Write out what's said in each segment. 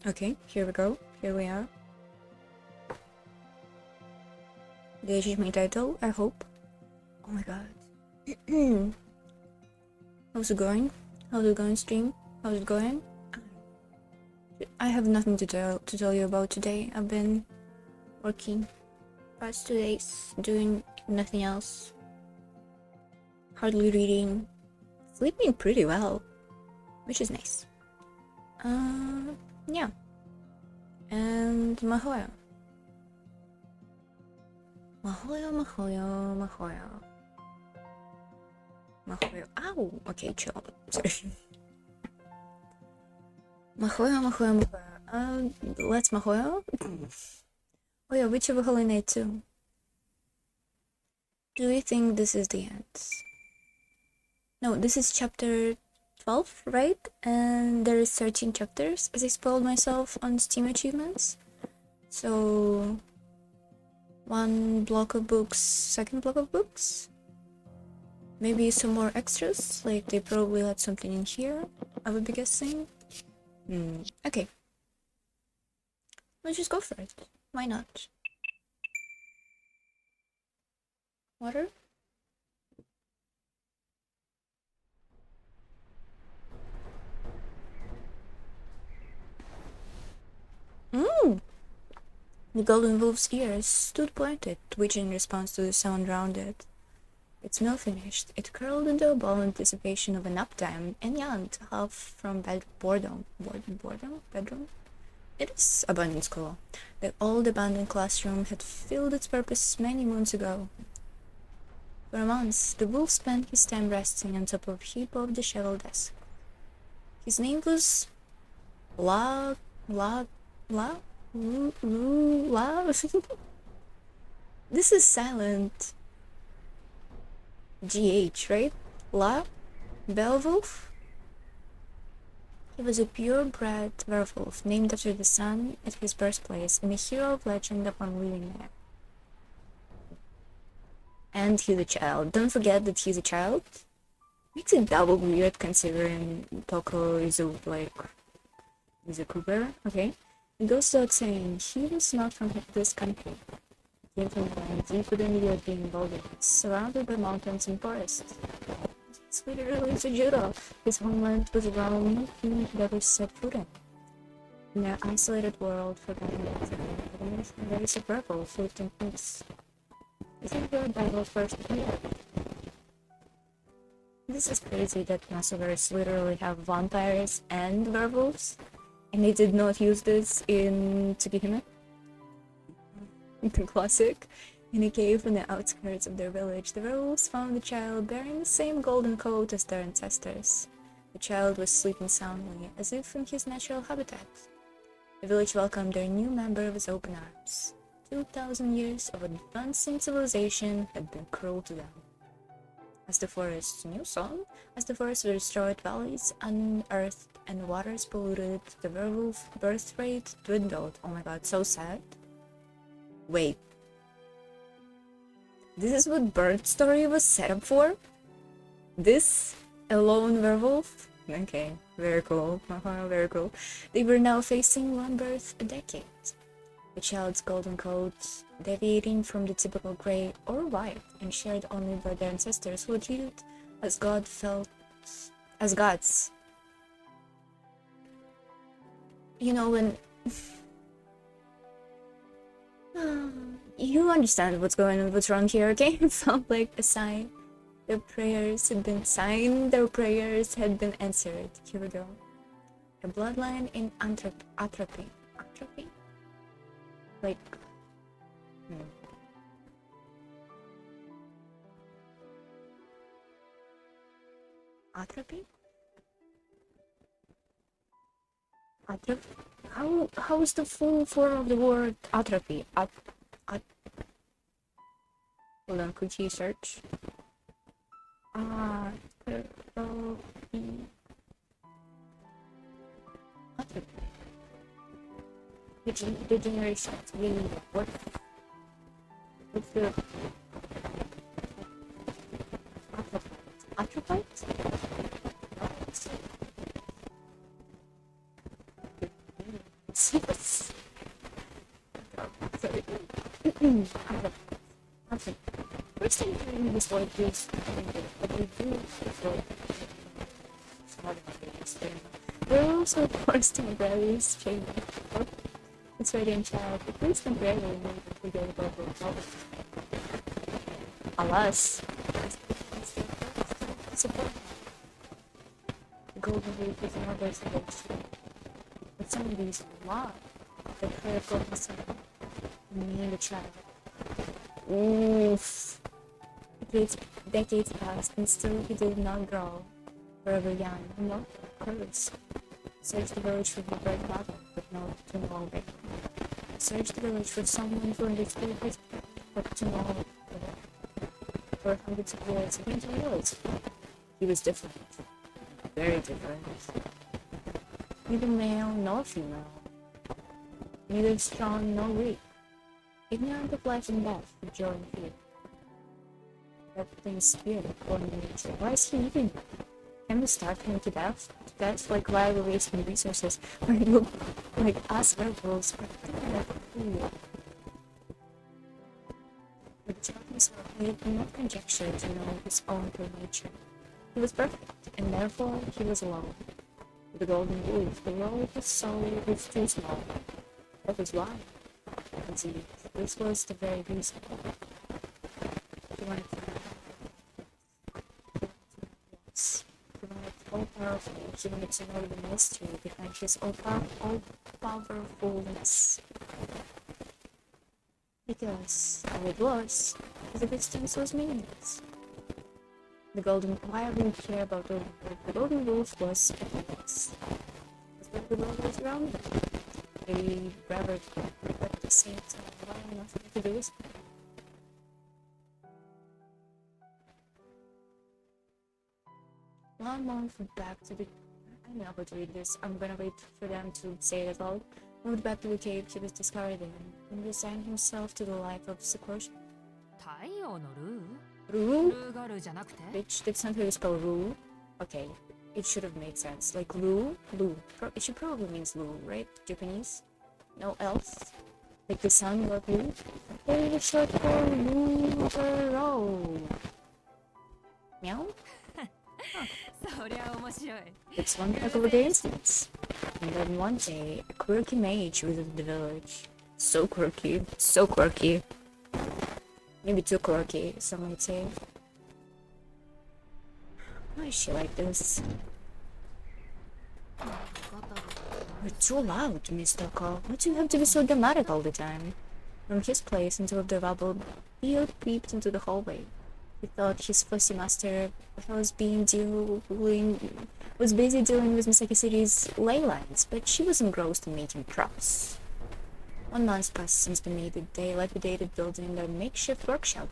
Okay, here we go. Here we are. Did I change my title? I hope. Oh my god. How's it going? How's it going, stream? How's it going? I have nothing to tell you about today. I've been working past 2 days, doing nothing else. Hardly reading. Sleeping pretty well, which is nice. Yeah. And mahoyo. Mahoyo, mahoyo, mahoyo. Mahoyo. Ow! Okay, chill. Sorry. Mahoyo, mahoyo, mahoyo. Let's mahoyo. Oh yeah, Witch of a Holy Night too. Do we think this is the end? No, this is chapter 12, right? And there is 13 chapters, as I spoiled myself on Steam achievements. So, one block of books, second block of books. Maybe some more extras, like they probably had something in here, I would be guessing. Okay. Let's just go for it. Why not? Water? The golden wolf's ears stood pointed, twitching in response to the sound round it. Its meal finished, it curled into a ball in anticipation of a nap time and yawned, half from boredom. Bedroom? It is abandoned school. The old abandoned classroom had filled its purpose many moons ago. For months, the wolf spent his time resting on top of a heap of disheveled desks. His name was La. This is silent. GH, right? La? Beowulf? He was a purebred werewolf named after the sun at his birthplace and a hero of legend upon leaving there. And he's a child. Don't forget that he's a child. Makes it double weird considering Toko is a cougar, okay? It goes without saying, he was not from this country. He came from a land deep within the European wilderness, surrounded by mountains and forests. It's literally Judo. His homeland was a realm he never set foot in their isolated world, forgotten and there is a purple, lived in peace. Isn't your Bible first here? This is crazy that massacres literally have vampires and werewolves, and they did not use this in Tsukihime, the classic. In a cave on the outskirts of their village, the werewolves found a child bearing the same golden coat as their ancestors. The child was sleeping soundly, as if in his natural habitat. The village welcomed their new member with open arms. 2,000 years of advancing civilization had been cruel to them. As the forests were destroyed, valleys unearthed, and waters polluted, the werewolf birth rate dwindled. Oh my god, so sad. Wait. This is what Bird Story was set up for? This? A lone werewolf? Okay, very cool. Very cool. They were now facing one birth a decade. The child's golden coat, deviating from the typical grey or white and shared only by their ancestors who were treated as as gods. You know, when you understand what's going on, what's wrong here, okay? It felt like a sign. Their prayers had been signed, their prayers had been answered. Here we go. A bloodline in atrophy. Atrophy? Like... Atrophy? Atrophy? How is the full form of the word atrophy? Hold on, could you search? Atrophy. Degeneration. Really, what's the atropite? Nothing. First time hearing this word is but we do before we're also forced to embrace change. It's ready in child. At least temporarily made to forget about the problem. Alas, support the golden reef is another selection. But some of these are the critical concern me the child. Oof. Decades passed and still he did not grow. Forever young, not cursed. Searched the village for the bird mother, but no to no avail. Searched the village for someone who understood his but to no avail. For hundreds of years, he came to realize he was different. Very different. Neither male nor female. Neither strong nor weak. Ignorant of life and death, with joy and fear. Everything's spirit according to nature. Why is he eating? Can we starve him to death? Like while we're wasting resources, or look like us werewolves protecting like food. But the child himself made no conjecture to know his own true nature. He was perfect, and therefore he was alone. With the golden wolf, the role of his soul was too small. That was why. Indeed, this was the very reason. He wanted to all-powerful. He wanted to know the mystery behind his all-powerfulness. Because, how it was, his existence was meaningless. Why I didn't care about the golden wolf was effortless. Because the world was around him. They revered him, but at the same time, why nothing to do with it? One month back to the... I don't know how to read this. I'm gonna wait for them to say it all. Moved back to the cave he was discarding and resigned himself to the life of seclusion. Ru? Bitch, that's not how you spell Ru. Okay, it should have made sense. Like Lu? Lu. It should probably means Lu, right? Japanese? No else? Like the sun, what Lu? It is short for Lu. Meow? Huh. It's one heck of a coincidence. And then one day, a quirky mage visited the village. So quirky, so quirky. Maybe too quirky, some might say. Why is she like this? You're too loud, Mr. Cole. Why do you have to be so dramatic all the time? From his place into the rubble, Theo peeped into the hallway. He thought his fussy master was busy dealing with Misaki City's ley lines, but she was engrossed in making props. 1 month passed since the dilapidated building their makeshift workshop.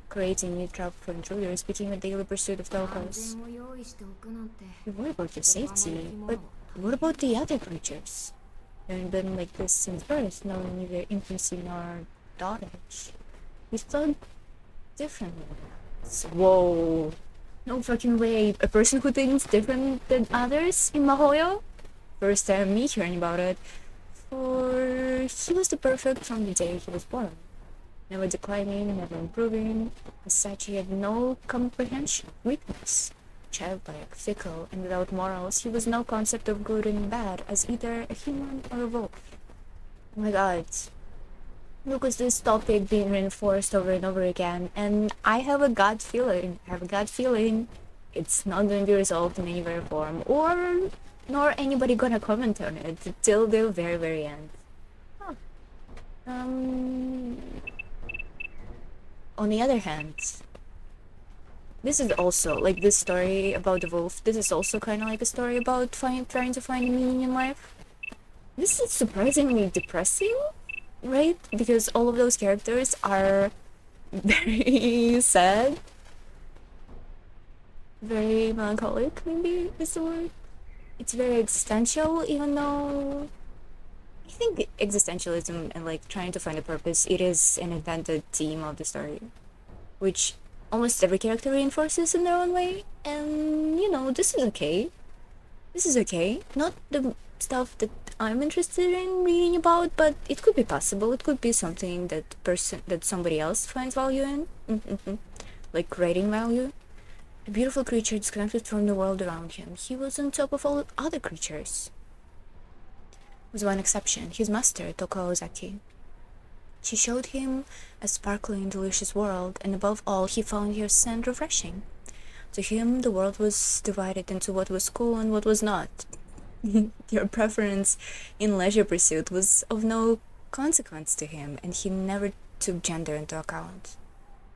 Creating new trap for intruders became a daily pursuit of Tokos. You worry about your safety, but what about the other creatures? They haven't been like this since birth, knowing neither infancy nor dotage. We thought differently. Whoa. No fucking way. A person who thinks different than others in Mahoyo? First time me hearing about it. For he was the perfect from the day he was born. Never declining, never improving. As such, he had no comprehension, weakness. Childlike, fickle, and without morals, he was no concept of good and bad as either a human or a wolf. Oh my god. Look at this topic being reinforced over and over again, and I have a gut feeling, it's not going to be resolved in any very form, nor anybody gonna comment on it till the very, very end. Huh. On the other hand, this is also, like this story about the wolf, this is also kind of like a story about trying to find a meaning in life. This is surprisingly depressing, right? Because all of those characters are very sad. Very melancholic, maybe is the word. It's very existential, even though I think existentialism and like trying to find a purpose, it is an invented theme of the story, which almost every character reinforces in their own way. And you know, this is okay. This is okay. Not the stuff that I'm interested in reading about, but it could be possible. It could be something that somebody else finds value in. Like creating value. A beautiful creature disconnected from the world around him. He was on top of all other creatures. With one exception, his master, Toko Ozaki. She showed him a sparkling, delicious world, and above all, he found her scent refreshing. To him, the world was divided into what was cool and what was not. Your preference in leisure pursuit was of no consequence to him, and he never took gender into account.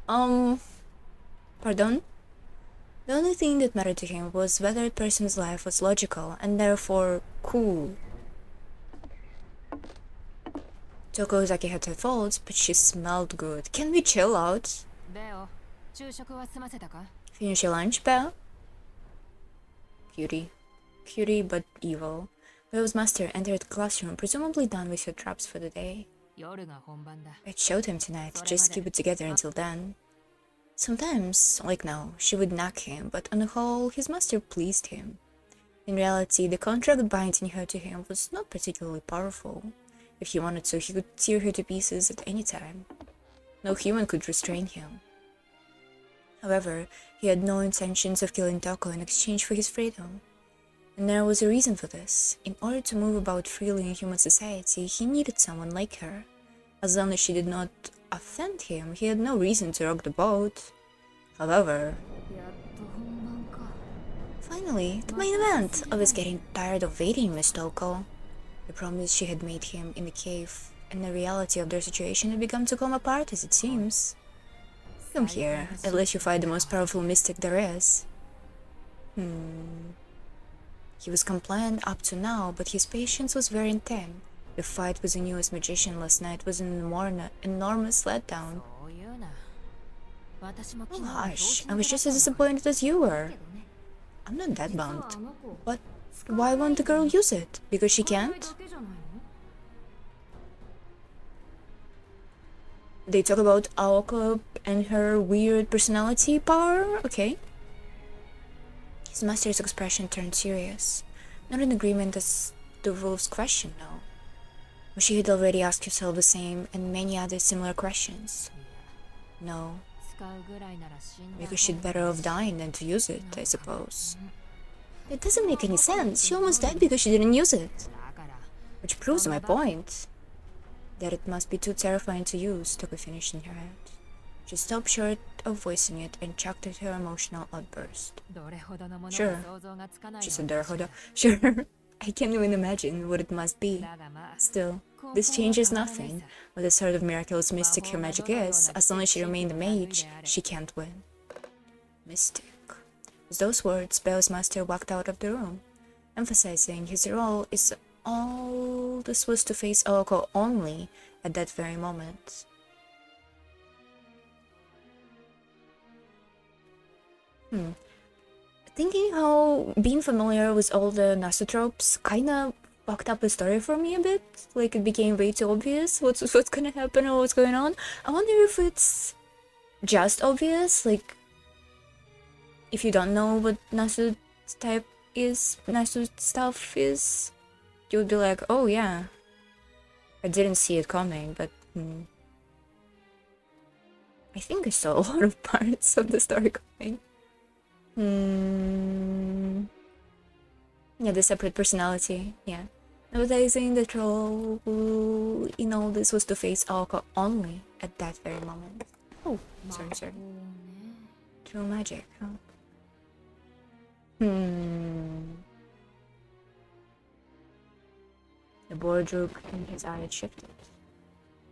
Pardon? The only thing that mattered to him was whether a person's life was logical and therefore cool. Toko Ozaki had her faults, but she smelled good. Can we chill out? Finish your lunch, Belle? Cutie. Cutie, but evil. Belle's master entered the classroom, presumably done with her traps for the day. It showed him tonight, just keep it together until then. Sometimes, like now, she would nag him, but on the whole, his master pleased him. In reality, the contract binding her to him was not particularly powerful. If he wanted to, he could tear her to pieces at any time. No human could restrain him. However, he had no intentions of killing Toko in exchange for his freedom. And there was a reason for this. In order to move about freely in human society, he needed someone like her. As long as she did not offend him, he had no reason to rock the boat. However... Finally, the main event! I was getting tired of waiting, Miss Toko. The promise she had made him in the cave and the reality of their situation had begun to come apart, as it seems. Come here, at least you fight the most powerful mystic there is. He was compliant up to now, but his patience was wearing thin. The fight with the newest magician last night was an enormous letdown. Oh hush, I was just as disappointed as you were. I'm not that bound. But why won't the girl use it? Because she can't? They talk about Aoko and her weird personality power? Okay. His master's expression turned serious. Not in agreement as to Wolf's question, no. But she had already asked herself the same and many other similar questions. No. Because she'd better off dying than to use it, I suppose. It doesn't make any sense. She almost died because she didn't use it. Which proves my point. That it must be too terrifying to use, Toko finished in her head. She stopped short of voicing it and chucked at her emotional outburst. Sure, she said Darahoda. Sure, I can't even imagine what it must be. Still, this changes nothing. What the sort of miraculous mystic her magic is, as long as she remained a mage, she can't win. Mystic. With those words, Belle's master walked out of the room, emphasizing his role is all this was to face Aoko only at that very moment. Thinking how being familiar with all the Nasu tropes kinda fucked up the story for me a bit. Like, it became way too obvious what's gonna happen or what's going on. I wonder if it's just obvious, like, if you don't know what Nasu stuff is, you'll be like, oh yeah, I didn't see it coming, but I think I saw a lot of parts of the story coming. Yeah, the separate personality, yeah. Noticing the troll in all this was to face Aoko only at that very moment. Oh, sorry. True magic, huh? The bored look in his eye had shifted.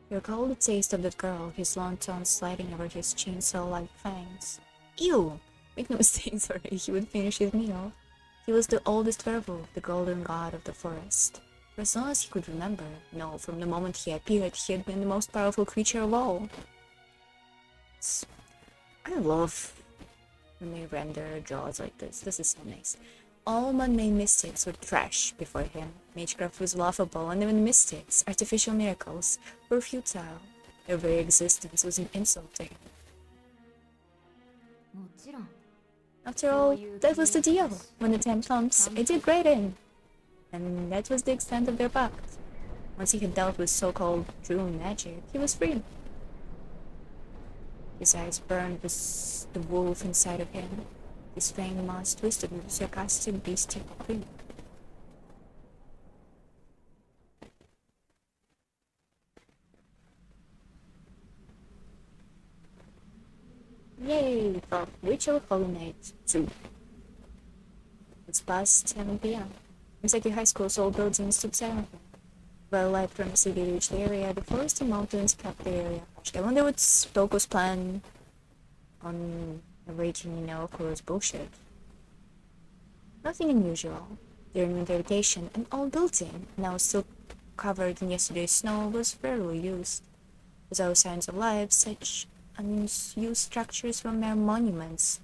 He recalled the taste of that girl, his long tongue sliding over his chainsaw-like fangs. Ew! Make no mistake, sorry, he would finish his meal. He was the oldest werewolf, the golden god of the forest. For as long as he could remember, no, from the moment he appeared, he had been the most powerful creature of all. I love when they render jaws like this. This is so nice. All man-made mystics were trash before him. Magecraft was laughable, and even mystics, artificial miracles, were futile. Their very existence was an insult to him. After all, that was the deal. When the time comes, I did great in. And that was the extent of their pact. Once he had dealt with so-called true magic, he was free. His eyes burned with the wolf inside of him, his fang mouth twisted with a sarcastic bestial grin. Yay! For Ritual Holy Night 2. It's past 7 p.m. Misaki High School's old building stood silently. While light from the city reached the area, the forested mountains kept the area hushed. I wonder what's Toko's plan on narrating, Kuro's bullshit. Nothing unusual. During winter vacation, an old building, now still covered in yesterday's snow, was rarely used. Without signs of life, such unused structures were mere monuments.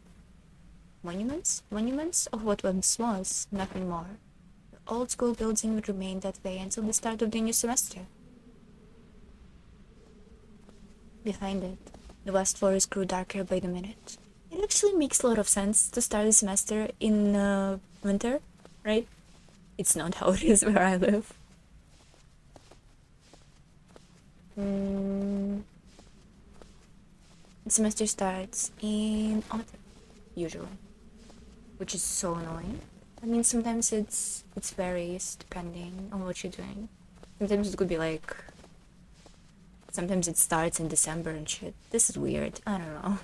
Monuments? Monuments of what once was, nothing more. The old school building would remain that way until the start of the new semester. Behind it, the vast forest grew darker by the minute. It actually makes a lot of sense to start the semester in winter, right? It's not how it is where I live. The semester starts in autumn, usually, which is so annoying. I mean, sometimes it varies depending on what you're doing. Sometimes it could be like, sometimes it starts in December and shit. This is weird. I don't know.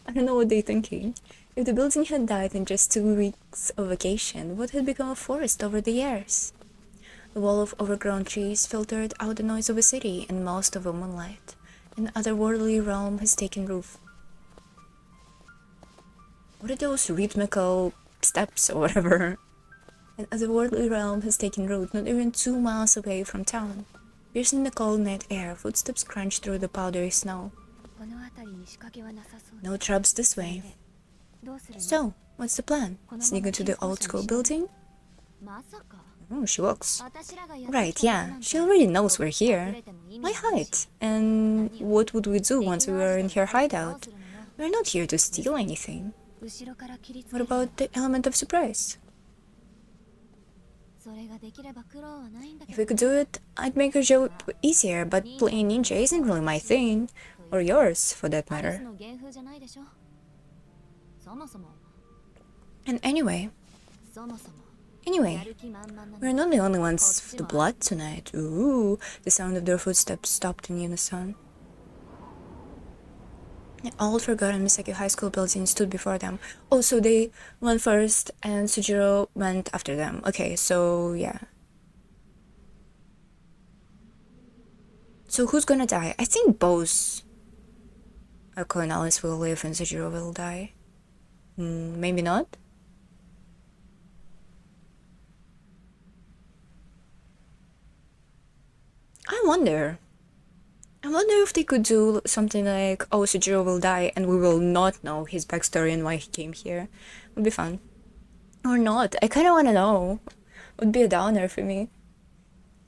I don't know what they're thinking. If the building had died in just 2 weeks of vacation, what had become of forest over the years? The wall of overgrown trees filtered out the noise of a city and most of the moonlight. An otherworldly realm has taken root. What are those rhythmical steps or whatever? An otherworldly realm has taken root not even 2 miles away from town. Piercing the cold night air, footsteps crunch through the powdery snow. No traps this way. So, what's the plan? Sneak into the old school building? Oh, she walks. Right, yeah. She already knows we're here. Why hide? And what would we do once we were in her hideout? We're not here to steal anything. What about the element of surprise? If we could do it, I'd make our job easier, but playing ninja isn't really my thing. Or yours, for that matter. And anyway, we're not the only ones with the blood tonight. Ooh, the sound of their footsteps stopped in unison. The old forgotten Misaki High School building stood before them. Oh, so they went first and Sujiro went after them. Okay, so yeah. So who's gonna die? I think both Ako and Alice will live and Sujiro will die. Maybe not? I wonder if they could do something like, oh, Sujiro will die and we will not know his backstory and why he came here. Would be fun. Or not. I kinda wanna know. Would be a downer for me.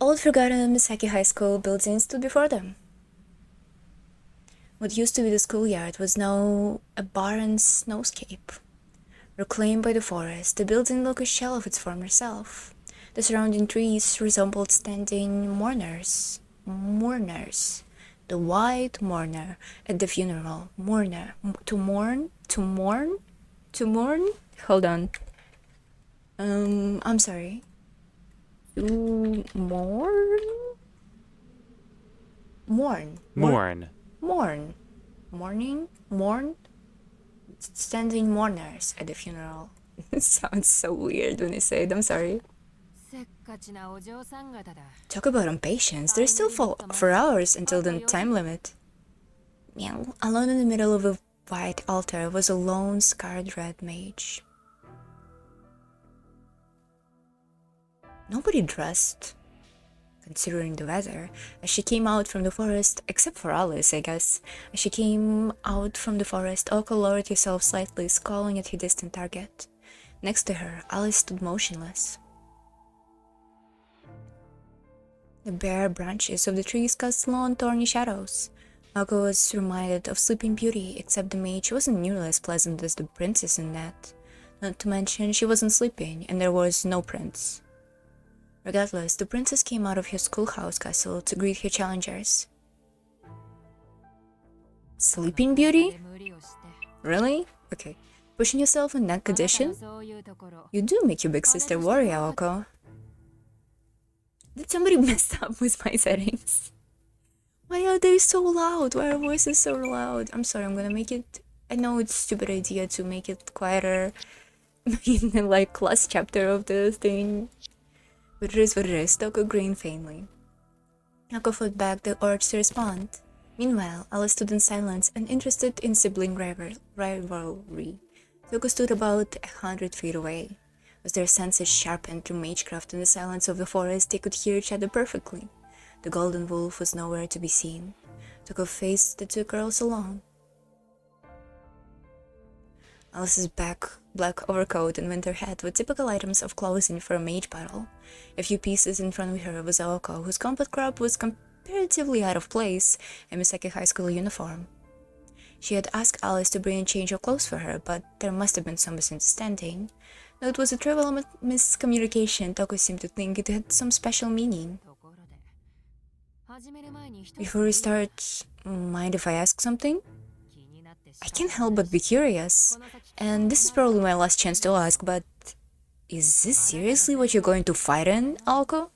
Old forgotten Misaki High School building stood before them. What used to be the schoolyard was now a barren snowscape. Reclaimed by the forest, the building looked a shell of its former self. The surrounding trees resembled standing mourners. The white mourner at the funeral. Mourner. To mourn? Hold on. I'm sorry. To mourn? Mourn? Standing mourners at the funeral. It sounds so weird when I say it, I'm sorry. Talk about impatience. There's still 4 hours until the time limit. Meow. Alone in the middle of a white altar was a lone, scarred red mage. Nobody dressed, considering the weather, as she came out from the forest, except for Alice, I guess. As she came out from the forest, Oko lowered herself slightly, scowling at her distant target. Next to her, Alice stood motionless. The bare branches of the trees cast long, thorny shadows. Oko was reminded of Sleeping Beauty, except the mage wasn't nearly as pleasant as the princess in that. Not to mention, she wasn't sleeping, and there was no prince. Regardless, the princess came out of her schoolhouse castle to greet her challengers. Sleeping Beauty? Really? Okay. Pushing yourself in that condition? You do make your big sister worry, Aoko. Did somebody mess up with my settings? Why are they so loud? Why are voices so loud? I'm sorry, I'm gonna make it... I know it's a stupid idea to make it quieter in the last chapter of the thing. But it is what it is. Toko grinned faintly. Aoko fought back the urge to respond. Meanwhile, Alice stood in silence, uninterested in sibling rivalry. Toko stood about 100 feet away. As their senses sharpened through magecraft in the silence of the forest, they could hear each other perfectly. The golden wolf was nowhere to be seen. Toko faced the two girls alone. Alice's black overcoat and winter hat were typical items of clothing for a mage battle. A few pieces in front of her was Aoko, whose combat crop was comparatively out of place in Misaki High School uniform. She had asked Alice to bring a change of clothes for her, but there must have been some misunderstanding. Though it was a trivial miscommunication, Toko seemed to think it had some special meaning. Before we start, mind if I ask something? I can't help but be curious, and this is probably my last chance to ask, but is this seriously what you're going to fight in, Aoko?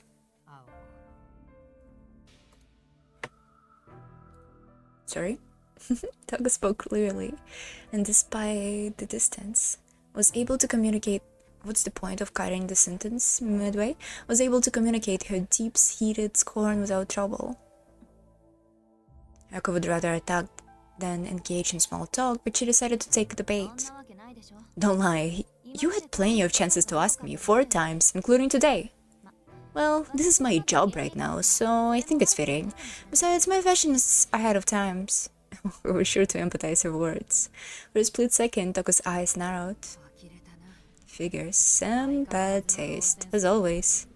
Sorry? Toko spoke clearly, and despite the distance, was able to communicate. What's the point of cutting the sentence midway? Was able to communicate her deep-seated scorn without trouble. Aoko would rather attack than engage in small talk, but she decided to take the bait. Don't lie, you had plenty of chances to ask me, 4 times, including today. Well, this is my job right now, so I think it's fitting. Besides, my fashion is ahead of times. We were sure to empathize her words. For a split second, Toko's eyes narrowed. Figures and bad taste, as always.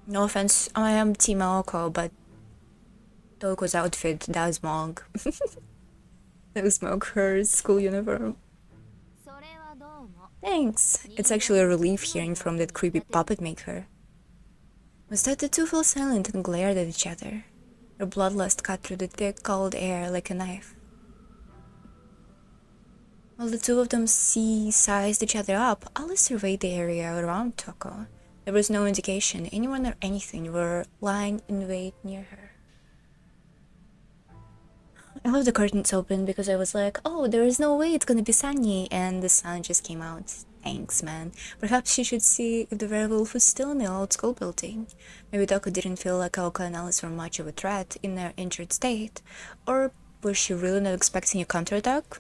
No offense, I am Team Aoko, but Toko's outfit does smog. Does smog her school uniform. Thanks. It's actually a relief hearing from that creepy puppet maker. Was that the two fell silent and glared at each other? Their bloodlust cut through the thick, cold air like a knife. While the two of them sized each other up, Alice surveyed the area around Toko. There was no indication anyone or anything were lying in wait near her. I left the curtains open because I was like, oh, there is no way it's gonna be sunny, and the sun just came out. Thanks, man. Perhaps she should see if the werewolf was still in the old school building. Maybe Toko didn't feel like Aoko and Alice were much of a threat in their injured state. Or was she really not expecting a counterattack?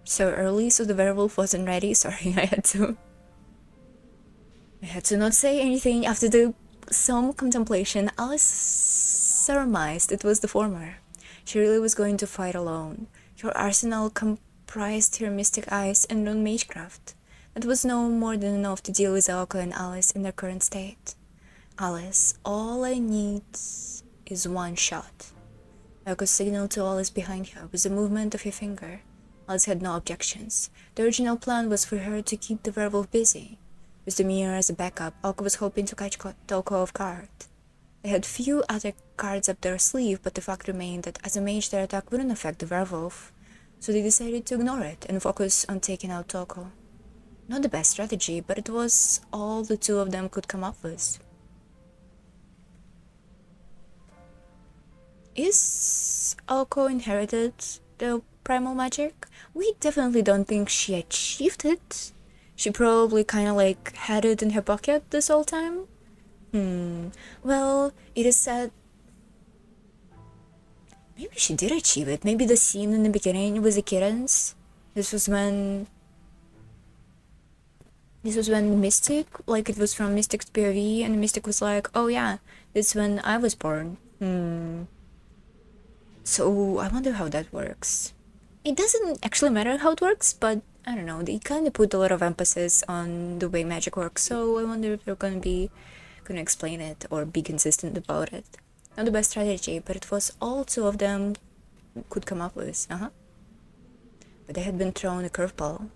So early, so the werewolf wasn't ready. Sorry, I had to not say anything. After some contemplation, Alice surmised it was the former. She really was going to fight alone. Her arsenal comprised her mystic eyes and known magecraft. That was no more than enough to deal with Aoko and Alice in their current state. Alice, all I need is one shot. Aoko signaled to Alice behind her with a movement of her finger. Alice had no objections. The original plan was for her to keep the werewolf busy. With the mirror as a backup, Aoko was hoping to catch Toko off guard. They had few other cards up their sleeve, but the fact remained that as a mage their attack wouldn't affect the werewolf, so they decided to ignore it and focus on taking out Toko. Not the best strategy, but it was all the two of them could come up with. Is Aoko inherited the primal magic? We definitely don't think she achieved it. She probably kinda had it in her pocket this whole time. Well, it is said... Maybe she did achieve it. Maybe the scene in the beginning was the kittens. This was when Mystic, it was from Mystic's POV, and Mystic was like, oh yeah, it's when I was born. So, I wonder how that works. It doesn't actually matter how it works, but I don't know, they kind of put a lot of emphasis on the way magic works, so I wonder if they're gonna explain it or be consistent about it. Not the best strategy, but it was all two of them could come up with. But they had been thrown a curveball.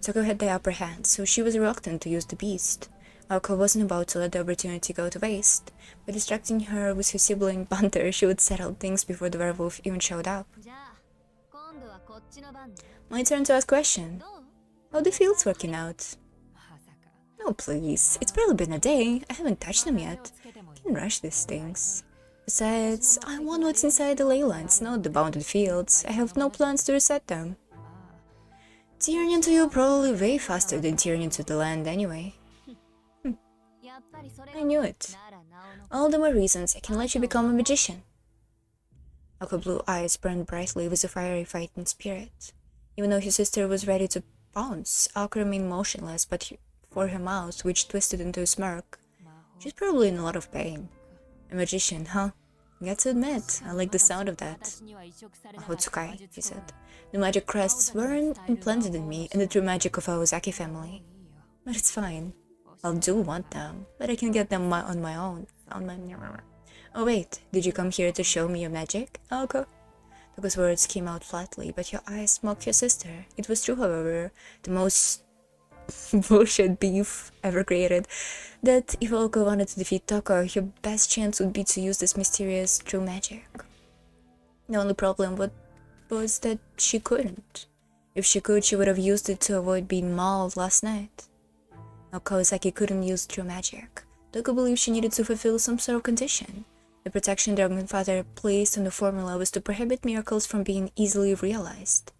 Toko had the upper hand, so she was reluctant to use the beast. Aoko wasn't about to let the opportunity go to waste. By distracting her with her sibling banter, she would settle things before the werewolf even showed up. My turn to ask a question. How the fields working out? No, please. It's barely been a day. I haven't touched them yet. Can't rush these things. Besides, I want what's inside the ley lines, not the bounded fields. I have no plans to reset them. Tearing into you probably way faster than tearing into the land anyway. I knew it. All the more reasons I can let you become a magician. Aqua blue eyes burned brightly with a fiery fighting spirit. Even though his sister was ready to pounce, Aqua remained motionless but for her mouth, which twisted into a smirk. She's probably in a lot of pain. A magician, huh? Got to admit, I like the sound of that. Hotsukai, he said. The magic crests weren't implanted in me in the true magic of Ozaki family. But it's fine. I'll do want them, but I can get them on my own. Oh wait, did you come here to show me your magic, Aoko? Toko's words came out flatly, but your eyes mocked your sister. It was true, however, the most bullshit beef ever created, that if Aoko wanted to defeat Toko, her best chance would be to use this mysterious true magic. The only problem was that she couldn't. If she could, she would have used it to avoid being mauled last night. Now Kawasaki couldn't use true magic. Toko believed she needed to fulfill some sort of condition. The protection their grandfather placed on the formula was to prohibit miracles from being easily realized.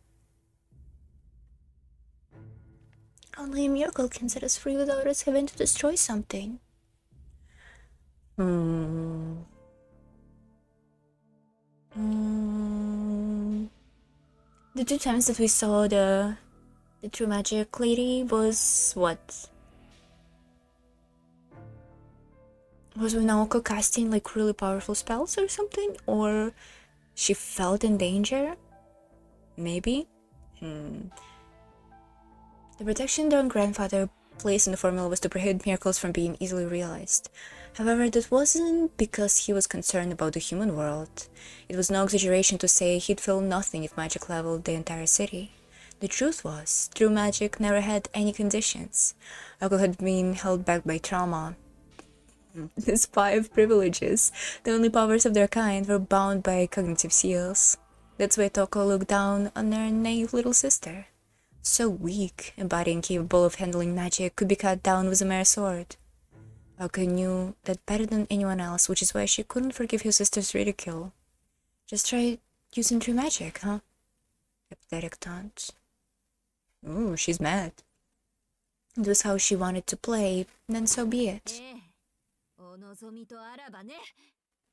Only a miracle can set us free without us having to destroy something. The 2 times that we saw the true magic lady was what? Was Naoko casting like really powerful spells or something? Or she felt in danger? Maybe? The protection their grandfather placed in the formula was to prohibit miracles from being easily realized. However, that wasn't because he was concerned about the human world. It was no exaggeration to say he'd feel nothing if magic leveled the entire city. The truth was, true magic never had any conditions. Aoko had been held back by trauma. Despite privileges, the only powers of their kind were bound by cognitive seals. That's why Toko looked down on her naive little sister. So weak, a body incapable of handling magic could be cut down with a mere sword. Aoko knew that better than anyone else, which is why she couldn't forgive her sister's ridicule. Just try using true magic, huh? A pathetic taunt. Ooh, she's mad. It was how she wanted to play, then so be it.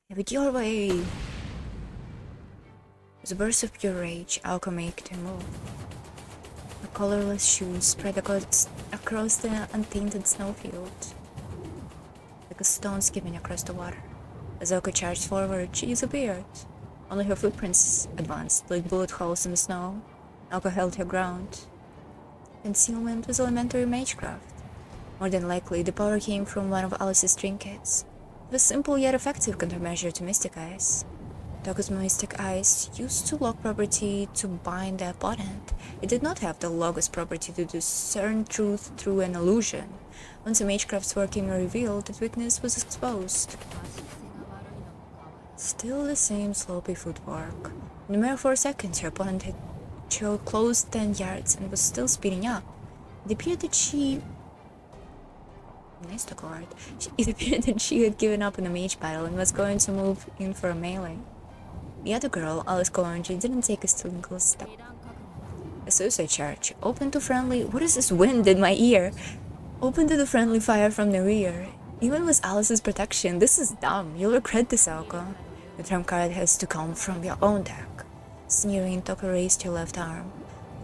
Have it your way! With a burst of pure rage, Aoko made her move. Her colorless shoes spread across the untainted snowfield, like a stone skimming across the water. As Aoko charged forward, she disappeared. Only her footprints advanced, like bullet holes in the snow. Aoko held her ground. Concealment was elementary magecraft. More than likely, the power came from one of Alice's trinkets. It was simple yet effective countermeasure to Mystic Eyes. Toko's Mystic Eyes used to lock property to bind the opponent. It did not have the Logos property to discern truth through an illusion. Once a magecraft's working were revealed, that weakness was exposed. Still the same sloppy footwork. In a mere 4 seconds, her opponent had closed 10 yards and was still speeding up. It appeared that she had given up in a mage battle and was going to move in for a melee. The other girl, Alice Kolanji, didn't take a single step. A suicide charge, open to friendly— what is this wind in my ear? Open to the friendly fire from the rear. Even with Alice's protection, this is dumb. You'll regret this, Aoko. The trump card has to come from your own deck. Sneering, Toko raised her left arm,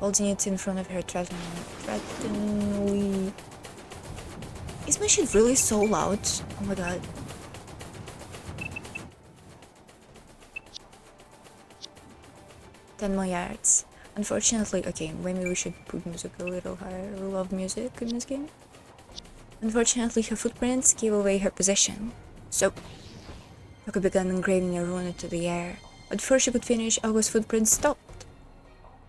holding it in front of her threateningly. Is my shit really so loud? Oh my god. Ten more yards. Unfortunately, okay, maybe we should put music a little higher. We love music in this game. Unfortunately, her footprints gave away her position. So, Toko began engraving a rune into the air. But before she could finish, Aoko's footprints stopped.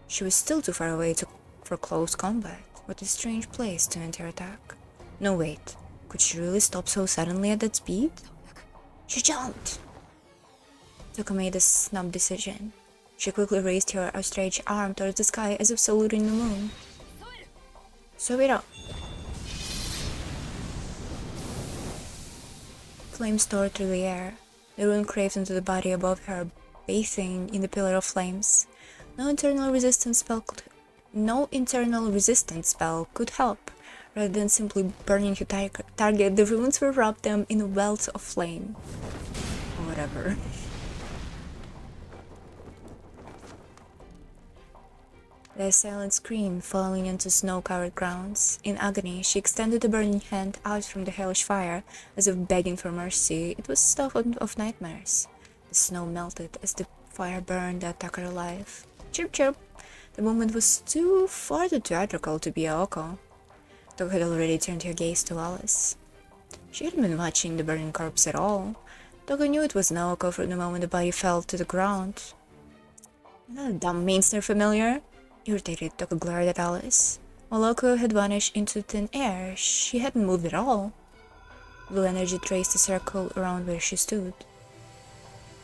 She was still too far away for close combat. What a strange place to enter attack. No, wait. Could she really stop so suddenly at that speed? She jumped! Toko made a snap decision. She quickly raised her outstretched arm towards the sky as if saluting the moon. Sobira! Flames tore through the air. The rune craved into the body above her, bathing in the pillar of flames. No internal resistance spell could help. Rather than simply burning her target, the runes were wrapped them in a wealth of flame. Whatever. The silent scream falling into snow-covered grounds. In agony, she extended a burning hand out from the hellish fire, as if begging for mercy. It was stuff of nightmares. The snow melted as the fire burned the attacker alive. Chirp chirp! The moment was far too theatrical to be Aoko. Toko had already turned her gaze to Alice. She hadn't been watching the burning corpse at all. Toko knew it was Naoko from the moment the body fell to the ground. That dumb mainster familiar? Irritated, Toko glared at Alice. While Aoko had vanished into thin air, she hadn't moved at all. Blue energy traced a circle around where she stood.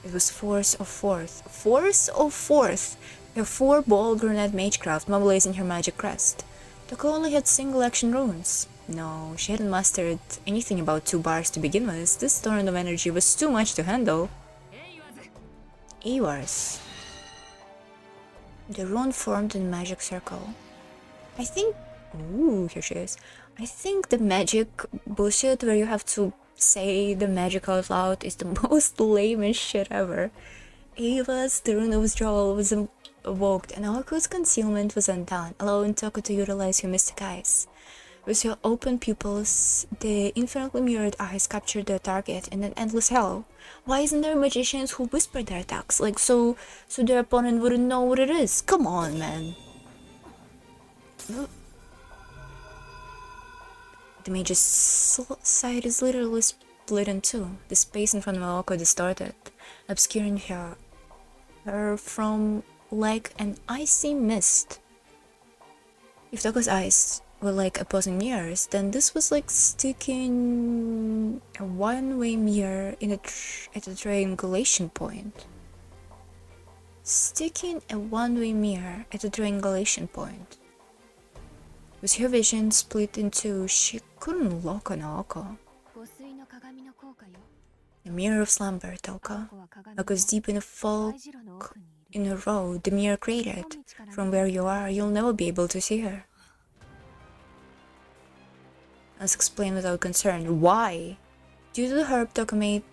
It was Force of Fourth. Force of Fourth! A 4-ball granite magecraft mobilizing her magic crest. Toko only had single-action runes. No, she hadn't mastered anything about 2 bars to begin with. This torrent of energy was too much to handle. Ewars. The rune formed in a magic circle. I think... Ooh, here she is. I think the magic bullshit where you have to say the magic out loud is the most lamest shit ever. Ava's, the rune of withdrawal was evoked, and Aoko's concealment was undone, allowing Toko to utilize her mystic eyes. With her open pupils, the infinitely mirrored eyes captured their target in an endless halo. Why isn't there magicians who whisper their attacks, like so their opponent wouldn't know what it is? Come on, man. The mage's side is literally split in two. The space in front of Aoko distorted, obscuring her from like an icy mist. If Toko's eyes were like opposing mirrors, then this was like sticking a one-way mirror in at a triangulation point. Sticking a one-way mirror at a triangulation point. With her vision split in two, she couldn't look on Aoko. The mirror of slumber, Toko. Aoko's deep in a fog in a row the mirror created. From where you are, you'll never be able to see her. Alice explained without concern. Why? Due to the herb Toko made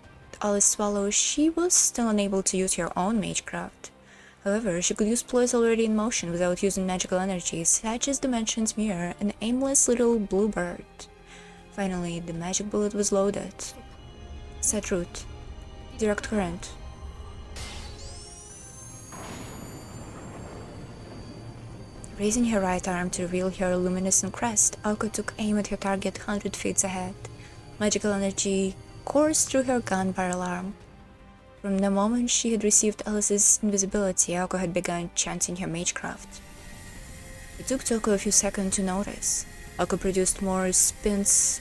Alice swallow, she was still unable to use her own magecraft. However, she could use ploys already in motion without using magical energies, such as Dimension's Mirror, an aimless little bluebird. Finally, the magic bullet was loaded. Set route. Direct current. Raising her right arm to reveal her luminescent crest, Aoko took aim at her target 100 feet ahead. Magical energy coursed through her gun barrel arm. From the moment she had received Alice's invisibility, Aoko had begun chanting her magecraft. It took Toko a few seconds to notice. Aoko produced more spins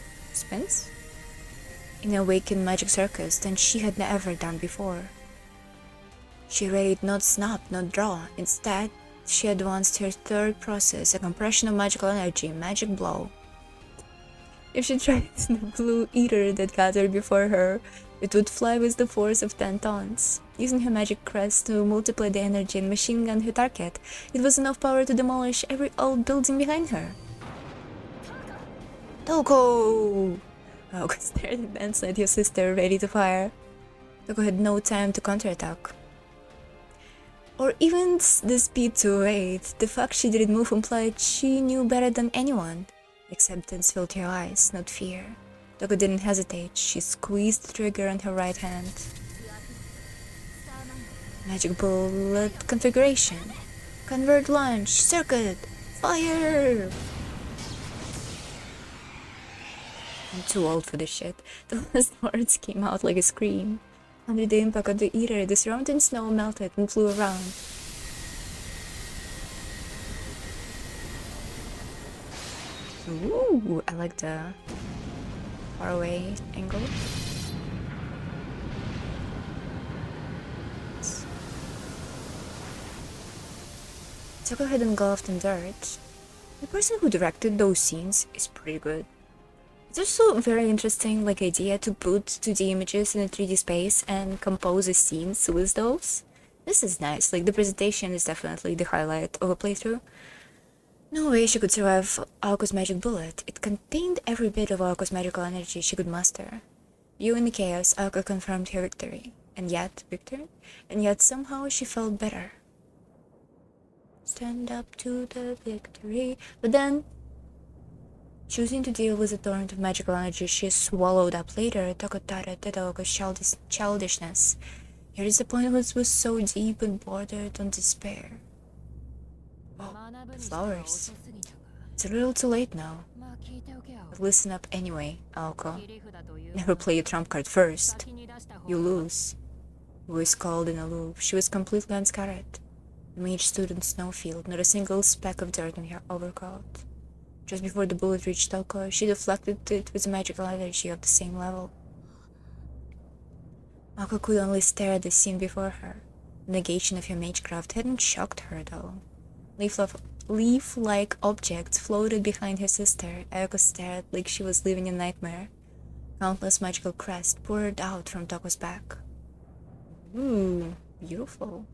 in Awakened Magic Circus than she had ever done before. She readied not snap, not draw. Instead, she advanced her third process, a compression of magical energy, Magic Blow. If she tried the blue eater that gathered before her, it would fly with the force of 10 tons. Using her magic crest to multiply the energy and machine gun her target, it was enough power to demolish every old building behind her. Toko! Aoko stared intensely at your sister, ready to fire. Toko had no time to counterattack. Or even the speed to evade. The fact she didn't move implied she knew better than anyone. Acceptance filled her eyes, not fear. Toko didn't hesitate. She squeezed the trigger on her right hand. Magic bullet configuration. Convert launch. Circuit. Fire! I'm too old for this shit. The last words came out like a scream. Under the impact of the eater, the surrounding snow melted and flew around. Ooh, I like the far away angle. Toko had engulfed in dirt. The person who directed those scenes is pretty good. It's also a very interesting idea to put 2D images in a 3D space and compose a scenes with those. This is nice, the presentation is definitely the highlight of a playthrough. No way she could survive Aoko's magic bullet. It contained every bit of Aoko's magical energy she could muster. Viewing the chaos, Aoko confirmed her victory. And yet somehow she felt better. Stand up to the victory. But then, choosing to deal with the torrent of magical energy she swallowed up later, Toko tatted Aoko's childishness. Her disappointment was so deep and bordered on despair. Oh, the flowers. It's a little too late now. But listen up anyway, Aoko. Never play your trump card first. You lose. Voice called in a loop. She was completely unscarred. The mage stood in the snowfield, not a single speck of dirt on her overcoat. Just before the bullet reached Toko, she deflected it with a magical energy of the same level. Aoko could only stare at the scene before her. The negation of her magecraft hadn't shocked her, though. Leaf-like objects floated behind her sister. Aoko stared like she was living a nightmare. Countless magical crests poured out from Toko's back. Ooh, beautiful.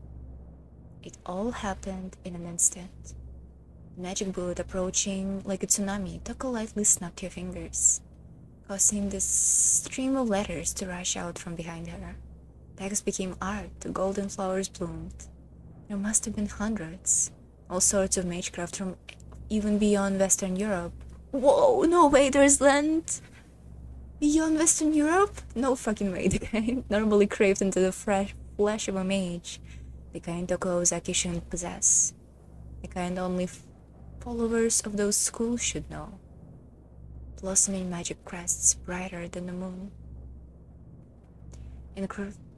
It all happened in an instant. The magic bullet approaching like a tsunami, Toko lightly snapped her fingers, causing this stream of letters to rush out from behind her. Text became art, the golden flowers bloomed. There must have been hundreds. All sorts of magecraft from even beyond Western Europe. Whoa, no way, there's land beyond Western Europe? No fucking way, the kind normally craved into the flesh of a mage. The kind Toko Ozaki shouldn't possess. The kind only followers of those schools should know. Blossoming magic crests brighter than the moon.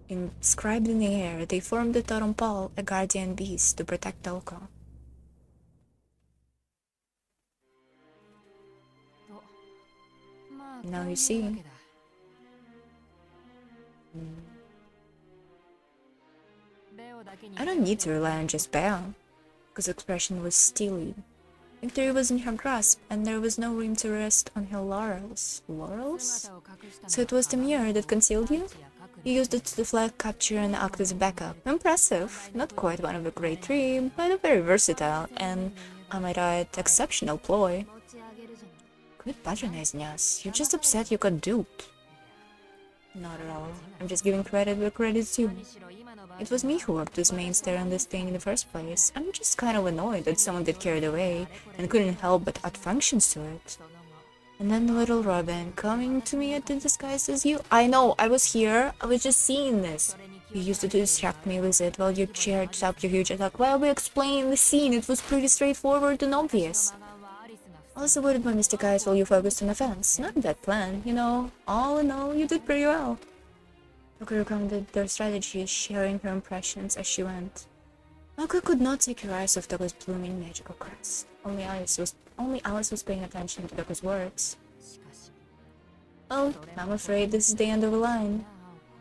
Inscribed in the air, they formed the Torompal, a guardian beast to protect Toko. Now you see. I don't need to rely on just Belle, because expression was steely. Victory was in her grasp, and there was no room to rest on her laurels. Laurels? So it was the mirror that concealed you? You used it to deflect, capture, and act as a backup. Impressive. Not quite one of the great three, but a very versatile and, I might add, exceptional ploy. Quit patronizing us. You're just upset you got duped. Not at all. I'm just giving credit where credit's due. It was me who worked this mainstay on this thing in the first place. I'm just kind of annoyed that someone got carried away and couldn't help but add functions to it. And then little Robin coming to me at the disguise as you. I know, I was here. I was just seeing this. You used to distract me with it while you cheered up your huge attack. While we explained the scene, it was pretty straightforward and obvious. I was avoided by Mystic Eyes while you focused on offense. Not a bad plan, you know. All in all, you did pretty well. Toko recounted their strategies, sharing her impressions as she went. Toko could not take her eyes off Toko's blooming magical crest. Only Alice was paying attention to Toko's words. Oh, I'm afraid this is the end of the line.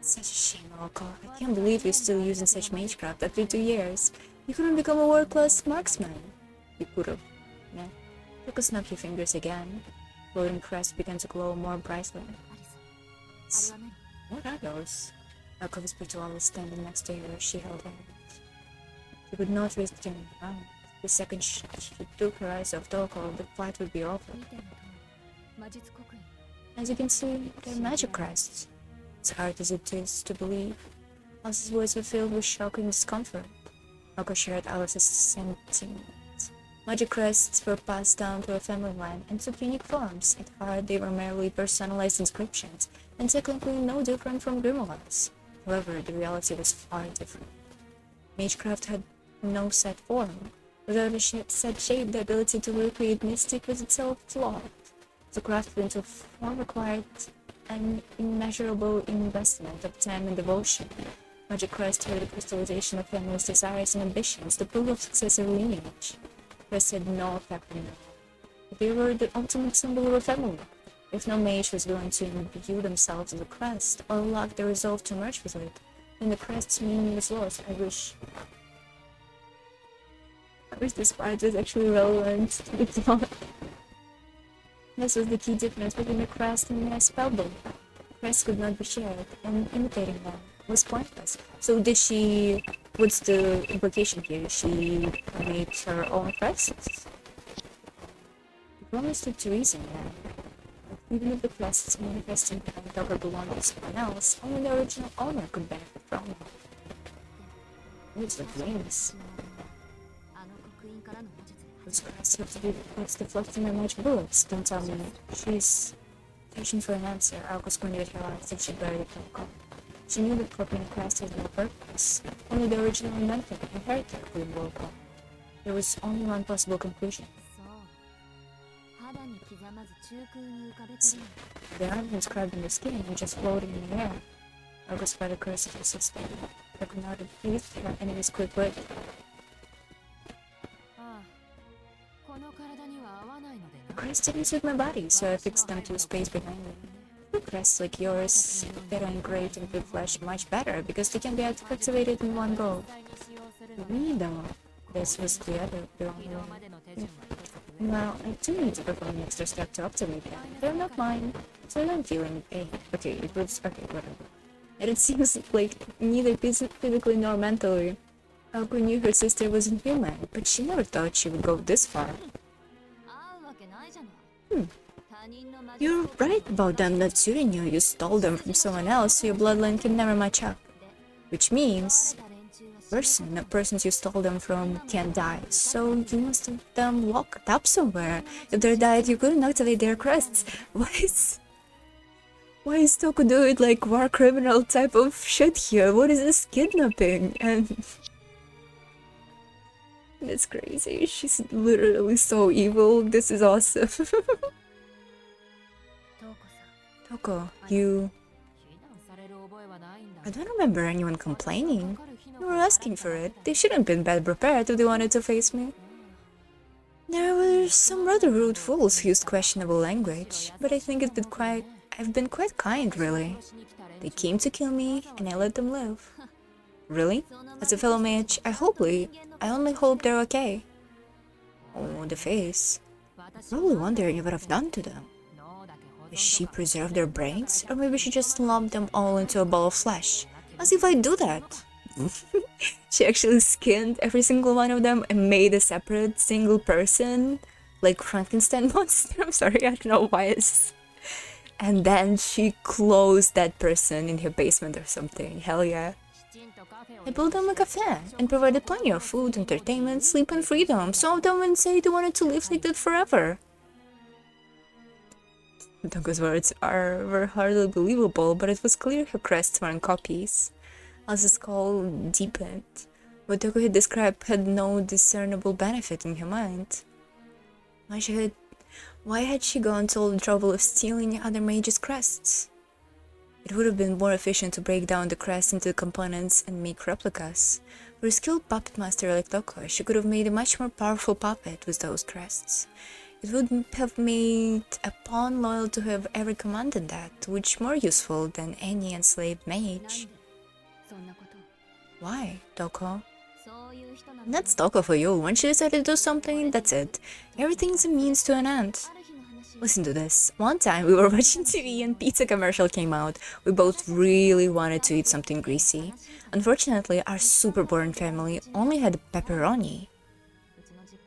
Such a shame, Aoko. I can't believe you're still using such magecraft after 2 years. You couldn't become a world-class marksman. You could've. Yeah. Toko snapped her fingers again. Floating crest began to glow more brightly. What are those? Aoko whispered to Alice standing next to her as she held her. She could not risk turning around. The second she took her eyes off Toko, the fight would be over. As you can see, they're magic crests. As hard as it is to believe, Alice's words were filled with shock and discomfort. Aoko shared Alice's sentiment. Magic crests were passed down through a family line and took unique forms. At heart, they were merely personalized inscriptions, and technically no different from grimoires. However, the reality was far different. Magecraft had no set form. Without a set shape, the ability to recreate mystic was itself flawed. To craft into form required an immeasurable investment of time and devotion. Magic crests were the crystallization of family's desires and ambitions, the proof of successive lineage. Crests had no effect on them. They were the ultimate symbol of a family. If no mage was willing to imbue themselves with the crest, or lack the resolve to merge with it, then the crest's meaning was lost. I wish this part was actually relevant to the plot. This was the key difference between the crest and the spellbook. Crest could not be shared, and imitating them was pointless. So did she... What's the implication here? She made her own crests? The problem stood to reason then. Even if the crests manifesting behind Dogger belonged to someone else, only the original owner could benefit from them. What's the flames? Those crests have to be what's deflecting my magic bullets. Don't tell me. She's searching for an answer. Alka squinted her eyes and she buried the cloak. She knew that copying a crest had no purpose. Only the original inventor, inheritor, could work on. There was only one possible conclusion. The arm was carved in the skin and just floating in the air. Alka spied a curse of her sister. There could not have breathed her enemy's quick wit. The crest didn't suit my body, so I fixed them to a space behind me. Crests like yours that are engraved into the flesh much better because they can be activated in one go. Me though, this was the wrong way. Well, I do need to perform an extra step to activate them. They're not mine, so I don't feel any pain. Okay, it was okay, whatever. And it seems like neither physically nor mentally. Alka knew her sister wasn't human, but she never thought she would go this far. You're right about them not suiting you. You stole them from someone else, so your bloodline can never match up. Which means the persons you stole them from can't die, so you must have them locked up somewhere. If they died, you couldn't activate their crests. Why is Toko doing like war criminal type of shit here? What is this kidnapping? And that's crazy. She's literally so evil. This is awesome. Toko, I don't remember anyone complaining. You were asking for it. They shouldn't have been bad prepared if they wanted to face me. There were some rather rude fools who used questionable language, but I think I've been quite kind, really. They came to kill me, and I let them live. Really? As a fellow mage, I only hope they're okay. Oh, the face. Probably wondering what I've done to them. Does she preserve their brains? Or maybe she just lumped them all into a ball of flesh? As if I'd do that! She actually skinned every single one of them and made a separate single person, like Frankenstein monster. I'm sorry, I don't know why it's... And then she closed that person in her basement or something. Hell yeah. I built them a cafe and provided plenty of food, entertainment, sleep and freedom. Some of them would say they wanted to live like that forever. Toko's words were hardly believable, but it was clear her crests weren't copies. Elsa's skull deepened. What Toko had described had no discernible benefit in her mind. Why had she gone to all the trouble of stealing other mages' crests? It would have been more efficient to break down the crest into components and make replicas. For a skilled puppet master like Toko, she could have made a much more powerful puppet with those crests. It would have made a pawn loyal to have ever commanded that, which more useful than any enslaved mage. Why, Toko? That's Toko for you. When she decided to do something, that's it. Everything's a means to an end. Listen to this. One time we were watching TV and pizza commercial came out. We both really wanted to eat something greasy. Unfortunately, our super boring family only had pepperoni.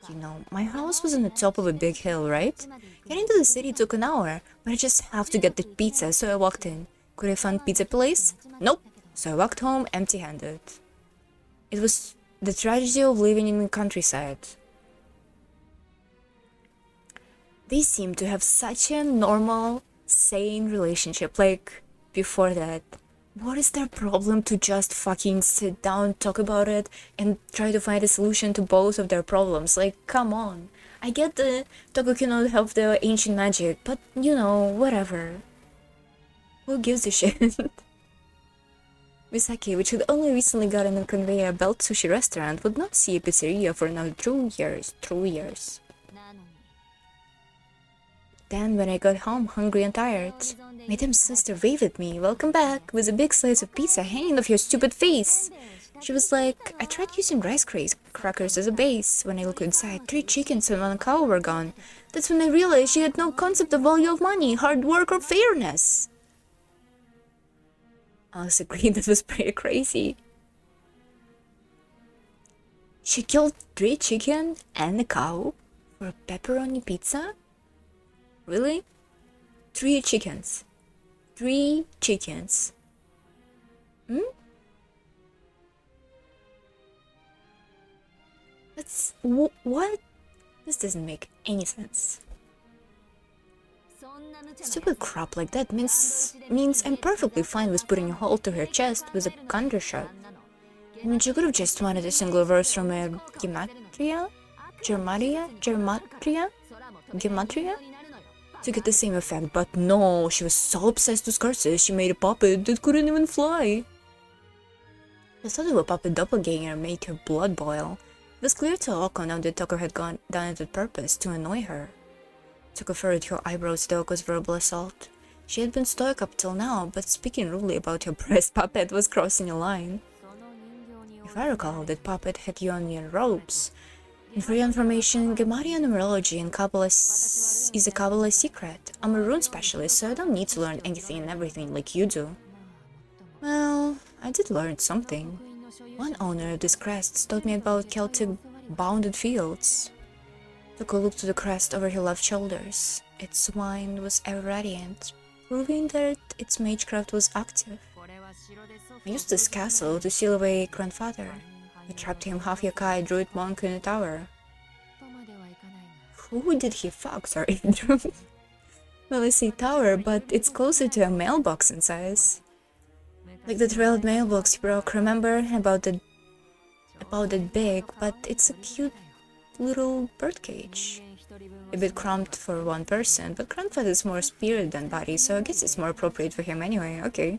You know, my house was on the top of a big hill, right? Getting to the city took an hour, but I just have to get the pizza, so I walked in. Could I find pizza place? Nope. So I walked home empty-handed. It was the tragedy of living in the countryside. They seem to have such a normal, sane relationship, like, before that. What is their problem to just fucking sit down, talk about it, and try to find a solution to both of their problems? Like, come on. I get the Toko cannot help the ancient magic, but, you know, whatever. Who gives a shit? Misaki, which had only recently gotten a conveyor belt sushi restaurant, would not see a pizzeria for another 2 years. Then, when I got home, hungry and tired, Madam's sister waved at me, "Welcome back," with a big slice of pizza hanging off your stupid face. She was like, "I tried using rice crackers as a base. When I looked inside, 3 chickens and 1 cow were gone. That's when I realized she had no concept of value of money, hard work, or fairness." Alice agreed that was pretty crazy. She killed 3 chickens and a cow for a pepperoni pizza? Really? 3 chickens. 3 chickens. Hmm? That's... what? This doesn't make any sense. Stupid crap like that means I'm perfectly fine with putting a hole to her chest with a gundershot. I mean, she could have just wanted a single verse from a gematria? Gematria? To get the same effect, but no, she was so obsessed with curses, she made a puppet that couldn't even fly. The thought of a puppet doppelganger made her blood boil. It was clear to Oko now that Toko had done it on purpose to annoy her. Toko furrowed her eyebrows at Oko's verbal assault. She had been stoic up till now, but speaking rudely about her breast puppet was crossing a line. If I recall, that puppet had Ionian robes. And for your information, Gemarian numerology in Kabbalah is a Kabbalah secret. I'm a rune specialist, so I don't need to learn anything and everything like you do. Well, I did learn something. One owner of this crest taught me about Celtic bounded fields. Toko looked to the crest over her left shoulders. Its wine was ever radiant, proving that its magecraft was active. I used this castle to seal away grandfather. I trapped him half yokai druid monk in a tower. Who did he fuck? Sorry. Well, I say tower, but it's closer to a mailbox in size. Like the trailed mailbox you broke, remember? About that big, but it's a cute little birdcage. A bit cramped for one person, but grandfather is more spirit than body, so I guess it's more appropriate for him anyway. Okay.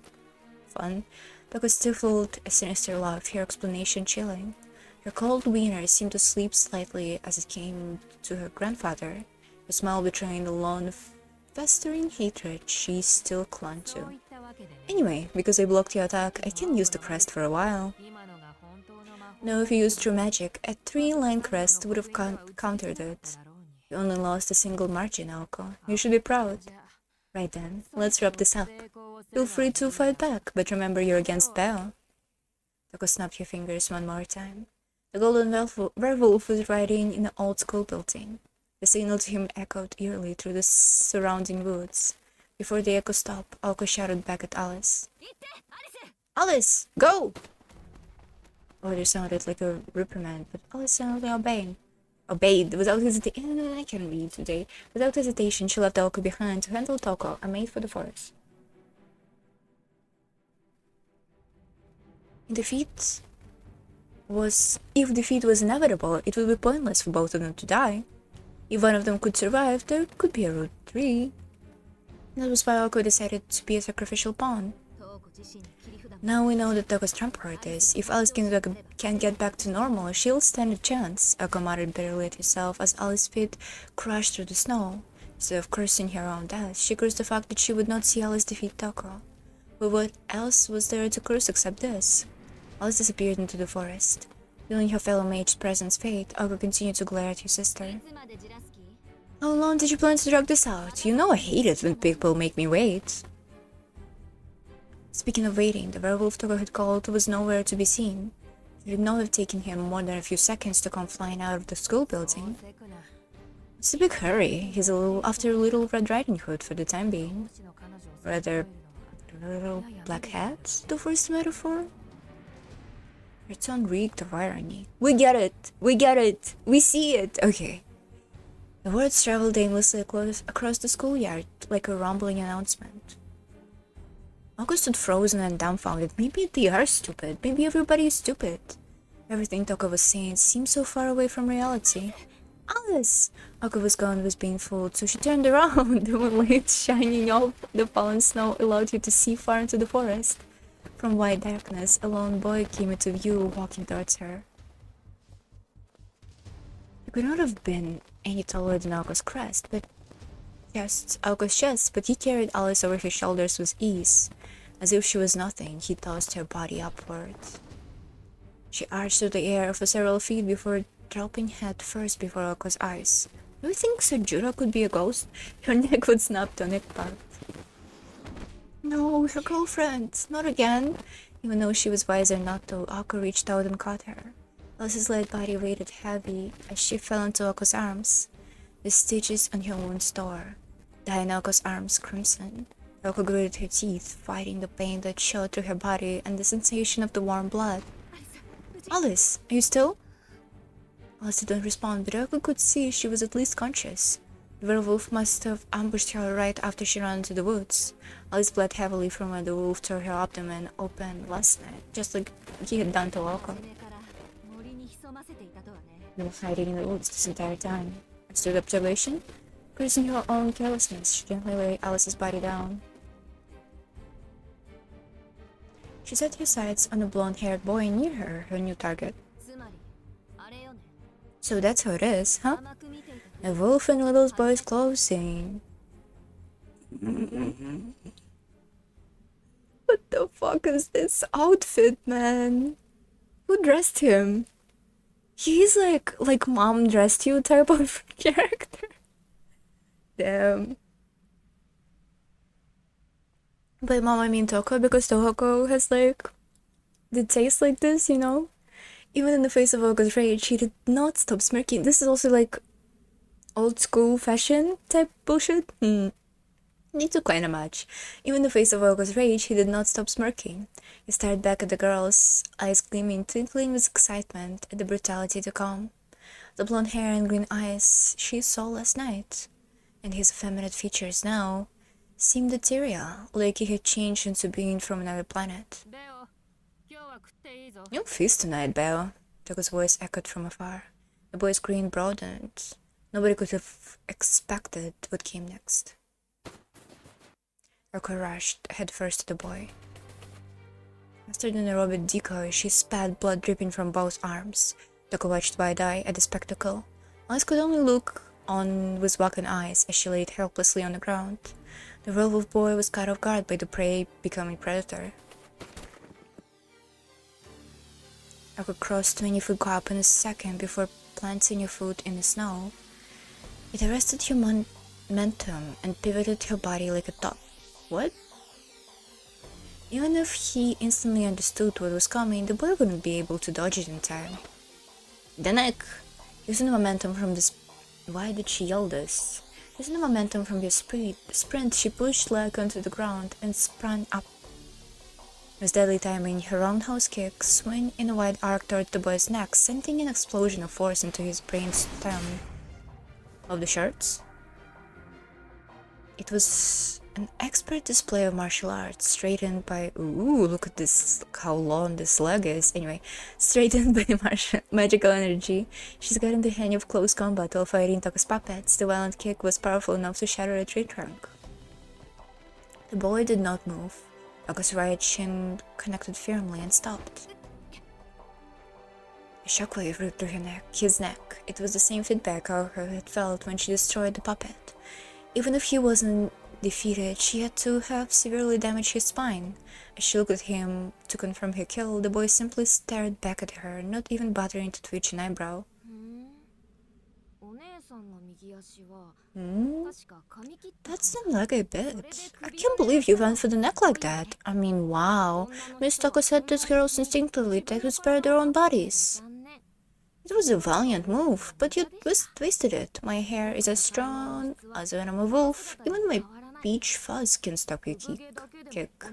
Fun. Toko stifled a sinister laugh, her explanation chilling. Her cold wiener seemed to sleep slightly as it came to her grandfather, her smile betraying the lone festering hatred she still clung to. Anyway, because I blocked your attack, I can use the crest for a while. No, if you used true magic, a 3-line crest would have countered it. You only lost a single margin, Aoko. You should be proud. Right then, let's wrap this up. Feel free to fight back, but remember you're against Bell. Toko snapped her fingers one more time. The golden werewolf was riding in the old school building. The signal to him echoed eerily through the surrounding woods. Before the echo stopped, Aoko shouted back at Alice. Alice, go! Order sounded like a reprimand, but Alice silently obeyed without hesitation. I can read today. Without hesitation, she left Aoko behind to handle Toko, and made for the forest. If defeat was inevitable, it would be pointless for both of them to die. If one of them could survive, there could be a Route 3. That was why Aoko decided to be a sacrificial pawn. Now we know that Toko's trump card is. If Alice can get back to normal, she'll stand a chance, Aoko muttered bitterly at herself as Alice's feet crashed through the snow. Instead of cursing her own death, she cursed the fact that she would not see Alice defeat Toko. But what else was there to curse except this? Alice disappeared into the forest. Feeling her fellow mage's presence fade, Aoko continued to glare at her sister. How long did you plan to drag this out? You know I hate it when people make me wait. Speaking of waiting, the werewolf Toko had called was nowhere to be seen. It would not have taken him more than a few seconds to come flying out of the school building. It's a big hurry. He's after a little Red Riding Hood for the time being. Rather, a little black hat, the first metaphor? Her tone reeked of irony. We get it! We get it! We see it! Okay. The words traveled aimlessly across the schoolyard, like a rumbling announcement. Aoko stood frozen and dumbfounded. Maybe they are stupid. Maybe everybody is stupid. Everything Toko was saying seemed so far away from reality. Alice! Aoko was gone, was being fooled, so she turned around. The moonlight shining off the fallen snow allowed her to see far into the forest. From white darkness, a lone boy came into view, walking towards her. He could not have been any taller than Aoko's crest, but Aoko's chest, but he carried Alice over his shoulders with ease. As if she was nothing, he tossed her body upward. She arched through the air for several feet before dropping head first before Aoko's eyes. Do you think Sajura could be a ghost? Her neck would snap to it back. No, her girlfriend! Not again! Even though she was wiser not to, Aoko reached out and caught her. Alice's light body weighted heavy as she fell into Aoko's arms. The stitches on her wounds tore, dyeing Aoko's arms crimson. Aoko gritted her teeth, fighting the pain that showed through her body and the sensation of the warm blood. Alice, are you still? Alice didn't respond, but Aoko could see she was at least conscious. The werewolf must have ambushed her right after she ran into the woods. Alice bled heavily from where the wolf tore her abdomen open last night, just like he had done to Aoko. They were hiding in the woods this entire time. Astute observation? Cursing her own carelessness, she gently laid Alice's body down. She set her sights on a blonde-haired boy near her, her new target. So that's how it is, huh? A wolf in little boy's clothing. What the fuck is this outfit, man? Who dressed him? He's like mom dressed you type of character. Damn. By mom I mean Toko, because Tohoko has the taste like this, you know? Even in the face of Oko's rage, he did not stop smirking. This is also old school fashion type bullshit. Need to kinda match. Even in the face of Oko's rage, he did not stop smirking. He stared back at the girls, eyes gleaming, twinkling with excitement at the brutality to come. The blonde hair and green eyes she saw last night, and his effeminate features now, seemed ethereal, like he had changed into being from another planet. You'll feast tonight, Belle. Toko's voice echoed from afar. The boy's grin broadened. Nobody could have expected what came next. Aoko rushed headfirst to the boy. Faster than a robot decoy, she spat blood dripping from both arms. Toko watched wide-eyed at the spectacle. Alice could only look on with vacant eyes as she laid helplessly on the ground. The werewolf boy was caught off guard by the prey becoming predator. Aoko crossed 20-foot gap in a second before planting her foot in the snow. It arrested her momentum and pivoted her body like a top. What? Even if he instantly understood what was coming, the boy wouldn't be able to dodge it in time. The neck! Using the momentum from this... Why did she yell this? Using the momentum from her sprint, she pushed leg onto the ground and sprang up. With deadly timing, her roundhouse kick swung in a wide arc toward the boy's neck, sending an explosion of force into his brainstem. Of the shirts? It was an expert display of martial arts, straightened by... Ooh, look at this, look how long this leg is. Anyway, straightened by magical energy, she's got in the hang of close combat while fighting Toko's puppets. The violent kick was powerful enough to shatter a tree trunk. The boy did not move. Toko's right shin connected firmly and stopped. A shockwave ripped through his neck. It was the same feedback Aoko had felt when she destroyed the puppet. Even if he wasn't defeated, she had to have severely damaged his spine. As she looked at him to confirm her kill, the boy simply stared back at her, not even bothering to twitch an eyebrow. That's the leg a bit. I can't believe you went for the neck like that. I mean, wow. Miss Toko said those girls instinctively they could spare their own bodies. It was a valiant move, but you twisted it. My hair is as strong as when I'm a wolf. Even my peach fuzz can stop your kick.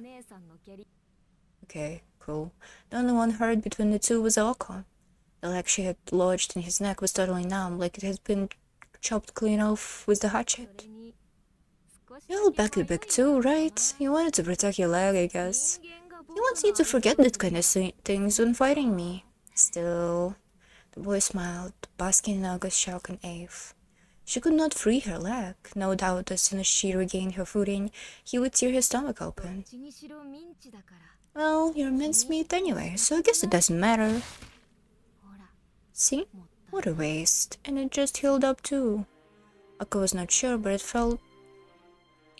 Okay, cool. The only one hurt between the two was Aoko. The leg she had lodged in his neck was totally numb, like it had been chopped clean off with the hatchet. You held back a bit too, right? You wanted to protect your leg, I guess. He wants you to forget that kind of things when fighting me. Still... The boy smiled, basking in Aoko's shock and awe. She could not free her leg. No doubt as soon as she regained her footing, he would tear her stomach open. Well, you're mincemeat anyway, so I guess it doesn't matter. See? What a waste. And it just healed up too. Aoko was not sure, but it felt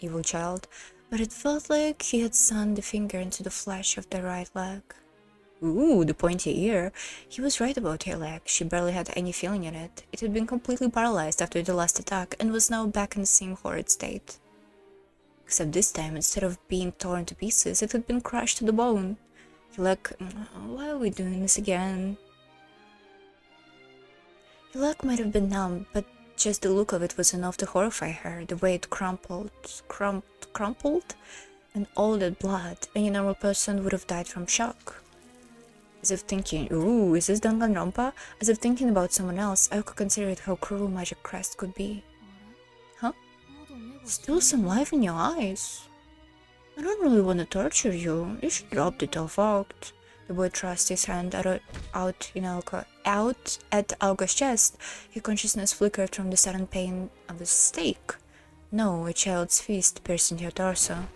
evil child, but it felt like he had sunk the finger into the flesh of the right leg. Ooh, the pointy ear. He was right about her leg. She barely had any feeling in it. It had been completely paralyzed after the last attack and was now back in the same horrid state. Except this time, instead of being torn to pieces, it had been crushed to the bone. Her leg... Why are we doing this again? Her leg might have been numb, but just the look of it was enough to horrify her, the way it crumpled, and all that blood. Any normal person would have died from shock. As if thinking, ooh, is this Danganronpa? As if thinking about someone else, I could consider how cruel Magic Crest could be. Huh? Still some life in your eyes. I don't really want to torture you. You should drop the tough out. The boy thrust his hand out at Auga's chest. His consciousness flickered from the sudden pain of the stake. No, a child's fist piercing her torso.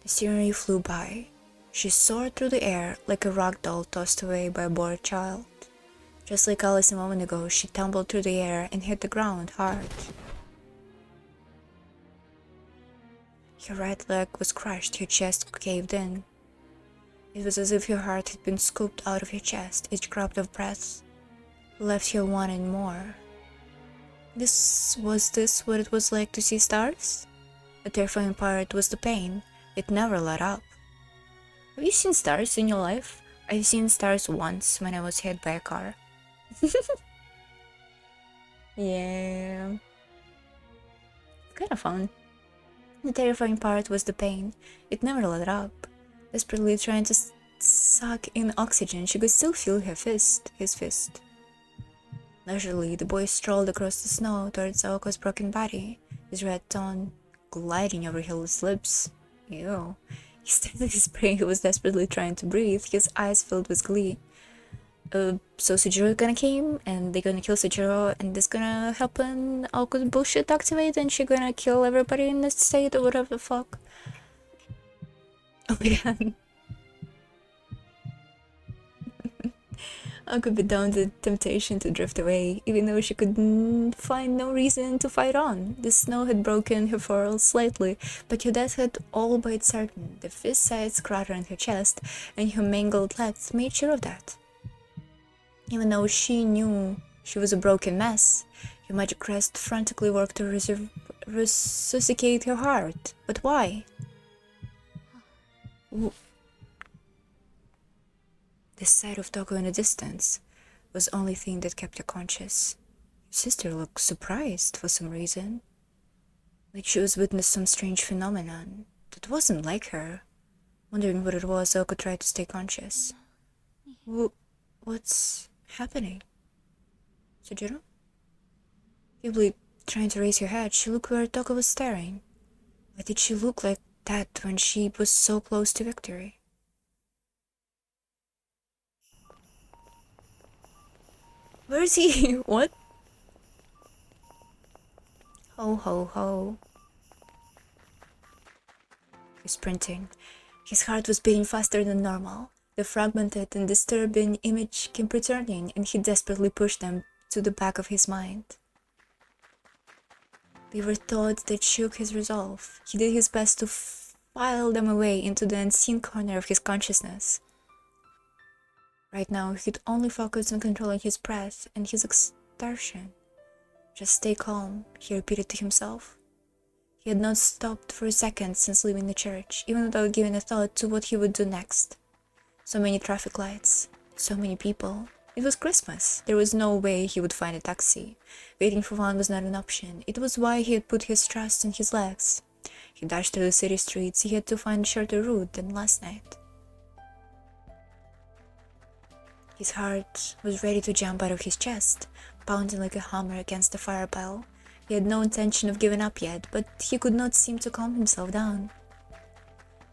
The scenery flew by. She soared through the air like a rag doll tossed away by a bored child. Just like Alice a moment ago, she tumbled through the air and hit the ground hard. Her right leg was crushed, her chest caved in. It was as if her heart had been scooped out of her chest. Each drop of breath left her wanting more. Was this what it was like to see stars? The terrifying part was the pain. It never let up. Have you seen stars in your life? I've seen stars once when I was hit by a car. Yeah. Kind of fun. The terrifying part was the pain. It never let up. Desperately trying to suck in oxygen, she could still feel his fist. Leisurely, the boy strolled across the snow towards Aoko's broken body, his red tongue gliding over his lips. Ew. He stared at his prey who was desperately trying to breathe, his eyes filled with glee. So Sujiro gonna came, and they gonna kill Sujiro, and this gonna happen, Aoko's bullshit activate, and she gonna kill everybody in this state, or whatever the fuck. Oh my god. I could be down to the temptation to drift away, even though she could find no reason to fight on. The snow had broken her forearm slightly, but her death had all but certain. The fist-sized crater in her chest and her mangled legs made sure of that. Even though she knew she was a broken mess, her magic crest frantically worked to resuscitate her heart. But why? The sight of Toko in the distance was the only thing that kept her conscious. Her sister looked surprised for some reason, like she was witnessing some strange phenomenon that wasn't like her. Wondering what it was, Toko tried to stay conscious. What's happening? Sujiro? Feebly trying to raise her head, she looked where Toko was staring. Why did she look like that when she was so close to victory? Where is he? What? Ho ho ho. He's sprinting. His heart was beating faster than normal. The fragmented and disturbing image kept returning, and he desperately pushed them to the back of his mind. They were thoughts that shook his resolve. He did his best to file them away into the unseen corner of his consciousness. Right now, he'd only focus on controlling his breath and his exertion. Just stay calm, he repeated to himself. He had not stopped for a second since leaving the church, even without giving a thought to what he would do next. So many traffic lights, so many people. It was Christmas. There was no way he would find a taxi. Waiting for one was not an option. It was why he had put his trust in his legs. He dashed through the city streets. He had to find a shorter route than last night. His heart was ready to jump out of his chest, pounding like a hammer against the fire bell. He had no intention of giving up yet, but he could not seem to calm himself down.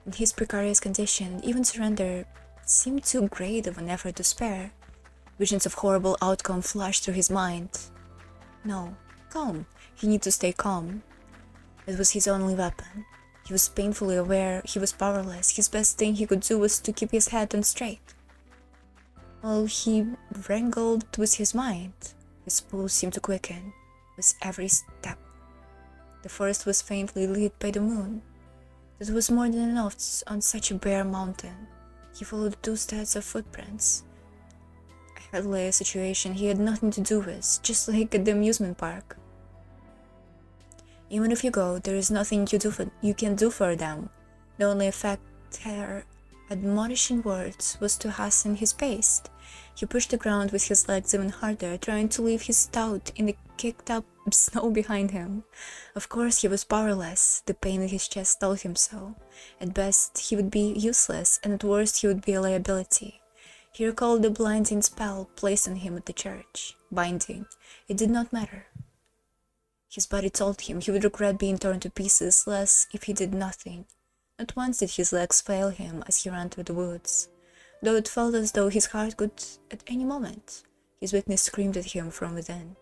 In his precarious condition, even surrender seemed too great of an effort to spare. Visions of horrible outcome flashed through his mind. No, calm. He needed to stay calm. It was his only weapon. He was painfully aware he was powerless. His best thing he could do was to keep his head on straight. While he wrangled with his mind, his pulse seemed to quicken with every step. The forest was faintly lit by the moon. That was more than enough on such a bare mountain. He followed 2 sets of footprints. A hardly a situation he had nothing to do with, just like at the amusement park. Even if you go, there is nothing you can do for them. The only effect her admonishing words was to hasten his pace. He pushed the ground with his legs even harder, trying to leave his stout in the kicked-up snow behind him. Of course, he was powerless. The pain in his chest told him so. At best, he would be useless, and at worst, he would be a liability. He recalled the blinding spell placed on him at the church. Binding. It did not matter. His body told him he would regret being torn to pieces less if he did nothing. Not once did his legs fail him as he ran through the woods, though it felt as though his heart could at any moment. His weakness screamed at him from within.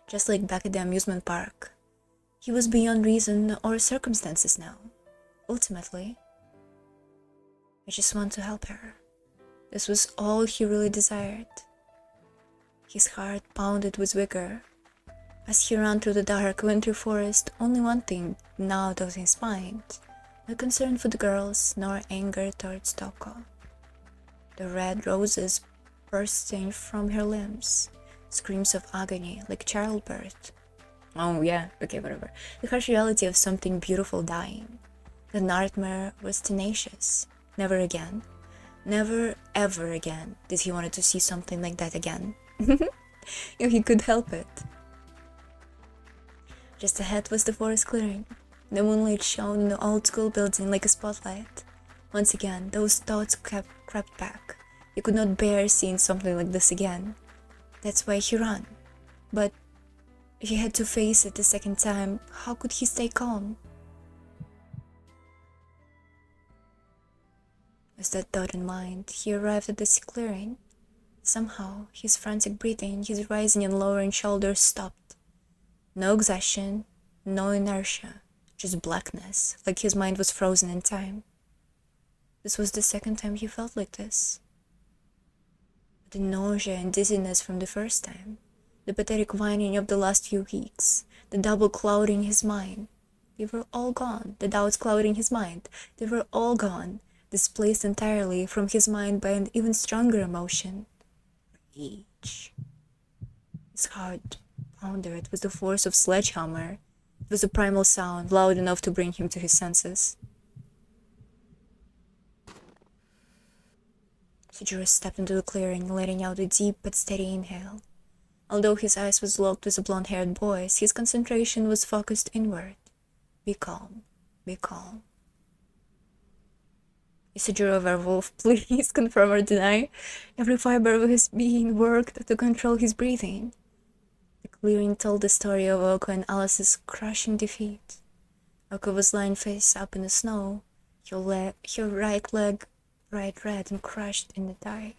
Just like back at the amusement park, he was beyond reason or circumstances now. Ultimately, I just want to help her. This was all he really desired. His heart pounded with vigor. As he ran through the dark, wintry forest, only one thing gnawed at his mind. No concern for the girls, nor anger towards Toko. The red roses bursting from her limbs. Screams of agony, like childbirth. Oh yeah, okay, whatever. The harsh reality of something beautiful dying. The nightmare was tenacious. Never again. Never, ever again did he want to see something like that again. If he could help it. Just ahead was the forest clearing. The moonlight shone in the old school building like a spotlight. Once again, those thoughts crept back. He could not bear seeing something like this again. That's why he ran. But if he had to face it the second time, how could he stay calm? With that thought in mind, he arrived at the clearing. Somehow, his frantic breathing, his rising and lowering shoulders stopped. No exhaustion, no inertia, just blackness, like his mind was frozen in time. This was the second time he felt like this. The nausea and dizziness from the first time, the pathetic whining of the last few weeks, the double clouding his mind, they were all gone. The doubts clouding his mind, they were all gone, displaced entirely from his mind by an even stronger emotion. Rage. His heart pounded with the force of sledgehammer. It was a primal sound, loud enough to bring him to his senses. Sujiro stepped into the clearing, letting out a deep but steady inhale. Although his eyes was locked with the blonde-haired boys, his concentration was focused inward. Be calm. Be calm. Is Sujiro a werewolf? Please confirm or deny. Every fiber of his being worked to control his breathing. The clearing told the story of Oko and Alice's crushing defeat. Oko was lying face up in the snow, her right leg bright red and crushed in the dye.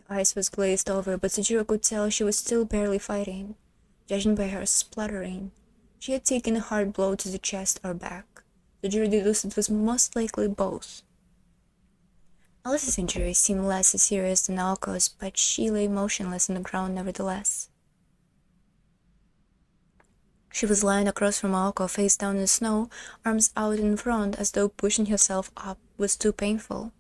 The ice was glazed over, but Sujiro could tell she was still barely fighting. Judging by her spluttering, she had taken a hard blow to the chest or back. Sujiro deduced it was most likely both. Alice's injuries seemed less serious than Aoko's, but she lay motionless on the ground nevertheless. She was lying across from Aoko, face down in the snow, arms out in front as though pushing herself up was too painful.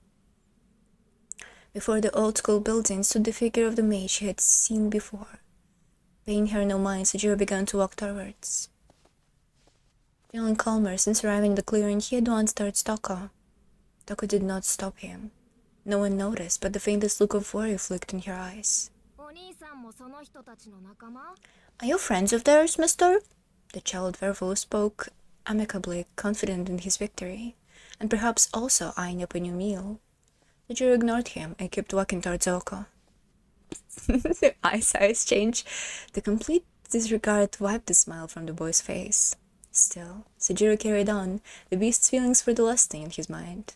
Before the old-school building stood the figure of the maid she had seen before. Paying her no mind, Sujiro began to walk towards. Feeling calmer since arriving at the clearing, he at once towards Toko. Toko did not stop him. No one noticed, but the faintest look of worry flicked in her eyes. Are you friends of theirs, mister? The child werewolf spoke amicably, confident in his victory, and perhaps also eyeing up a new meal. Sujiro ignored him and kept walking towards Oko. Their eyes changed. The complete disregard wiped the smile from the boy's face. Still, Sujiro carried on, the beast's feelings were the lasting in his mind.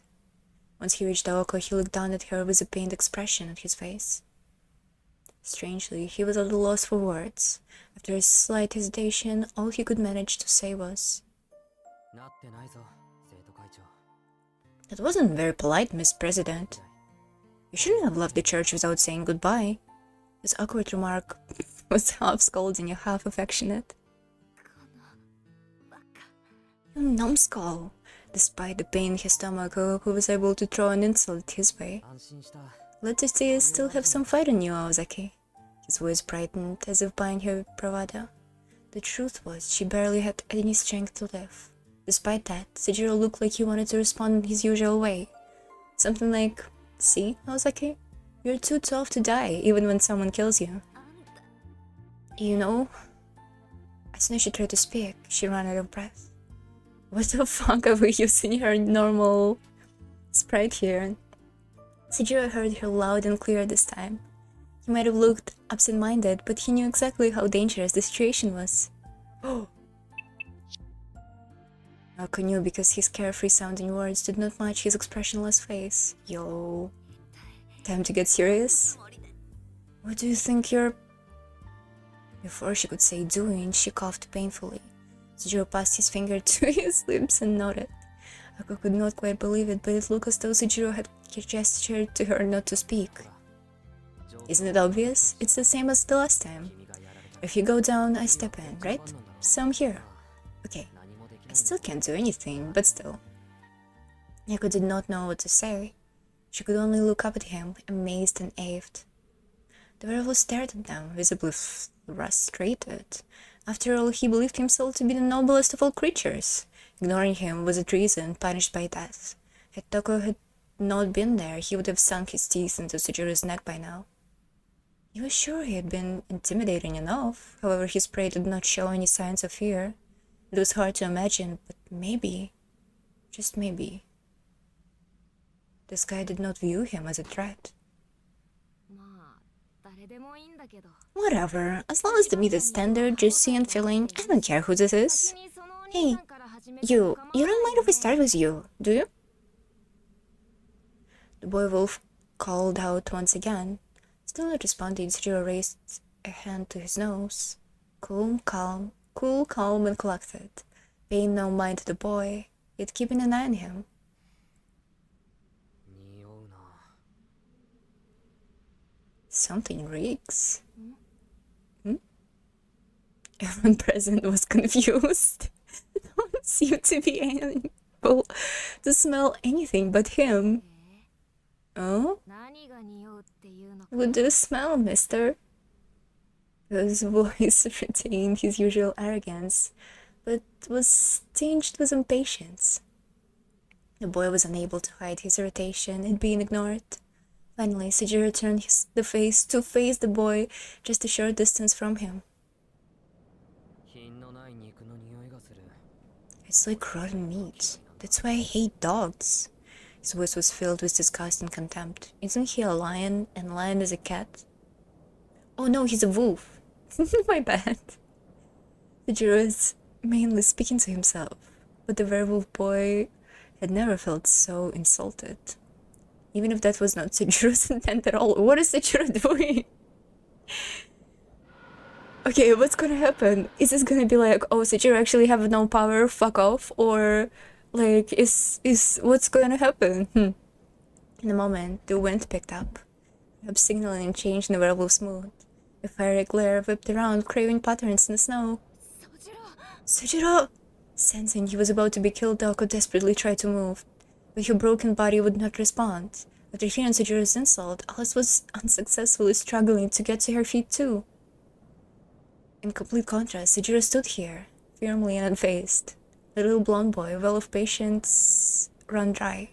Once he reached Oko, he looked down at her with a pained expression on his face. Strangely, he was at a loss for words. After a slight hesitation, all he could manage to say was, "That wasn't very polite, Miss President. You shouldn't have left the church without saying goodbye." His awkward remark was half scolding and half affectionate. You numbskull! Despite the pain in his stomach, Goku was able to throw an insult his way. Let us see you still have some fight in you, Aozaki. His voice brightened, as if buying her bravado. The truth was, she barely had any strength to live. Despite that, Sejiro looked like he wanted to respond in his usual way. Something like, "See, Aozaki? You're too tough to die, even when someone kills you." You know? As soon as she tried to speak, she ran out of breath. What the fuck are we using her normal sprite here? Sejiro heard her loud and clear this time. He might have looked absent-minded, but he knew exactly how dangerous the situation was. Oh! Naoko knew because his carefree-sounding words did not match his expressionless face. Yo. Time to get serious? What do you think you're... Before she could say doing, she coughed painfully. Sejiro passed his finger to his lips and nodded. Naoko could not quite believe it, but it looked as though Sejiro had gestured to her not to speak. Isn't it obvious? It's the same as the last time. If you go down, I step in, right? So I'm here. Okay. I still can't do anything, but still. Naoko did not know what to say. She could only look up at him, amazed and awed. The werewolf stared at them, visibly frustrated. After all, he believed himself to be the noblest of all creatures. Ignoring him was a treason punished by death. Had Toko had not been there, he would have sunk his teeth into Sejiro's neck by now. He was sure he had been intimidating enough, however his prey did not show any signs of fear. It was hard to imagine, but maybe, just maybe, this guy did not view him as a threat. Whatever, as long as the meat is tender, juicy, and filling, I don't care who this is. Hey, you don't mind if we start with you, do you? The boy wolf called out once again. Still not responding, Sejiro raised a hand to his nose. Cool, calm, and collected. Paying no mind to the boy, yet keeping an eye on him. Something reeks. Everyone present was confused. It don't seem to be able to smell anything but him. Oh? What do you smell, mister? His voice retained his usual arrogance, but was tinged with impatience. The boy was unable to hide his irritation at being ignored. Finally, Sejiro turned to face the boy just a short distance from him. It's like rotten meat. That's why I hate dogs. His voice was filled with disgust and contempt. Isn't he a lion, and lion is a cat? Oh no, he's a wolf. My bad. Sejiro is mainly speaking to himself, but the werewolf boy had never felt so insulted. Even if that was not Sejiro's intent at all. What is Sejiro doing? Okay, what's gonna happen? Is this gonna be like, oh, Sejiro actually have no power, fuck off? Or, like, is what's gonna happen? In a moment, the wind picked up, perhaps signaling change in the werewolf's mood. A fiery glare whipped around, craving patterns in the snow. Sejiro! Sensing he was about to be killed, Naoko desperately tried to move, but her broken body would not respond. After hearing Sejiro's insult, Alice was unsuccessfully struggling to get to her feet too. In complete contrast, Sejiro stood here, firmly and unfazed. The little blonde boy, well of patience, run dry.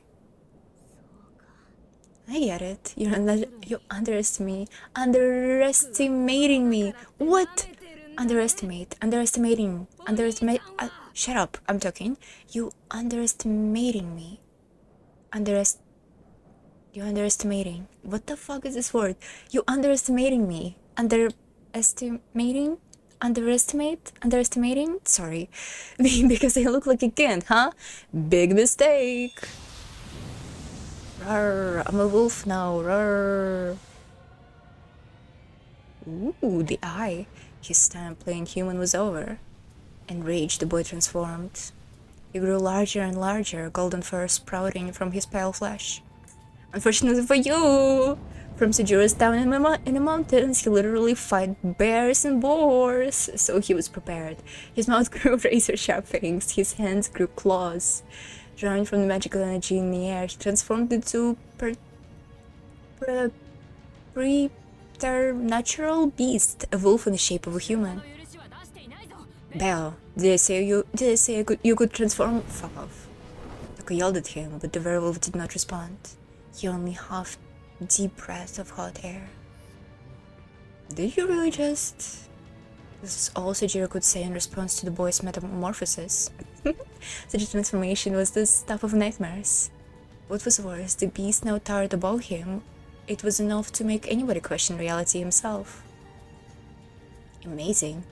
I get it. You're underestimating me. What? Underestimating. Shut up, I'm talking. You underestimating me. You underestimating. What the fuck is this word? You underestimating me. Underestimating? Underestimating? Sorry. Because I look like a kid, huh? Big mistake. Rawr, I'm a wolf now. Rawr. Ooh, the eye. His time playing human was over. Enraged, the boy transformed. He grew larger and larger, golden fur sprouting from his pale flesh. Unfortunately for From Sejuro's town in the mountains, he literally fight bears and boars, so he was prepared. His mouth grew razor-sharp fangs, his hands grew claws. Drawing from the magical energy in the air, he transformed into preternatural beast, a wolf in the shape of a human. Bell, did I say you could transform? Fuck off. Taka yelled at him, but the werewolf did not respond. He only huffed deep breath of hot air. Did you really just... This is all Sejiro could say in response to the boy's metamorphosis. Such a transformation was the stuff of nightmares. What was worse, the beast now towered above him. It was enough to make anybody question reality himself. Amazing.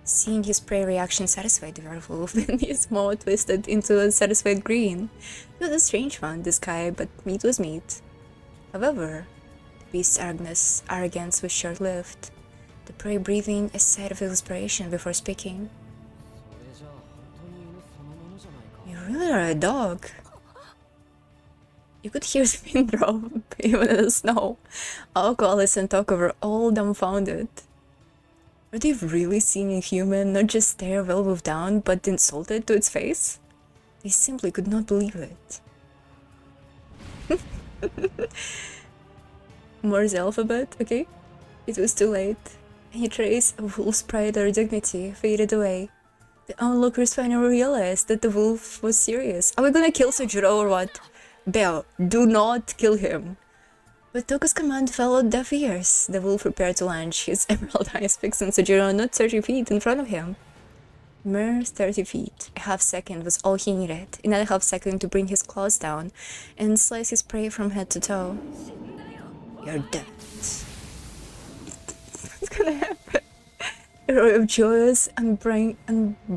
Seeing his prey reaction satisfied the werewolf, and his mouth twisted into a satisfied grin. It was a strange one, this guy, but meat was meat. However, the beast's arrogance was short-lived, the prey breathing a sigh of exasperation before speaking. You really are a dog. You could hear the pin drop, even in the snow. Alice and Toko were all dumbfounded. Were they really seeing a human not just stare a werewolf down, but insult it to its face? They simply could not believe it. Morse alphabet, okay? It was too late. Any trace of wolf's pride or dignity faded away. The onlookers finally realized that the wolf was serious. Are we gonna kill Sojiro or what? Bell, do not kill him. But Toko's command fell on deaf ears. The wolf prepared to lunge, his emerald eyes fixed on Sojiro not 30 feet in front of him. Mere 30 feet. A half second was all he needed. Another half second to bring his claws down and slice his prey from head to toe. You're dead. What's gonna happen? A roar of joyous, unbridled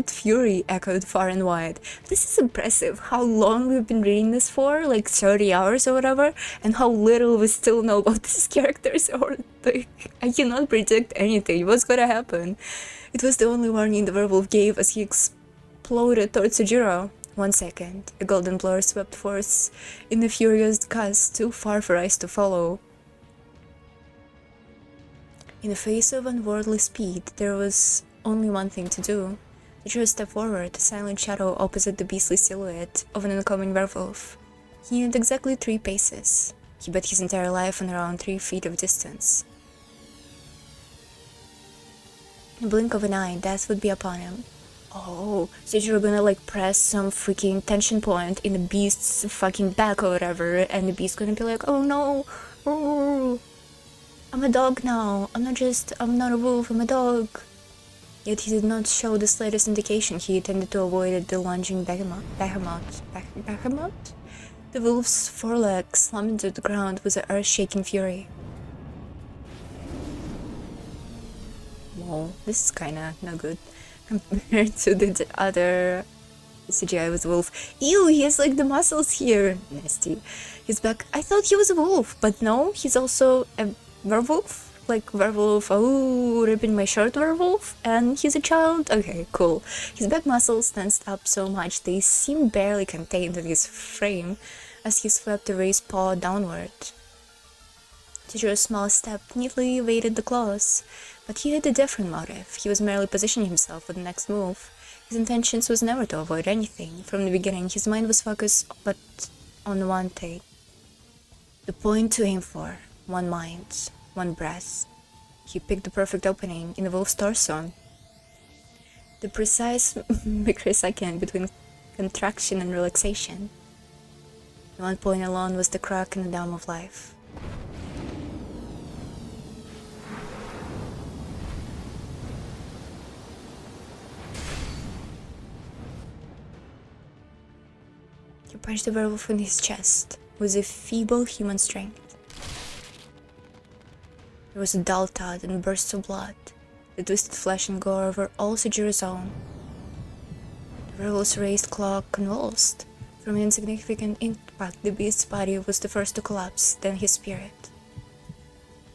fury echoed far and wide. This is impressive, how long we've been reading this for, like 30 hours or whatever, and how little we still know about these characters, or like, I cannot predict anything, what's gonna happen. It was the only warning the werewolf gave as he exploded towards Sojiro. 1 second, a golden blur swept forth in a furious gust too far for eyes to follow. In the face of unworldly speed, there was only one thing to do. Sojiro stepped forward, a silent shadow opposite the beastly silhouette of an oncoming werewolf. He needed exactly 3 paces. He bet his entire life on around 3 feet of distance. In a blink of an eye, death would be upon him. Oh, Sojiro gonna like press some freaking tension point in the beast's fucking back or whatever, and the beast gonna be like, oh no, oh, I'm a dog now, I'm not a wolf, I'm a dog. Yet he did not show the slightest indication he intended to avoid the lunging behemoth? The wolf's forelegs slammed into the ground with an earth-shaking fury. Whoa, this is kinda not good. Compared to the other CGI with a wolf. Ew, he has like the muscles here. Nasty. His back. I thought he was a wolf, but no, he's also a werewolf. Like werewolf, oh, ripping my shirt werewolf, and he's a child. Okay, cool. His back muscles tensed up so much they seem barely contained in his frame as he swept a raised paw downward. Chichiro's small step neatly evaded the claws, but he had a different motive. He was merely positioning himself for the next move. His intentions was never to avoid anything. From the beginning, his mind was focused but on one thing. The point to aim for. One mind. One breath. He picked the perfect opening in the wolf's torso. The precise microsecond between contraction and relaxation. The one point alone was the crack in the dam of life. He punched the werewolf in his chest with a feeble human strength. There was a dull thud and bursts of blood. The twisted flesh and gore were all Sojiro's own. The werewolf's raised claw convulsed. From an insignificant impact, the beast's body was the first to collapse, then his spirit.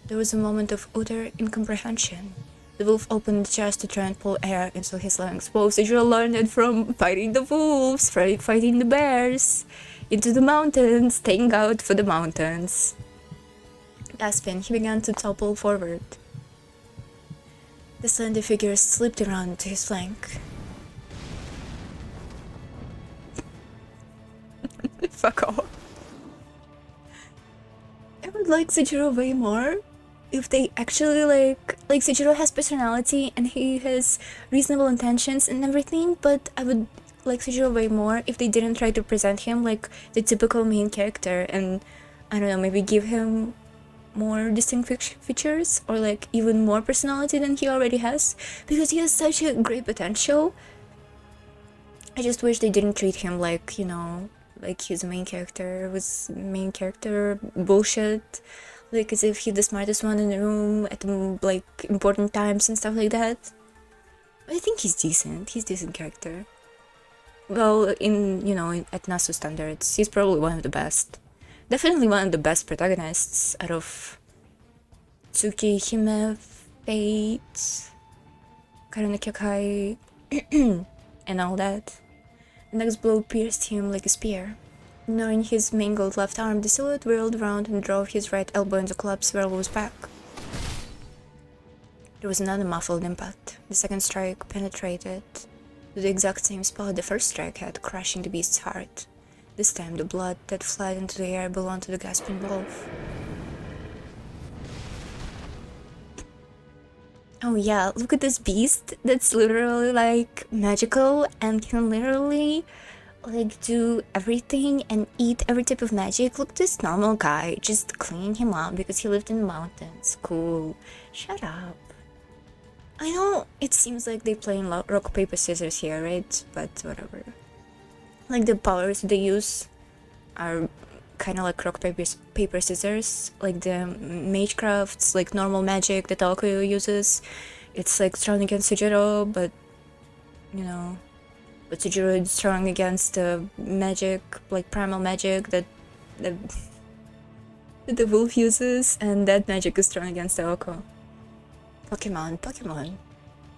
There was a moment of utter incomprehension. The wolf opened the chest to try and pull air into his lungs. Whoa, Sojiro learned it from fighting the wolves, fighting the bears, into the mountains, staying out for the mountains. Gasping, he began to topple forward. The slender figure slipped around to his flank. Fuck off. I would like Sejiro way more if they actually like Sejiro has personality and he has reasonable intentions and everything, but I would like Sejiro way more if they didn't try to present him like the typical main character and I don't know, maybe give him more distinct features or like even more personality than he already has, because he has such a great potential. I just wish they didn't treat him like, you know, like his main character was main character bullshit, like as if he's the smartest one in the room at like important times and stuff like that. I think he's decent character. Well, in, you know, at Nasu standards, he's probably one of the best. Definitely one of the best protagonists out of Tsukihime, Fate, Karane Kyokai, and all that. The next blow pierced him like a spear. Ignoring his mangled left arm, the silhouette whirled around and drove his right elbow into Club's werewolf's back. There was another muffled impact. The second strike penetrated to the exact same spot the first strike had, crushing the beast's heart. This time, the blood that fled into the air belonged to the gasping wolf. Oh yeah, look at this beast that's literally like magical and can literally like do everything and eat every type of magic. Look at this normal guy, just clean him up because he lived in the mountains. Cool. Shut up. I know it seems like they play in rock, paper, scissors here, right? But whatever. Like the powers they use are kind of like rock, paper, scissors. Like the magecrafts, like normal magic that Aokuyo uses. It's like strong against Sujiro, but you know, but Sujiro is strong against the magic, like primal magic that the wolf uses, and that magic is strong against Aoko. Pokemon.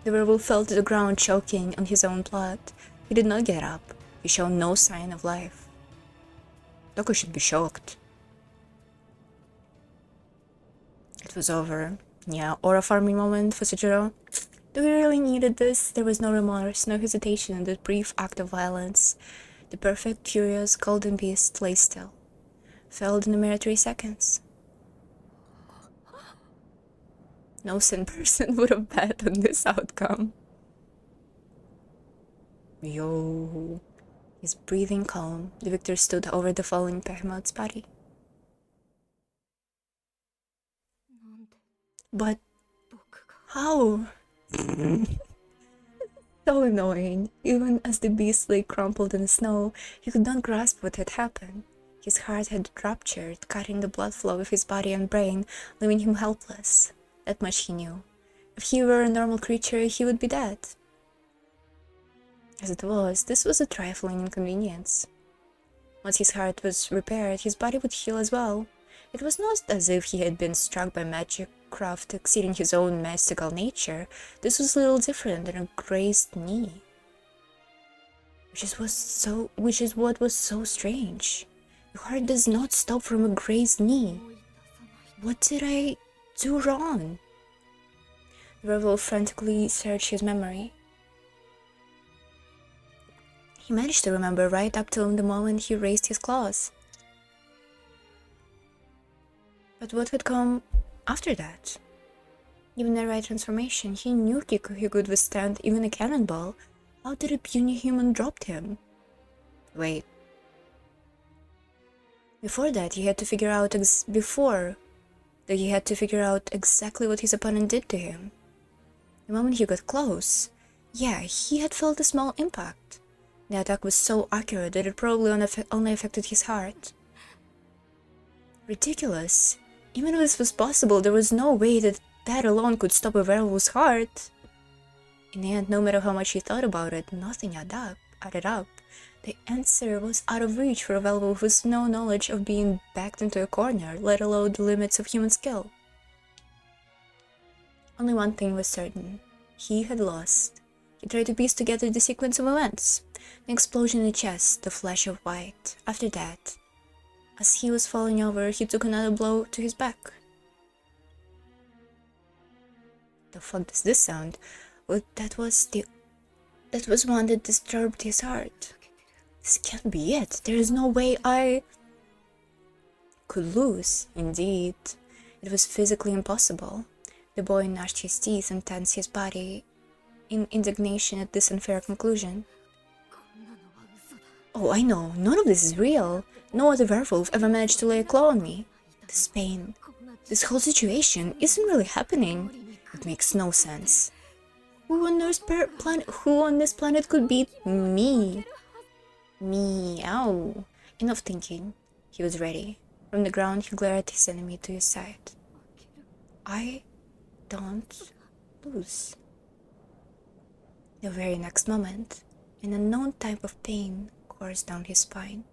The werewolf fell to the ground, choking on his own blood. He did not get up. He showed no sign of life. Doko should be shocked. It was over. Yeah, aura farming moment for Sujiro. Do we really needed this? There was no remorse, no hesitation in that brief act of violence. The perfect, curious, golden beast lay still. Felled in a mere 3 seconds. No sane person would have bet on this outcome. Yo. His breathing calm, the victor stood over the falling behemoth's body. But how? So annoying. Even as the beast lay crumpled in the snow, he could not grasp what had happened. His heart had ruptured, cutting the blood flow of his body and brain, leaving him helpless. That much he knew. If he were a normal creature, he would be dead. As it was, this was a trifling inconvenience. Once his heart was repaired, his body would heal as well. It was not as if he had been struck by magic craft exceeding his own mystical nature. This was little different than a grazed knee. Which is what was so strange. Your heart does not stop from a grazed knee. What did I do wrong? The werewolf frantically searched his memory. He managed to remember right up till the moment he raised his claws. But what had come after that? Given the right transformation, he knew he could withstand even a cannonball. How did a puny human drop him? Wait. Before that, he had to figure out exactly what his opponent did to him. The moment he got close, yeah, he had felt a small impact. The attack was so accurate that it probably only affected his heart. Ridiculous. Even if this was possible, there was no way that alone could stop a werewolf's heart. In the end, no matter how much he thought about it, nothing added up. The answer was out of reach for a werewolf with no knowledge of being backed into a corner, let alone the limits of human skill. Only one thing was certain. He had lost. He tried to piece together the sequence of events. An explosion in the chest, the flash of white. After that, as he was falling over, he took another blow to his back. The fuck does this sound? Well, that was one that disturbed his heart. This can't be it. There is no way I could lose. Indeed, it was physically impossible. The boy gnashed his teeth and tensed his body in indignation at this unfair conclusion. Oh, I know. None of this is real. No other werewolf ever managed to lay a claw on me. This pain, this whole situation isn't really happening. It makes no sense. Who on this planet could beat me? Meow. Enough thinking. He was ready. From the ground, he glared at his enemy to his side. I don't lose. The very next moment, an unknown type of pain coursed down his spine.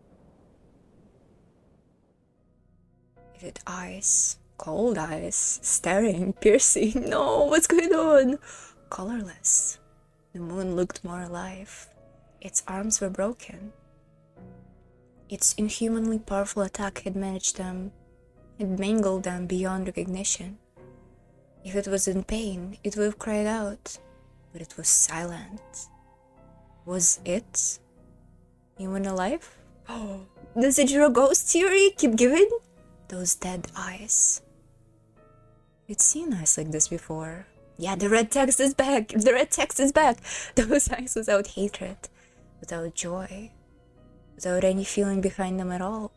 It had eyes, cold eyes, staring, piercing. No, what's going on? Colorless. The moon looked more alive. Its arms were broken. Its inhumanly powerful attack had mangled them beyond recognition. If it was in pain, it would have cried out, but it was silent. Was it even alive? Oh, the Zero ghost theory keep giving? Those dead eyes. We'd seen eyes like this before. Yeah, the red text is back! The red text is back! Those eyes without hatred, without joy, without any feeling behind them at all.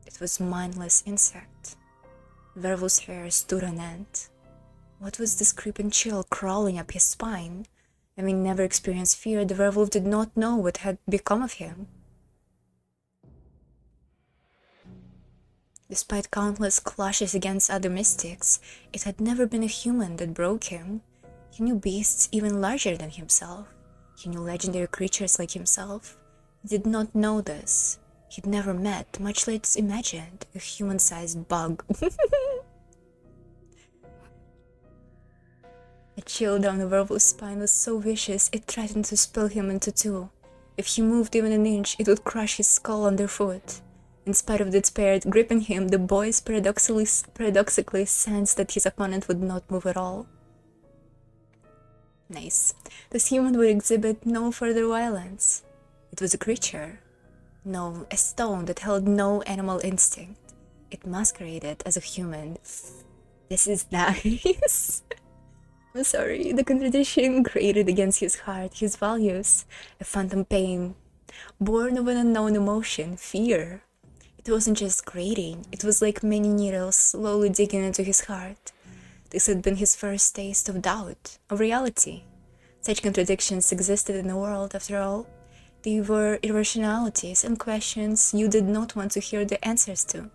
It was mindless insect. Werewolf's hair stood on end. What was this creeping chill crawling up his spine? Having never experienced fear, the werewolf did not know what had become of him. Despite countless clashes against other mystics, it had never been a human that broke him. He knew beasts even larger than himself. He knew legendary creatures like himself. He did not know this. He'd never met, much less imagined, a human-sized bug. A chill down the werewolf's spine was so vicious it threatened to split him into two. If he moved even an inch, it would crush his skull underfoot. In spite of the despair gripping him, the boys paradoxically sensed that his opponent would not move at all. Nice. This human would exhibit no further violence. It was a creature. No, a stone that held no animal instinct. It masqueraded as a human. This is nice. I'm sorry, the contradiction grated against his heart, his values, a phantom pain, born of an unknown emotion, fear. It wasn't just grating, it was like many needles slowly digging into his heart. This had been his first taste of doubt, of reality. Such contradictions existed in the world, after all. They were irrationalities and questions you did not want to hear the answers to.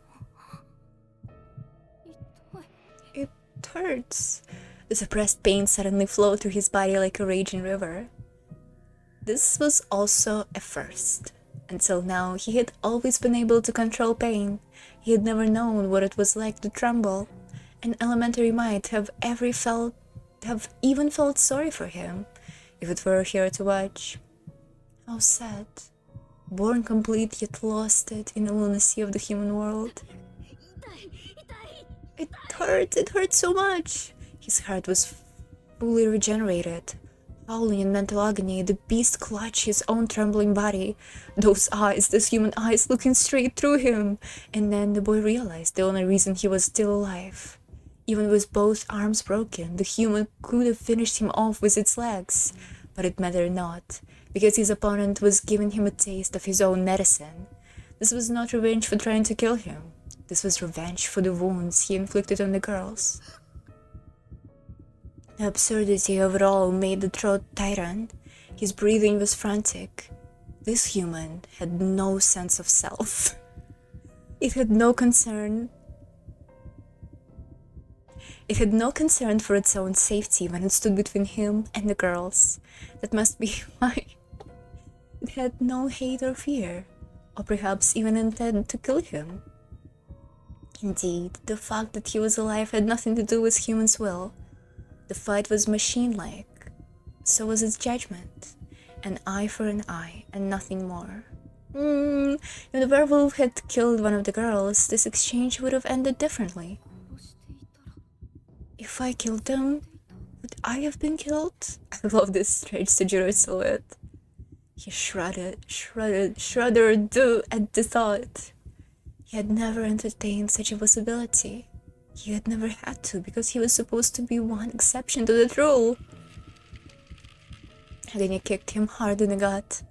It hurts. The suppressed pain suddenly flowed through his body like a raging river. This was also a first. Until now, he had always been able to control pain. He had never known what it was like to tremble. An elementary might have even felt sorry for him, if it were here to watch. How sad. Born complete yet lost it in the lunacy of the human world. It hurt so much. His heart was fully regenerated. Howling in mental agony, the beast clutched his own trembling body. Those eyes, those human eyes looking straight through him. And then the boy realized the only reason he was still alive. Even with both arms broken, the human could have finished him off with its legs. But it mattered not, because his opponent was giving him a taste of his own medicine. This was not revenge for trying to kill him. This was revenge for the wounds he inflicted on the girls. The absurdity of it all made the throat tighten. His breathing was frantic. This human had no sense of self. It had no concern for its own safety when it stood between him and the girls. That must be why it had no hate or fear, or perhaps even intent to kill him. Indeed, the fact that he was alive had nothing to do with human's will. The fight was machine-like. So was its judgment. An eye for an eye, and nothing more. If the werewolf had killed one of the girls, this exchange would have ended differently. If I killed them, would I have been killed? I love this strange Sujiro silhouette. He shuddered at the thought. He had never entertained such a possibility. He had never had to, because he was supposed to be one exception to that rule. And then he kicked him hard in the gut.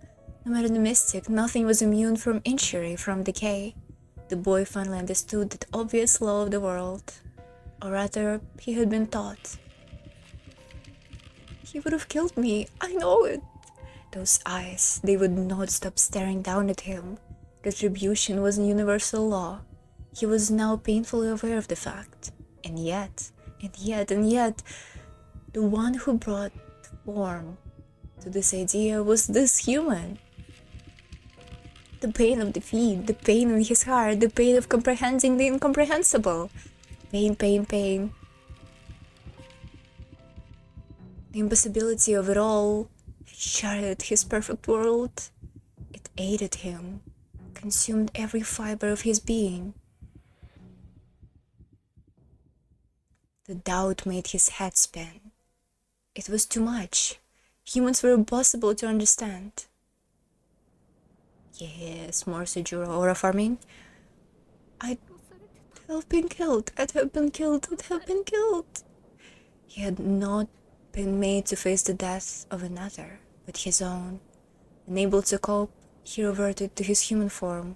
No matter the mystic, nothing was immune from injury, from decay. The boy finally understood that obvious law of the world. Or rather, he had been taught. He would have killed me, I know it. Those eyes, they would not stop staring down at him. Retribution was a universal law. He was now painfully aware of the fact. And yet, the one who brought form to this idea was this human. The pain of defeat, the pain in his heart, the pain of comprehending the incomprehensible. Pain. The impossibility of it all had shattered his perfect world. It ate him, consumed every fiber of his being. The doubt made his head spin. It was too much. Humans were impossible to understand. Yes, more Sujiro aura farming. I'd have been killed. He had not been made to face the death of another, but his own. Unable to cope, he reverted to his human form,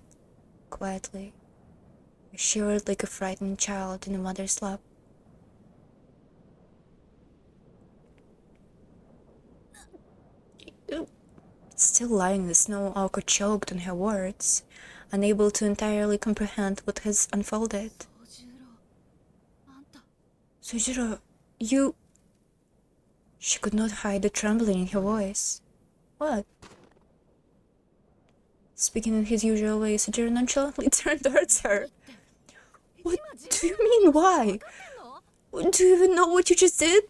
quietly. He shivered like a frightened child in a mother's lap. Still lying in the snow, Aoko choked on her words, unable to entirely comprehend what has unfolded. Sujiro, you... She could not hide the trembling in her voice. What? Speaking in his usual way, Sujiro nonchalantly turned towards her. What do you mean, why? Do you even know what you just did?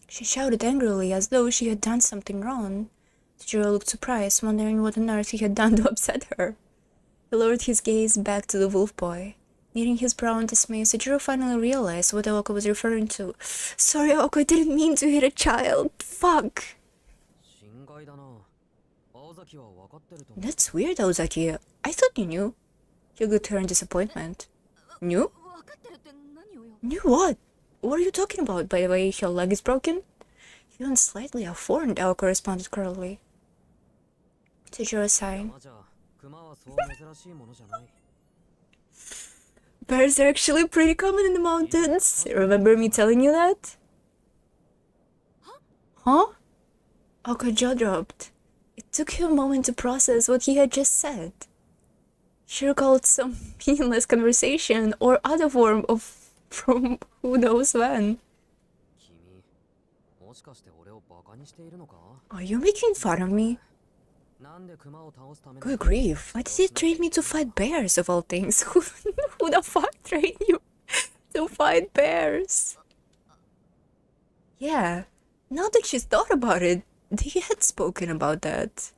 She shouted angrily, as though she had done something wrong. Sujiro looked surprised, wondering what on earth he had done to upset her. He lowered his gaze back to the wolf boy. Knitting his brow in dismay, Sujiro finally realized what Aoko was referring to. Sorry, Aoko, I didn't mean to hit a child. Fuck. That's weird, Ozaki. I thought you knew. He looked at her in disappointment. Knew? Knew what? What are you talking about? By the way, your leg is broken? Even slightly informed, Aoko responded curtly. Sujiro sighed. Bears are actually pretty common in the mountains. Remember me telling you that? Huh? Aoko jaw dropped. It took him a moment to process what he had just said. She recalled some meaningless conversation or other form of from who knows when. Are you making fun of me? Good grief, why did he train me to fight bears of all things? Who the fuck trained you to fight bears? Yeah, now that she's thought about it, they had spoken about that.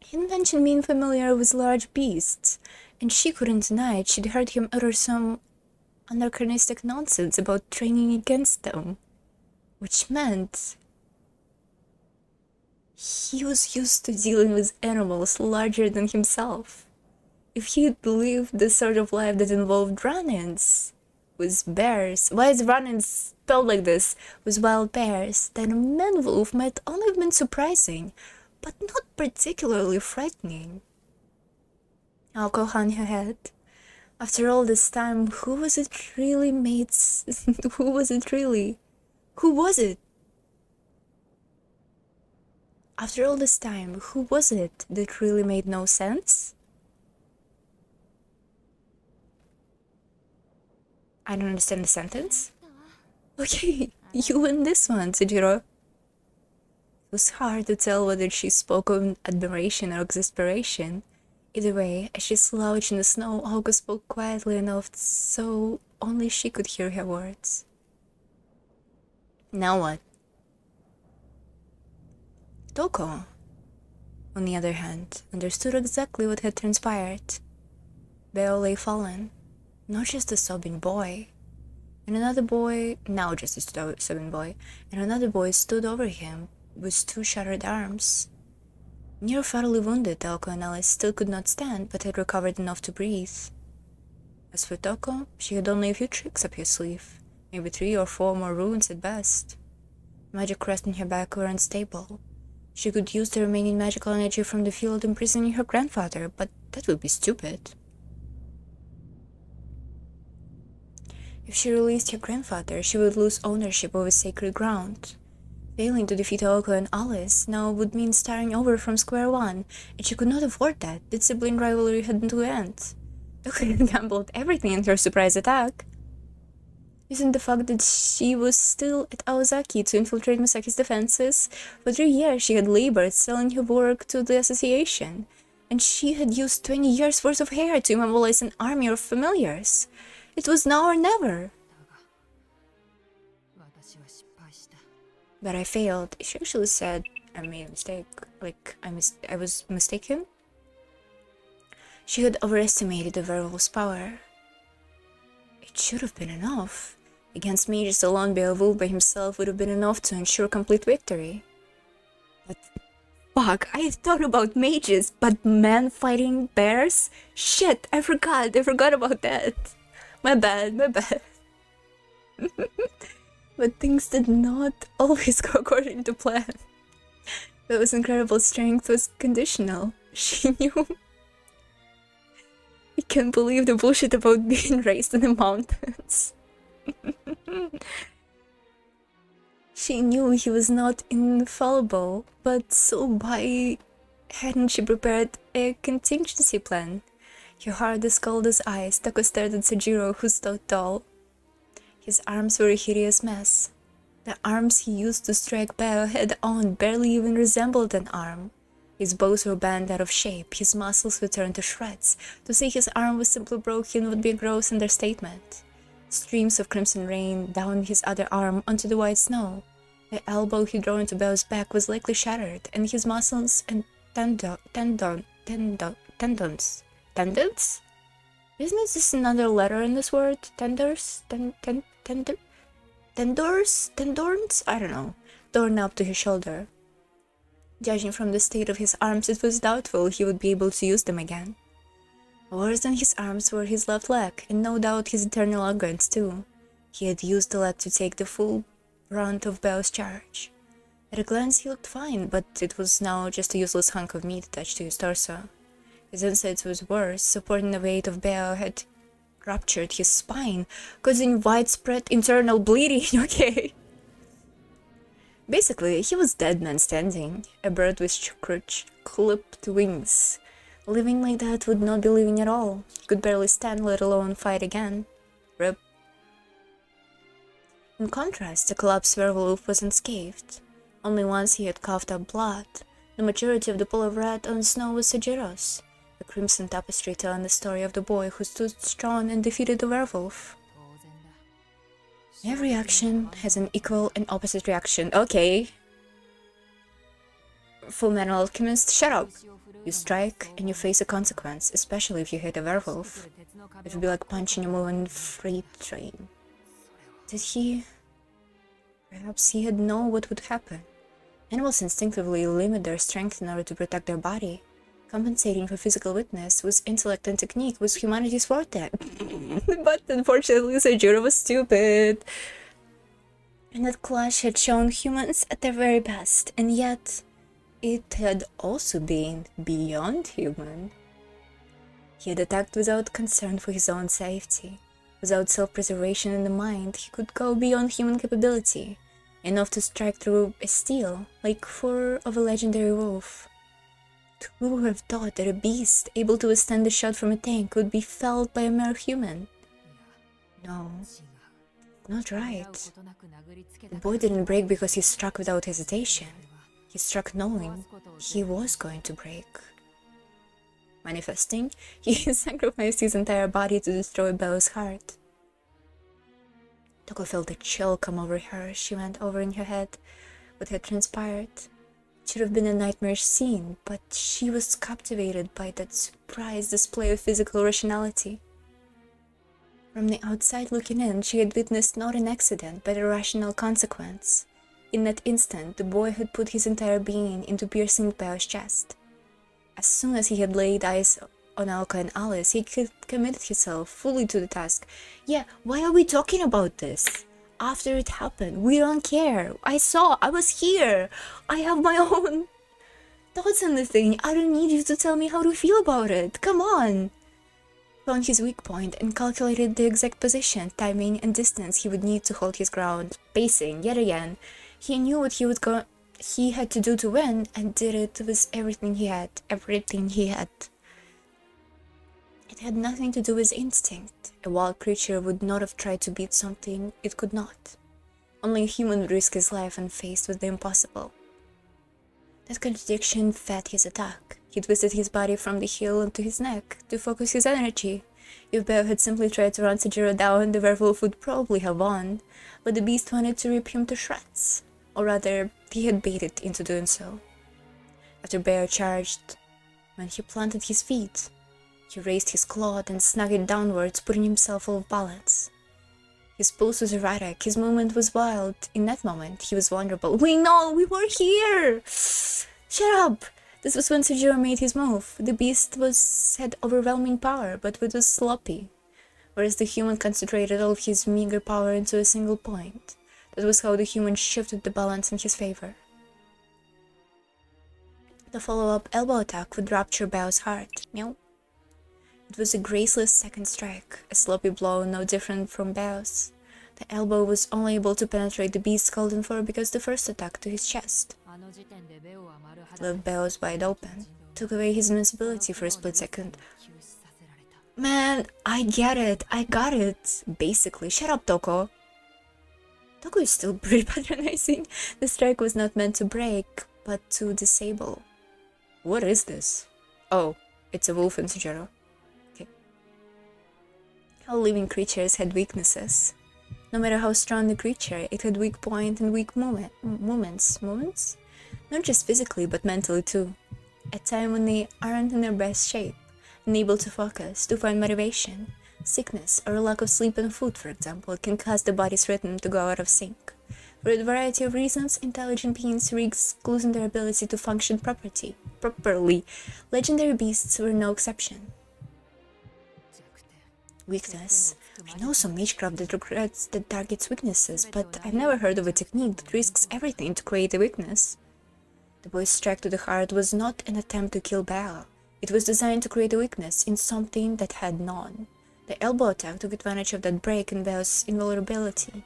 He mentioned being familiar with large beasts, and she couldn't deny it. She'd heard him utter some anachronistic nonsense about training against them, which meant he was used to dealing with animals larger than himself. If he'd believed the sort of life that involved run-ins with bears, why is run-ins spelled like this, with wild bears, then a man-wolf might only have been surprising, but not particularly frightening. Aoko hung her head. After all this time, who was it really, mates? Who was it really? Who was it? After all this time, who was it that really made no sense? I don't understand the sentence. Okay, you win this one, Sujiro. It was hard to tell whether she spoke of admiration or exasperation. Either way, as she slouched in the snow, Aoko spoke quietly enough so only she could hear her words. Now what? Toko, on the other hand, understood exactly what had transpired. Beo lay fallen, not just a sobbing boy. And another boy, now just a sobbing boy, and another boy stood over him with 2 shattered arms. Near fatally wounded, Toko and Alice still could not stand, but had recovered enough to breathe. As for Toko, she had only a few tricks up her sleeve, maybe 3 or 4 more runes at best. Magic rest in her back were unstable. She could use the remaining magical energy from the field imprisoning her grandfather, but that would be stupid. If she released her grandfather, she would lose ownership over sacred ground. Failing to defeat Oko and Alice now would mean starting over from square one, and she could not afford that. The sibling rivalry had to end. Oko had gambled everything in her surprise attack. Using the fact that she was still at Aozaki to infiltrate Misaki's defenses, for 3 years she had labored selling her work to the association, and she had used 20 years' worth of hair to immobilize an army of familiars. It was now or never. But I failed. She actually said I made a mistake. Like, I was mistaken. She had overestimated the werewolf's power. It should have been enough. Against mages alone, Beowulf by himself would have been enough to ensure complete victory. But fuck, I thought about mages, but men fighting bears? Shit, I forgot about that. My bad. But things did not always go according to plan. Bell's incredible strength was conditional. She knew. I can't believe the bullshit about being raised in the mountains. She knew he was not infallible, but so why hadn't she prepared a contingency plan? Her heart as cold as ice, Tako stared at Sejiro, who stood tall. His arms were a hideous mess. The arms he used to strike Bao head-on barely even resembled an arm. His bows were bent out of shape, his muscles were torn to shreds. To say his arm was simply broken would be a gross understatement. Streams of crimson rain down his other arm onto the white snow. The elbow he drove into Bao's back was likely shattered, and his muscles and tendons? Isn't this another letter in this word? Tendors? Tendons? I don't know. Torn up to his shoulder. Judging from the state of his arms, it was doubtful he would be able to use them again. Worse than his arms were his left leg, and no doubt his internal organs too. He had used the leg to take the full brunt of Bao's charge. At a glance he looked fine, but it was now just a useless hunk of meat attached to his torso. His insides was worse, supporting the weight of Bao had ruptured his spine, causing widespread internal bleeding, okay? Basically, he was dead man standing, a bird with clipped wings. Living like that would not be living at all. He could barely stand, let alone fight again. Rip. In contrast, the collapsed werewolf was unscathed. Only once he had coughed up blood. The majority of the pool of red on the snow was Sejiro's, a crimson tapestry telling the story of the boy who stood strong and defeated the werewolf. Every action has an equal and opposite reaction. Okay. Full Metal Alchemist, shut up! You strike and you face a consequence, especially if you hit a werewolf. It would be like punching a moving freight train. Did he? Perhaps he had known what would happen. Animals instinctively limit their strength in order to protect their body. Compensating for physical weakness with intellect and technique was humanity's forte. But unfortunately, Seijiro was stupid. And that clash had shown humans at their very best, and yet it had also been beyond human. He had attacked without concern for his own safety. Without self-preservation in the mind, he could go beyond human capability, enough to strike through a steel, like fur of a legendary wolf. Who would have thought that a beast able to withstand a shot from a tank could be felled by a mere human? No, not right. The boy didn't break because he struck without hesitation. He struck knowing he was going to break. Manifesting, he sacrificed his entire body to destroy Bella's heart. Toko felt a chill come over her as she went over in her head what had transpired. It should have been a nightmarish scene, but she was captivated by that surprise display of physical rationality. From the outside looking in, she had witnessed not an accident, but a rational consequence. In that instant, the boy had put his entire being into piercing Beo's chest. As soon as he had laid eyes on Alka and Alice, he committed himself fully to the task. Yeah, why are we talking about this? After it happened, we don't care. I was here. I have my own thoughts on the thing. I don't need you to tell me how to feel about it. Come on. Found his weak point and calculated the exact position, timing, and distance he would need to hold his ground. Pacing, yet again. He knew what he had to do to win, and did it with everything he had. It had nothing to do with instinct. A wild creature would not have tried to beat something it could not. Only a human would risk his life when faced with the impossible. That contradiction fed his attack. He twisted his body from the heel into his neck to focus his energy. If Beo had simply tried to run Sajiro down, the werewolf would probably have won, but the beast wanted to rip him to shreds. Or rather, he had baited into doing so. After Beo charged, when he planted his feet, he raised his claw and snug it downwards, putting himself off balance. His pulse was erratic, his movement was wild. In that moment, he was vulnerable. We were here! Shut up! This was when Sujiro made his move. The beast had overwhelming power, but it was sloppy, whereas the human concentrated all of his meager power into a single point. That was how the human shifted the balance in his favor. The follow-up elbow attack would rupture Bao's heart. Meow. It was a graceless second strike, a sloppy blow no different from Bao's. The elbow was only able to penetrate the beast's golden fur because the first attack to his chest left Bao's wide open, took away his invincibility for a split second. Man, I get it, I got it, basically. Shut up, Toko. Toko is still pretty patronizing. The strike was not meant to break, but to disable. What is this? Oh, it's a wolf in Sujiro. All living creatures had weaknesses. No matter how strong the creature, it had weak point and weak moments. Not just physically, but mentally too. A time when they aren't in their best shape, unable to focus, to find motivation. Sickness or a lack of sleep and food, for example, can cause the body's rhythm to go out of sync. For a variety of reasons, intelligent beings risk losing their ability to function properly. Legendary beasts were no exception. Weakness. I know some magecraft that targets weaknesses, but I've never heard of a technique that risks everything to create a weakness. The boy's strike to the heart was not an attempt to kill Bao. It was designed to create a weakness in something that had none. The elbow attack took advantage of that break in Bao's invulnerability.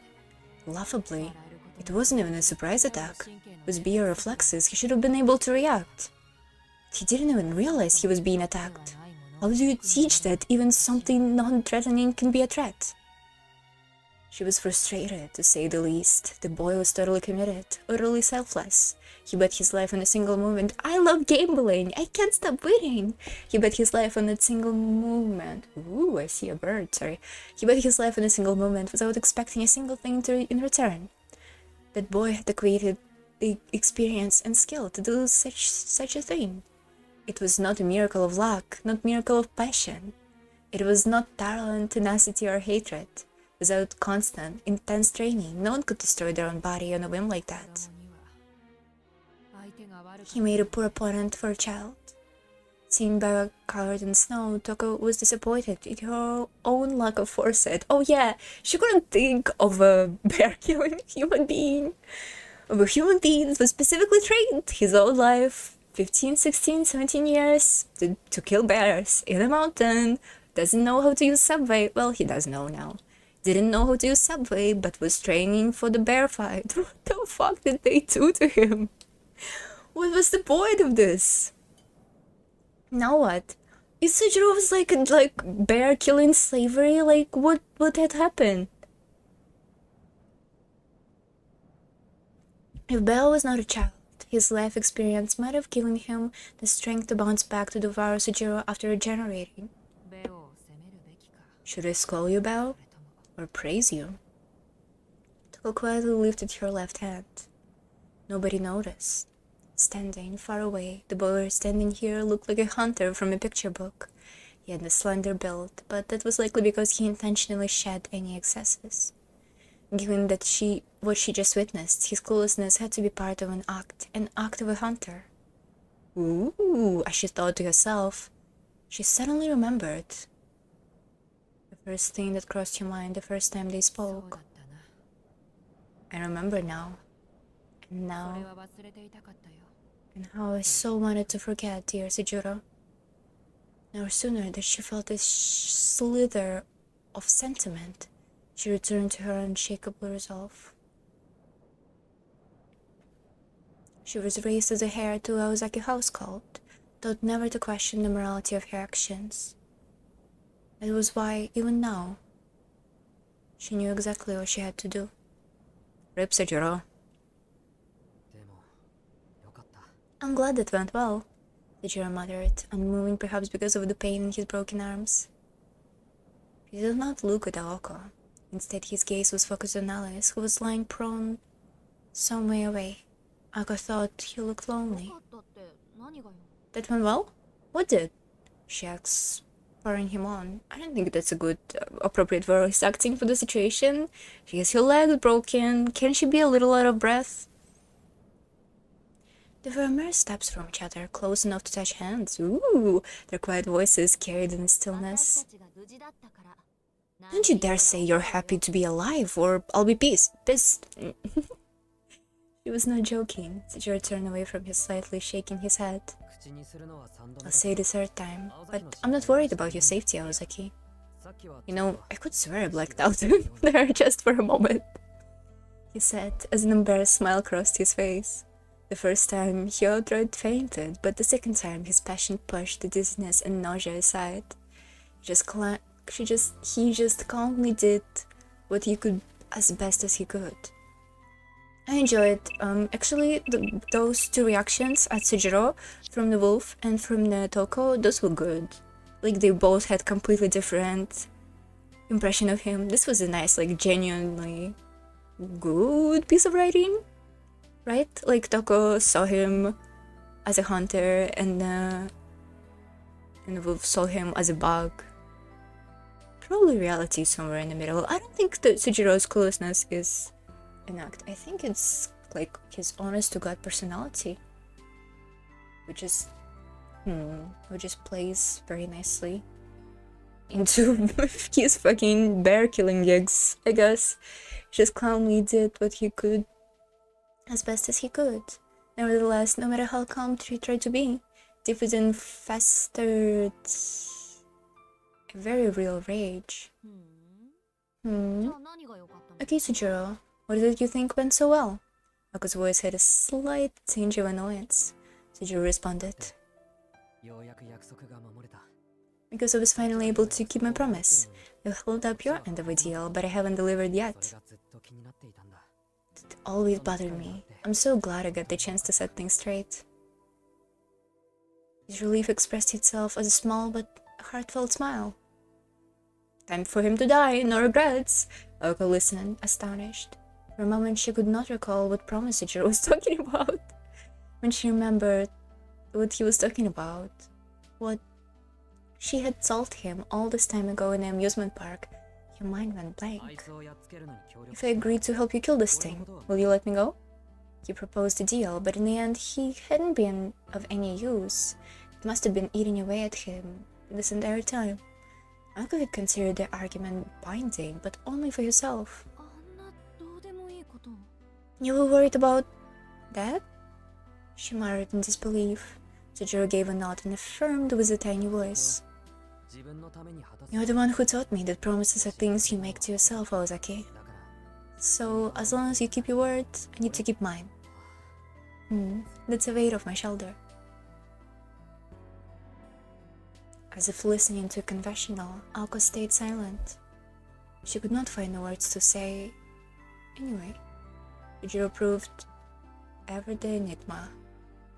Laughably, it wasn't even a surprise attack. With Bio reflexes, he should have been able to react. He didn't even realize he was being attacked. How do you teach that even something non-threatening can be a threat? She was frustrated, to say the least. The boy was totally committed, utterly selfless. He bet his life on a single movement. I love gambling! I can't stop winning! He bet his life on that single movement. Ooh, I see a bird, sorry. He bet his life on a single movement without expecting a single thing in return. That boy had created the experience and skill to do such a thing. It was not a miracle of luck, not a miracle of passion. It was not talent, tenacity, or hatred. Without constant, intense training, no one could destroy their own body on a whim like that. He made a poor opponent for a child. Seen Bao covered in snow, Toko was disappointed in her own lack of foresight. Oh yeah, she couldn't think of a bear-killing human being. Of a human being that was specifically trained his whole life. 15, 16, 17 years to kill bears in a mountain, doesn't know how to use subway. Well, he does know now. Didn't know how to use subway, but was training for the bear fight. What the fuck did they do to him? What was the point of this? Now what? Is Sujiro was like bear killing slavery? Like what had happened? If Bell was not a child, his life experience might have given him the strength to bounce back to devour Sujiro after regenerating. Should I scold you, Bao? Or praise you? Toko quietly lifted her left hand. Nobody noticed. Standing far away, the boy standing here looked like a hunter from a picture book. He had a slender build, but that was likely because he intentionally shed any excesses. Given that what she just witnessed, his cluelessness had to be part of an act of a hunter. Ooh, as she thought to herself, she suddenly remembered the first thing that crossed her mind the first time they spoke. I remember now. And how I so wanted to forget, dear Sejuro. No sooner that she felt a slither of sentiment, she returned to her unshakable resolve. She was raised as a heir to Aozaki household, taught never to question the morality of her actions. That was why, even now, she knew exactly what she had to do. Rip Sejuro. I'm glad it went well, Sejuro muttered, unmoving perhaps because of the pain in his broken arms. He did not look at Aoko. Instead, his gaze was focused on Alice, who was lying prone some way away. Aoko thought he looked lonely. That went well? What did? She asked, spurring him on. I don't think that's a good, appropriate voice acting for the situation. She has her leg broken. Can she be a little out of breath? They were mere steps from each other, close enough to touch hands. Ooh, their quiet voices carried in the stillness. Don't you dare say you're happy to be alive, or I'll be pissed. She was not joking. Sejuro turned away from him, slightly shaking his head. I'll say it a third time, but I'm not worried about your safety, Aozaki. You know, I could swear I blacked out there just for a moment, he said, as an embarrassed smile crossed his face. The first time, he outright fainted, but the second time, his passion pushed the dizziness and nausea aside. He just calmly did what he could as best as he could. I enjoyed, actually, those two reactions at Sejuro from the wolf and from the Toko, those were good. Like, they both had completely different impression of him. This was a nice, like, genuinely good piece of writing, right? Like, Toko saw him as a hunter, and the wolf saw him as a bug. Probably reality somewhere in the middle. I don't think that Sujiro's cluelessness is an act. I think it's like his honest-to-God personality, which just plays very nicely into his fucking bear killing gigs, I guess. He just calmly did what he could as best as he could. Nevertheless, no matter how calm he tried to be, deep within festered a very real rage. Okay, Sujiro, what did you think went so well? Ako's voice had a slight tinge of annoyance. Sujiro responded. Because I was finally able to keep my promise. You held up your end of a deal, but I haven't delivered yet. It always bothered me. I'm so glad I got the chance to set things straight. His relief expressed itself as a small but heartfelt smile. Time for him to die, no regrets. Oko listened, astonished. For a moment she could not recall what promise Sujiro was talking about. When she remembered what he was talking about, what she had told him all this time ago in the amusement park, her mind went blank. If I agreed to help you kill this thing, will you let me go? He proposed a deal, but in the end he hadn't been of any use. It must have been eating away at him this entire time. Uncle had considered the argument binding, but only for yourself. You were worried about that? She muttered in disbelief. Sujiro gave a nod and affirmed with a tiny voice. You're the one who taught me that promises are things you make to yourself, Ozaki. So, as long as you keep your word, I need to keep mine. That's a weight off my shoulder. As if listening to a confessional, Aoko stayed silent. She could not find the words to say. Anyway, Sujiro proved ever the enigma,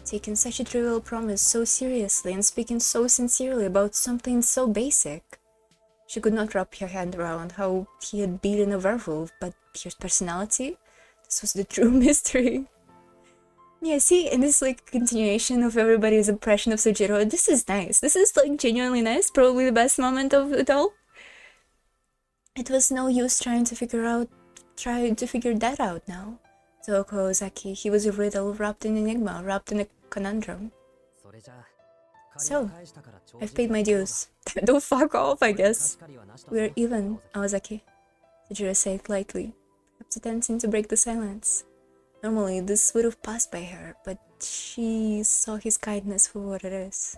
taking such a trivial promise so seriously and speaking so sincerely about something so basic. She could not wrap her hand around how he had beaten a werewolf, but his personality? This was the true mystery. Yeah, see, and this like continuation of everybody's impression of Sojiro. This is nice. This is like genuinely nice. Probably the best moment of it all. It was no use trying to figure that out now. Toko Ozaki, he was a riddle wrapped in enigma, wrapped in a conundrum. So, I've paid my dues. Don't fuck off, I guess. We're even, Ozaki. Sojiro said lightly, perhaps attempting to break the silence. Normally, this would have passed by her, but she saw his kindness for what it is.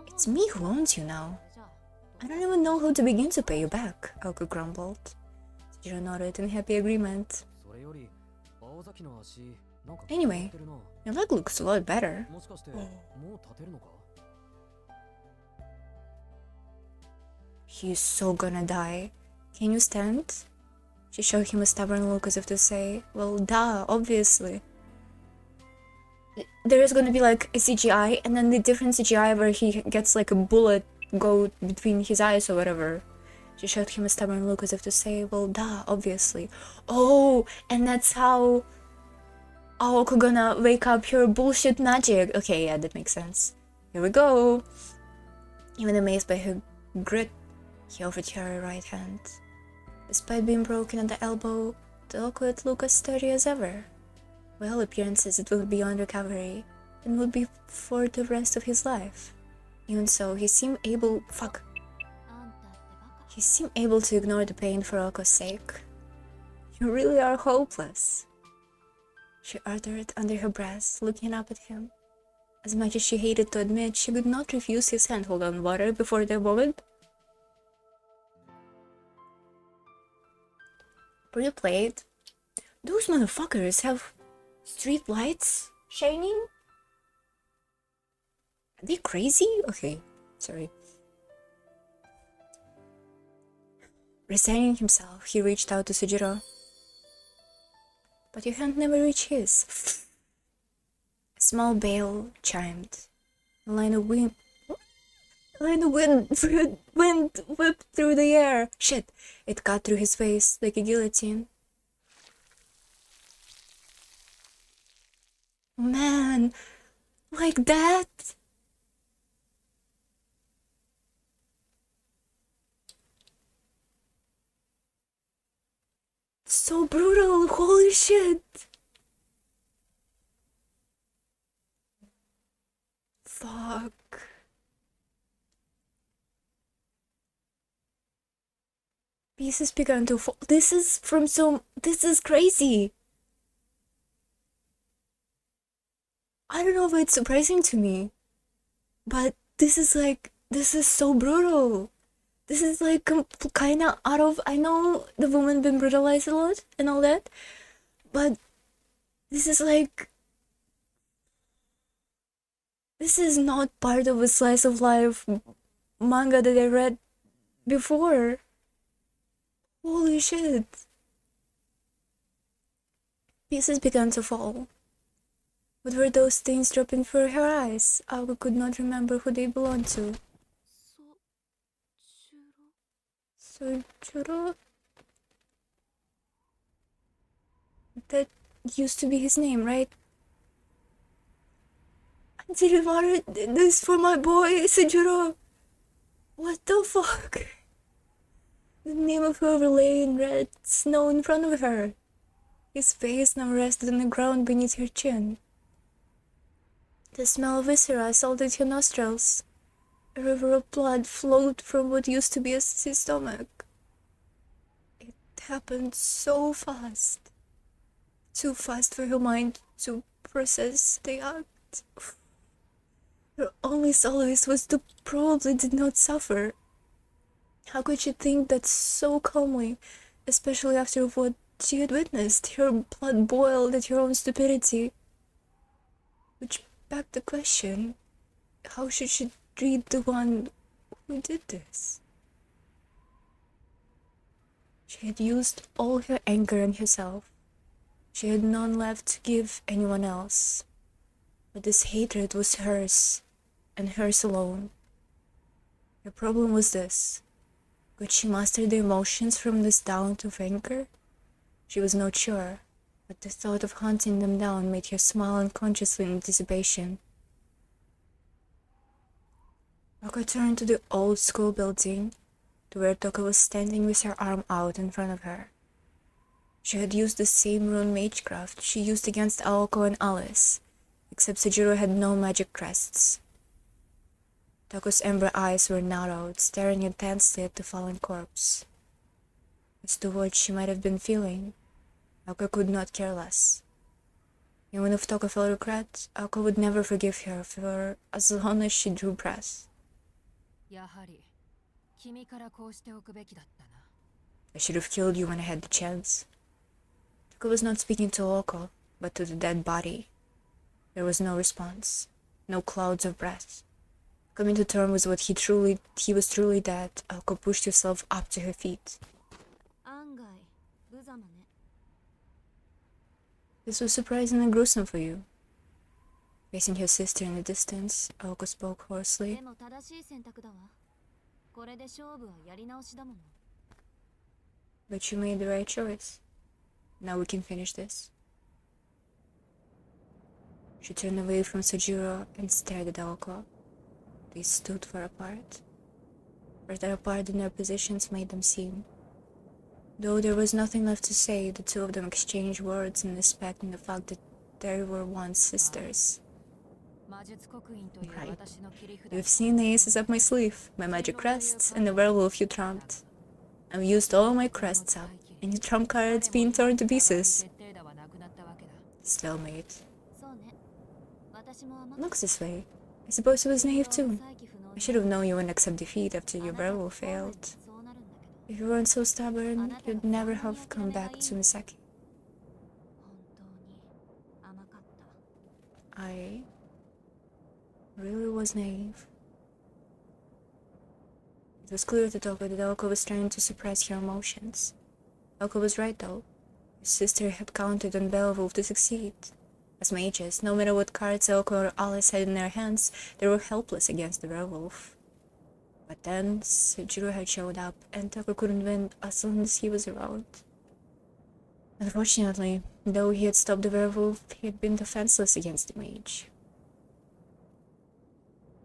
It's me who owns you now. I don't even know how to begin to pay you back, Aoko grumbled. Sojiro nodded in happy agreement. Anyway, your leg looks a lot better. He's so gonna die. Can you stand? She showed him a stubborn look as if to say, well, duh, obviously. There is gonna be like a CGI, and then the different CGI where he gets like a bullet go between his eyes or whatever. She showed him a stubborn look as if to say, well, duh, obviously. Oh, and that's how Aoko gonna wake up her bullshit magic. Okay, yeah, that makes sense. Here we go. Even amazed by her grit, he offered her a right hand. Despite being broken at the elbow, the awkward looked as sturdy as ever. By all appearances, it would be beyond recovery, and would be for the rest of his life. Even so, he seemed able to ignore the pain for Oko's sake. You really are hopeless, she uttered under her breath, looking up at him. As much as she hated to admit, she could not refuse his hand. Hold on, water before the moment. Pretty played. Those motherfuckers have street lights shining? Are they crazy? Okay, sorry. Resigning himself, he reached out to Sojiro. But your hand never reached his. A small bell chimed. A line of wind whipped through the air. Shit! It cut through his face like a guillotine. Man, like that? So brutal, holy shit! Fuck. Pieces began to fall. This is crazy. I don't know if it's surprising to me, but this is so brutal. This is like kinda out of, I know the woman been brutalized a lot and all that, but this is not part of a slice of life manga that I read before. Holy shit. Pieces began to fall. What were those things dropping from her eyes? Aoko could not remember who they belonged to. Sojiro? That used to be his name, right? I didn't want this for my boy, Sojiro. What the fuck? The name of whoever lay in red snow in front of her. His face now rested on the ground beneath her chin. The smell of viscera assaulted her nostrils. A river of blood flowed from what used to be his stomach. It happened so fast. Too fast for her mind to process the act. Her only solace was to probably did not suffer. How could she think that so calmly, especially after what she had witnessed? Her blood boiled at her own stupidity. Which begged the question, how should she treat the one who did this? She had used all her anger on herself. She had none left to give anyone else. But this hatred was hers, and hers alone. The problem was this. Could she master the emotions from this down to anger? She was not sure. but the thought of hunting them down made her smile unconsciously in anticipation. Oko turned to the old school building, to where Toko was standing with her arm out in front of her. She had used the same rune magecraft she used against Aoko and Alice, except Sejiro had no magic crests. Toko's amber eyes were narrowed, staring intensely at the fallen corpse. As to what she might have been feeling, Aoko could not care less. Even if Toko felt regret, Aoko would never forgive her for as long as she drew breath. I should have killed you when I had the chance. Toko was not speaking to Aoko, but to the dead body. There was no response, no clouds of breath. Coming to terms with what he was truly dead, Aoko pushed herself up to her feet. This was surprisingly gruesome for you. Facing her sister in the distance, Aoko spoke hoarsely. But you made the right choice. Now we can finish this. She turned away from Sojiro and stared at Aoko. They stood far apart. Further apart than their positions made them seem. Though there was nothing left to say, the two of them exchanged words in respecting the fact that they were once sisters. Right. You've seen the aces up my sleeve, my magic crests, and the werewolf you trumped. I've used all my crests up, and your trump card's being torn to pieces. Stalemate. Looks this way. I suppose it was naive too. I should have known you wouldn't accept defeat after your werewolf failed. If you weren't so stubborn, you'd never have come back to Misaki. I really was naive. It was clear to Toko that Aoko was trying to suppress her emotions. Aoko was right though. His sister had counted on Beowulf to succeed. As mages, no matter what cards Aoko or Alice had in their hands, they were helpless against the werewolf. But then, Sejiro had showed up, and Toko couldn't win as long as he was around. Unfortunately, though he had stopped the werewolf, he had been defenseless against the mage.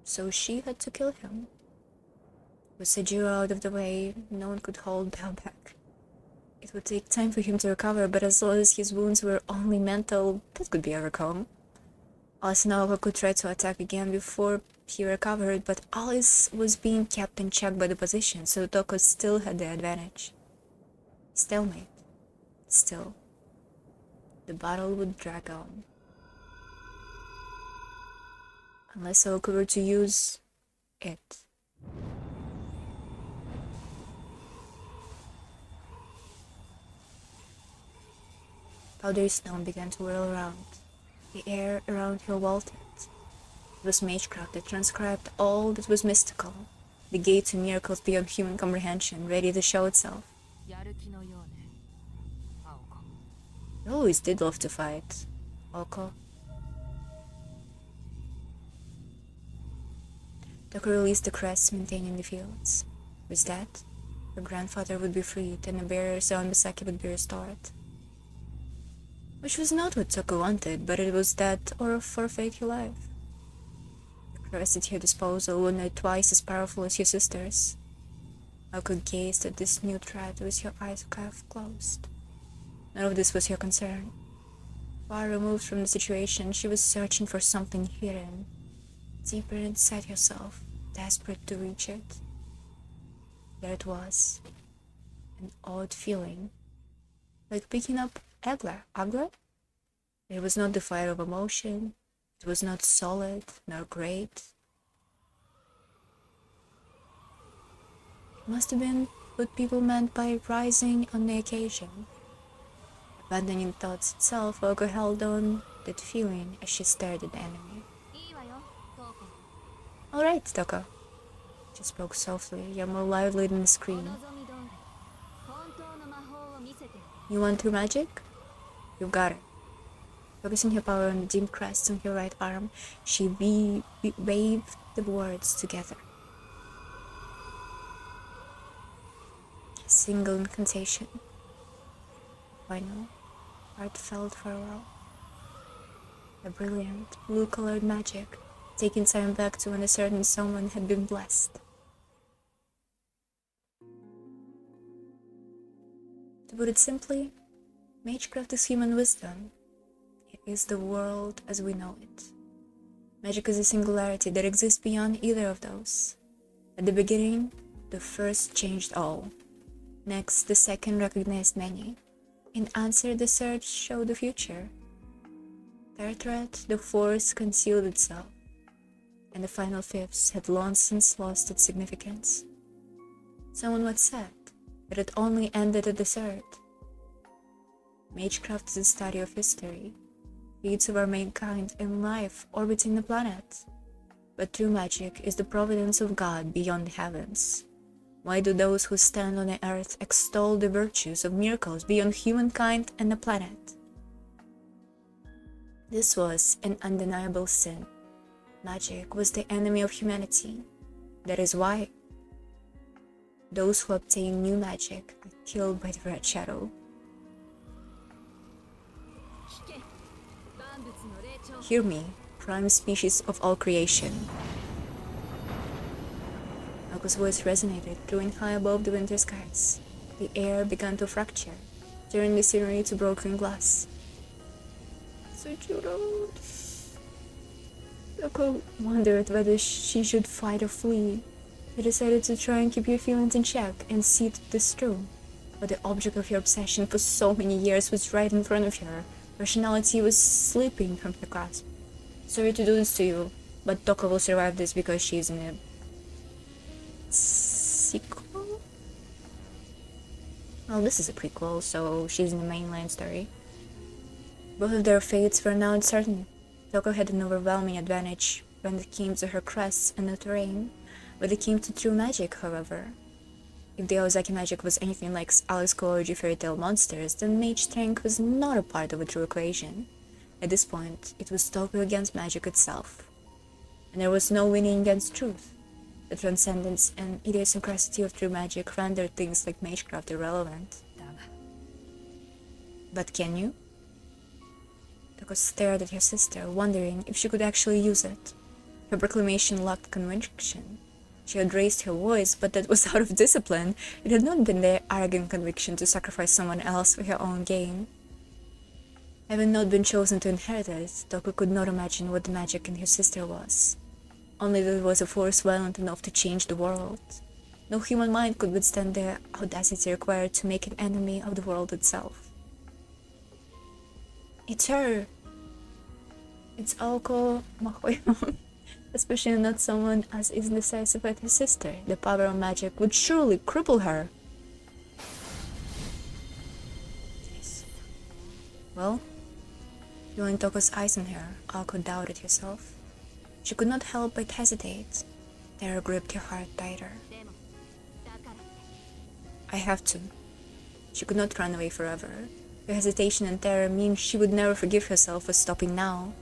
So she had to kill him. With Sejiro out of the way, no one could hold Bell back. It would take time for him to recover, but as long as his wounds were only mental, that could be overcome. Alice and Aoko could try to attack again before he recovered, but Alice was being kept in check by the position, so Toko still had the advantage. Stalemate. Still, the battle would drag on. Unless Aoko were to use it. Powdery stone began to whirl around. The air around her vaulted. It was magecraft that transcribed all that was mystical, the gate to miracles beyond human comprehension, ready to show itself. You always did love to fight, Aoko. Toko released the crests maintaining the fields. With that, her grandfather would be freed and the barriers on Misaki would be restored. Which was not what Toko wanted, but it was that or forfeit her life. The crest at her disposal were not twice as powerful as her sister's. Aoko gazed at this new threat with her eyes half closed. None of this was her concern. Far removed from the situation, she was searching for something hidden, deeper inside herself, desperate to reach it. There it was, an odd feeling, like picking up Agla. It was not the fire of emotion, it was not solid, nor great. It must have been what people meant by rising on the occasion. Abandoning thoughts itself, Aoko held on that feeling as she stared at the enemy. All right, Toko. She spoke softly, yet more loudly than the scream. You want true magic? You've got it. Focusing her power on the dim crest on her right arm, she waved the words together. A single incantation. Final. heartfelt farewell. A brilliant, blue-colored magic, taking time back to when a certain someone had been blessed. To put it simply, magecraft is human wisdom. It is the world as we know it. Magic is a singularity that exists beyond either of those. At the beginning, the first changed all. Next, the second recognized many. In answer, the third showed the future. Third threat, the fourth concealed itself. And the final fifth had long since lost its significance. Someone once said that it only ended at the third. Magecraft is a study of history, feats of our mankind and life orbiting the planet. But true magic is the providence of God beyond the heavens. Why do those who stand on the earth extol the virtues of miracles beyond humankind and the planet? This was an undeniable sin. Magic was the enemy of humanity. That is why those who obtain new magic are killed by the Red Shadow. Hear me, prime species of all creation. Ako's voice resonated, growing high above the winter skies. The air began to fracture, turning the scenery to broken glass. Ako wondered whether she should fight or flee. She decided to try and keep your feelings in check and see this through. But the object of your obsession for so many years was right in front of her. Rationality was slipping from her grasp. Sorry to do this to you, but Toko will survive this because she's in a sequel? Well, this is a prequel, so she's in the mainline story. Both of their fates were now uncertain. Toko had an overwhelming advantage when it came to her crests and the terrain. When it came to true magic, however, if the Ozaki magic was anything like Alice Kouji fairy tale monsters, then mage strength was not a part of a true equation. At this point, it was Toko against magic itself. And there was no winning against truth. The transcendence and idiosyncrasy of true magic rendered things like magecraft irrelevant. But can you? Toko stared at her sister, wondering if she could actually use it. Her proclamation lacked conviction. She had raised her voice, but that was out of discipline. It had not been their arrogant conviction to sacrifice someone else for her own gain. Having not been chosen to inherit it, Toko could not imagine what the magic in her sister was. Only that it was a force violent enough to change the world. No human mind could withstand the audacity required to make an enemy of the world itself. It's her! It's Aoko Mahoyo. Especially not someone as indecisive as her sister. The power of magic would surely cripple her. Well, feeling Toko's eyes on her, Aoko doubted herself. She could not help but hesitate. Terror gripped her heart tighter. I have to. She could not run away forever. Her hesitation and terror mean she would never forgive herself for stopping now.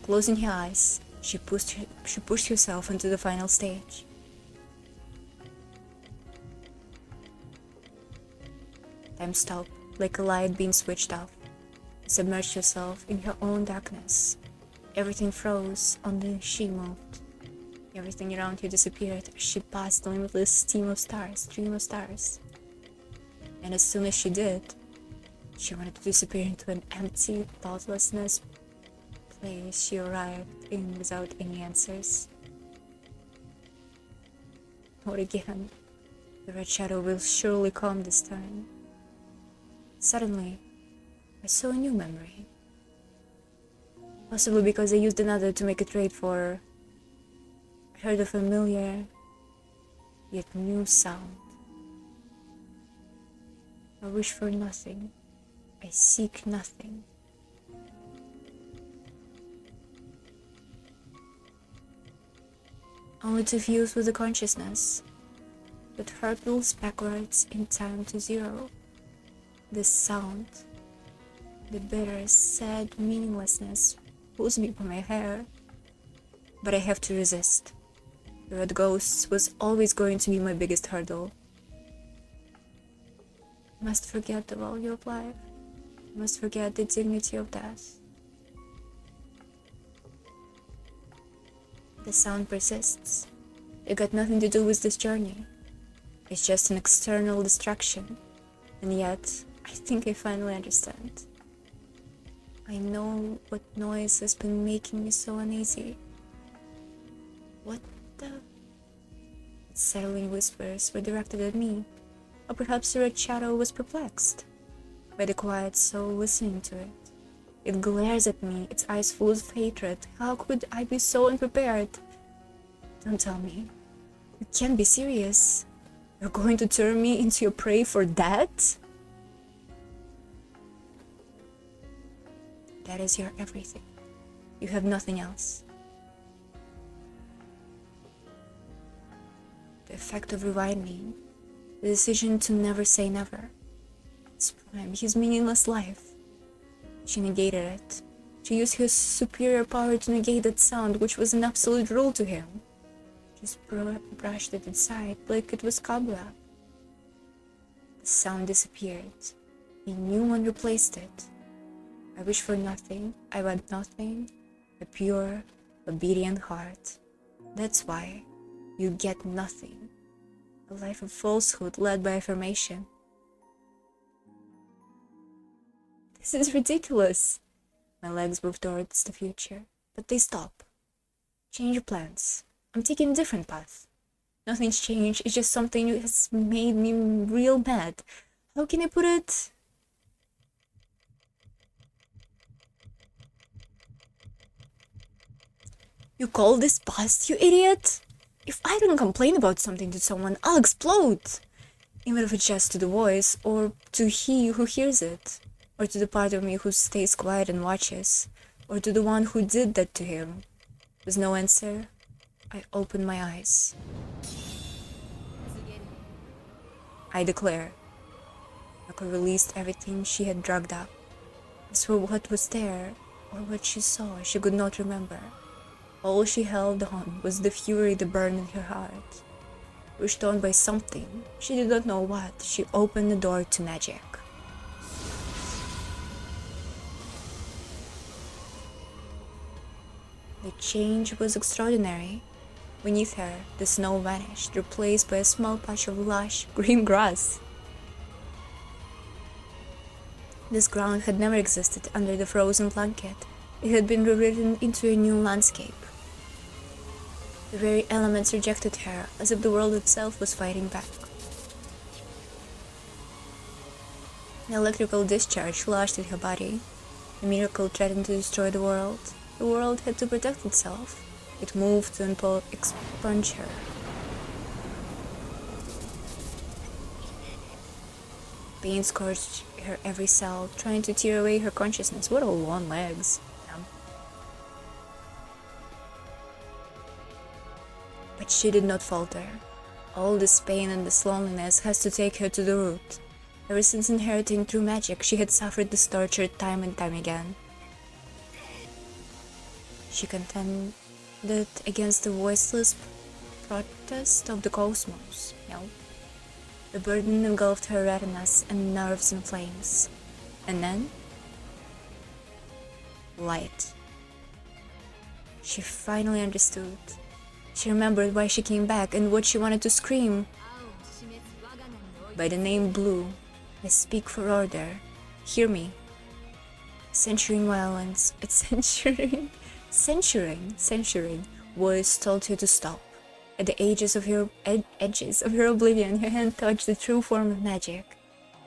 Closing her eyes, she pushed herself into the final stage. Time stopped, like a light being switched off. Submerged herself in her own darkness. Everything froze, only she moved. Everything around her disappeared as she passed the limitless stream of stars. And as soon as she did, she wanted to disappear into an empty thoughtlessness place she arrived in without any answers. Or again, the Red Shadow will surely come this time. Suddenly, I saw a new memory. Possibly because I used another to make a trade for. I heard a familiar, yet new sound. I wish for nothing. I seek nothing. Only to fuse with the consciousness that hurtles backwards in time to zero. This sound, the bitter, sad meaninglessness, pulls me by my hair. But I have to resist. The Red Ghost was always going to be my biggest hurdle. I must forget the value of life. You must forget the dignity of death. The sound persists. It got nothing to do with this journey. It's just an external distraction. And yet, I think I finally understand. I know what noise has been making me so uneasy. What the? Its settling whispers were directed at me, or perhaps the red shadow was perplexed by the quiet soul listening to it. It glares at me, its eyes full of hatred. How could I be so unprepared? Don't tell me. You can't be serious. You're going to turn me into your prey for that? That is your everything. You have nothing else. The effect of rewinding, the decision to never say never. His prime, his meaningless life. She negated it. She used his superior power to negate that sound, which was an absolute rule to him. Just brushed it aside like it was cobweb. The sound disappeared. A new one replaced it. I wish for nothing, I want nothing, a pure, obedient heart. That's why you get nothing. A life of falsehood led by affirmation. This is ridiculous. My legs move towards the future, but they stop. Change your plans. I'm taking a different path. Nothing's changed, it's just something that has made me real mad. How can I put it? You call this past, you idiot? If I don't complain about something to someone, I'll explode. Even if it's just to the voice, or to he who hears it, or to the part of me who stays quiet and watches, or to the one who did that to him. With no answer, I open my eyes. I declare, Yoko released everything she had drugged up. As for what was there, or what she saw, she could not remember. All she held on was the fury that burned in her heart. Pushed on by something, she did not know what, she opened the door to magic. The change was extraordinary. Beneath her, the snow vanished, replaced by a small patch of lush, green grass. This ground had never existed under the frozen blanket. It had been rewritten into a new landscape. The very elements rejected her, as if the world itself was fighting back. An electrical discharge flashed in her body. A miracle threatened to destroy the world. The world had to protect itself. It moved to expunge her. Pain scorched her every cell, trying to tear away her consciousness. What a long legs. But she did not falter. All this pain and this loneliness has to take her to the root. Ever since inheriting true magic, she had suffered this torture time and time again. She contended against the voiceless protest of the cosmos. No. The burden engulfed her retinas and nerves in flames. And then? Light. She finally understood. She remembered why she came back and what she wanted to scream. By the name Blue, I speak for order. Hear me. Censuring violence, censuring voice told her to stop. At the edges of her oblivion, her hand touched the true form of magic.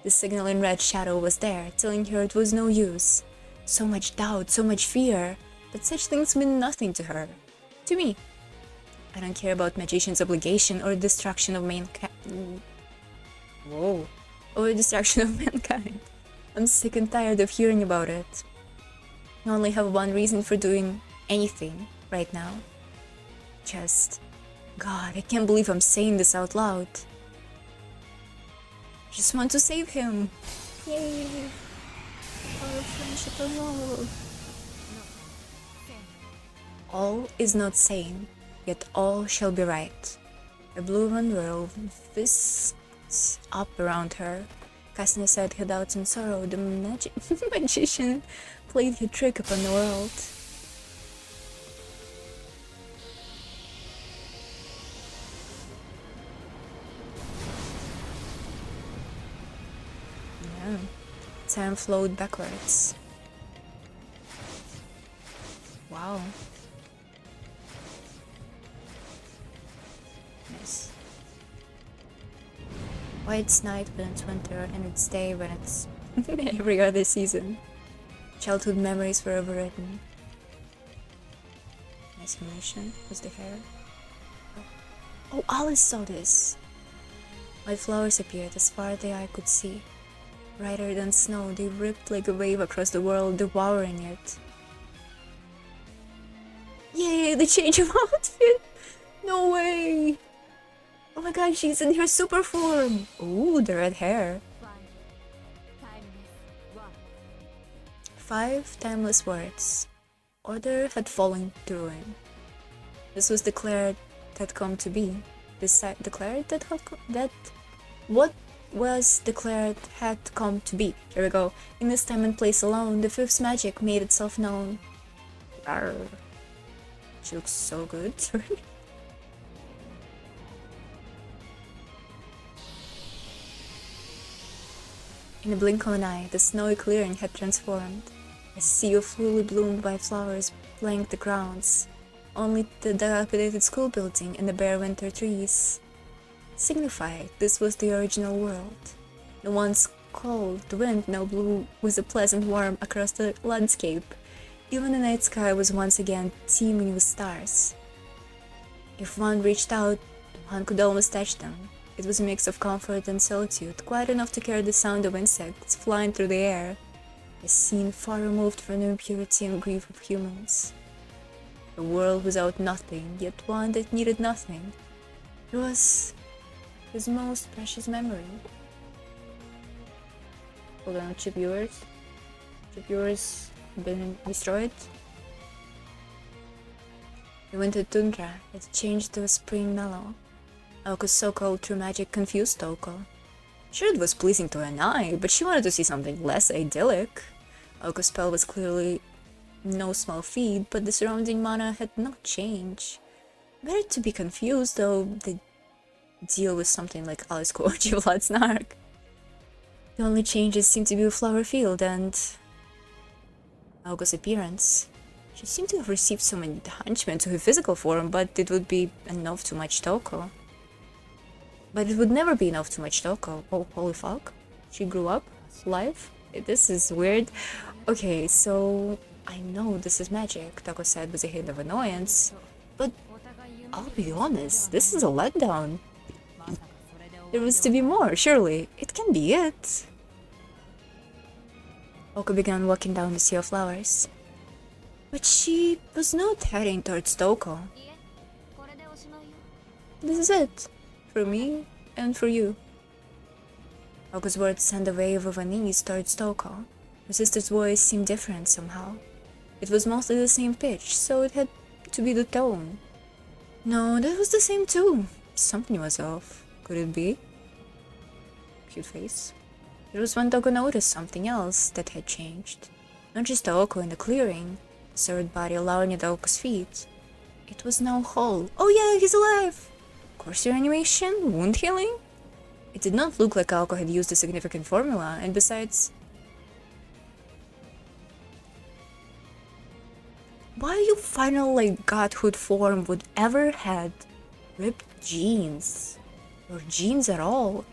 The signal in red shadow was there, telling her it was no use. So much doubt, so much fear, but such things mean nothing to her. To me. I don't care about magician's obligation or destruction of mankind. Whoa. Or destruction of mankind. I'm sick and tired of hearing about it. I only have one reason for doing anything right now. God, I can't believe I'm saying this out loud. I just want to save him. Yay! Our friendship and love. All is not sane, yet all shall be right. A blue one whirl fists up around her. Casting aside her doubts and sorrow, the magician played her trick upon the world. Yeah. Time flowed backwards. Wow. Nice. Why it's night when it's winter and it's day when it's every other season. Childhood memories were overwritten. Nice animation. Was the hair? Oh, Alice saw this! White flowers appeared as far as the eye could see. Brighter than snow, they ripped like a wave across the world, devouring it. Yay, the change of outfit! No way! Oh my god, she's in her super form! Ooh, the red hair. 5 timeless words. Order had fallen to ruin. This was declared had come to be. Declared that what was declared had come to be. Here we go. In this time and place alone, the fifth's magic made itself known. Arr. She looks so good. In a blink of an eye, the snowy clearing had transformed. A sea of fully bloomed white flowers flanked the grounds. Only the dilapidated school building and the bare winter trees signified this was the original world. The once cold wind now blew with a pleasant warmth across the landscape. Even the night sky was once again teeming with stars. If one reached out, one could almost touch them. It was a mix of comfort and solitude, quite enough to carry the sound of insects flying through the air, a scene far removed from the impurity and grief of humans. A world without nothing, yet one that needed nothing. It was his most precious memory. Hold on, chip yours. Chip yours been destroyed. The winter tundra had changed to a spring mellow. Aoko's so-called true magic confused Toko. Sure, it was pleasing to an eye, but she wanted to see something less idyllic. Aoko's spell was clearly no small feat, but the surrounding mana had not changed. Better to be confused, though, than deal with something like Alice Kochi Snark. The only changes seemed to be a flower field and Aoko's appearance. She seemed to have received some enhancement to her physical form, but it would be enough to match Toko. But it would never be enough to match Toko. Oh, holy fuck. She grew up? Live? This is weird. Okay, so I know this is magic, Toko said with a hint of annoyance. But I'll be honest, this is a letdown. There was to be more, surely. It can be it. Oko began walking down the sea of flowers. But she was not heading towards Toko. This is it. For me and for you. Oko's words sent a wave of unease towards Toko. Her sister's voice seemed different somehow. It was mostly the same pitch, so it had to be the tone. No, that was the same too. Something was off. Could it be? Cute face. It was when Toko noticed something else that had changed. Not just Oko in the clearing, the severed body lying at Oko's feet. It was now whole. Oh yeah, he's alive! Course reanimation? Wound healing? It did not look like Aoko had used a significant formula, and besides... Why you final like godhood form would ever had ripped jeans? Or jeans at all?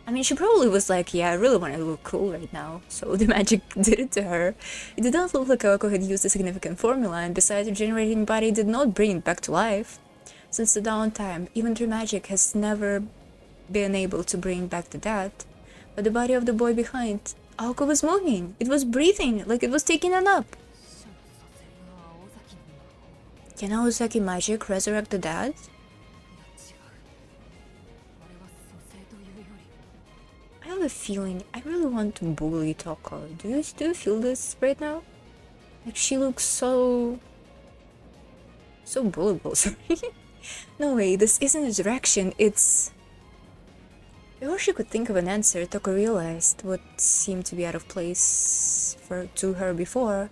I mean, she probably was like, yeah, I really want to look cool right now, so the magic did it to her. It did not look like Aoko had used a significant formula, and besides, her generating body did not bring it back to life. Since the dawn time, even true magic has never been able to bring back the dead. But the body of the boy behind, Aoko was moving. It was breathing, like it was taking a nap. Can Aozaki magic resurrect the dead? I have a feeling I really want to bully Toko. Do you still feel this right now? Like she looks so bullyable, sorry. No way, this isn't a direction, it's... Before she could think of an answer, Toko realized what seemed to be out of place to her before.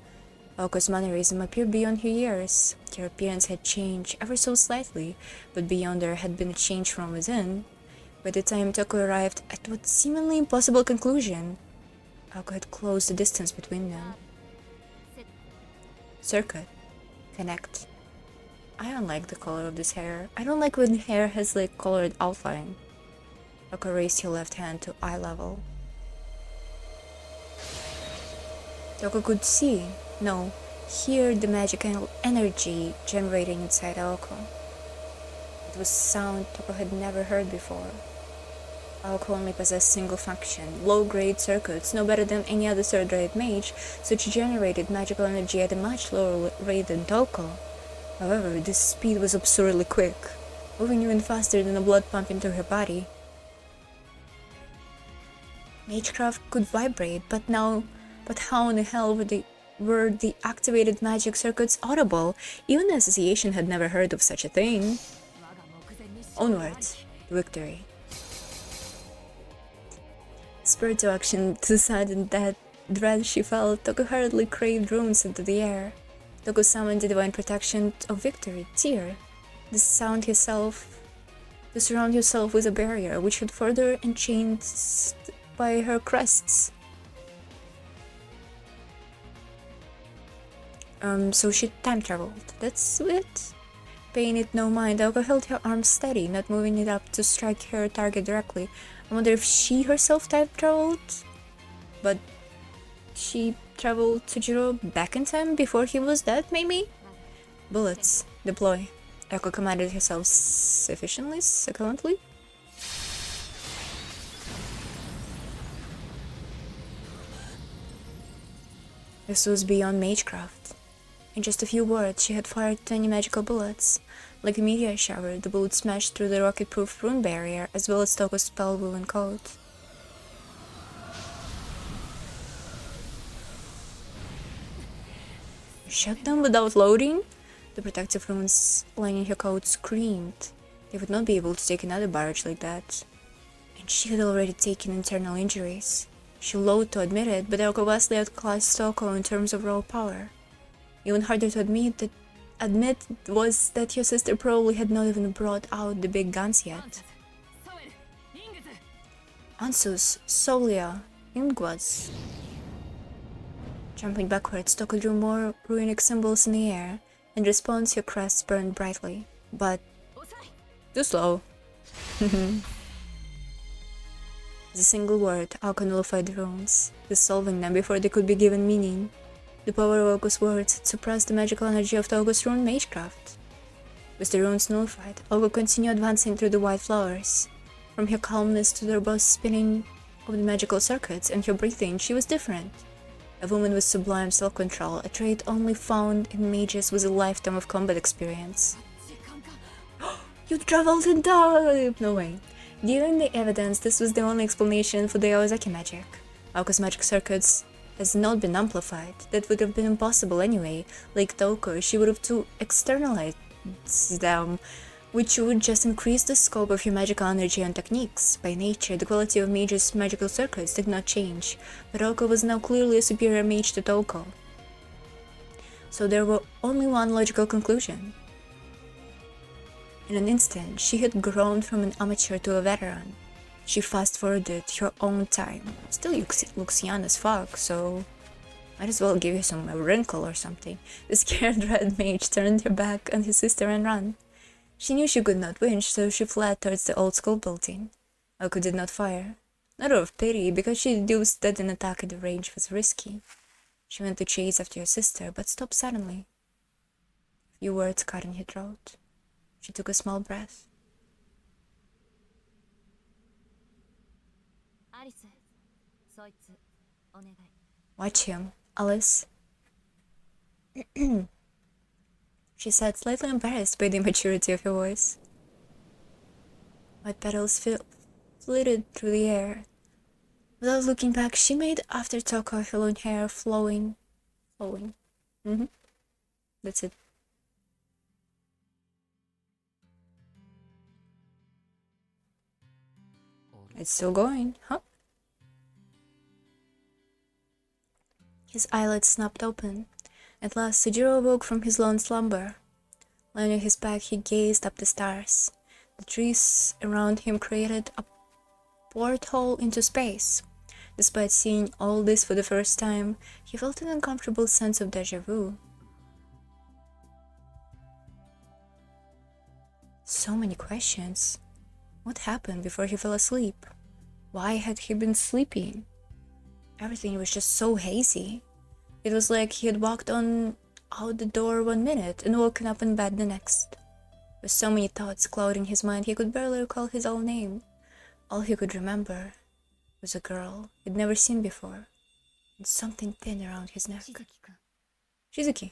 Aoko's mannerism appeared beyond her years. Her appearance had changed ever so slightly, but beyond there had been a change from within. By the time Toko arrived at what seemingly impossible conclusion, Aoko had closed the distance between them. Circuit. Connect. I don't like the color of this hair. I don't like when hair has like colored outline. Aoko raised her left hand to eye level. Toko could see, no, hear the magic energy generating inside Aoko. It was sound Toko had never heard before. Aoko only possessed single function, low-grade circuits, no better than any other third-rate mage, so she generated magical energy at a much lower rate than Toko. However, this speed was absurdly quick, moving even faster than the blood pump into her body. Magecraft could vibrate, but how in the hell were the activated magic circuits audible? Even the association had never heard of such a thing. Onwards, victory. Spurred to action to sudden that dread she felt, Toko hurriedly craved runes into the air. Toko summoned the divine protection of victory, Tear, to surround herself with a barrier which had further enchained by her crests. So she time traveled. That's it. Paying it no mind, Aoko held her arm steady, not moving it up to strike her target directly. I wonder if she herself time traveled? But she traveled Tsujiro back in time before he was dead, maybe? Bullets. Deploy. Aoko commanded herself succulently. This was beyond magecraft. In just a few words, she had fired 20 magical bullets. Like a meteor shower, the bullets smashed through the rocket-proof rune barrier, as well as Toko's spell-woven coat. Shut them without loading? The protective runes lining her coat screamed. They would not be able to take another barrage like that. And she had already taken internal injuries. She loathed to admit it, but Aoko vastly outclassed Toko in terms of raw power. Even harder to admit was that your sister probably had not even brought out the big guns yet. Ansus, Solia, Ingwas. Jumping backwards, Toko drew more runic symbols in the air. In response, her crest burned brightly, but too slow. As a single word, Aoko nullified the runes, dissolving them before they could be given meaning. The power of Aoko's words had suppressed the magical energy of Togo's rune magecraft. With the runes nullified, Aoko continued advancing through the white flowers. From her calmness to the robust spinning of the magical circuits and her breathing, she was different. A woman with sublime self-control, a trait only found in mages with a lifetime of combat experience. You traveled in time! No way. Given the evidence, this was the only explanation for the Aozaki magic. Aoko's magic circuits has not been amplified. That would have been impossible anyway. Like Toko, she would have to externalize them, which would just increase the scope of her magical energy and techniques. By nature, the quality of mages' magical circuits did not change, but Aoko was now clearly a superior mage to Toko. So there were only one logical conclusion. In an instant, she had grown from an amateur to a veteran. She fast-forwarded her own time. Still looks young as fuck, so might as well give her some wrinkle or something. The scared red mage turned her back on his sister and ran. She knew she could not win, so she fled towards the old school building. Aoko did not fire. Not out of pity, because she deduced that an attack at the range was risky. She went to chase after her sister, but stopped suddenly. A few words caught in her throat. She took a small breath. Watch him, Alice. She said, slightly embarrassed by the immaturity of her voice. White petals flitted through the air. Without looking back, she made after Toko, her long hair flowing. That's it. It's still going, huh? His eyelids snapped open. At last, Sujiro awoke from his long slumber. Lying on his back, he gazed up the stars. The trees around him created a porthole into space. Despite seeing all this for the first time, he felt an uncomfortable sense of déjà vu. So many questions. What happened before he fell asleep? Why had he been sleeping? Everything was just so hazy. It was like he had walked on out the door 1 minute and woken up in bed the next. With so many thoughts clouding his mind, he could barely recall his own name. All he could remember was a girl he'd never seen before, and something thin around his neck. Shizuki.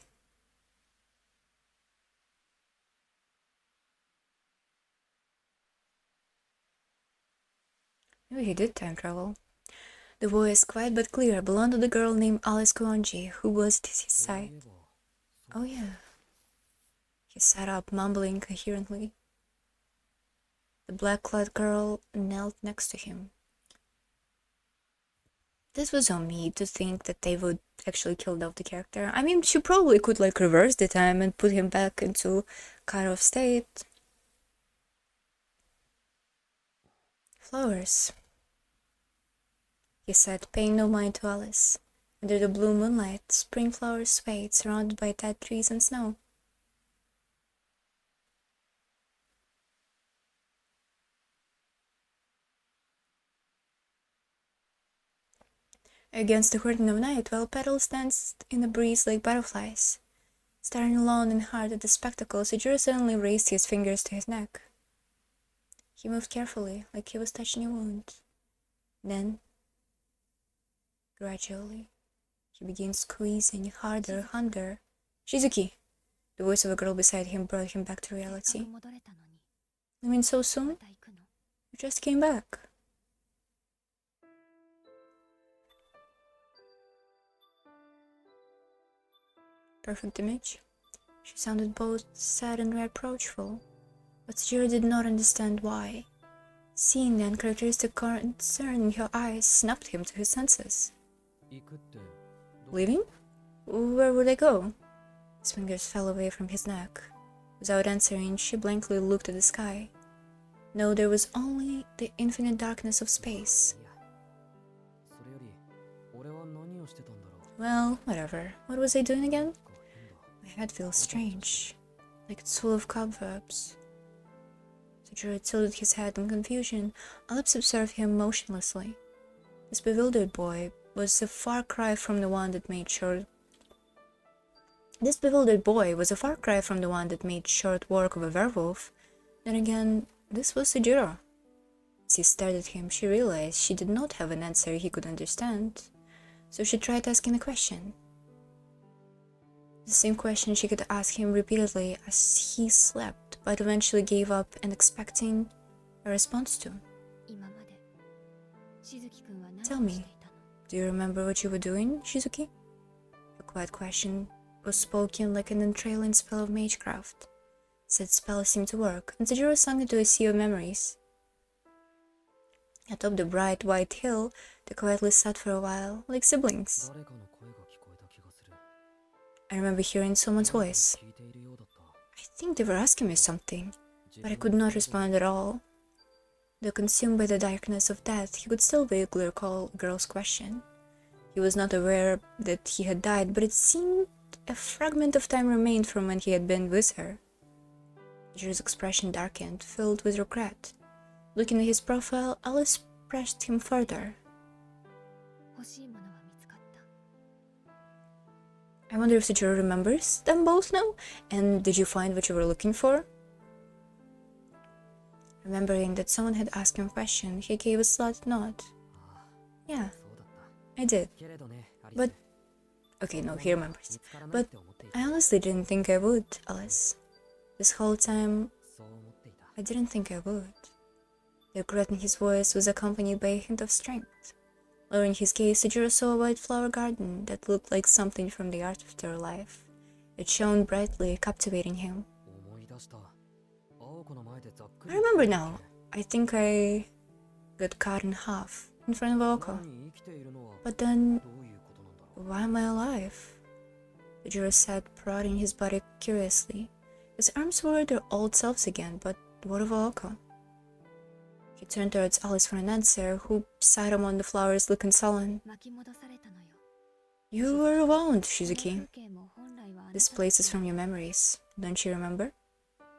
Maybe he did time travel. The voice, quiet but clear, belonged to the girl named Alice Kuonji, who was at his side. Oh yeah. He sat up, mumbling coherently. The black-clad girl knelt next to him. This was on me to think that they would actually kill off the character. I mean, she probably could reverse the time and put him back into kind of state. Flowers, he said, paying no mind to Alice. Under the blue moonlight, spring flowers swayed, surrounded by dead trees and snow. Against the curtain of night, while petals danced in the breeze like butterflies. Staring alone and hard at the spectacle, Sujiro suddenly raised his fingers to his neck. He moved carefully, like he was touching a wound. Then, gradually, he began squeezing harder. Shizuki! The voice of a girl beside him brought him back to reality. You mean so soon? You just came back. Perfect image. She sounded both sad and reproachful, but Sujiro did not understand why. Seeing the uncharacteristic concern in her eyes snapped him to his senses. Leaving? Where would I go? His fingers fell away from his neck. Without answering, she blankly looked at the sky. No, there was only the infinite darkness of space. Well, whatever. What was I doing again? My head feels strange, like it's full of cobwebs. Sujiro tilted his head in confusion. Alex observed him motionlessly. This bewildered boy was a far cry from the one that made short work of a werewolf. Then again, this was Sujiro. As he stared at him, she realized she did not have an answer he could understand. So she tried asking a question. The same question she could ask him repeatedly as he slept, but eventually gave up and expecting a response to. Tell me, do you remember what you were doing, Shizuki? The quiet question was spoken like an entrailing spell of magecraft. Said spell seemed to work, and Sujiro sunk into a sea of memories. Atop the bright white hill, they quietly sat for a while, like siblings. I remember hearing someone's voice. I think they were asking me something, but I could not respond at all. Though consumed by the darkness of death, he could still vaguely recall a girl's question. He was not aware that he had died, but it seemed a fragment of time remained from when he had been with her. Jiro's expression darkened, filled with regret. Looking at his profile, Alice pressed him further. I wonder if Sujiro remembers them both now? And did you find what you were looking for? Remembering that someone had asked him a question, he gave a slight nod. Yeah, I did. But... okay, no, he remembers. But I honestly didn't think I would, Alice. This whole time, I didn't think I would. The regret in his voice was accompanied by a hint of strength. Lowering his gaze, Sujiro saw a white flower garden that looked like something from the afterlife. It shone brightly, captivating him. I remember now. I think I got cut in half in front of Oko. But then, why am I alive? Sejiro sat, prodding his body curiously. His arms were their old selves again, but what of Oko? He turned towards Alice for an answer, who sat among the flowers looking sullen. You were wound, Shizuki. This place is from your memories, don't you remember?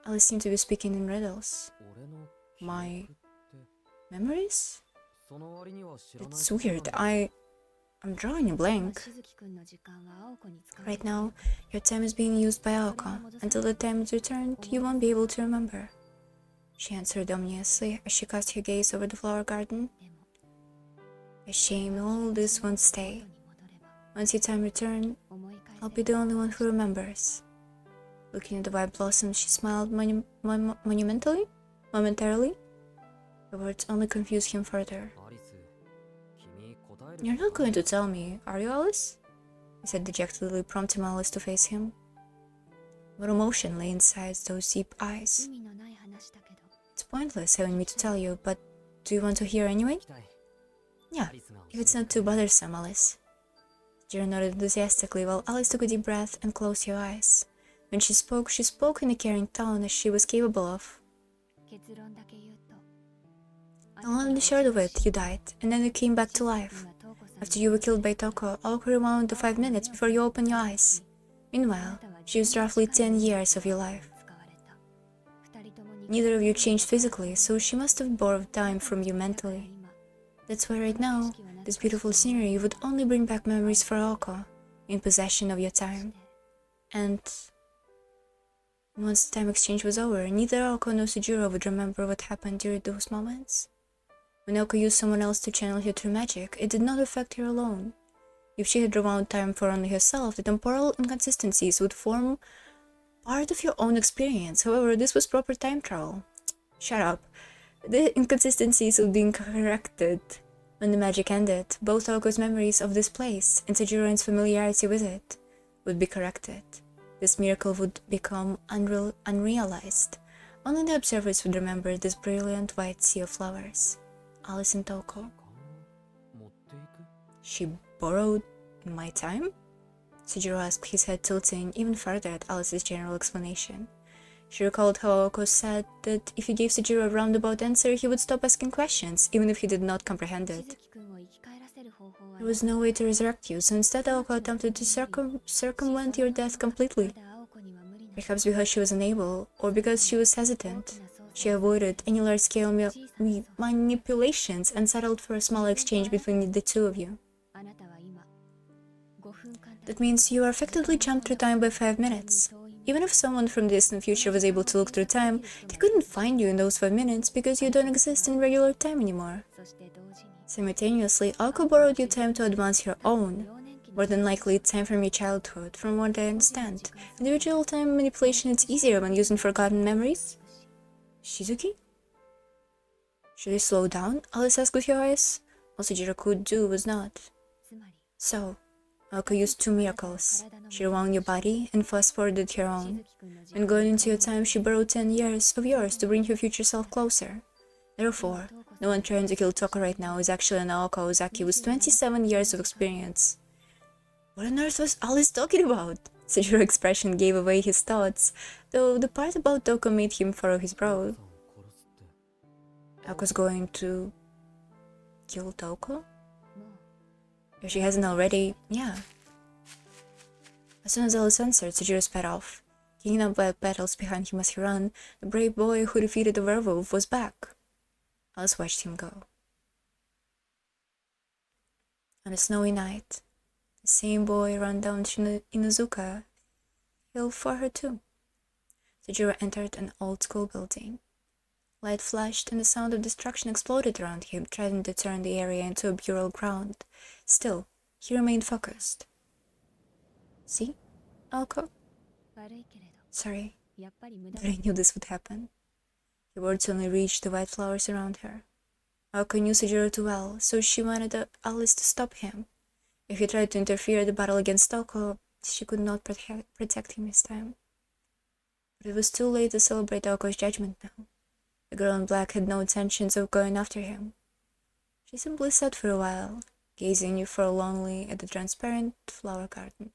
Alice seemed to be speaking in riddles. My memories? It's weird, I'm drawing a blank. Right now, your time is being used by Aoko. Until the time is returned, you won't be able to remember. She answered ominously as she cast her gaze over the flower garden. A shame all this won't stay. Once your time returns, I'll be the only one who remembers. Looking at the white blossoms, she smiled momentarily. The words only confused him further. You're not going to tell me, are you, Alice? He said dejectedly, prompting Alice to face him. What emotion lay inside those deep eyes? It's pointless having me to tell you, but do you want to hear anyway? Yeah, if it's not too bothersome, Alice. Jiro nodded enthusiastically while Alice took a deep breath and closed her eyes. When she spoke in a caring tone as she was capable of. The long and the short of it, you died, and then you came back to life. After you were killed by Toko, Aoko rewound the 5 minutes before you opened your eyes. Meanwhile, she used roughly 10 years of your life. Neither of you changed physically, so she must have borrowed time from you mentally. That's why right now, this beautiful scenery would only bring back memories for Aoko, in possession of your time. And once the time exchange was over, neither Aoko nor Sujiro would remember what happened during those moments. When Aoko used someone else to channel her true magic, it did not affect her alone. If she had rewound time for only herself, the temporal inconsistencies would form part of your own experience. However, this was proper time travel. Shut up. The inconsistencies would be corrected when the magic ended. Both Aoko's memories of this place and Sujiro's familiarity with it would be corrected. This miracle would become unrealized. Only the observers would remember this brilliant white sea of flowers. Alice and Toko. She borrowed my time? Sujiro asked, his head tilting even further at Alice's general explanation. She recalled how Aoko said that if he gave Sujiro a roundabout answer, he would stop asking questions, even if he did not comprehend it. There was no way to resurrect you, so instead Aoko attempted to circumvent your death completely. Perhaps because she was unable, or because she was hesitant, she avoided any large-scale manipulations and settled for a small exchange between the two of you. That means you are effectively jumped through time by 5 minutes. Even if someone from the distant future was able to look through time, they couldn't find you in those 5 minutes because you don't exist in regular time anymore. Simultaneously, Aoko borrowed your time to advance her own. More than likely, time from your childhood, from what I understand. Individual time manipulation is easier when using forgotten memories. Shizuki? Should I slow down? Alice asked with her eyes. All Sujiro could do was not. So, Aoko used 2 miracles. She rewound your body and fast-forwarded her own. When going into your time, she borrowed 10 years of yours to bring her future self closer. Therefore, no one trying to kill Toko right now is actually an Aoko Ozaki with 27 years of experience. What on earth was Alice talking about? Sujiro's expression gave away his thoughts, though the part about Toko made him furrow his brow. Aoko's going to kill Toko? If she hasn't already, yeah. As soon as Alice answered, Sujiro sped off. Kicking up wild petals behind him as he ran, the brave boy who defeated the werewolf was back. Alice watched him go. On a snowy night, the same boy ran down Inuzuka hill for her too. Sujiro entered an old school building. Light flashed and the sound of destruction exploded around him, threatening to turn the area into a burial ground. Still, he remained focused. See, Aoko? Sorry, but I knew this would happen. The words only reached the white flowers around her. Aoko knew Sujiro too well, so she wanted Alice to stop him. If he tried to interfere in the battle against Toko, she could not protect him this time. But it was too late to celebrate Aoko's judgment now. The girl in black had no intentions of going after him. She simply sat for a while, gazing forlornly at the transparent flower garden.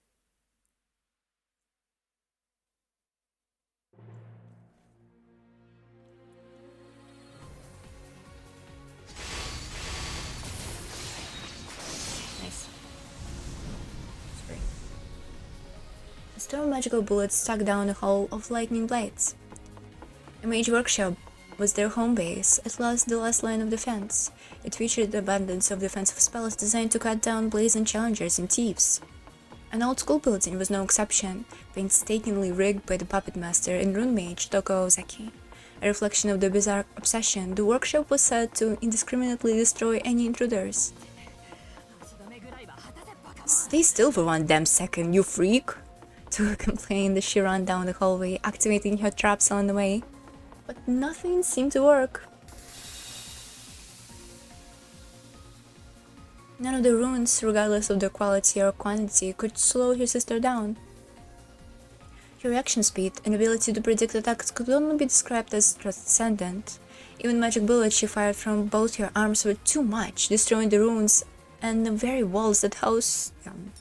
Nice. Sorry. A storm of magical bullets struck down a hall of lightning blades. A mage workshop was their home base, at last the last line of defense. It featured an abundance of defensive spells designed to cut down blazing challengers and thieves. An old school building was no exception, painstakingly rigged by the puppet master and rune mage Toko Ozaki. A reflection of the bizarre obsession, the workshop was said to indiscriminately destroy any intruders. Stay still for one damn second, you freak! Toko complained as she ran down the hallway, activating her traps on the way. But nothing seemed to work. None of the runes, regardless of their quality or quantity, could slow her sister down. Her reaction speed and ability to predict attacks could only be described as transcendent. Even magic bullets she fired from both her arms were too much, destroying the runes and the very walls that house them.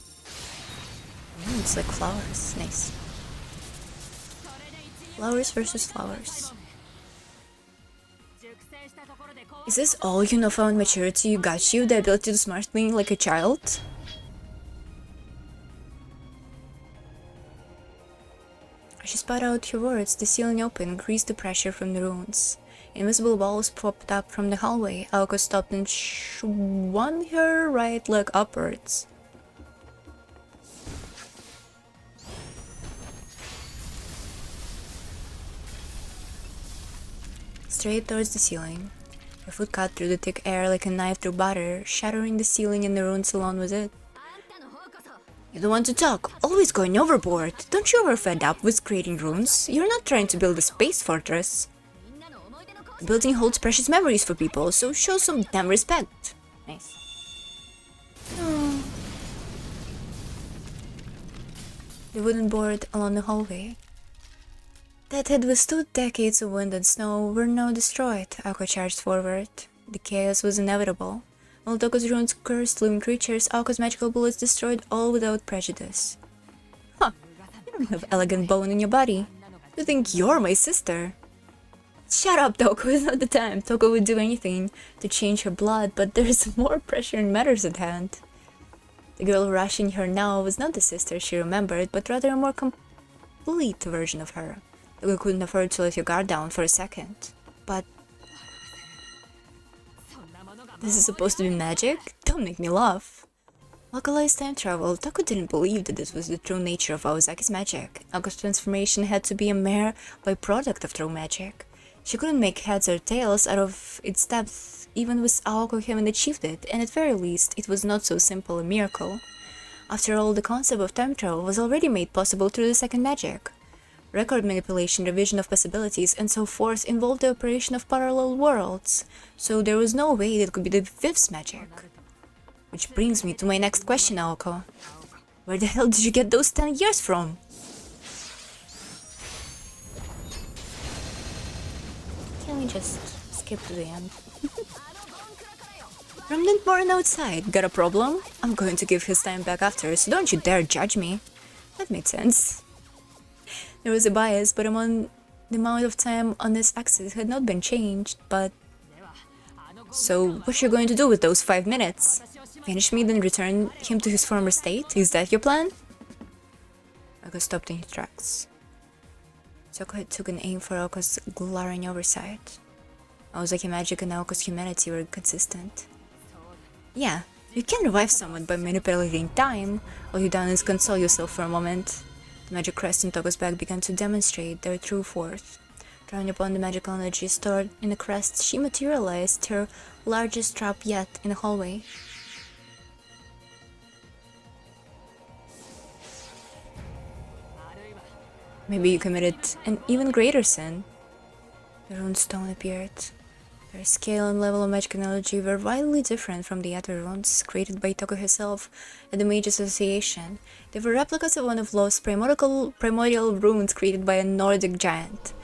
It's like flowers. Nice. Flowers versus flowers. Is this all you newfound maturity you got you, the ability to smart me like a child? As she spat out her words, the ceiling opened, increased the pressure from the runes. Invisible walls popped up from the hallway. Aoko stopped and swung her right leg upwards. Straight towards the ceiling. Her foot cut through the thick air like a knife through butter, shattering the ceiling and the runes along with it. You don't want to talk, always going overboard. Don't you ever fed up with creating runes? You're not trying to build a space fortress. The building holds precious memories for people, so show some damn respect. Nice. Oh. The wooden board along the hallway that had withstood decades of wind and snow were now destroyed. Aoko charged forward. The chaos was inevitable. While Toko's runes cursed living creatures, Aoko's magical bullets destroyed all without prejudice. Huh, you don't have elegant bone in your body. You think you're my sister? Shut up, Toko, it's not the time. Toko would do anything to change her blood, but there's more pressure and matters at hand. The girl rushing her now was not the sister she remembered, but rather a more complete version of her. Toko couldn't afford to let your guard down for a second. But this is supposed to be magic? Don't make me laugh. Localized time travel, Toko didn't believe that this was the true nature of Aozaki's magic. Aoko's transformation had to be a mere byproduct of true magic. She couldn't make heads or tails out of its depth, even with Aoko having achieved it, and at very least, it was not so simple a miracle. After all, the concept of time travel was already made possible through the second magic. Record manipulation, revision of possibilities, and so forth involved the operation of parallel worlds, so there was no way that could be the fifth magic. Which brings me to my next question, Aoko. Where the hell did you get those 10 years from? Can we just skip to the end? Remnant born outside, got a problem? I'm going to give his time back after, so don't you dare judge me. That made sense. There was a bias, but the amount of time on this axis had not been changed, but... So, what you going to do with those 5 minutes? Finish me, then return him to his former state? Is that your plan? Aoko stopped in his tracks. Toko took an aim for Aoko's glaring oversight. Aozaki magic and Aoko's humanity were consistent. Yeah, you can revive someone by manipulating time. All you done is console yourself for a moment. The magic crest on Toko's back began to demonstrate their true force. Drawing upon the magical energy stored in the crest, she materialized her largest trap yet in the hallway. Maybe you committed an even greater sin. The rune stone appeared. Their scale and level of magic energy were widely different from the other runes created by Toko herself at the Mage Association. They were replicas of one of Lo's primordial runes created by a Nordic giant.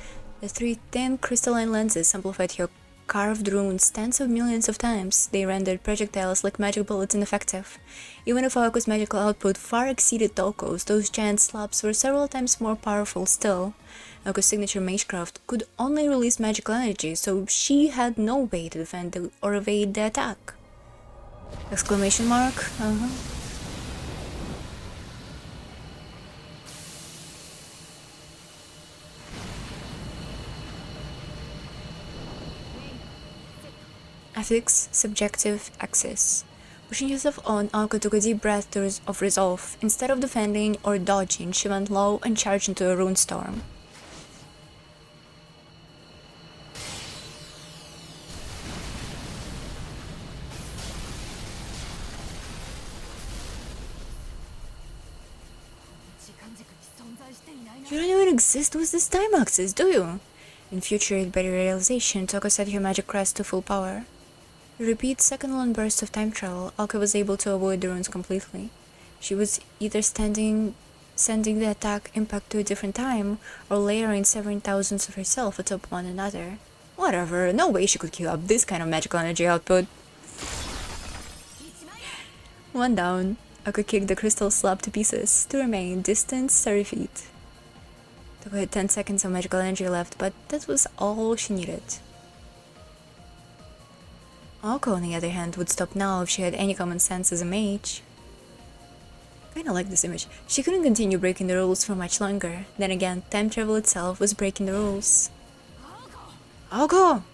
The 3 thin crystalline lenses amplified her carved runes tens of millions of times. They rendered projectiles like magic bullets ineffective. Even if Aoko's magical output far exceeded Toko's, those giant slabs were several times more powerful still. Aoko's signature magecraft could only release magical energy, so she had no way to defend or evade the attack. Exclamation mark? Ethics, subjective, access. Pushing herself on, Aoko took a deep breath of resolve. Instead of defending or dodging, she went low and charged into a rune storm. You don't even exist with this time axis, do you? Infuriated by the realization, Toko set her magic crest to full power. To repeat second-long bursts of time travel, Aoko was able to avoid the runes completely. She was either sending the attack impact to a different time, or layering severing thousands of herself atop one another. Whatever, no way she could keep up this kind of magical energy output. One down, Aoko kicked the crystal slab to pieces, to remain distance 30 feet. Toko had 10 seconds of magical energy left, but that was all she needed. Aoko, on the other hand, would stop now if she had any common sense as a mage. Kinda like this image. She couldn't continue breaking the rules for much longer. Then again, time travel itself was breaking the rules. Aoko!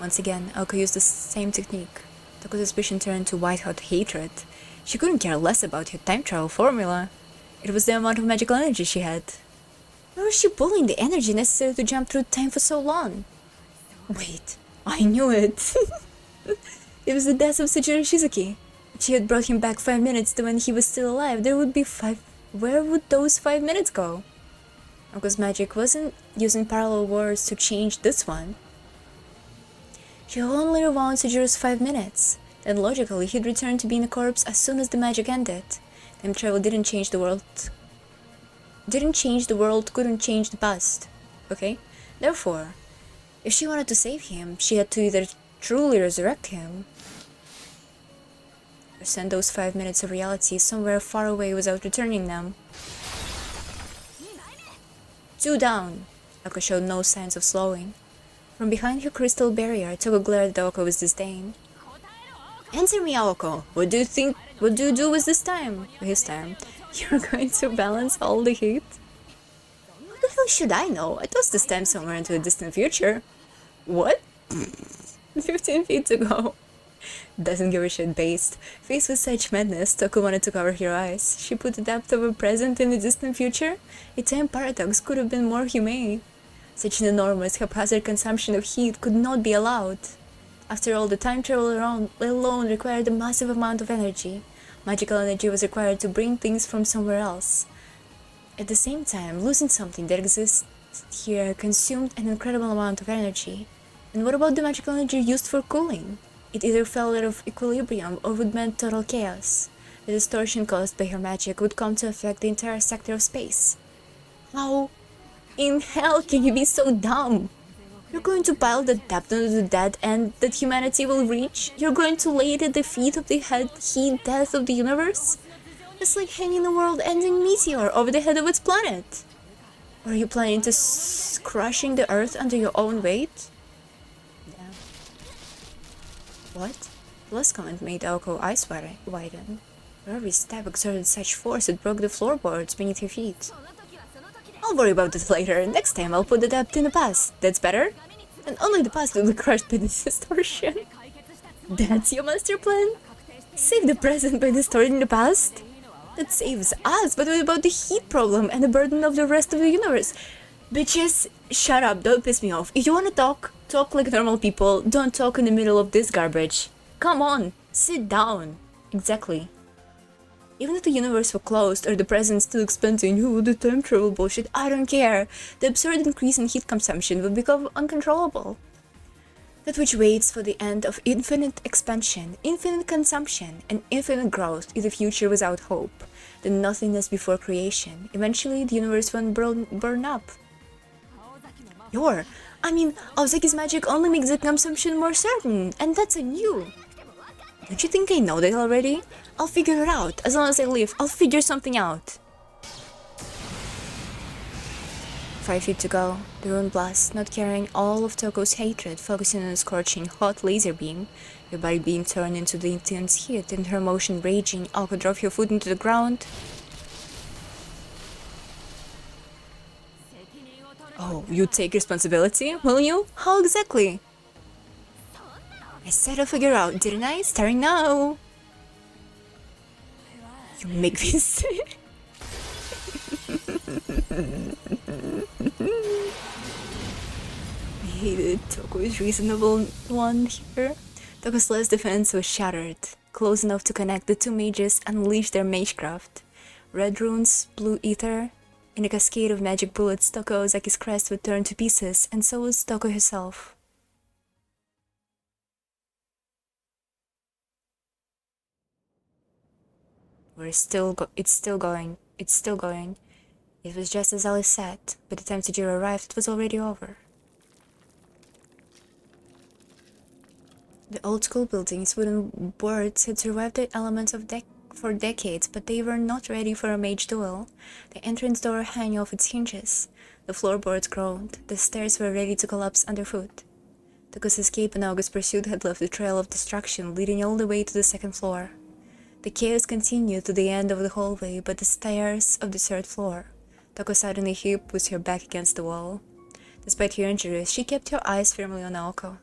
Once again, Aoko used the same technique. Toko's suspicion turned to white-hot hatred. She couldn't care less about her time travel formula. It was the amount of magical energy she had. Where was she pulling the energy necessary to jump through time for so long? Wait, I knew it! It was the death of Sujiro Shizuki. If she had brought him back 5 minutes to when he was still alive, there would be 5... Where would those 5 minutes go? Aoko's magic wasn't using parallel worlds to change this one. She only rewound Sujiro's 5 minutes. Then logically, he'd return to being a corpse as soon as the magic ended. Time travel didn't change the world, couldn't change the past, okay? Therefore, if she wanted to save him, she had to either truly resurrect him, or send those 5 minutes of reality somewhere far away without returning them. 2 down. Aoko showed no signs of slowing. From behind her crystal barrier, Toko glared at Aoko with disdain. Answer me, Aoko. What do you do with this time? This time. You're going to balance all the heat? What the hell should I know? I tossed this time somewhere into a distant future. What? 15 feet to go. Doesn't give a shit based. Faced with such madness, Toko wanted to cover her eyes. She put the depth of a present in a distant future? A time paradox could have been more humane. Such an enormous, haphazard consumption of heat could not be allowed. After all, the time travel alone required a massive amount of energy. Magical energy was required to bring things from somewhere else. At the same time, losing something that exists here consumed an incredible amount of energy. And what about the magical energy used for cooling? It either fell out of equilibrium or would meant total chaos. The distortion caused by her magic would come to affect the entire sector of space. How in hell can you be so dumb? You're going to pile the depth into the dead end that humanity will reach? You're going to lay it at the feet of the heat death of the universe? It's like hanging a world-ending meteor over the head of its planet. Or are you planning to crushing the earth under your own weight? Yeah. What? The last comment made Aoko eyes widen. Her every step exerted such force it broke the floorboards beneath her feet. I'll worry about this later. Next time I'll put the depth in the past. That's better? And only the past will be crushed by this distortion. That's your master plan? Save the present by distorting the past? That saves us, but what about the heat problem and the burden of the rest of the universe? Bitches, shut up, don't piss me off. If you wanna talk like normal people, don't talk in the middle of this garbage. Come on, sit down. Exactly. Even if the universe were closed or the present still expanding, the time travel bullshit, I don't care. The absurd increase in heat consumption would become uncontrollable. That which waits for the end of infinite expansion, infinite consumption, and infinite growth is a future without hope, the nothingness before creation. Eventually, the universe won't burn up. Aozaki's magic only makes the consumption more certain, and that's on you. Don't you think I know that already? I'll figure it out. As long as I live, I'll figure something out. 5 feet to go. The rune blast, not carrying all of Toko's hatred, focusing on a scorching hot laser beam. Your body being turned into the intense heat, and her motion raging. Aoko drove your foot into the ground. Oh, you take responsibility, will you? How exactly? I said I'll figure out, didn't I? Starting now. You make me sick. I hated Toko's reasonable one here. Toko's last defense was shattered. Close enough to connect, the two mages unleashed their magecraft. Red runes, blue ether. In a cascade of magic bullets, Aozaki's crest would turn to pieces, and so was Toko herself. It's still going. It was just as Alice said. By the time Tajiro arrived, it was already over. The old school building's wooden boards had survived the elements for decades, but they were not ready for a mage duel. The entrance door hung off its hinges. The floorboards groaned. The stairs were ready to collapse underfoot. Toko's escape and August's pursuit had left a trail of destruction leading all the way to the second floor. The chaos continued to the end of the hallway, but the stairs of the third floor. Toko sat on a heap with her back against the wall. Despite her injuries, she kept her eyes firmly on Aoko.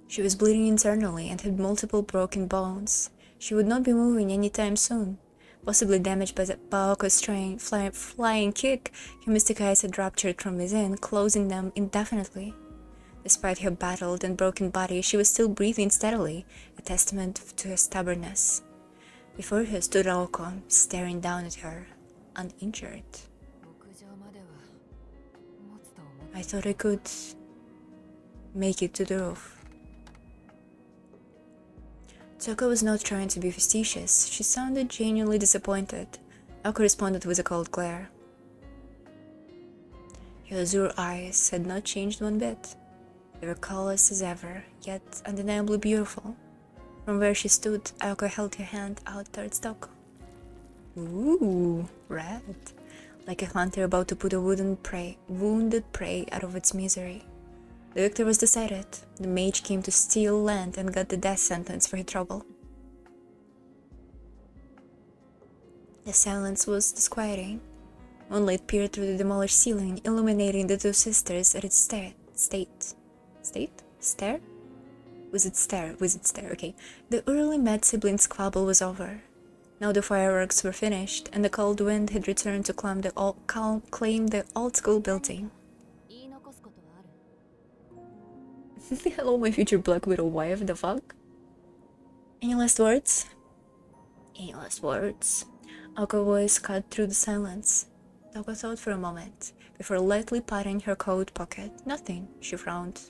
She was bleeding internally and had multiple broken bones. She would not be moving anytime soon. Possibly damaged by Aoko's flying kick, her mystic eyes had ruptured from within, closing them indefinitely. Despite her battered and broken body, she was still breathing steadily, a testament to her stubbornness. Before her stood Aoko, staring down at her, uninjured. I thought I could make it to the roof. Toko was not trying to be facetious. She sounded genuinely disappointed. Aoko responded with a cold glare. Her azure eyes had not changed one bit. They were colorless as ever, yet undeniably beautiful. From where she stood, Aoko held her hand out towards Toko. Ooh, red. Like a hunter about to put a wounded prey out of its misery. The victor was decided. The mage came to steal land and got the death sentence for her trouble. The silence was disquieting. Moonlight peered through the demolished ceiling, illuminating the two sisters at its stair. Okay. The early mad sibling squabble was over. Now the fireworks were finished, and the cold wind had returned to claim the old school building. Hello, my future Black Widow wife, the fuck? Any last words? Any last words? Aoko's voice cut through the silence. Toko thought for a moment, before lightly patting her coat pocket. Nothing, she frowned.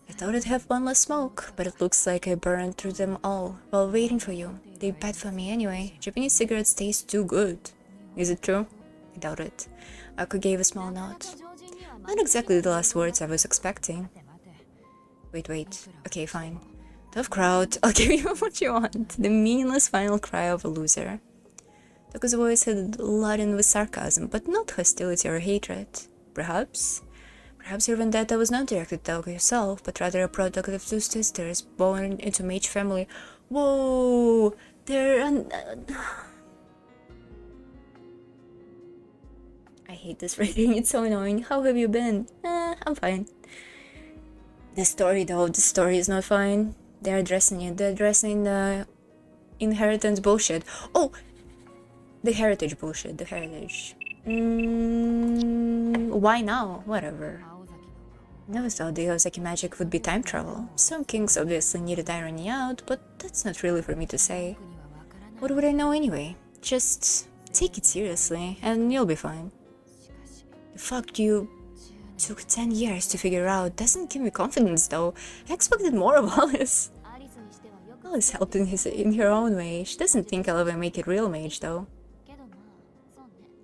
I thought I'd have one less smoke, but it looks like I burned through them all while waiting for you. They bad for me anyway. Japanese cigarettes taste too good. Is it true? I doubt it. Aoko gave a small nod. Not exactly the last words I was expecting. Wait. Okay, fine. Tough crowd. I'll give you what you want. The meaningless final cry of a loser. Toko's voice had laden with sarcasm, but not hostility or hatred. Perhaps your vendetta was not directed at Toko herself, but rather a product of two sisters born into mage family. Whoa! I hate this writing, it's so annoying. How have you been? I'm fine. The story is not fine. They're addressing the inheritance bullshit. Oh! The heritage bullshit, why now? Whatever. Never thought the Aozaki magic would be time travel. Some kings obviously needed ironing out, but that's not really for me to say. What would I know anyway? Just take it seriously, and you'll be fine. The fact you took 10 years to figure out doesn't give me confidence though. I expected more of Alice. Alice helped in her own way. She doesn't think I'll ever make a real mage though.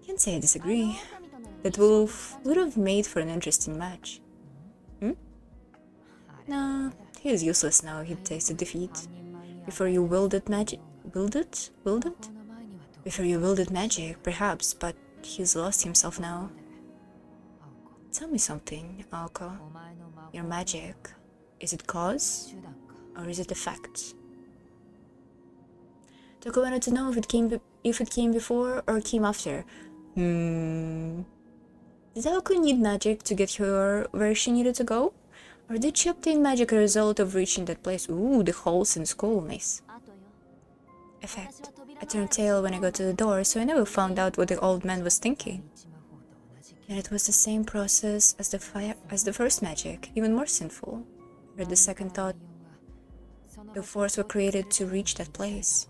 Can't say I disagree. That wolf would have made for an interesting match. Nah, he is useless now. He tasted defeat. Before you wielded magic... Wielded? Before you wielded magic, perhaps, but he's lost himself now. Tell me something, Aoko. Your magic, is it cause? Or is it effect? Toko wanted to know if it came before or came after. Did Aoko need magic to get her where she needed to go? Or did she obtain magic as a result of reaching that place? Ooh, the holes in school, nice. Effect. I turned tail when I got to the door, so I never found out what the old man was thinking. And it was the same process as the first magic, even more sinful. Or the second thought, the force were created to reach that place.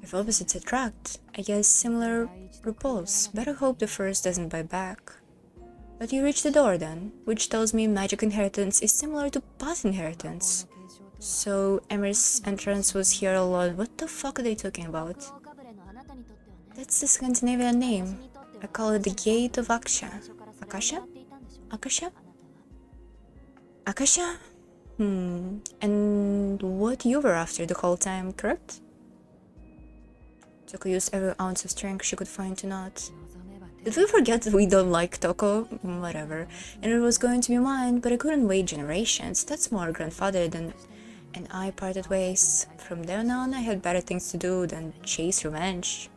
If opposites attract, I guess similar repulse. Better hope the first doesn't bite back. But you reach the door then, which tells me magic inheritance is similar to path inheritance. So Emir's entrance was here a lot. What the fuck are they talking about? That's the Scandinavian name. I call it the Gate of Akasha. Akasha? Akasha? Akasha? And what you were after the whole time, correct? Toko used every ounce of strength she could find to nod. Did we forget that we don't like Toko? Whatever. And it was going to be mine, but I couldn't wait generations. That's more grandfather than... And I parted ways. From then on, I had better things to do than chase revenge.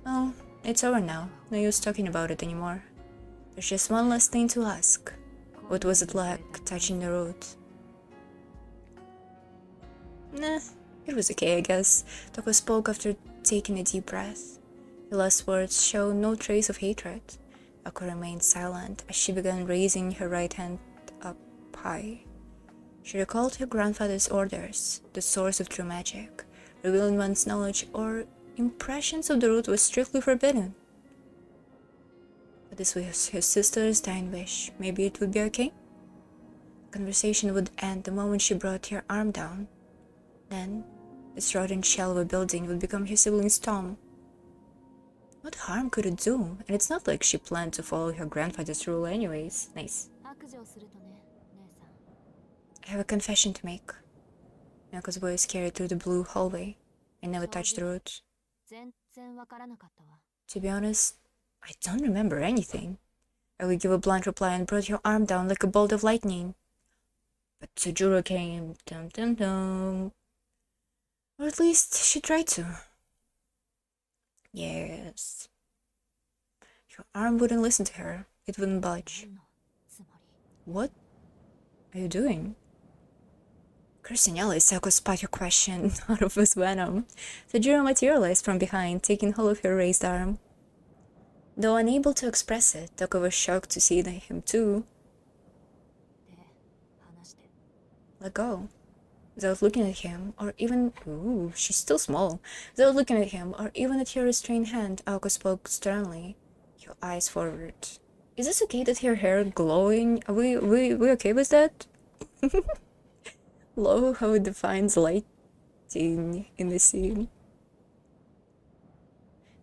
Well, it's over now. No use talking about it anymore. There's just one last thing to ask. What was it like, touching the root? Nah, it was okay, I guess. Toko spoke after taking a deep breath. The last words showed no trace of hatred. Ako remained silent as she began raising her right hand up high. She recalled her grandfather's orders, the source of true magic. Revealing one's knowledge or impressions of the root was strictly forbidden. But this was her sister's dying wish. Maybe it would be okay? The conversation would end the moment she brought her arm down. Then, this rotten shell of a building would become her sibling's tomb. What harm could it do? And it's not like she planned to follow her grandfather's rule anyways. Nice. I have a confession to make. Nako's voice carried through the blue hallway. I never touched the root. To be honest, I don't remember anything. I would give a blunt reply and brought her arm down like a bolt of lightning. But Tsujuro came, dum dum dum. Or at least she tried to. Yes. Her arm wouldn't listen to her. It wouldn't budge. What are you doing? Cursing Alice, Sako spat her question out of his venom. Tsujuro materialized from behind, taking hold of her raised arm. Though unable to express it, Toko was shocked to see him too. Let go. Without looking at him, or even... Ooh, she's still small. Without looking at him, or even at her restrained hand, Aoko spoke sternly. Her eyes forward. Is this okay that her hair glowing? Are we okay with that? Lo, how it defines lighting in the scene.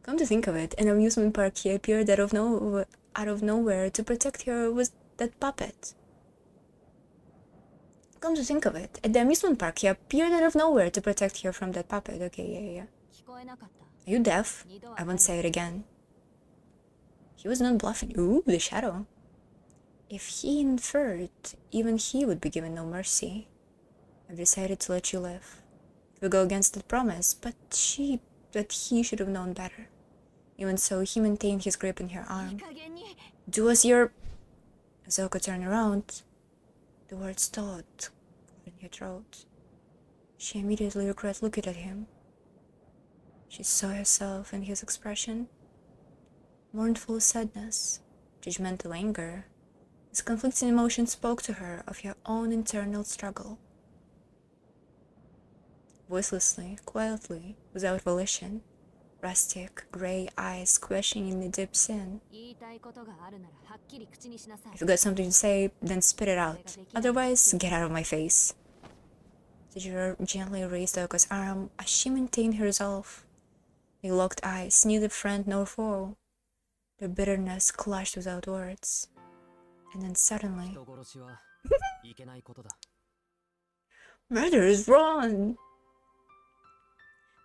Come to think of it, an amusement park he appeared out of nowhere to protect her was that puppet. Come to think of it, at the amusement park he appeared out of nowhere to protect her from that puppet. Okay, yeah. Are you deaf? I won't say it again. He was not bluffing. Ooh, the shadow. If he inferred, even he would be given no mercy. I've decided to let you live. It will go against that promise, but he should have known better. Even so, he maintained his grip in her arm. Do as your... Zoko turned around. The words stopped in her throat. She immediately regretted looking at him. She saw herself in his expression. Mournful sadness, judgmental anger. His conflicting emotions spoke to her of her own internal struggle. Voicelessly, quietly, without volition, rustic, grey eyes squashing in the deep sin. If you got something to say, then spit it out. Otherwise, get out of my face. Sejiro gently raised Aoko's arm as she maintained her resolve. They locked eyes, neither friend nor foe. Their bitterness clashed without words. And then suddenly... Murder is wrong!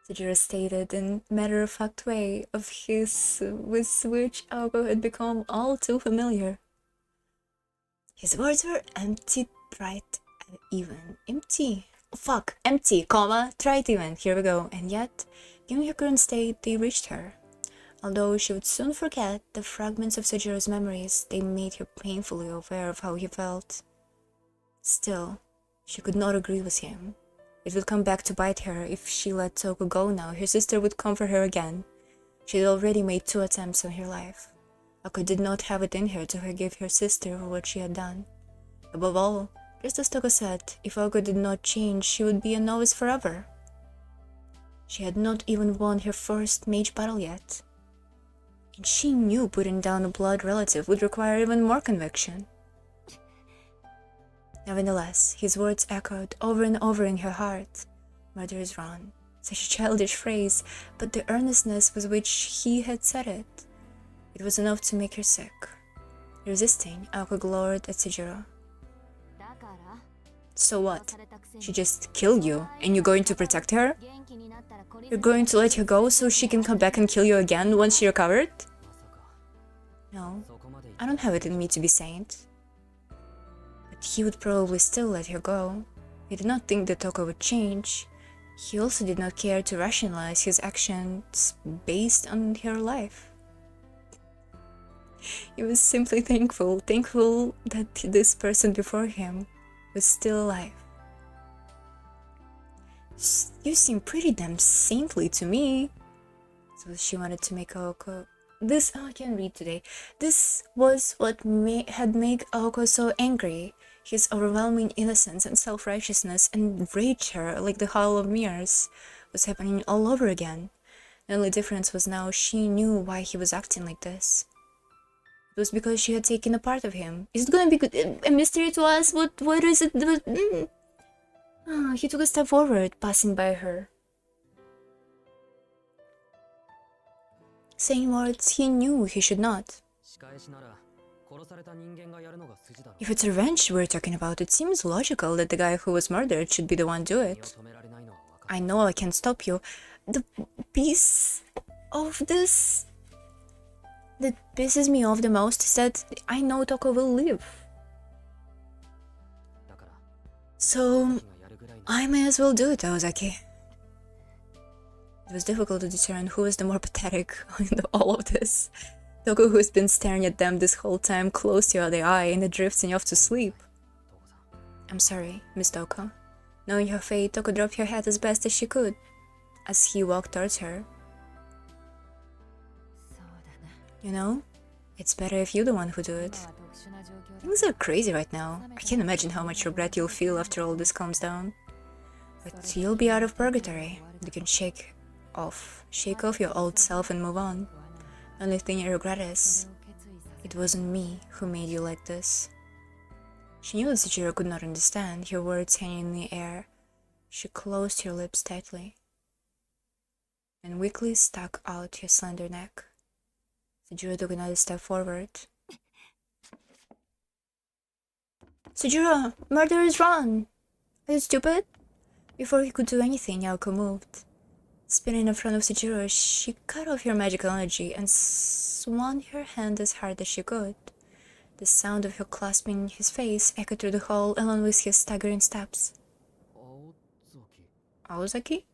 Sejiro stated in matter-of-fact way of his with which Aoko had become all too familiar. His words were empty, bright, and even. Empty. Oh, fuck. Empty, comma, tried even. Here we go. And yet, given her current state, they reached her. Although she would soon forget the fragments of Sejiro's memories, they made her painfully aware of how he felt. Still, she could not agree with him. It would come back to bite her if she let Toko go now. Her sister would come for her again. She had already made 2 attempts on her life. Ako did not have it in her to forgive her sister for what she had done. Above all, just as Toko said, if Ako did not change, she would be a novice forever. She had not even won her first mage battle yet. And she knew putting down a blood relative would require even more conviction. Nevertheless, his words echoed over and over in her heart. Murder is wrong. Such a childish phrase, but the earnestness with which he had said it, it was enough to make her sick. Resisting, Aoko glowered at Sejiro. So what? She just killed you, and you're going to protect her? You're going to let her go so she can come back and kill you again once she recovered? No, I don't have it in me to be saint. But he would probably still let her go. He did not think that Toko would change. He also did not care to rationalize his actions based on her life. He was simply thankful that this person before him was still alive. You seem pretty damn saintly to me. So she wanted to make Aoko... I can't read today. This was what had made Aoko so angry. His overwhelming innocence and self-righteousness enraged her like the howl of mirrors was happening all over again. The only difference was now she knew why he was acting like this. It was because she had taken a part of him. Is it going to be a mystery to us? What is it? He took a step forward, passing by her. Saying words he knew he should not. If it's revenge we're talking about, it seems logical that the guy who was murdered should be the one to do it. I know I can't stop you. The piece of this that pisses me off the most is that I know Toko will live. So I may as well do it, Ozaki. It was difficult to discern who was the more pathetic in all of this. Toko, who's been staring at them this whole time, closed the other eye and drifting off to sleep. I'm sorry, Miss Toko. Knowing her fate, Toko dropped her head as best as she could, as he walked towards her. You know, it's better if you're the one who do it. Things are crazy right now. I can't imagine how much regret you'll feel after all this calms down. But you'll be out of purgatory. You can shake off your old self and move on. The only thing I regret is, it wasn't me who made you like this. She knew that Sejiro could not understand, her words hanging in the air. She closed her lips tightly and weakly stuck out her slender neck. Sejiro took another step forward. Sejiro, murder is wrong! Are you stupid? Before he could do anything, Yauko moved. Spinning in front of Sejiro, she cut off her magical energy and swung her hand as hard as she could. The sound of her clasping his face echoed through the hall along with his staggering steps. Aozaki?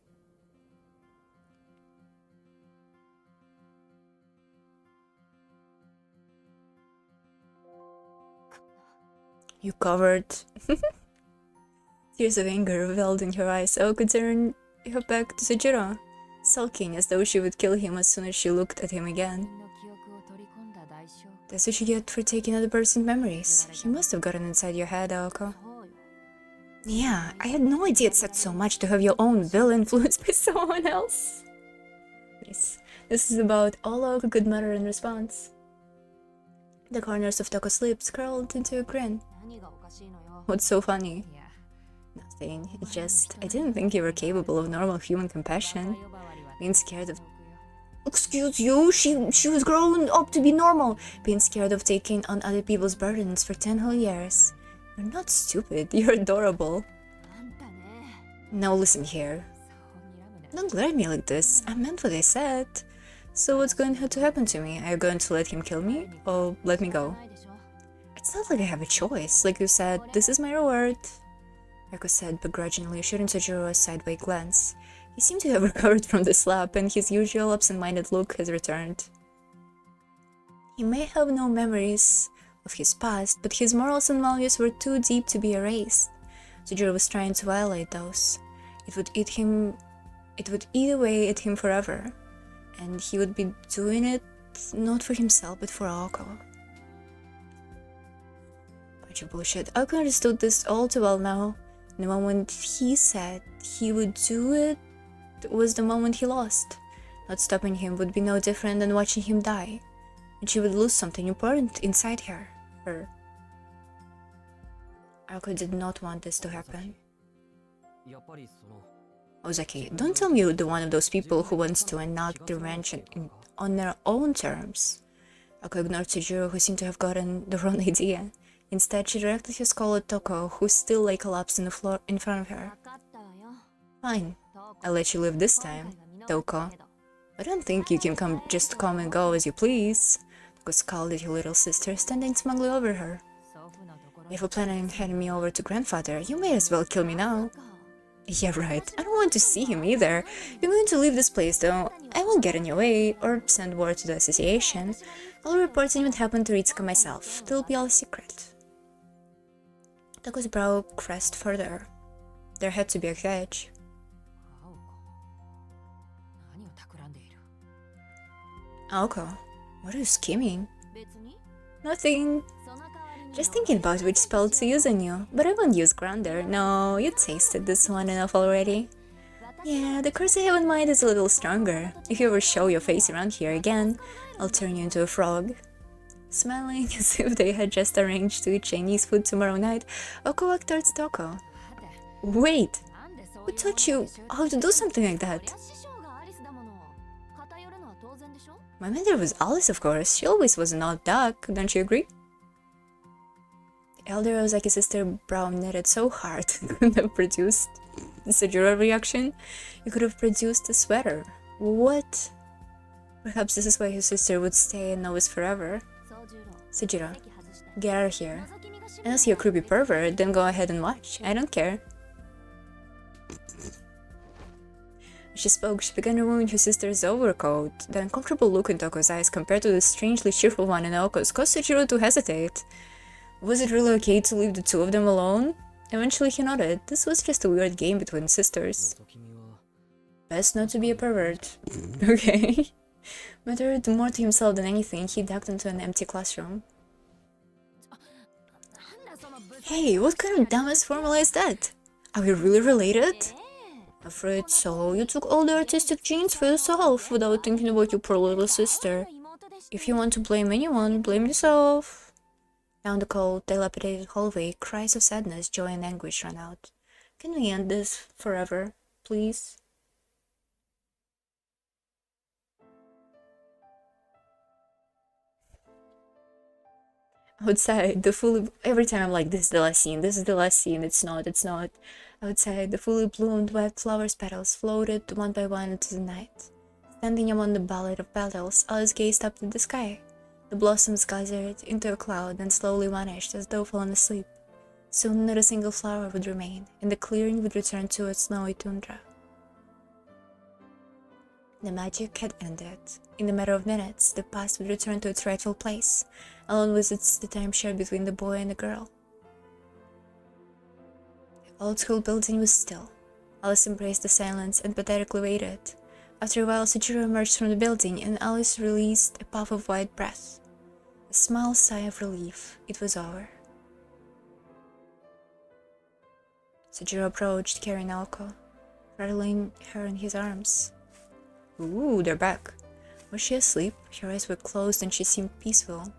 You covered. Tears of anger welled in her eyes. Aoko turned her back to Sejiro, sulking as though she would kill him as soon as she looked at him again. That's what you get for taking other person's memories. He must have gotten inside your head, Aoko. Yeah, I had no idea it sucked so much to have your own will influenced by someone else. Yes. This is about all Oko could mutter in response. The corners of Toko's lips curled into a grin. What's so funny? Nothing. It's just, I didn't think you were capable of normal human compassion. Being scared of... Excuse you? She was grown up to be normal. Being scared of taking on other people's burdens for 10 whole years. You're not stupid. You're adorable. Now listen here. Don't glare at me like this. I meant what I said. So what's going to happen to me? Are you going to let him kill me? Or let me go? It's not like I have a choice. Like you said, this is my reward. Eko said begrudgingly, shooting Sojiro a sideways glance. He seemed to have recovered from the slap, and his usual absent-minded look has returned. He may have no memories of his past, but his morals and values were too deep to be erased. Sojiro was trying to violate those. It would eat away at him forever, and he would be doing it not for himself, but for Oko. Bunch of bullshit. Oko understood this all too well now. The moment he said he would do it was the moment he lost. Not stopping him would be no different than watching him die, and she would lose something important inside her. Oko did not want this to happen. Ozaki, don't tell me you're the one of those people who wants to enact revenge on their own terms. Oko ignored Sojiro, who seemed to have gotten the wrong idea. Instead, she directed his call at Toko, who still lay collapsed on the floor in front of her. Fine, I'll let you live this time, Toko. I don't think you can just come and go as you please. Toko scowled at her little sister, standing smugly over her. If you're planning on handing me over to grandfather, you may as well kill me now. Yeah, right. I don't want to see him either. You're going to leave this place, though. I won't get in your way, or send word to the association. I'll report what happened to Ritsuka myself. It'll be all secret. Toko's brow crest further. There had to be a catch. Aoko, what are you scheming? Nothing. Just thinking about which spell to use on you, but I won't use Grander. No, you tasted this one enough already. Yeah, the curse I have in mind is a little stronger. If you ever show your face around here again, I'll turn you into a frog. Smiling as if they had just arranged to eat Chinese food tomorrow night, Oko walked towards Toko. Wait! Who taught you how to do something like that? My mentor was Alice, of course. She always was an odd duck, don't you agree? The elder Ozaki's sister brow knitted so hard it couldn't have produced the Sojiro reaction. You could have produced a sweater. What? Perhaps this is why his sister would stay and know us forever. Sojiro, get out of here. Unless you're a creepy pervert, then go ahead and watch. I don't care. As she spoke, she began removing her sister's overcoat. The uncomfortable look in Toko's eyes compared to the strangely cheerful one in Oko's caused Sojiro to hesitate. Was it really okay to leave the two of them alone? Eventually he nodded. This was just a weird game between sisters. Best not to be a pervert. Okay. Muttered more to himself than anything, he ducked into an empty classroom. Hey, what kind of dumbass formula is that? Are we really related? Afraid so. You took all the artistic genes for yourself without thinking about your poor little sister. If you want to blame anyone, blame yourself. Down the cold, dilapidated hallway, cries of sadness, joy, and anguish ran out. Can we end this forever, please? Outside, every time I'm like, this is the last scene, this is the last scene, it's not. Outside, the fully bloomed white flowers' petals floated one by one into the night. Standing among the ballad of petals, Alice gazed up to the sky. The blossoms gathered into a cloud and slowly vanished as though fallen asleep. Soon not a single flower would remain, and the clearing would return to its snowy tundra. The magic had ended. In a matter of minutes, the past would return to its rightful place, along with the time shared between the boy and the girl. The old school building was still. Alice embraced the silence and pathetically waited. After a while, Sojiro emerged from the building, and Alice released a puff of white breath. A small sigh of relief. It was over. Sojiro approached, carrying Naoko, cradling her in his arms. Ooh, they're back. Was she asleep? Her eyes were closed and she seemed peaceful.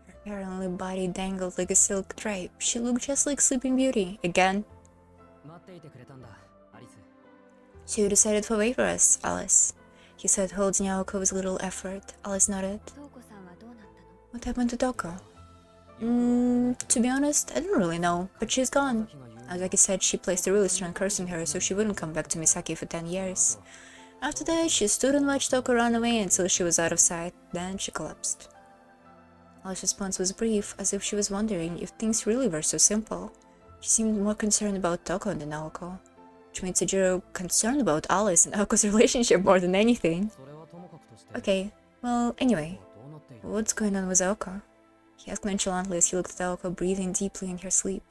Her apparently body dangled like a silk drape. She looked just like Sleeping Beauty. Again. So you decided to wait for us, Alice, he said, holding Aoko with little effort. Alice nodded. What happened to Toko? To be honest, I don't really know, but she's gone. Ozaki said she placed a really strong curse on her so she wouldn't come back to Misaki for 10 years. After that, she stood and watched Toko run away until she was out of sight. Then she collapsed. Alice's response was brief, as if she was wondering if things really were so simple. She seemed more concerned about Toko than Naoko, which made Sujiro concerned about Alice and Naoko's relationship more than anything. Okay, well, anyway, what's going on with Aoko? He asked nonchalantly as he looked at Aoko breathing deeply in her sleep.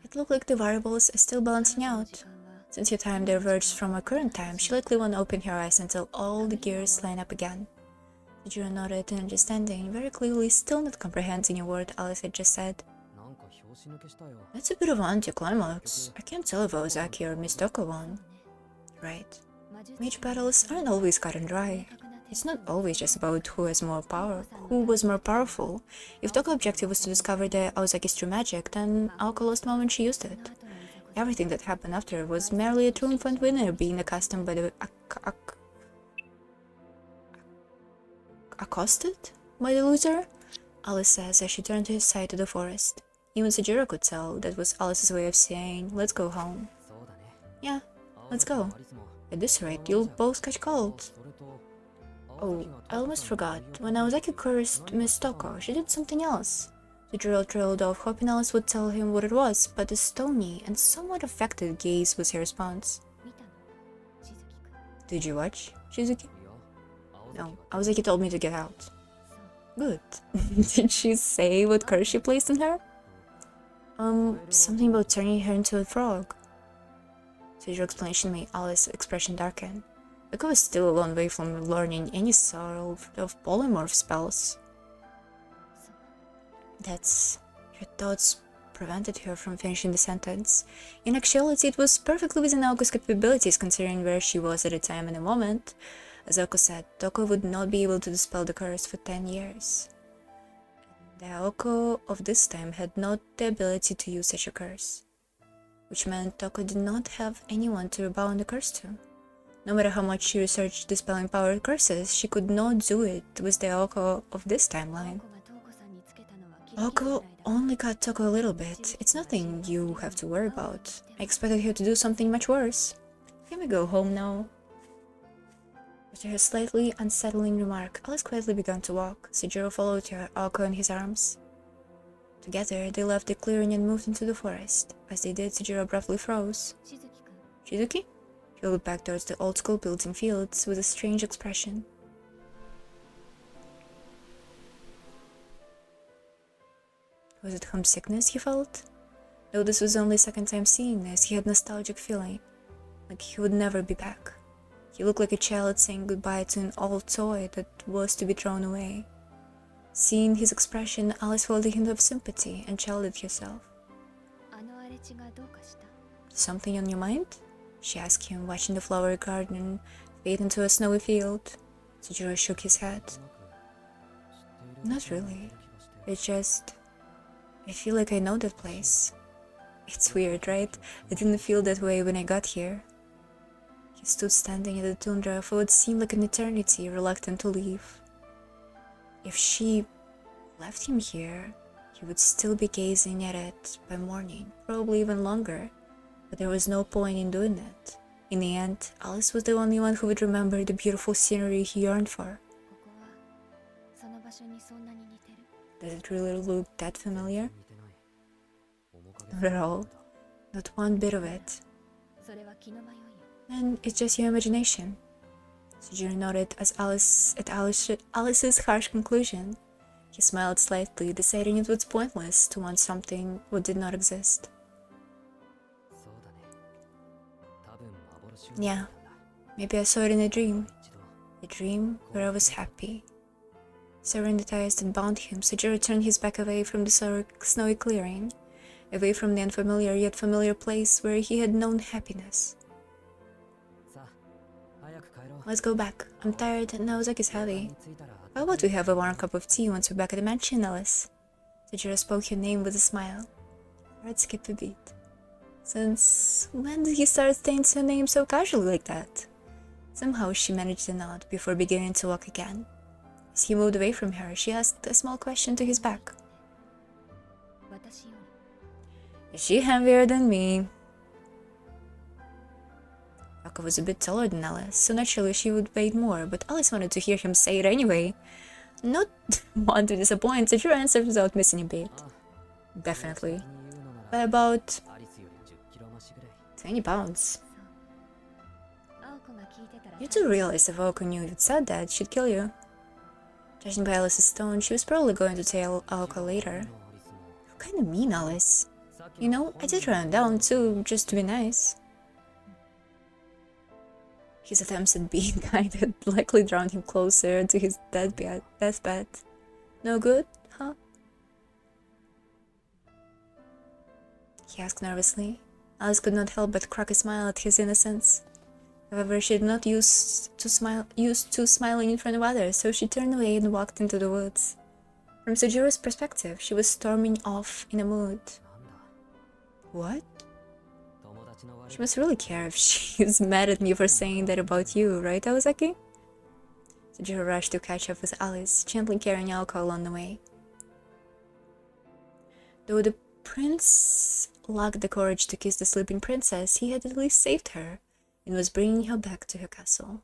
It looked like the variables are still balancing out. Since your time diverged from our current time, she likely won't open her eyes until all the gears line up again. Sujiro nodded in understanding, very clearly still not comprehending a word Alice had just said. That's a bit of an anticlimax. I can't tell if Ozaki or Miss Toko won. Right. Mage battles aren't always cut and dry. It's not always just about who was more powerful. If Toko's objective was to discover the Ozaki's true magic, then Aoko lost moment she used it. Everything that happened after was merely a triumphant winner being accosted by the accosted by the loser? Alice says as she turned her side to the forest. Even Sujiro could tell that was Alice's way of saying, let's go home. Yeah, let's go. At this rate, you'll both catch cold. Oh, I almost forgot. When Ozaki cursed Miss Toko, she did something else. Sujiro trailed off, hoping Alice would tell him what it was, but a stony and somewhat affected gaze was her response. Did you watch, Shizuki? No, Ozaki told me to get out. Good. Did she say what curse she placed on her? Something about turning her into a frog. Sujiro's explanation made Alice's expression darken. Oko was still a long way from learning any sort of polymorph spells. That's... Her thoughts prevented her from finishing the sentence. In actuality, it was perfectly within Aoko's capabilities considering where she was at the time and the moment. As Aoko said, Toko would not be able to dispel the curse for 10 years. The Aoko of this time had not the ability to use such a curse, which meant Toko did not have anyone to rebound the curse to. No matter how much she researched dispelling power curses, she could not do it with the Aoko of this timeline. Aoko only got Toko a little bit. It's nothing you have to worry about. I expected her to do something much worse. Can we go home now? After her slightly unsettling remark, Alice quietly began to walk. Sujiro followed her, Aoko in his arms. Together, they left the clearing and moved into the forest. As they did, Sujiro abruptly froze. Shizuki? He looked back towards the old-school building fields with a strange expression. Was it homesickness he felt? Though this was only second time seeing this, he had a nostalgic feeling, like he would never be back. He looked like a child saying goodbye to an old toy that was to be thrown away. Seeing his expression, Alice felt a hint of sympathy and chided herself. Something on your mind? She asked him, watching the flowery garden fade into a snowy field. Sujiro shook his head. Not really. It's just... I feel like I know that place. It's weird, right? I didn't feel that way when I got here. He stood standing in the tundra for what seemed like an eternity, reluctant to leave. If she left him here, he would still be gazing at it by morning, probably even longer. But there was no point in doing that. In the end, Alice was the only one who would remember the beautiful scenery he yearned for. Does it really look that familiar? Not at all. Not one bit of it. Then it's just your imagination. Sujiro nodded at Alice's harsh conclusion. He smiled slightly, deciding it was pointless to want something what did not exist. Yeah, maybe I saw it in a dream. A dream where I was happy. Severing the ties that bound him, Sujiro turned his back away from the snowy clearing, away from the unfamiliar yet familiar place where he had known happiness. Let's go back. I'm tired and Naozaki's heavy. How about we have a warm cup of tea once we're back at the mansion, Alice? Sejiro spoke her name with a smile. Her heart skipped a beat. Since when did he start saying her name so casually like that? Somehow she managed a nod before beginning to walk again. As he moved away from her, she asked a small question to his back. Is she heavier than me? Aka was a bit taller than Alice, so naturally she would weigh more, but Alice wanted to hear him say it anyway. Not want to disappoint, Sejiro answered without missing a beat. Definitely. By about 20 pounds. You do realize if Aoko knew you'd said that, she'd kill you. Judging by Alice's tone, she was probably going to tell Aoko later. You're kinda mean, Alice. You know, I did run down too, just to be nice. His attempts at being kind had likely drawn him closer to his deathbed. No good, huh? He asked nervously. Alice could not help but crack a smile at his innocence. However, she did not used to smiling in front of others, so she turned away and walked into the woods. From Sejiro's perspective, she was storming off in a mood. What? She must really care if she's mad at me for saying that about you, right, Awazaki? Sejiro rushed to catch up with Alice, gently carrying Aoko along the way. Though the prince lacked the courage to kiss the sleeping princess, he had at least saved her and was bringing her back to her castle.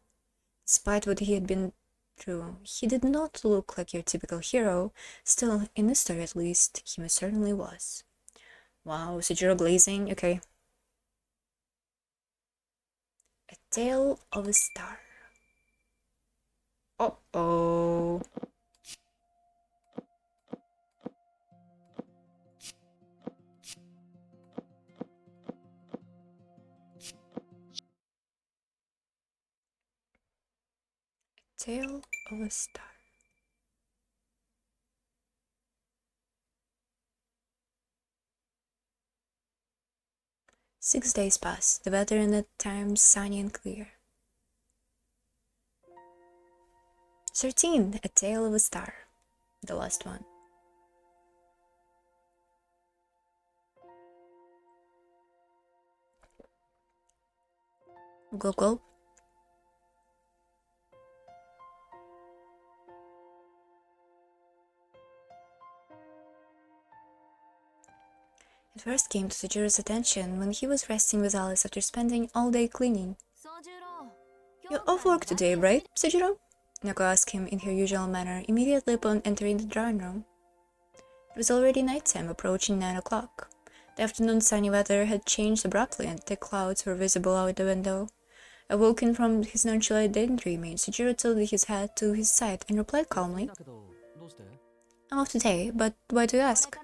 Despite what he had been through, he did not look like your typical hero. Still, in this story at least, he most certainly was. Wow, Sejiro glazing, okay. A Tale of a Star. Uh-oh. Tale of a Star. Six days passed, the weather in the times sunny and clear. 13. A Tale of a Star. The last one. Gulp gulp. It first came to Sejiro's attention when he was resting with Alice after spending all day cleaning. You're off work today, right, Sejiro? Nako asked him in her usual manner immediately upon entering the drawing room. It was already nighttime, approaching 9 o'clock. The afternoon sunny weather had changed abruptly and thick clouds were visible out the window. Awoken from his nonchalant daydreaming, Sejiro tilted his head to his side and replied calmly, I'm off today, but why do you ask?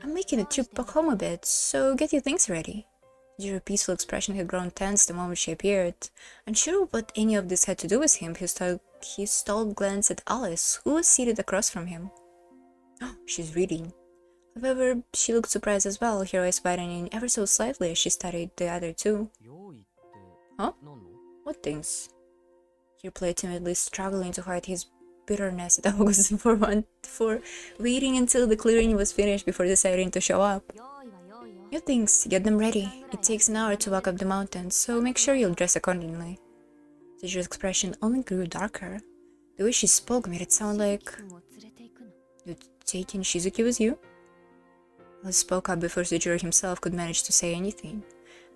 I'm making a trip back home a bit, so get your things ready. Sejiro's peaceful expression had grown tense the moment she appeared. Unsure what any of this had to do with him, he stole a glance at Alice, who was seated across from him. Oh, she's reading. However, she looked surprised as well, her eyes widening ever so slightly as she studied the other two. Huh? What things? He replied timidly, struggling to hide his bitterness at August for waiting until the clearing was finished before deciding to show up. Your things, get them ready. It takes an hour to walk up the mountain, so make sure you'll dress accordingly. Sejiro's expression only grew darker. The way she spoke made it sound like... You're taking Shizuki with you? Alice spoke up before Sejiro himself could manage to say anything.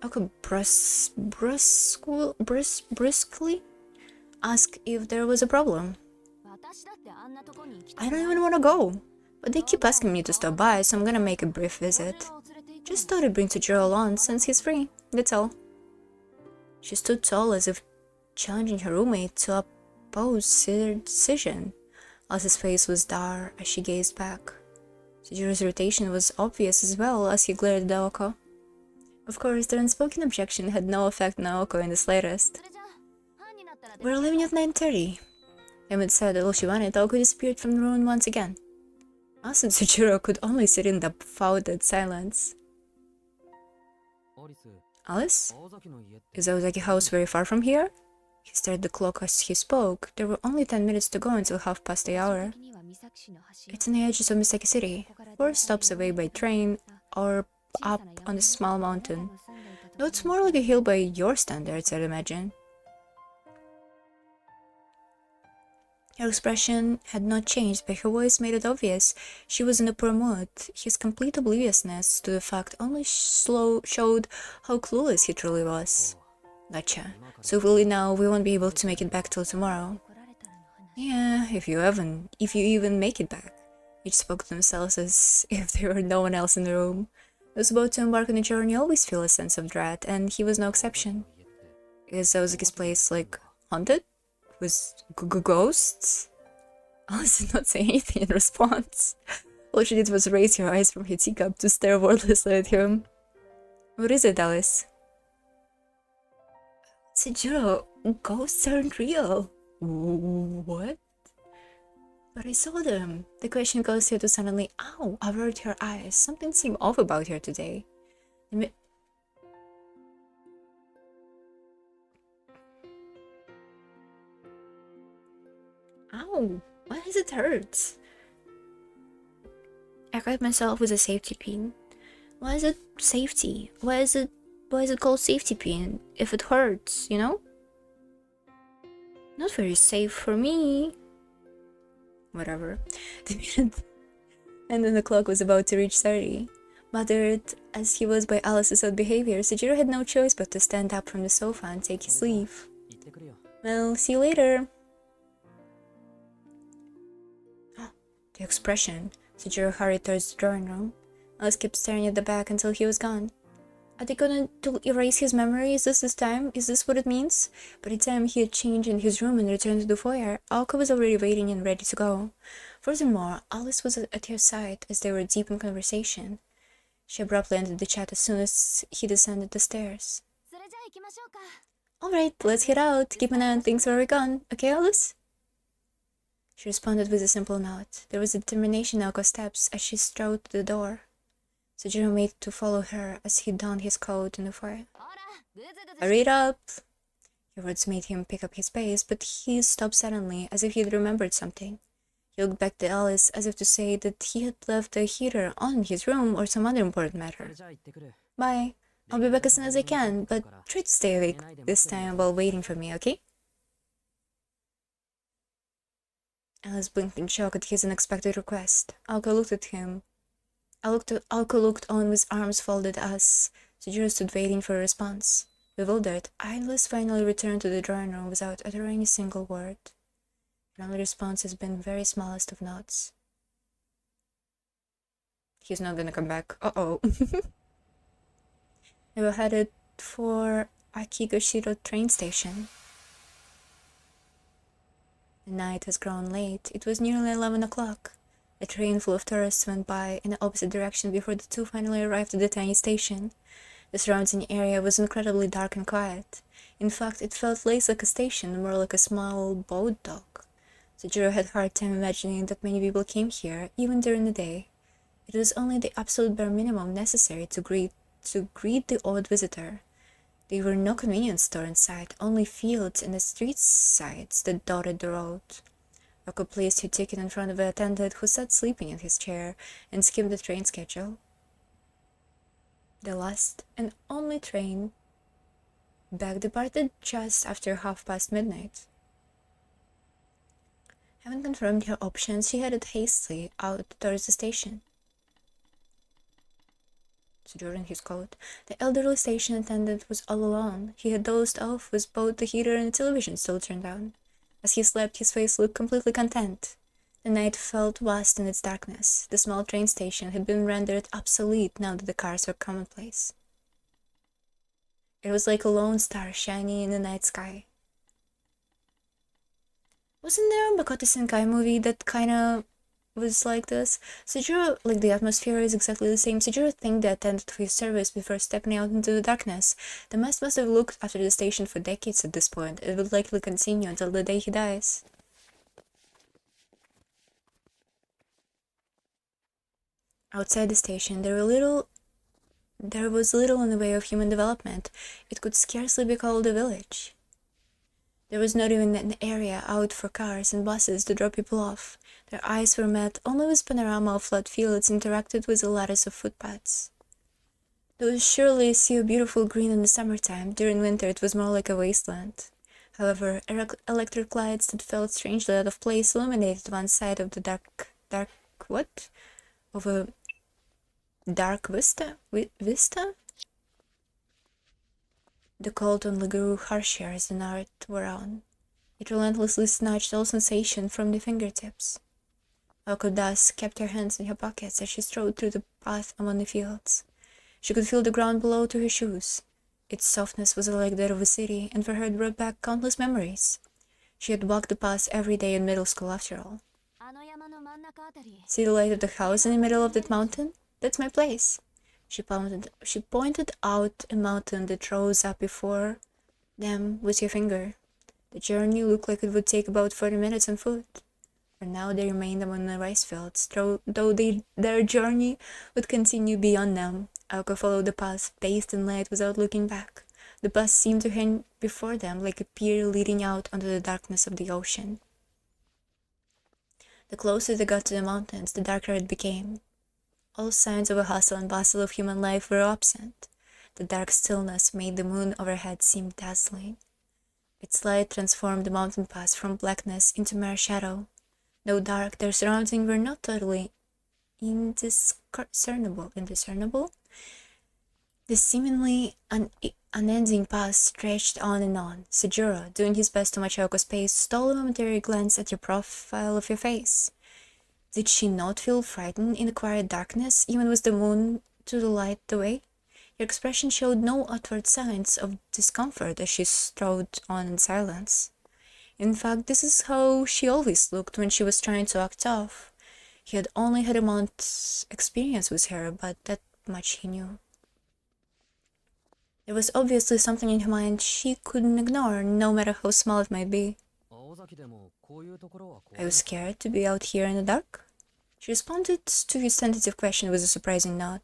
Aka brusquely asked if there was a problem. I don't even want to go, but they keep asking me to stop by, so I'm gonna make a brief visit. Just thought I'd bring Sejiro along since he's free, that's all. She stood tall as if challenging her roommate to oppose her decision. Alice's face was dark as she gazed back. Sejiro's irritation was obvious as well as he glared at Aoko. Of course, their unspoken objection had no effect on Aoko in the slightest. We're leaving at 9:30. Emmett said that all she wanted, Aoko disappeared from the room once again. Alice and Sejiro could only sit in dumbfounded silence. Alice? Is Awazaki house very far from here? He stared at the clock as he spoke. There were only 10 minutes to go until half past the hour. It's on the edges of Misaki City, 4 stops away by train, or up on a small mountain. No, it's more like a hill by your standards, I'd imagine. Her expression had not changed, but her voice made it obvious she was in a poor mood. His complete obliviousness to the fact only showed how clueless he truly was. Gotcha. So really now we won't be able to make it back till tomorrow. Yeah, if you even make it back. Each spoke to themselves as if there were no one else in the room. Those about to embark on a journey always feel a sense of dread, and he was no exception. Is Ozuki's place, like, haunted? With ghosts? Alice did not say anything in response. All she did was raise her eyes from her teacup to stare wordlessly at him. What is it, Alice? Sejiro, ghosts aren't real. What? But I saw them. The question caused her to suddenly, avert her eyes. Something seemed off about her today. Ow! Why does it hurt? I cut myself with a safety pin. Why is it safety? Why is it called safety pin? If it hurts, you know? Not very safe for me. Whatever. The minute and then the clock was about to reach 30. Bothered as he was by Alice's odd behavior, Sejiro had no choice but to stand up from the sofa and take his leave. Well, see you later. The expression. Sejiro hurried towards the drawing room. Alice kept staring at the back until he was gone. Are they going to erase his memory? Is this his time? Is this what it means? By the time he had changed in his room and returned to the foyer, Aoka was already waiting and ready to go. Furthermore, Alice was at her side as they were deep in conversation. She abruptly ended the chat as soon as he descended the stairs. Alright, let's head out. Keep an eye on things while we're gone. Okay, Alice? She responded with a simple nod. There was a determination in Aoka's steps as she strode to the door. Sejiro made to follow her as he donned his coat in the foyer. Hurry it up! Her words made him pick up his pace, but he stopped suddenly, as if he had remembered something. He looked back to Alice, as if to say that he had left the heater on in his room or some other important matter. Bye. I'll be back as soon as I can, but try to stay awake this time while waiting for me, okay? Alice blinked in shock at his unexpected request. Aoka looked at him. Aoka looked on with arms folded as Sejiro stood waiting for a response. Bewildered, Alice finally returned to the drawing room without uttering a single word. Her only response has been very smallest of nods. He's not gonna come back. Uh-oh. They were headed for Akigashiro train station. The night has grown late. It was nearly 11 o'clock. A train full of tourists went by in the opposite direction before the two finally arrived at the tiny station. The surrounding area was incredibly dark and quiet. In fact, it felt less like a station, more like a small boat dock. Sejiro had a hard time imagining that many people came here, even during the day. It was only the absolute bare minimum necessary to greet the odd visitor. There were no convenience store in sight, only fields and the street sides that dotted the road. Aoka placed her ticket in front of an attendant who sat sleeping in his chair and skimmed the train schedule. The last and only train back departed just after midnight. Having confirmed her options, she headed hastily out towards the station. During his coat, the elderly station attendant was all alone. He had dozed off with both the heater and the television still turned on. As he slept, his face looked completely content. The night felt vast in its darkness. The small train station had been rendered obsolete now that the cars were commonplace. It was like a lone star shining in the night sky. Wasn't there a Makoto Shinkai movie that kinda was like this? Sejiro, like the atmosphere is exactly the same. Sejiro thanked the attendant for his service before stepping out into the darkness. The must have looked after the station for decades at this point. It would likely continue until the day he dies. Outside the station, there was little in the way of human development. It could scarcely be called a village. There was not even an area out for cars and buses to drop people off. Their eyes were met only with panorama of flat fields interacted with a lattice of footpaths. There was surely a sea of beautiful green in the summertime. During winter it was more like a wasteland. However, electric lights that felt strangely out of place illuminated one side of the dark what? Of a dark vista? Vista? The cold only grew harsher as the night wore on. It relentlessly snatched all sensation from the fingertips. Alco thus kept her hands in her pockets as she strode through the path among the fields. She could feel the ground below to her shoes. Its softness was like that of a city, and for her it brought back countless memories. She had walked the path every day in middle school after all. See the light of the house in the middle of that mountain? That's my place. She pointed out a mountain that rose up before them with her finger. The journey looked like it would take about 40 minutes on foot. For now they remained among the rice fields, though their journey would continue beyond them. Alco followed the path, bathed in light without looking back. The path seemed to hang before them like a pier leading out onto the darkness of the ocean. The closer they got to the mountains, the darker it became. All signs of a hustle and bustle of human life were absent. The dark stillness made the moon overhead seem dazzling. Its light transformed the mountain pass from blackness into mere shadow. Though dark, their surroundings were not totally indiscernible. The seemingly unending path stretched on and on. Sejuro, doing his best to match Aoko's pace, stole a momentary glance at the profile of your face. Did she not feel frightened in the quiet darkness, even with the moon to light the way? Her expression showed no outward signs of discomfort as she strode on in silence. In fact, this is how she always looked when she was trying to act tough. He had only had a month's experience with her, but that much he knew. There was obviously something in her mind she couldn't ignore, no matter how small it might be. Are you scared to be out here in the dark? She responded to his tentative question with a surprising nod.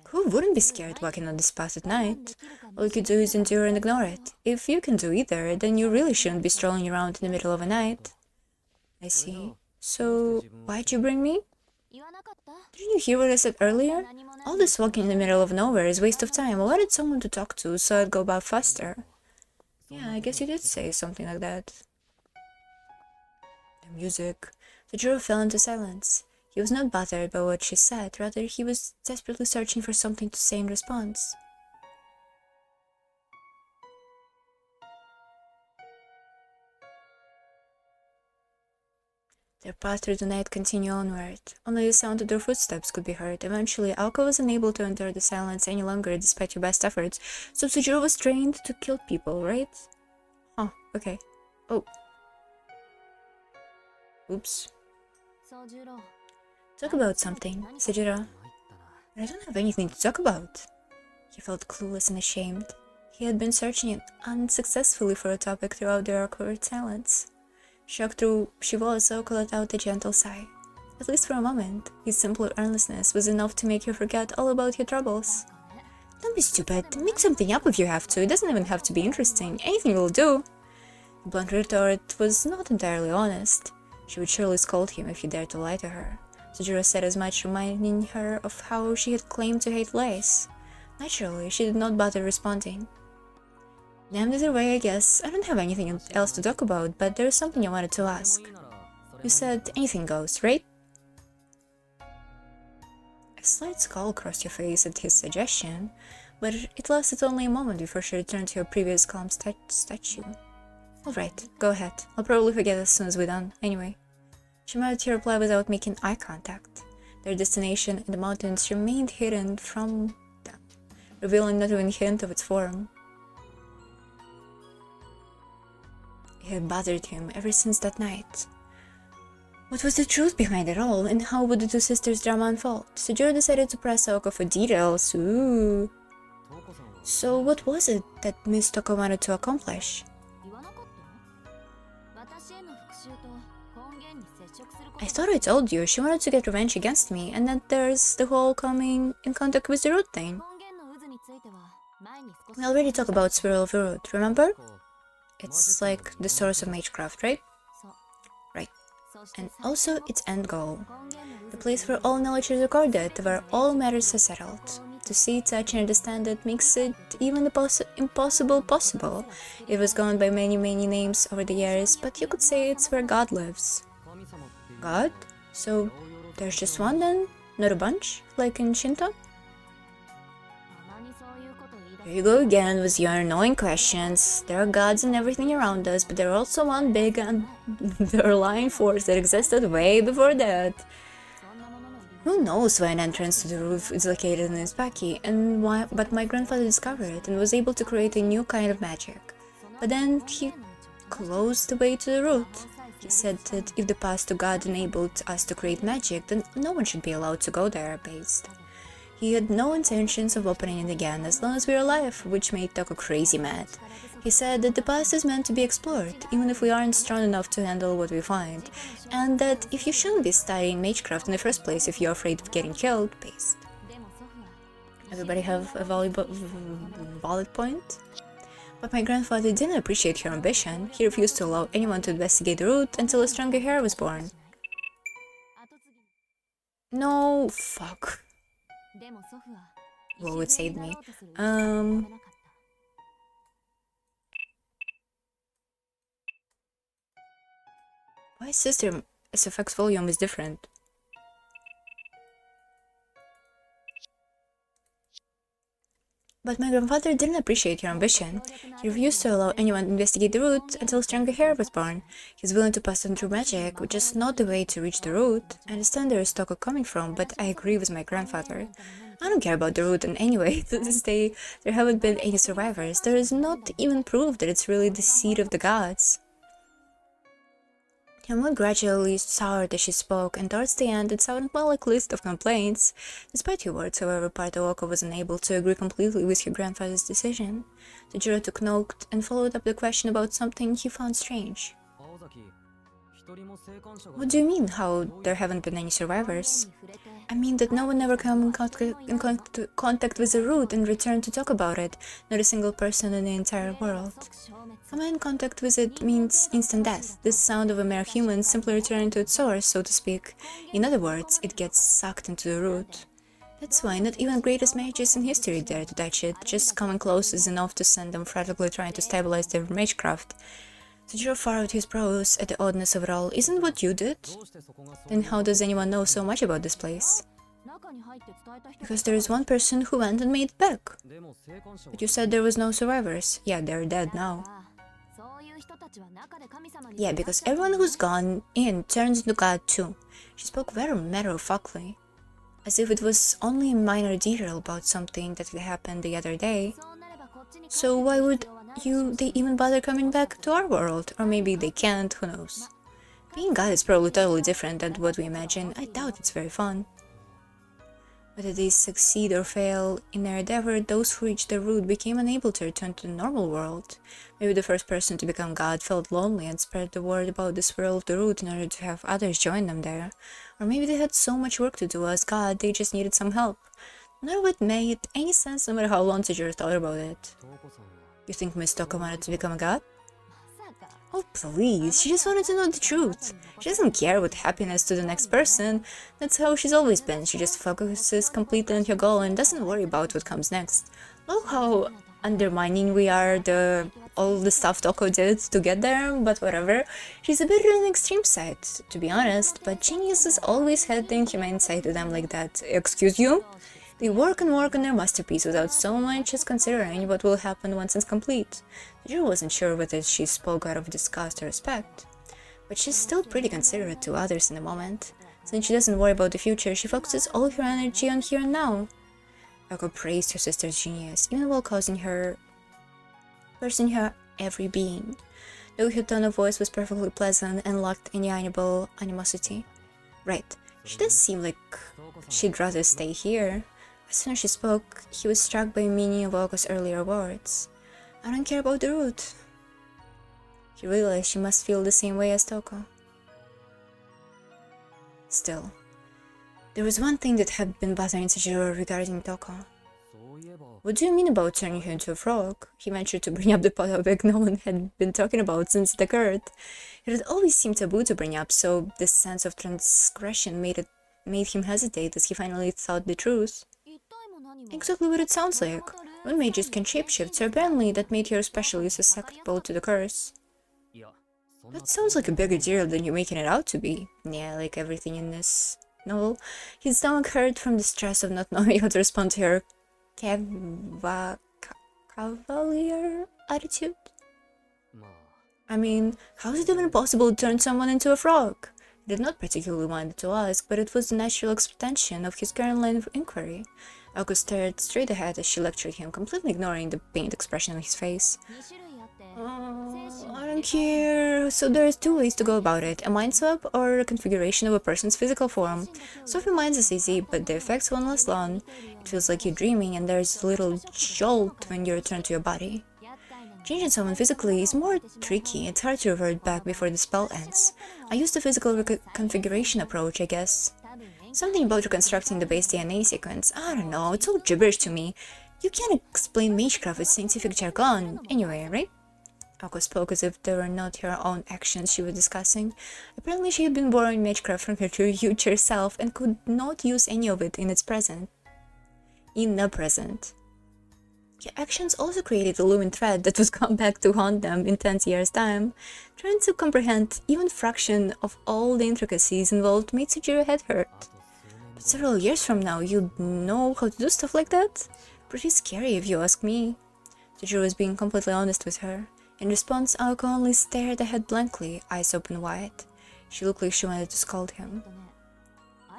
Who wouldn't be scared walking on this path at night? All you could do is endure and ignore it. If you can do either, then you really shouldn't be strolling around in the middle of the night. I see. So, why'd you bring me? Didn't you hear what I said earlier? All this walking in the middle of nowhere is a waste of time. I wanted someone to talk to, so I'd go about faster. Yeah, I guess you did say something like that. The music. Sejuro fell into silence. He was not bothered by what she said, rather he was desperately searching for something to say in response. Their path through the night continued onward. Only the sound of their footsteps could be heard. Eventually, Alco was unable to endure the silence any longer despite your best efforts, so Sejuro was trained to kill people, right? Oh, okay. Oh. Oops. Talk about something, Sejuro. I don't have anything to talk about. He felt clueless and ashamed. He had been searching unsuccessfully for a topic throughout their awkward silence. Shocked through she was, Alco let out a gentle sigh. At least for a moment, his simple earnestness was enough to make her forget all about her troubles. Don't be stupid. Make something up if you have to. It doesn't even have to be interesting. Anything will do. The blunt retort was not entirely honest. She would surely scold him if he dared to lie to her. Sejuro said as much, reminding her of how she had claimed to hate lies. Naturally, she did not bother responding. Damned either way, I guess. I don't have anything else to talk about, but there is something I wanted to ask. You said anything goes, right? A slight scowl crossed her face at his suggestion, but it lasted only a moment before she returned to her previous calm statue. Alright, go ahead. I'll probably forget as soon as we're done, anyway. She made her reply without making eye contact. Their destination in the mountains remained hidden from them, revealing not even a hint of its form. It had bothered him ever since that night. What was the truth behind it all, and how would the two sisters' drama unfold? Sejuro decided to press Aoko for details. Ooh. So what was it that Miss Toko wanted to accomplish? I thought I told you she wanted to get revenge against me, and that there's the whole coming in contact with the root thing. We already talked about Swirl of the Root, remember? It's like the source of magecraft, right? Right. And also its end goal. The place where all knowledge is recorded, where all matters are settled. To see, touch, and understand it makes it even the impossible possible. It was gone by many names over the years, but you could say it's where God lives. God? So there's just one then? Not a bunch? Like in Shinto? Here you go again with your annoying questions. There are gods and everything around us, but there are also one big underlying force that existed way before that. Who knows why an entrance to the roof is located in this Paki, and why? But my grandfather discovered it and was able to create a new kind of magic. But then he closed the way to the root. He said that if the path to God enabled us to create magic, then no one should be allowed to go there based. He had no intentions of opening it again as long as we were alive, which made Toko crazy mad. He said that the past is meant to be explored, even if we aren't strong enough to handle what we find, and that if you shouldn't be studying magecraft in the first place if you're afraid of getting killed, based. Everybody have a valid point? But my grandfather didn't appreciate her ambition. He refused to allow anyone to investigate the route until a stronger heir was born. No, fuck. Well, it saved me. Why Sister SFX volume is different? But my grandfather didn't appreciate your ambition. He refused to allow anyone to investigate the route until a stronger heir was born. He's willing to pass on through magic, which is not the way to reach the route. I understand there is Toko coming from, but I agree with my grandfather. I don't care about the route in any way. To this day, there haven't been any survivors. There is not even proof that it's really the seed of the gods. Her mood gradually soured as she spoke, and towards the end it sounded more like a list of complaints. Despite her words, however, Partaoka was unable to agree completely with her grandfather's decision. Tajiro took note and followed up the question about something he found strange. What do you mean, how there haven't been any survivors? I mean that no one ever came in contact with the root and returned to talk about it, not a single person in the entire world. Coming in contact with it means instant death, the sound of a mere human simply returning to its source, so to speak. In other words, it gets sucked into the root. That's why not even greatest mages in history dare to touch it, just coming close is enough to send them frantically trying to stabilize their magecraft. Tajiro furrowed his brows at the oddness of it all. Isn't what you did? Then how does anyone know so much about this place? Because there is one person who went and made it back. But you said there was no survivors. Yeah, they're dead now. Yeah, because everyone who's gone in turns into God too. She spoke very matter-of-factly, as if it was only a minor detail about something that had happened the other day. So why would they even bother coming back to our world? Or maybe they can't, who knows. Being God is probably totally different than what we imagine. I doubt it's very fun. Whether they succeed or fail in their endeavor, those who reached the root became unable to return to the normal world. Maybe the first person to become God felt lonely and spread the word about this world of the root in order to have others join them there. Or maybe they had so much work to do as God, they just needed some help. None of it made any sense no matter how long Tajiro thought about it. You think Miss Toko wanted to become a god? Oh please, she just wanted to know the truth. She doesn't care what happiness to the next person. That's how she's always been. She just focuses completely on her goal and doesn't worry about what comes next. Look how undermining we are all the stuff Toko did to get there, but whatever. She's a bit on the extreme side, to be honest, but geniuses always had the inhumane side to them like that. Excuse you? They work on their masterpiece without so much as considering what will happen once it's complete. Tajiro wasn't sure whether she spoke out of disgust or respect, but she's still pretty considerate to others in the moment. Since she doesn't worry about the future, she focuses all her energy on here and now. Yoko praised her sister's genius, even while cursing her every being, though her tone of voice was perfectly pleasant and lacked any animosity. Right, she does seem like she'd rather stay here. As soon as she spoke, he was struck by the meaning of Oko's earlier words. I don't care about the root. He realized she must feel the same way as Toko. Still, there was one thing that had been bothering Tajiro regarding Toko. What do you mean about turning her into a frog? He ventured to bring up the topic no one had been talking about since it occurred. It had always seemed taboo to bring up, so this sense of transgression made him hesitate as he finally thought the truth. Exactly what it sounds like. When mages can shapeshift, so apparently that made her especially susceptible to the curse. That sounds like a bigger deal than you're making it out to be. Yeah, like everything in this novel. His stomach hurt from the stress of not knowing how to respond to her cavalier attitude. I mean, how is it even possible to turn someone into a frog? He did not particularly want to ask, but it was the natural extension of his current line of inquiry. Aoko stared straight ahead as she lectured him, completely ignoring the pained expression on his face. I don't care. So there's two ways to go about it, a mind swap or a configuration of a person's physical form. Swapping minds is easy, but the effects won't last long. It feels like you're dreaming and there's a little jolt when you return to your body. Changing someone physically is more tricky. It's hard to revert back before the spell ends. I used the physical configuration approach, I guess. Something about reconstructing the base DNA sequence. I don't know, it's all gibberish to me. You can't explain magecraft with scientific jargon. Anyway, right? Aoko spoke as if they were not her own actions she was discussing. Apparently she had been borrowing magecraft from her future self and could not use any of it in the present. Her actions also created a looming threat that would come back to haunt them in 10 years' time. Trying to comprehend even fraction of all the intricacies involved made Sujiro head hurt. But several years from now, you'd know how to do stuff like that? Pretty scary if you ask me. Sujiro was being completely honest with her. In response, Aoko only stared ahead blankly, eyes open wide. She looked like she wanted to scold him.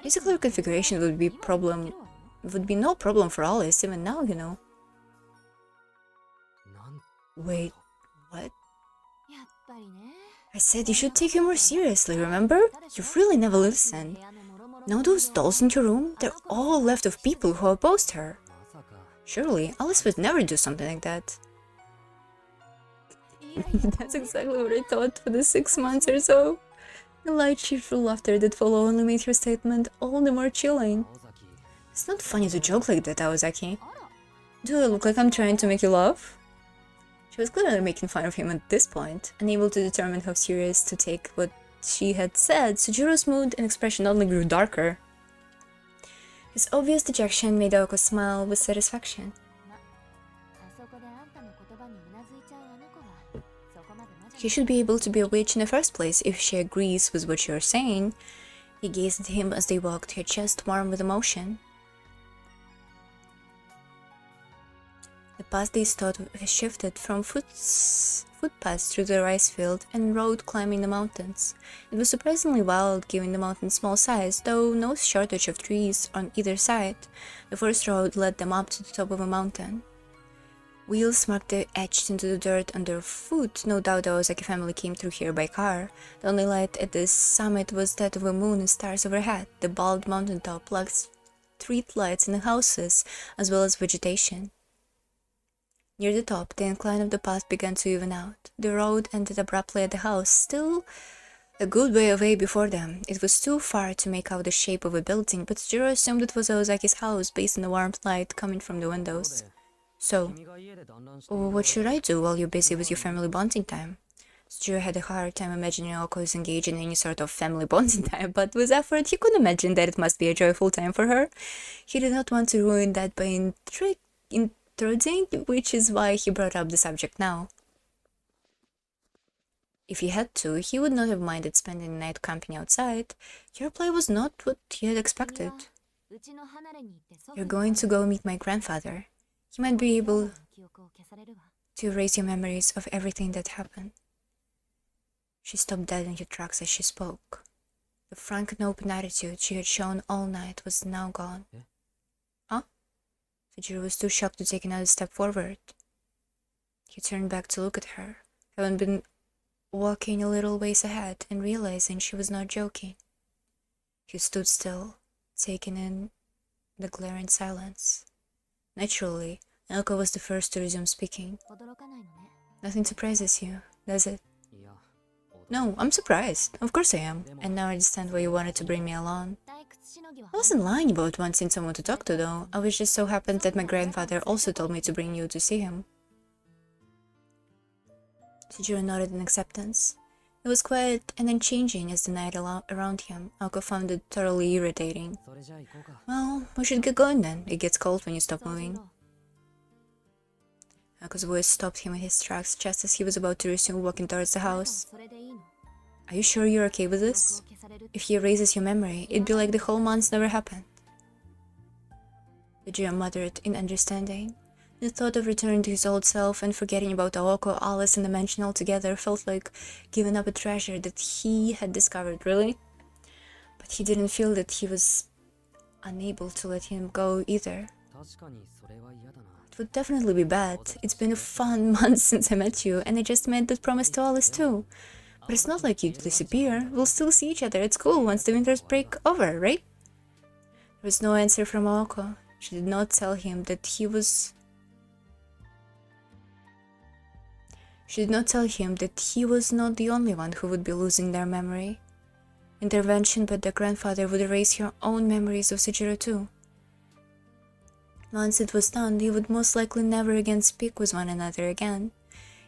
Physical configuration would be no problem for Alice, even now, you know. Wait, what? I said you should take it more seriously, remember? You've really never listened. Now those dolls in your room, they're all left of people who opposed her. Surely, Alice would never do something like that. That's exactly what I thought for the 6 months or so. The light, cheerful laughter that followed only made her statement all the more chilling. It's not funny to joke like that, Aozaki. Do I look like I'm trying to make you laugh? She was clearly making fun of him at this point. Unable to determine how serious to take what she had said, Sujiro's mood and expression only grew darker. His obvious dejection made Aoko smile with satisfaction. He should be able to be a witch in the first place if she agrees with what you're saying. He gazed at him as they walked, her chest warm with emotion. The path they stood has shifted from footpaths through the rice field and road climbing the mountains. It was surprisingly wild given the mountain's small size, though no shortage of trees on either side. The first road led them up to the top of a mountain. Wheels marked the etched into the dirt underfoot. No doubt the Ozaki family came through here by car. The only light at the summit was that of a moon and stars overhead. The bald mountaintop lacked street lights in the houses, as well as vegetation. Near the top, the incline of the path began to even out. The road ended abruptly at the house, still a good way away before them. It was too far to make out the shape of a building, but Jiro assumed it was Ozaki's house based on the warm light coming from the windows. So, what should I do while you're busy with your family bonding time? Jiro had a hard time imagining Aoko is engaged in any sort of family bonding time, but with effort he could imagine that it must be a joyful time for her. He did not want to ruin that by intruding, which is why he brought up the subject now. If he had to, he would not have minded spending the night camping outside. Your play was not what he had expected. You're going to go meet my grandfather. He might be able to erase your memories of everything that happened. She stopped dead in her tracks as she spoke. The frank and open attitude she had shown all night was now gone. Huh? Sujiro was too shocked to take another step forward. He turned back to look at her, having been walking a little ways ahead and realizing she was not joking. He stood still, taking in the glaring silence. Naturally, Elko was the first to resume speaking. Nothing surprises you, does it? No, I'm surprised. Of course I am. And now I understand why you wanted to bring me along. I wasn't lying about wanting someone to talk to, though. I was just so happened that my grandfather also told me to bring you to see him. Sujiro nodded in acceptance. It was quiet and unchanging as the night around him. Aoko found it thoroughly irritating. Well, we should get going then. It gets cold when you stop moving. Ako's voice stopped him in his tracks just as he was about to resume walking towards the house. Are you sure you're okay with this? If he erases your memory, it'd be like the whole month never happened. Sujiro muttered in understanding. The thought of returning to his old self and forgetting about Aoko, Alice, and the mansion altogether felt like giving up a treasure that he had discovered, really. But he didn't feel that he was unable to let him go either. It would definitely be bad. It's been a fun month since I met you, and I just made that promise to Alice too. But it's not like you'd disappear. We'll still see each other at school once the winters break over, right? There was no answer from Aoko. She did not tell him that he was... She did not tell him that he was not the only one who would be losing their memory. Intervention by their grandfather would erase her own memories of Sujiro too. Once it was done, they would most likely never again speak with one another again.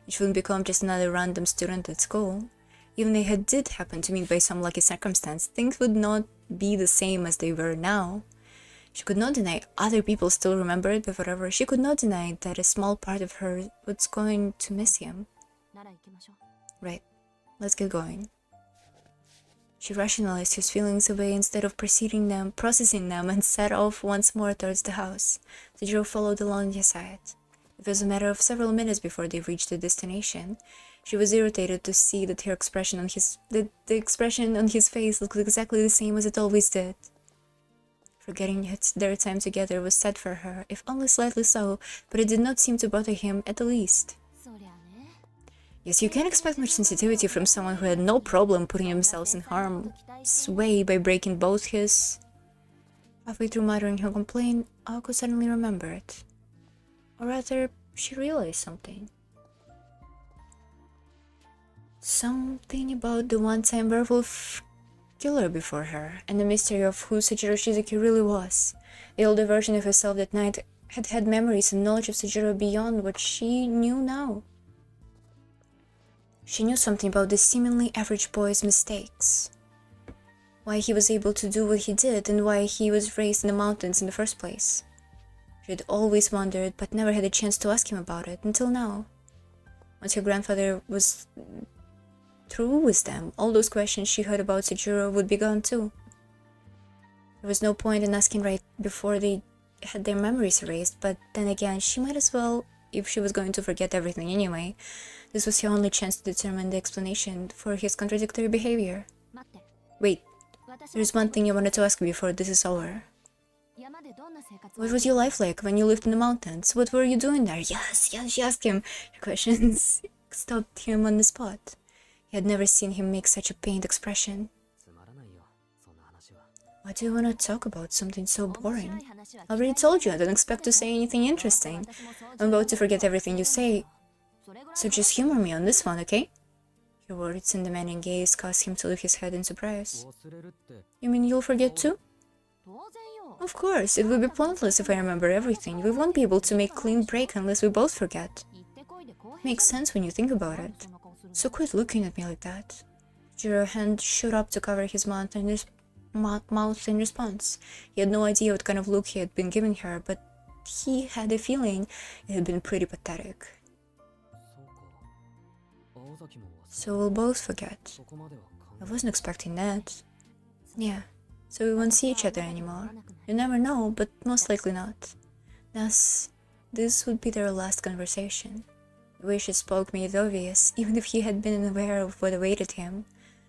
Each would become just another random student at school. Even if they did happen to meet by some lucky circumstance, things would not be the same as they were now. She could not deny other people still remembered, but whatever, she could not deny that a small part of her was going to miss him. Right, let's get going. She rationalized his feelings away instead of processing them, and set off once more towards the house. Sujiro followed along his side. It was a matter of several minutes before they reached the destination. She was irritated to see that the expression on his face looked exactly the same as it always did. Forgetting their time together was sad for her, if only slightly so, but it did not seem to bother him at the least. Yes, you can't expect much sensitivity from someone who had no problem putting themselves in harm's way by breaking both his... Halfway through muttering her complaint, Aoko suddenly remembered. Or rather, she realized something. Something about the one-time werewolf killer before her, and the mystery of who Sujiro Shizuki really was. The older version of herself that night had memories and knowledge of Sujiro beyond what she knew now. She knew something about this seemingly average boy's mistakes. Why he was able to do what he did, and why he was raised in the mountains in the first place. She had always wondered, but never had a chance to ask him about it, until now. Once her grandfather was through with them, all those questions she heard about Sujiro would be gone too. There was no point in asking right before they had their memories erased, but then again, she might as well, if she was going to forget everything anyway. This was her only chance to determine the explanation for his contradictory behavior. Wait, there's one thing I wanted to ask you before this is over. What was your life like when you lived in the mountains? What were you doing there? Yes, she asked him. Her questions stopped him on the spot. He had never seen him make such a pained expression. Why do you want to talk about something so boring? I already told you I don't expect to say anything interesting. I'm about to forget everything you say, so just humor me on this one, okay? Your words and demanding gaze caused him to lift his head in surprise. You mean you'll forget too? Of course, it would be pointless if I remember everything. We won't be able to make clean break unless we both forget. Makes sense when you think about it. So quit looking at me like that. Jiro's hand shot up to cover his mouth in response. He had no idea what kind of look he had been giving her, but he had a feeling it had been pretty pathetic. So we'll both forget. I wasn't expecting that. Yeah, so we won't see each other anymore. You never know, but most likely not. Thus, this would be their last conversation. The way she spoke made it obvious, even if he had been aware of what awaited him.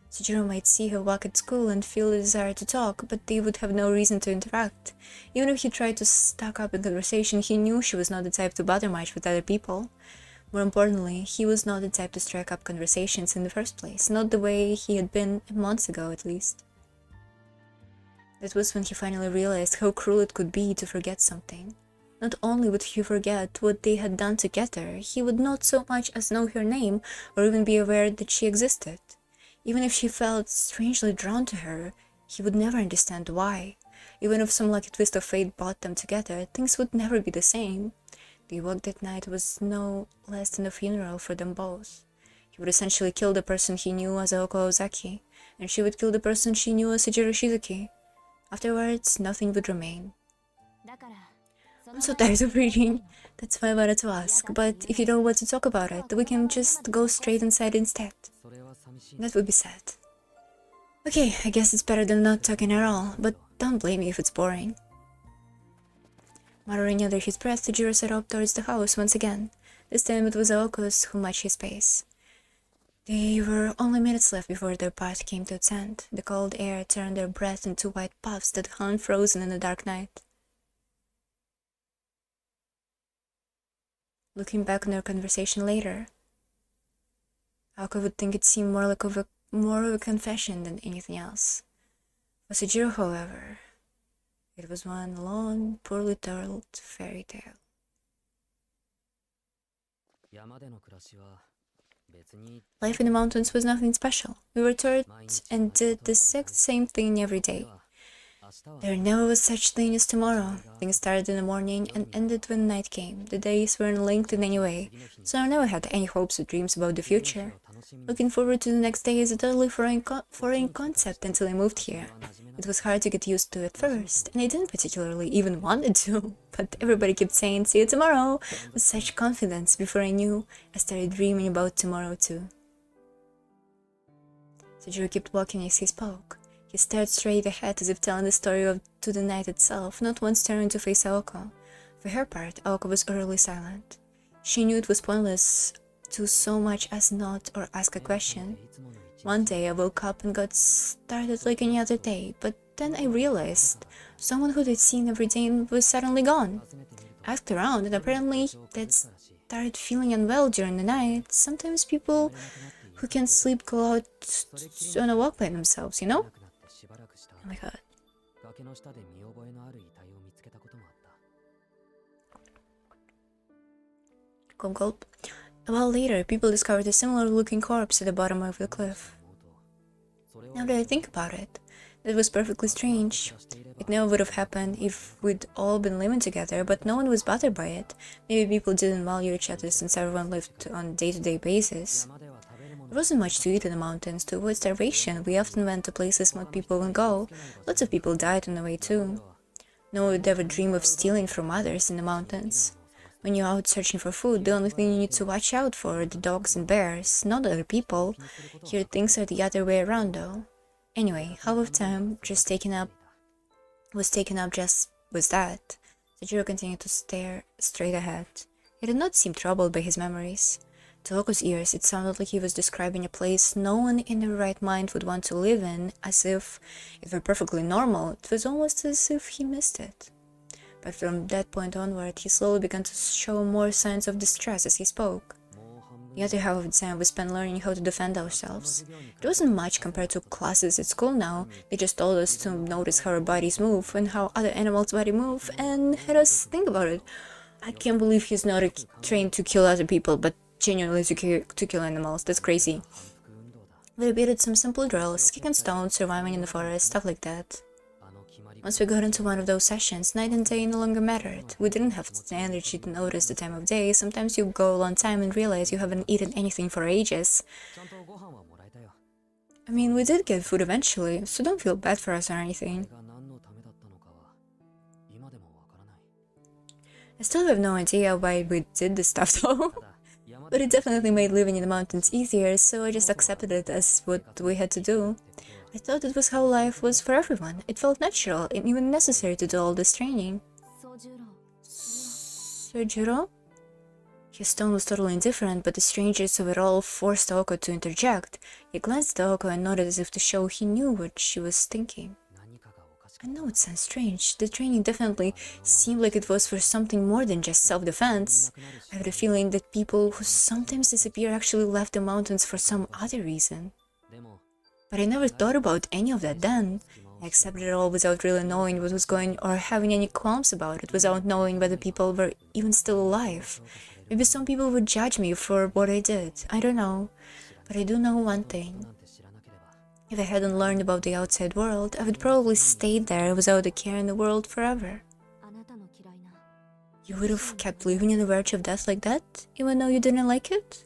Sujiro might see her walk at school and feel a desire to talk, but they would have no reason to interact. Even if he tried to stock up in conversation, he knew she was not the type to bother much with other people. More importantly, he was not the type to strike up conversations in the first place, not the way he had been months ago at least. That was when he finally realized how cruel it could be to forget something. Not only would he forget what they had done together, he would not so much as know her name or even be aware that she existed. Even if she felt strangely drawn to her, He would never understand why. Even if some lucky twist of fate brought them together, things would never be the same. The walk that night was no less than a funeral for them both. He would essentially kill the person he knew as Aoko Ozaki, and she would kill the person she knew as Sejiro Shizuki. Afterwards, nothing would remain. I'm so tired of reading. That's why I wanted to ask, but if you don't want to talk about it, we can just go straight inside instead. That would be sad. Okay, I guess it's better than not talking at all, but don't blame me if it's boring. Muttering under his breath, Sejiro set up towards the house once again. This time it was Aoko's who matched his pace. There were only minutes left before their path came to its end. The cold air turned their breath into white puffs that hung frozen in the dark night. Looking back on their conversation later, Aoko would think it seemed more of a confession than anything else. For Sejiro, however, it was one long, poorly told fairy tale. Life in the mountains was nothing special. We were taught and did the exact same thing every day. There never was such thing as tomorrow. Things started in the morning and ended when night came. The days weren't linked in any way, so I never had any hopes or dreams about the future. Looking forward to the next day is a totally foreign concept until I moved here. It was hard to get used to at first, and I didn't particularly even wanted to, but everybody kept saying, "See you tomorrow," with such confidence. Before I knew, I started dreaming about tomorrow too. Sejiro kept walking as he spoke. He stared straight ahead as if telling the story to the night itself, not once turning to face Aoko. For her part, Aoko was utterly silent. She knew it was pointless to so much as nod or ask a question. One day I woke up and got started like any other day, but then I realized someone who I'd seen every day was suddenly gone. I asked around, and apparently they'd started feeling unwell during the night. Sometimes people who can't sleep go out on a walk by themselves, you know? Oh my god. Gulp gulp. A while later, people discovered a similar-looking corpse at the bottom of the cliff. Now that I think about it, that was perfectly strange. It never would have happened if we'd all been living together, but no one was bothered by it. Maybe people didn't value each other since everyone lived on a day-to-day basis. There wasn't much to eat in the mountains. To avoid starvation, we often went to places most people wouldn't go. Lots of people died on the way too. No one would ever dream of stealing from others in the mountains. When you're out searching for food, the only thing you need to watch out for are the dogs and bears, not other people. Here things are the other way around though. Anyway, half of time was taken up just with that. Sejiro continued to stare straight ahead. He did not seem troubled by his memories. To Aoko's ears, it sounded like he was describing a place no one in their right mind would want to live in, as if it were perfectly normal. It was almost as if he missed it. But from that point onward, he slowly began to show more signs of distress as he spoke. The other half of the time we spent learning how to defend ourselves. It wasn't much compared to classes at school now. They just told us to notice how our bodies move and how other animals' bodies move and had us think about it. I can't believe he's not trained to kill other people, but genuinely to kill animals. That's crazy. We repeated some simple drills, kicking stones, surviving in the forest, stuff like that. Once we got into one of those sessions, night and day no longer mattered. We didn't have the energy to notice the time of day. Sometimes you go a long time and realize you haven't eaten anything for ages. I mean, we did get food eventually, so don't feel bad for us or anything. I still have no idea why we did this stuff though. But it definitely made living in the mountains easier, so I just accepted it as what we had to do. I thought it was how life was for everyone. It felt natural and even necessary to do all this training. Sojiro? His tone was totally indifferent, but the strangeness of it all forced Aoko to interject. He glanced at Aoko and nodded as if to show he knew what she was thinking. I know it sounds strange. The training definitely seemed like it was for something more than just self-defense. I had a feeling that people who sometimes disappear actually left the mountains for some other reason. But I never thought about any of that then. I accepted it all without really knowing what was going or having any qualms about it, without knowing whether people were even still alive. Maybe some people would judge me for what I did. I don't know. But I do know one thing. If I hadn't learned about the outside world, I would probably stay there without a care in the world forever. You would have kept living on the verge of death like that, even though you didn't like it?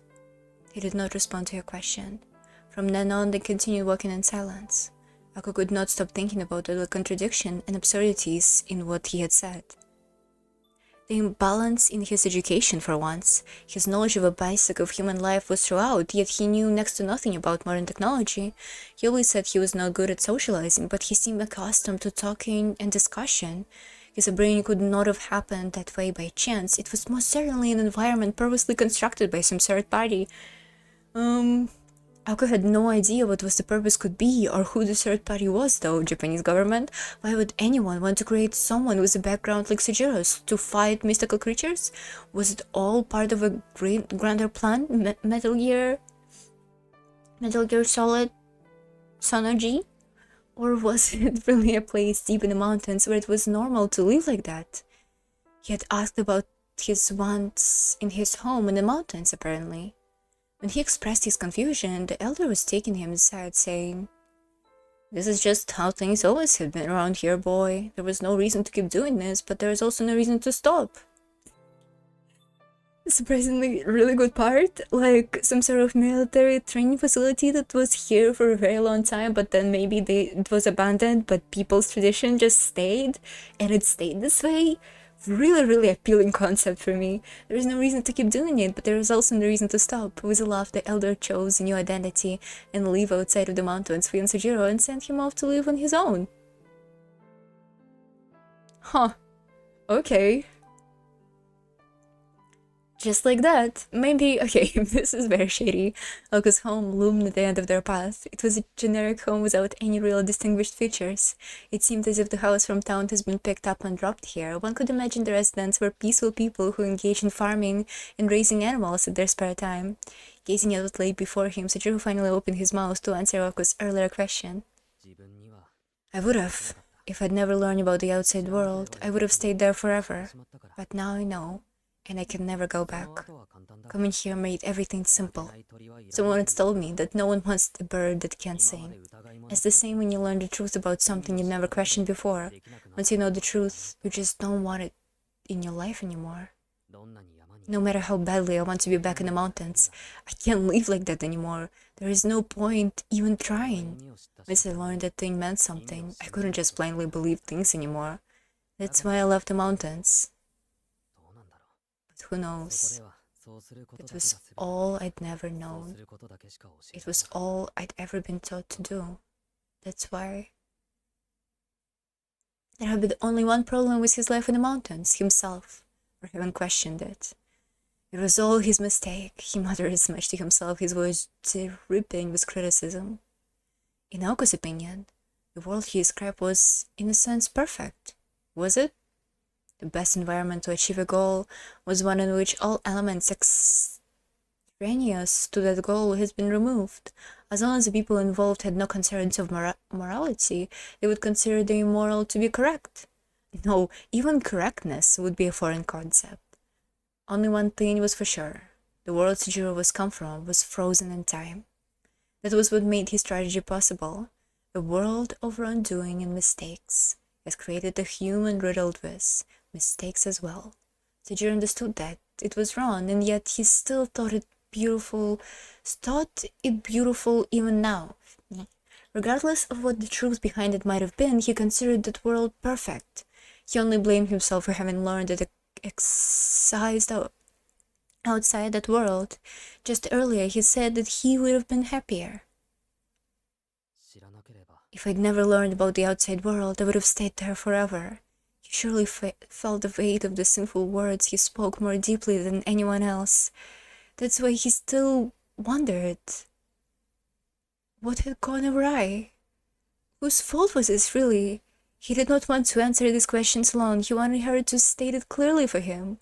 He did not respond to your question. From then on, they continued walking in silence. Ako could not stop thinking about the contradiction and absurdities in what he had said. The imbalance in his education, for once. His knowledge of a basic of human life was throughout, yet he knew next to nothing about modern technology. He always said he was not good at socializing, but he seemed accustomed to talking and discussion. His upbringing could not have happened that way by chance. It was most certainly an environment purposely constructed by some third party. Ako had no idea what the purpose could be or who the third party was, though. Japanese government? Why would anyone want to create someone with a background like Sujiro's to fight mystical creatures? Was it all part of a grander plan? Metal Gear Solid Sonoji? Or was it really a place deep in the mountains where it was normal to live like that? He had asked about his wants in his home in the mountains, apparently. When he expressed his confusion, the elder was taking him aside, saying, "This is just how things always have been around here, boy. There was no reason to keep doing this, but there is also no reason to stop." Surprisingly really good part, like some sort of military training facility that was here for a very long time, but then maybe it was abandoned, but people's tradition just stayed, and it stayed this way. Really appealing concept for me. There is no reason to keep doing it, but there is also no reason to stop. With a laugh, the elder chose a new identity and live outside of the mountains for Sujiro and sent him off to live on his own. Huh. Okay. Just like that. Maybe, okay, this is very shady. Aku's home loomed at the end of their path. It was a generic home without any real distinguished features. It seemed as if the house from town has been picked up and dropped here. One could imagine the residents were peaceful people who engaged in farming and raising animals at their spare time. Gazing at what lay before him, Sujiro finally opened his mouth to answer Aku's earlier question. I would have. If I'd never learned about the outside world, I would have stayed there forever. But now I know. And I can never go back. Coming here made everything simple. Someone once told me that no one wants a bird that can't sing. It's the same when you learn the truth about something you've never questioned before. Once you know the truth, you just don't want it in your life anymore. No matter how badly I want to be back in the mountains, I can't live like that anymore. There is no point even trying. Once I learned that thing meant something, I couldn't just blindly believe things anymore. That's why I left the mountains. Who knows? It was all I'd never known. It was all I'd ever been taught to do. That's why. There had been only one problem with his life in the mountains, himself, or having questioned it. It was all his mistake. He muttered as much to himself, his voice dripping with criticism. In Aoko's opinion, the world he described was, in a sense, perfect. Was it? The best environment to achieve a goal was one in which all elements extraneous to that goal has been removed. As long as the people involved had no concerns of morality, they would consider the immoral to be correct. No, even correctness would be a foreign concept. Only one thing was for sure. The world Sujiro was come from was frozen in time. That was what made his strategy possible. A world of wrongdoing and mistakes has created a human riddled with mistakes as well. Sujiro understood that it was wrong, and yet he still thought it beautiful even now. Regardless of what the truth behind it might have been, he considered that world perfect. He only blamed himself for having learned that excised outside that world. Just earlier he said that he would have been happier. If I'd never learned about the outside world, I would have stayed there forever. He surely felt the weight of the sinful words he spoke more deeply than anyone else. That's why he still wondered. What had gone awry? Whose fault was this, really? He did not want to answer these questions alone. He wanted her to state it clearly for him.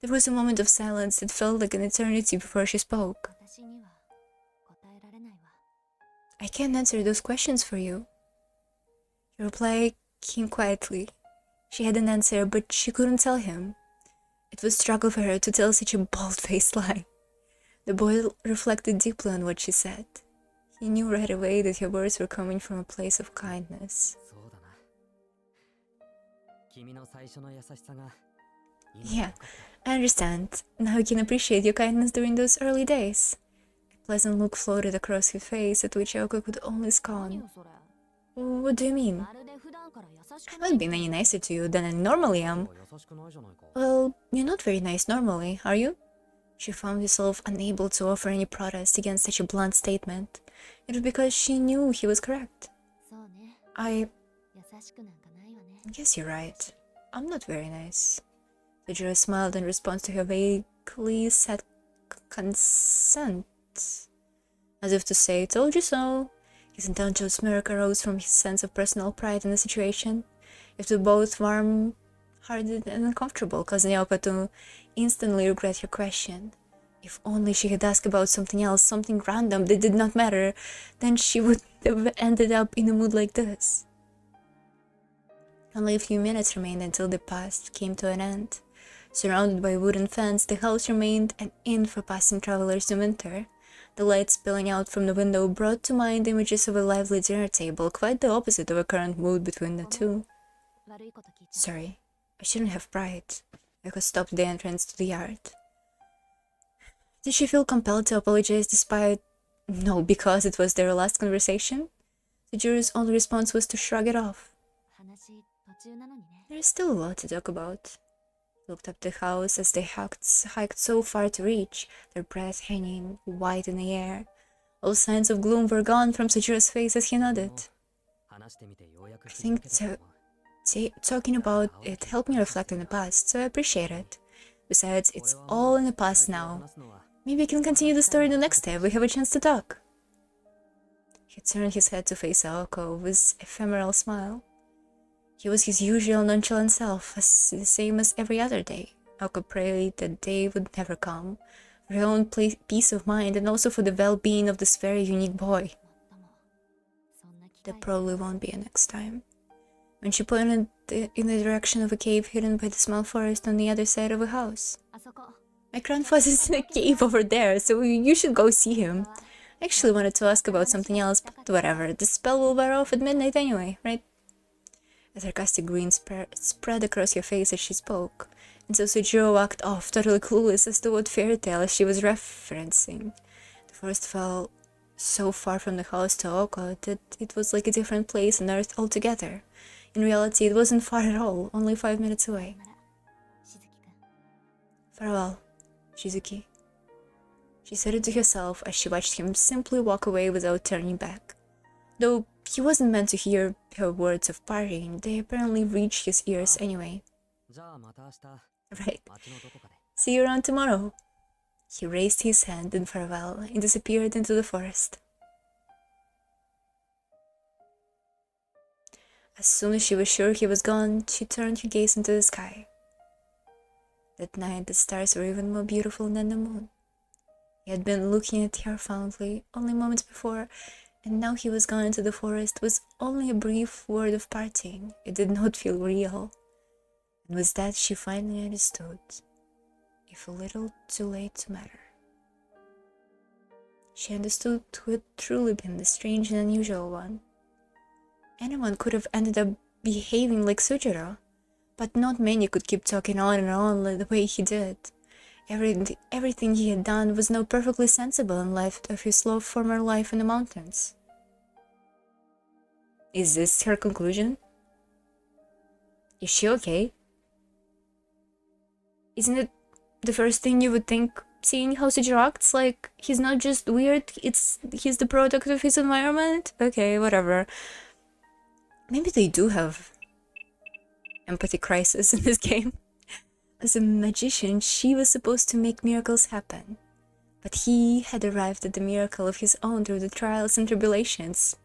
There was a moment of silence that felt like an eternity before she spoke. I can't answer those questions for you. Her reply came quietly. She had an answer, but she couldn't tell him. It was a struggle for her to tell such a bald-faced lie. The boy reflected deeply on what she said. He knew right away that her words were coming from a place of kindness. Yeah, I understand. Now you can appreciate your kindness during those early days. A pleasant look floated across his face, at which Yoko could only scorn. What do you mean? I'm not being any nicer to you than I normally am. Well, you're not very nice normally, are you? She found herself unable to offer any protest against such a blunt statement. It was because she knew he was correct. I guess you're right. I'm not very nice. Sujiro smiled in response to her vaguely said consent, as if to say, told you so. His intentional smirk arose from his sense of personal pride in the situation. It was both warm-hearted and uncomfortable, causing Yoko to instantly regret her question. If only she had asked about something else, something random that did not matter, then she would have ended up in a mood like this. Only a few minutes remained until the past came to an end. Surrounded by wooden fence, the house remained an inn for passing travelers in winter. The light spilling out from the window brought to mind images of a lively dinner table, quite the opposite of a current mood between the two. Sorry, I shouldn't have pried. Yoko stopped the entrance to the yard. Did she feel compelled to apologize despite... No, because it was their last conversation? The jury's only response was to shrug it off. There is still a lot to talk about. Looked up the house as they hiked so far to reach, their breath hanging white in the air. All signs of gloom were gone from Sajiro's face as he nodded. I think talking about it helped me reflect on the past, so I appreciate it. Besides, it's all in the past now. Maybe I can continue the story the next time we have a chance to talk. He turned his head to face Aoko with an ephemeral smile. He was his usual nonchalant self, the same as every other day. Aoko prayed that day would never come, for her own peace of mind and also for the well-being of this very unique boy. There probably won't be a next time. When she pointed in the direction of a cave hidden by the small forest on the other side of a house. My grandfather's in a cave over there, so you should go see him. I actually wanted to ask about something else, but whatever. The spell will wear off at midnight anyway, right? A sarcastic grin spread across her face as she spoke, and so Sujiro walked off, totally clueless as to what fairy tale she was referencing. The forest fell so far from the house to Oko that it was like a different place on Earth altogether. In reality, it wasn't far at all, only 5 minutes away. Farewell, Shizuki. She said it to herself as she watched him simply walk away without turning back. Though he wasn't meant to hear her words of parting, they apparently reached his ears anyway. Right. See you around tomorrow. He raised his hand in farewell and disappeared into the forest. As soon as she was sure he was gone, she turned her gaze into the sky. That night the stars were even more beautiful than the moon. He had been looking at her fondly only moments before, and now he was gone into the forest with only a brief word of parting. It did not feel real. And with that she finally understood, if a little too late to matter. She understood who had truly been the strange and unusual one. Anyone could have ended up behaving like Sujiro, but not many could keep talking on and on like the way he did. Everything he had done was now perfectly sensible in light of his former life in the mountains. Is this her conclusion? Is she okay? Isn't it the first thing you would think, seeing how Sujiro acts? Like, he's not just weird, he's the product of his environment? Okay, whatever. Maybe they do have empathy crisis in this game. As a magician, she was supposed to make miracles happen. But he had arrived at the miracle of his own through the trials and tribulations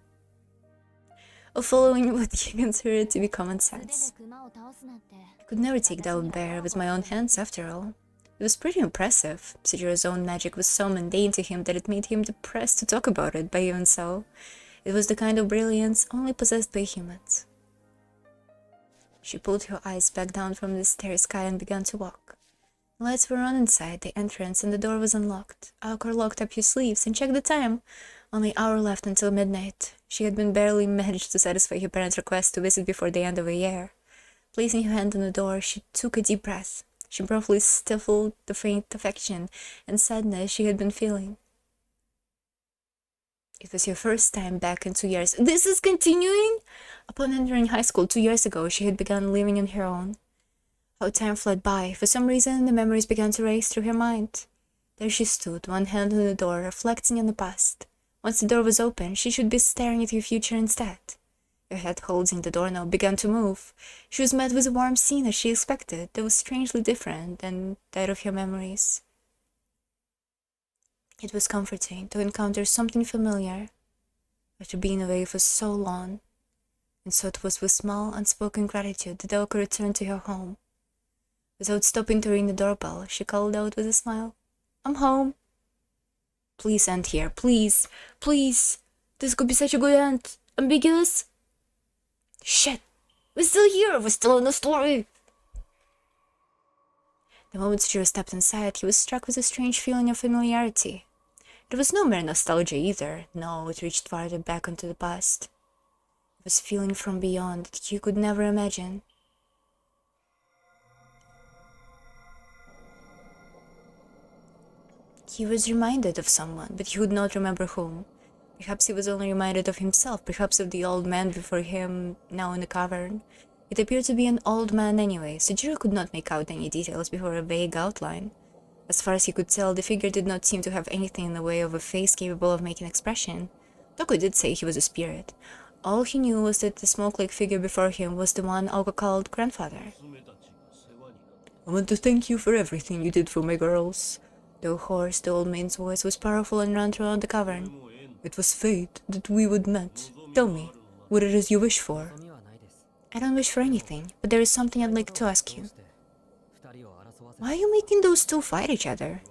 of following what he considered to be common sense. I could never take down bear with my own hands, after all. It was pretty impressive. Sujiro's own magic was so mundane to him that it made him depressed to talk about it, but even so, it was the kind of brilliance only possessed by humans. She pulled her eyes back down from the starry sky and began to walk. The lights were on inside the entrance and the door was unlocked. Aoko locked up her sleeves and checked the time. Only an hour left until midnight. She had been barely managed to satisfy her parents' request to visit before the end of the year. Placing her hand on the door, she took a deep breath. She briefly stifled the faint affection and sadness she had been feeling. It was her first time back in 2 years. This is continuing? Upon entering high school 2 years ago, she had begun living on her own. How time fled by. For some reason, the memories began to race through her mind. There she stood, one hand on the door, reflecting on the past. Once the door was open, she should be staring at her future instead. Her head holding the doorknob began to move. She was met with a warm scene as she expected, that was strangely different than that of her memories. It was comforting to encounter something familiar after being away for so long, and so it was with small, unspoken gratitude that Aoko returned to her home. Without stopping to ring the doorbell, she called out with a smile, "I'm home." "Please end here, please, please. This could be such a good end. Ambiguous?" "Shit! We're still here! We're still in the story!" The moment Sujiro stepped inside, he was struck with a strange feeling of familiarity. It was no mere nostalgia either. No, it reached farther back into the past. It was feeling from beyond that he could never imagine. He was reminded of someone, but he would not remember whom. Perhaps he was only reminded of himself, perhaps of the old man before him, now in the cavern. It appeared to be an old man anyway. Sujiro could not make out any details before a vague outline. As far as he could tell, the figure did not seem to have anything in the way of a face capable of making expression. Toku did say he was a spirit. All he knew was that the smoke-like figure before him was the one Aoko called grandfather. "I want to thank you for everything you did for my girls." Though hoarse, the old man's voice was powerful and ran throughout the cavern. "It was fate that we would meet. Tell me, what it is you wish for?" "I don't wish for anything, but there is something I'd like to ask you. Why are you making those two fight each other?"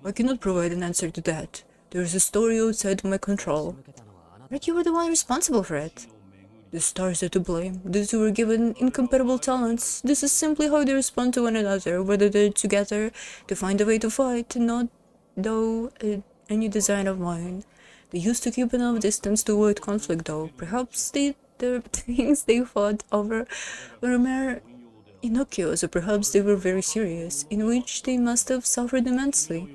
"I cannot provide an answer to that. There is a story outside of my control." "But you were the one responsible for it." "The stars are to blame. The two were given incompatible talents. This is simply how they respond to one another, whether they're together to find a way to fight, not though any design of mine. They used to keep enough distance to avoid conflict, though. Perhaps the things they fought over were mere innocuous, or perhaps they were very serious, in which they must have suffered immensely.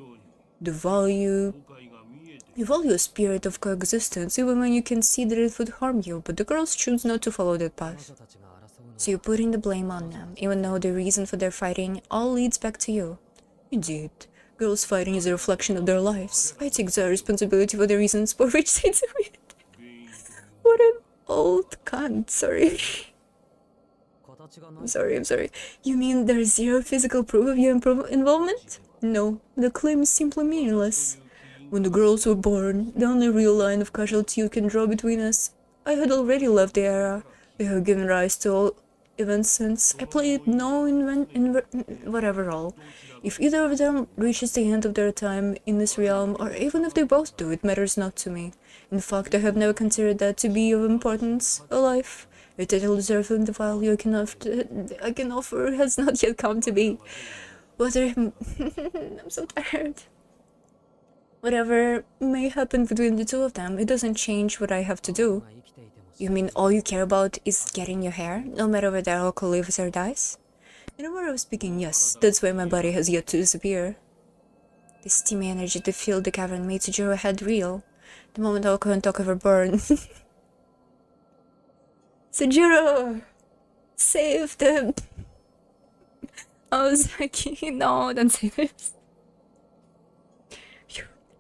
You value a spirit of coexistence, even when you can see that it would harm you, but the girls choose not to follow that path. So you're putting the blame on them, even though the reason for their fighting all leads back to you." "Indeed. Girls fighting is a reflection of their lives. I take their responsibility for the reasons for which they do it." What an old cunt, sorry. I'm sorry. You mean there's zero physical proof of your involvement? No, the claim is simply meaningless. When the girls were born, the only real line of casualty you can draw between us, I had already left the era. They have given rise to all events since. I played no whatever role. If either of them reaches the end of their time in this realm, or even if they both do, it matters not to me. In fact, I have never considered that to be of importance. A life, a title deserving the value I can offer has not yet come to be. Whether I'm so tired. Whatever may happen between the two of them, it doesn't change what I have to do. You mean all you care about is getting your hair, no matter whether Aoko lives or dies? In a way of speaking, yes, that's why my body has yet to disappear. The steamy energy that filled the cavern made Sujiro head reel. The moment Aoko and Toku were born. Sujiro! Save them! I was like, no, don't say this.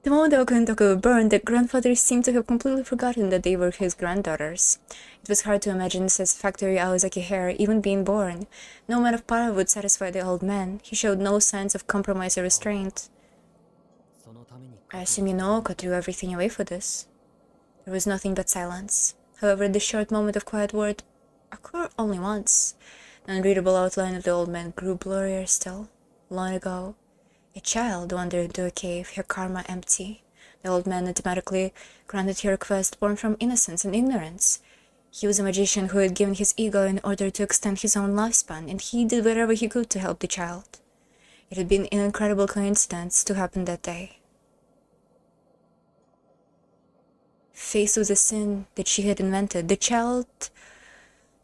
The moment Aoko and Toku were born, the grandfather seemed to have completely forgotten that they were his granddaughters. It was hard to imagine satisfactory Aozaki hair even being born. No amount of power would satisfy the old man. He showed no signs of compromise or restraint. I assume you know Aoko threw everything away for this. There was nothing but silence. However, the short moment of quiet word occurred only once. The unreadable outline of the old man grew blurrier still. Long ago, a child wandered into a cave, her karma empty. The old man automatically granted her request born from innocence and ignorance. He was a magician who had given his ego in order to extend his own lifespan, and he did whatever he could to help the child. It had been an incredible coincidence to happen that day. Faced with a sin that she had invented, the child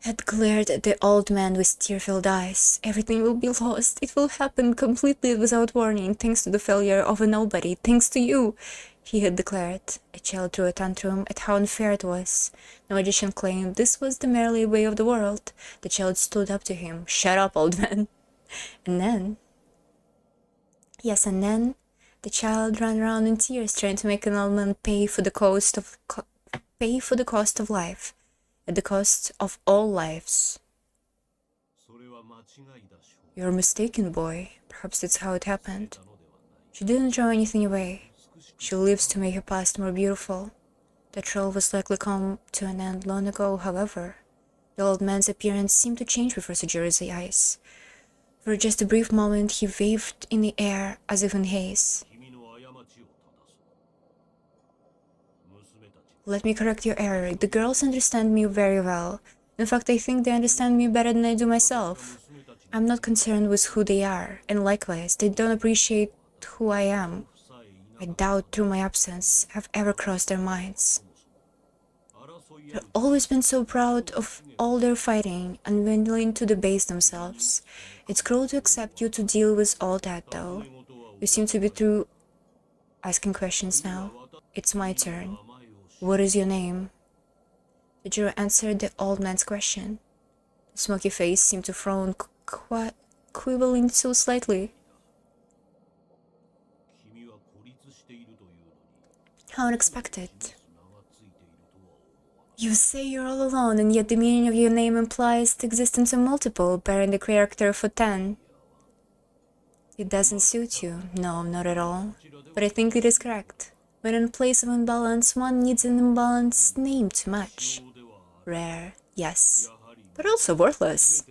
had glared at the old man with tear-filled eyes. Everything will be lost. It will happen completely without warning, thanks to the failure of a nobody, thanks to you, he had declared. A child threw a tantrum at how unfair it was. No magician claimed this was the merely way of the world. The child stood up to him. Shut up, old man. And then the child ran around in tears, trying to make an old man pay for the cost of life, at the cost of all lives. You're mistaken, boy. Perhaps that's how it happened. She didn't throw anything away. She lives to make her past more beautiful. That role was likely come to an end long ago, however. The old man's appearance seemed to change before Sujira's eyes. For just a brief moment, he waved in the air as if in haste. Let me correct your error. The girls understand me very well. In fact, I think they understand me better than I do myself. I'm not concerned with who they are, and likewise, they don't appreciate who I am. I doubt through my absence have ever crossed their minds. They've always been so proud of all their fighting, unwilling to debase themselves. It's cruel to accept you to deal with all that, though. You seem to be through asking questions now. It's my turn. What is your name? The Jiro answered the old man's question. The smoky face seemed to frown, quibbling so slightly. How unexpected. You say you're all alone, and yet the meaning of your name implies the existence of multiple, bearing the character for 10. It doesn't suit you. No, not at all. But I think it is correct. When in place of imbalance, one needs an imbalanced name to match. Rare, yes, but also worthless.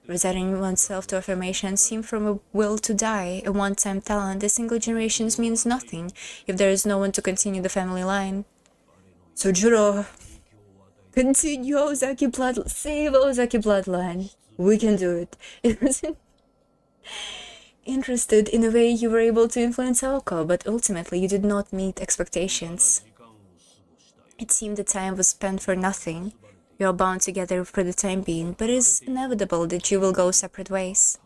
Resigning oneself to affirmation seemed from a will to die, a one-time talent. A single generation means nothing if there is no one to continue the family line. So Jiro, continue Ozaki bloodline. Save Ozaki bloodline. We can do it. It wasn't interested in the way you were able to influence Aoko, but ultimately you did not meet expectations. It seemed the time was spent for nothing. You are bound together for the time being, but it is inevitable that you will go separate ways.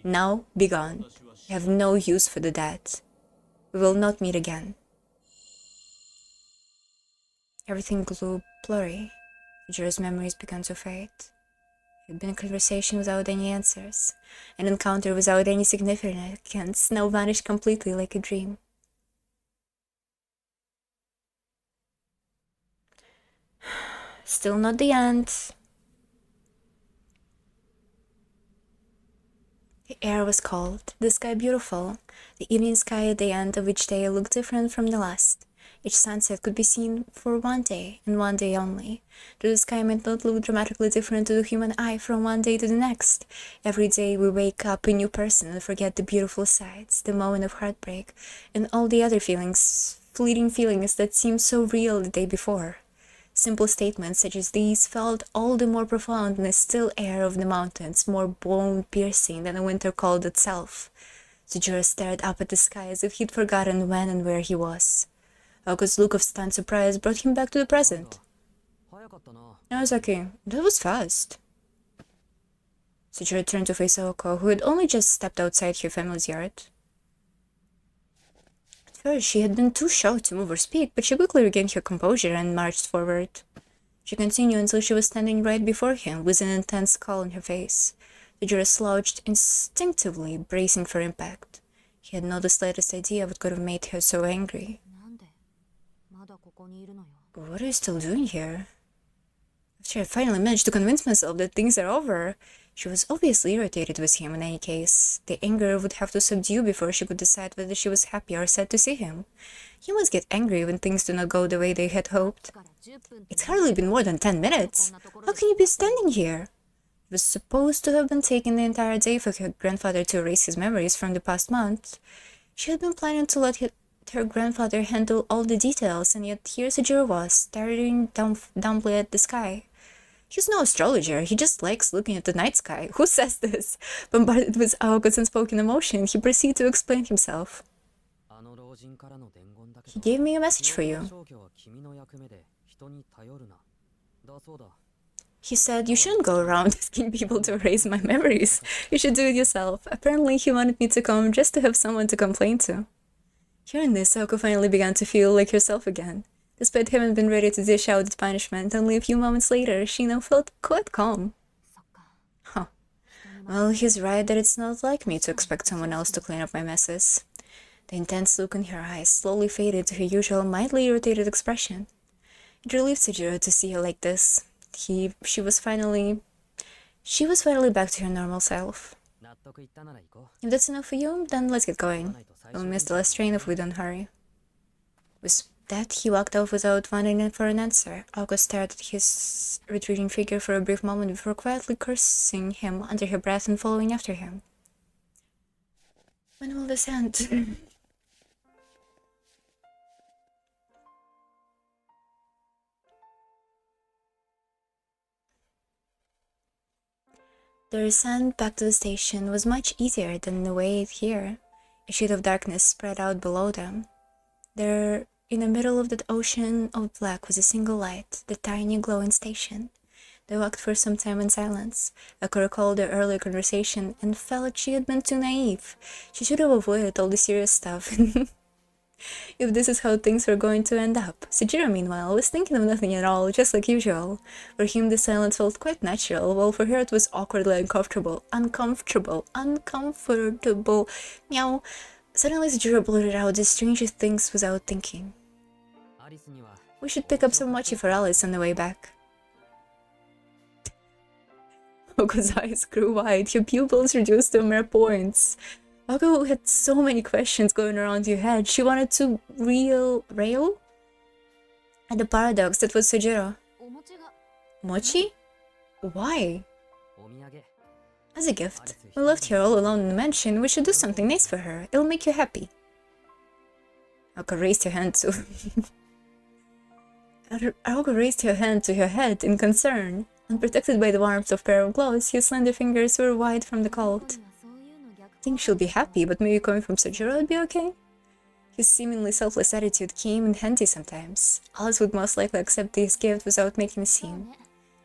Now, be gone. You have no use for the dead. We will not meet again. Everything grew blurry. Jiro's memories began to fade. It had been a conversation without any answers, an encounter without any significance, now vanished completely like a dream. Still not the end. The air was cold, the sky beautiful. The evening sky at the end of each day looked different from the last. Each sunset could be seen for one day, and one day only. Though the sky might not look dramatically different to the human eye from one day to the next. Every day we wake up a new person and forget the beautiful sights, the moment of heartbreak, and all the other feelings, fleeting feelings that seemed so real the day before. Simple statements such as these felt all the more profound in the still air of the mountains, more bone-piercing than the winter cold itself. Sujiro stared up at the sky as if he'd forgotten when and where he was. Aoko's look of stunned surprise brought him back to the present. Naozaki, that was fast. Sujiro turned to face Aoko, who had only just stepped outside her family's yard. At first, she had been too shocked to move or speak, but she quickly regained her composure and marched forward. She continued until she was standing right before him, with an intense scowl on her face. Sujiro slouched instinctively, bracing for impact. He had not the slightest idea what could have made her so angry. What are you still doing here? After I finally managed to convince myself that things are over, she was obviously irritated with him in any case. The anger would have to subdue before she could decide whether she was happy or sad to see him. You must get angry when things do not go the way they had hoped. It's hardly been more than 10 minutes. How can you be standing here? It was supposed to have been taking the entire day for her grandfather to erase his memories from the past month. She had been planning to let her grandfather handle all the details, and yet here Sujiro was, staring dumbly at the sky. He's no astrologer, he just likes looking at the night sky. Who says this? Bombarded with Aoko's unspoken emotion, he proceeded to explain himself. He gave me a message for you. He said you shouldn't go around asking people to erase my memories. You should do it yourself. Apparently, he wanted me to come just to have someone to complain to. Hearing this, Saoko finally began to feel like herself again. Despite having been ready to dish out the punishment, only a few moments later, she now felt quite calm. Huh. Well, he's right that it's not like me to expect someone else to clean up my messes. The intense look in her eyes slowly faded to her usual mildly irritated expression. It relieved Sejiro to see her like this. She was finally back to her normal self. If that's enough for you, then let's get going. We'll miss the last train if we don't hurry. With that, he walked off without waiting for an answer. August stared at his retreating figure for a brief moment before quietly cursing him under her breath and following after him. When will this end? The descent back to the station was much easier than the way here. A sheet of darkness spread out below them. There, in the middle of that ocean of black, was a single light, the tiny glowing station. They walked for some time in silence. Ako recalled their earlier conversation and felt she had been too naive. She should have avoided all the serious stuff. If this is how things were going to end up. Sejiro, meanwhile, was thinking of nothing at all, just like usual. For him, the silence felt quite natural, while for her it was awkwardly uncomfortable. Meow. Suddenly Sejiro blurted out the strangest things without thinking. We should pick up some mochi for Alice on the way back. Oko's eyes grew wide, her pupils reduced to mere points. Oko had so many questions going around her head. She wanted to rail at the paradox that was Sejiro. Mochi? Why? As a gift. We left her all alone in the mansion. We should do something nice for her. It'll make you happy. Oko raised her hand to... Oko raised her hand to her head in concern. Unprotected by the warmth of a pair of gloves, his slender fingers were wide from the cold. I think she'll be happy, but maybe coming from Sejiro would be okay? His seemingly selfless attitude came in handy sometimes. Alice would most likely accept his gift without making a scene.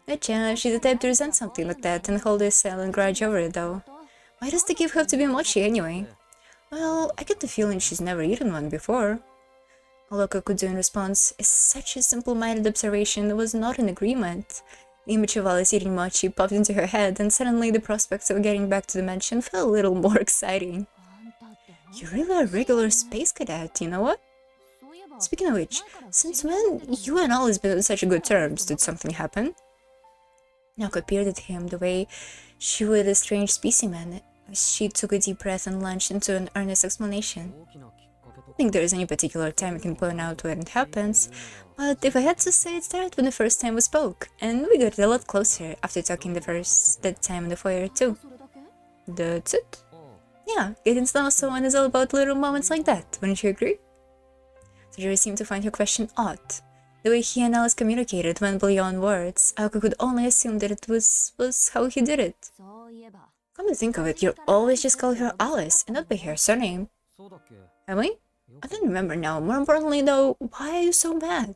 Gotcha, she's the type to resent something like that and hold a silent grudge over it though. Why does the gift have to be mochi anyway? Well, I get the feeling she's never eaten one before. All Oko could do in response is such a simple-minded observation was not an agreement. The image of Alice eating mochi popped into her head, and suddenly the prospects of getting back to the mansion felt a little more exciting. You're really a regular space cadet, you know what? Speaking of which, since when you and Alice been on such good terms? Did something happen? Naoko peered at him the way she would a strange specimen. She took a deep breath and launched into an earnest explanation. I don't think there is any particular time I can point out when it happens, but if I had to say, it started when the first time we spoke, and we got a lot closer after talking that time in the foyer too. That's it? Yeah, getting to know someone is all about little moments like that, wouldn't you agree? Sejiro seemed to find her question odd. The way he and Alice communicated went beyond words. Aoko could only assume that it was how he did it. Come to think of it, you always just call her Alice and not by her surname. Am I? I don't remember now. More importantly though, why are you so mad?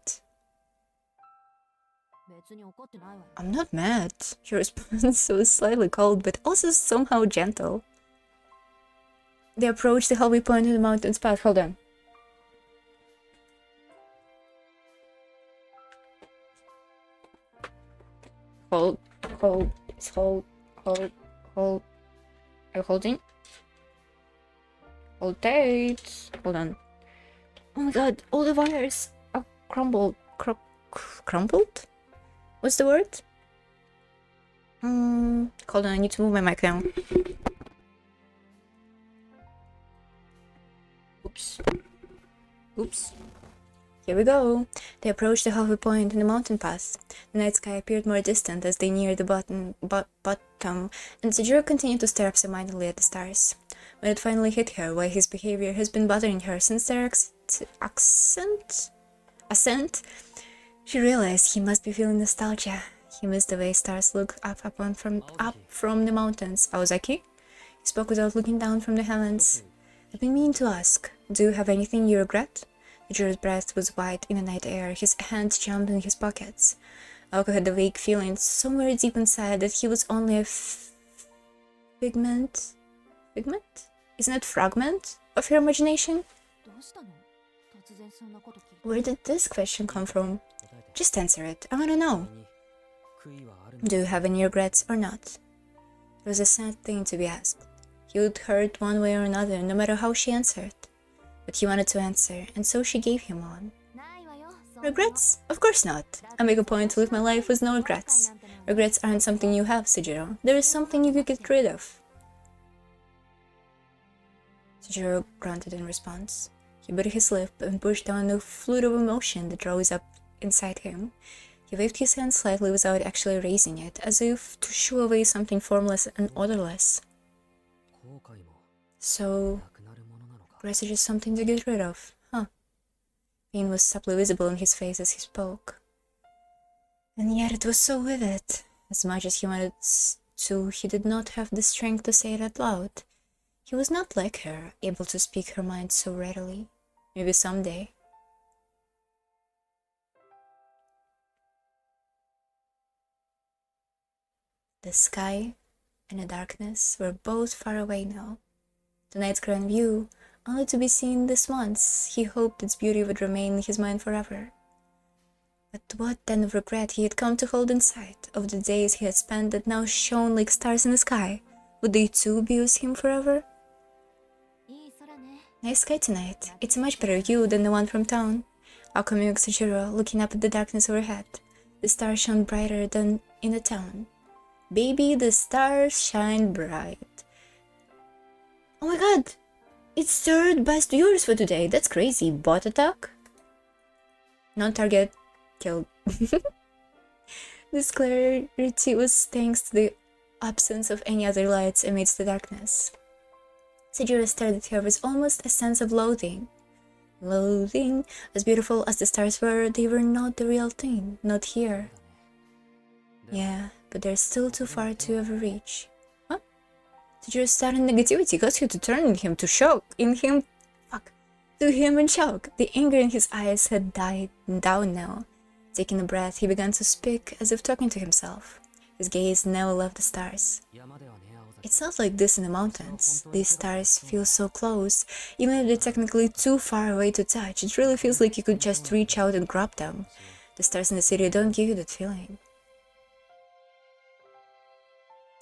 I'm not mad. Your response was slightly cold, but also somehow gentle. They approached the halfway point of the mountain's path. Hold on. Hold. Are you holding? Hold tight. Hold on. Oh my god, all the wires are crumbled. Crumbled? What's the word? Hold on, I need to move my mic now. Oops. Here we go. They approached the halfway point in the mountain pass. The night sky appeared more distant as they neared the bottom, and Sejiro continued to stare absentmindedly at the stars. When it finally hit her why his behavior has been bothering her since their ascent, she realized he must be feeling nostalgia. He missed the way stars look up from the mountains. Aozaki? He spoke without looking down from the heavens. I've been meaning to ask, Do you have anything you regret? Sajiro's breath was white in the night air. His hands jumped in his pockets. Aoko had a vague feeling somewhere deep inside that he was only a figment? Isn't it fragment of her imagination? Where did this question come from? Just answer it. I wanna know. Do you have any regrets or not? It was a sad thing to be asked. He would hurt one way or another, no matter how she answered. But he wanted to answer, and so she gave him one. Regrets? Of course not. I make a point to live my life with no regrets. Regrets aren't something you have, Sujiro. There is something you could get rid of. Sujiro grunted in response. He bit his lip and pushed down the fluid of emotion that rose up inside him. He waved his hand slightly without actually raising it, as if to shoo away something formless and odorless. So, regrets are just something to get rid of, huh? Pain was subtly visible in his face as he spoke. And yet it was so vivid. As much as he wanted to, he did not have the strength to say it out loud. He was not like her, able to speak her mind so readily. Maybe someday. The sky and the darkness were both far away now. The night's grand view, only to be seen this once, he hoped its beauty would remain in his mind forever. But what then of regret he had come to hold inside, of the days he had spent that now shone like stars in the sky? Would they too be with him forever? Nice sky tonight. It's a much better view than the one from town. Aoko mimicked Sujiro, looking up at the darkness overhead. The stars shone brighter than in the town. Baby, the stars shine bright. Oh my god! It's third best viewers for today. That's crazy. Bot attack? Non-target killed. This clarity was thanks to the absence of any other lights amidst the darkness. Sujiro stared at her with almost a sense of loathing. Loathing? As beautiful as the stars were, they were not the real thing. Not here. Yeah, but they're still too far to ever reach. Huh? Sujiro's sudden negativity got you to turn him to shock. To him in shock. The anger in his eyes had died down now. Taking a breath, he began to speak as if talking to himself. His gaze never left the stars. It's not like this in the mountains. These stars feel so close. Even if they're technically too far away to touch, it really feels like you could just reach out and grab them. The stars in the city don't give you that feeling.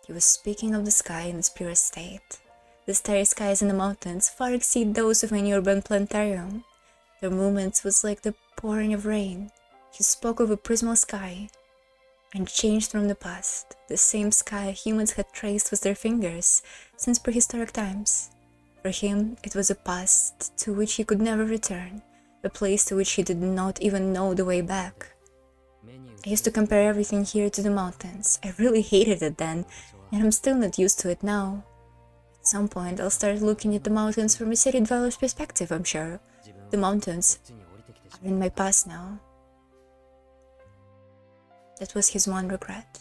He was speaking of the sky in its purest state. The starry skies in the mountains far exceed those of any urban planetarium. Their movements was like the pouring of rain. He spoke of a prismal sky, unchanged from the past, the same sky humans had traced with their fingers since prehistoric times. For him, it was a past to which he could never return, a place to which he did not even know the way back. I used to compare everything here to the mountains. I really hated it then, and I'm still not used to it now. At some point, I'll start looking at the mountains from a city dweller's perspective, I'm sure. The mountains are in my past now. That was his one regret.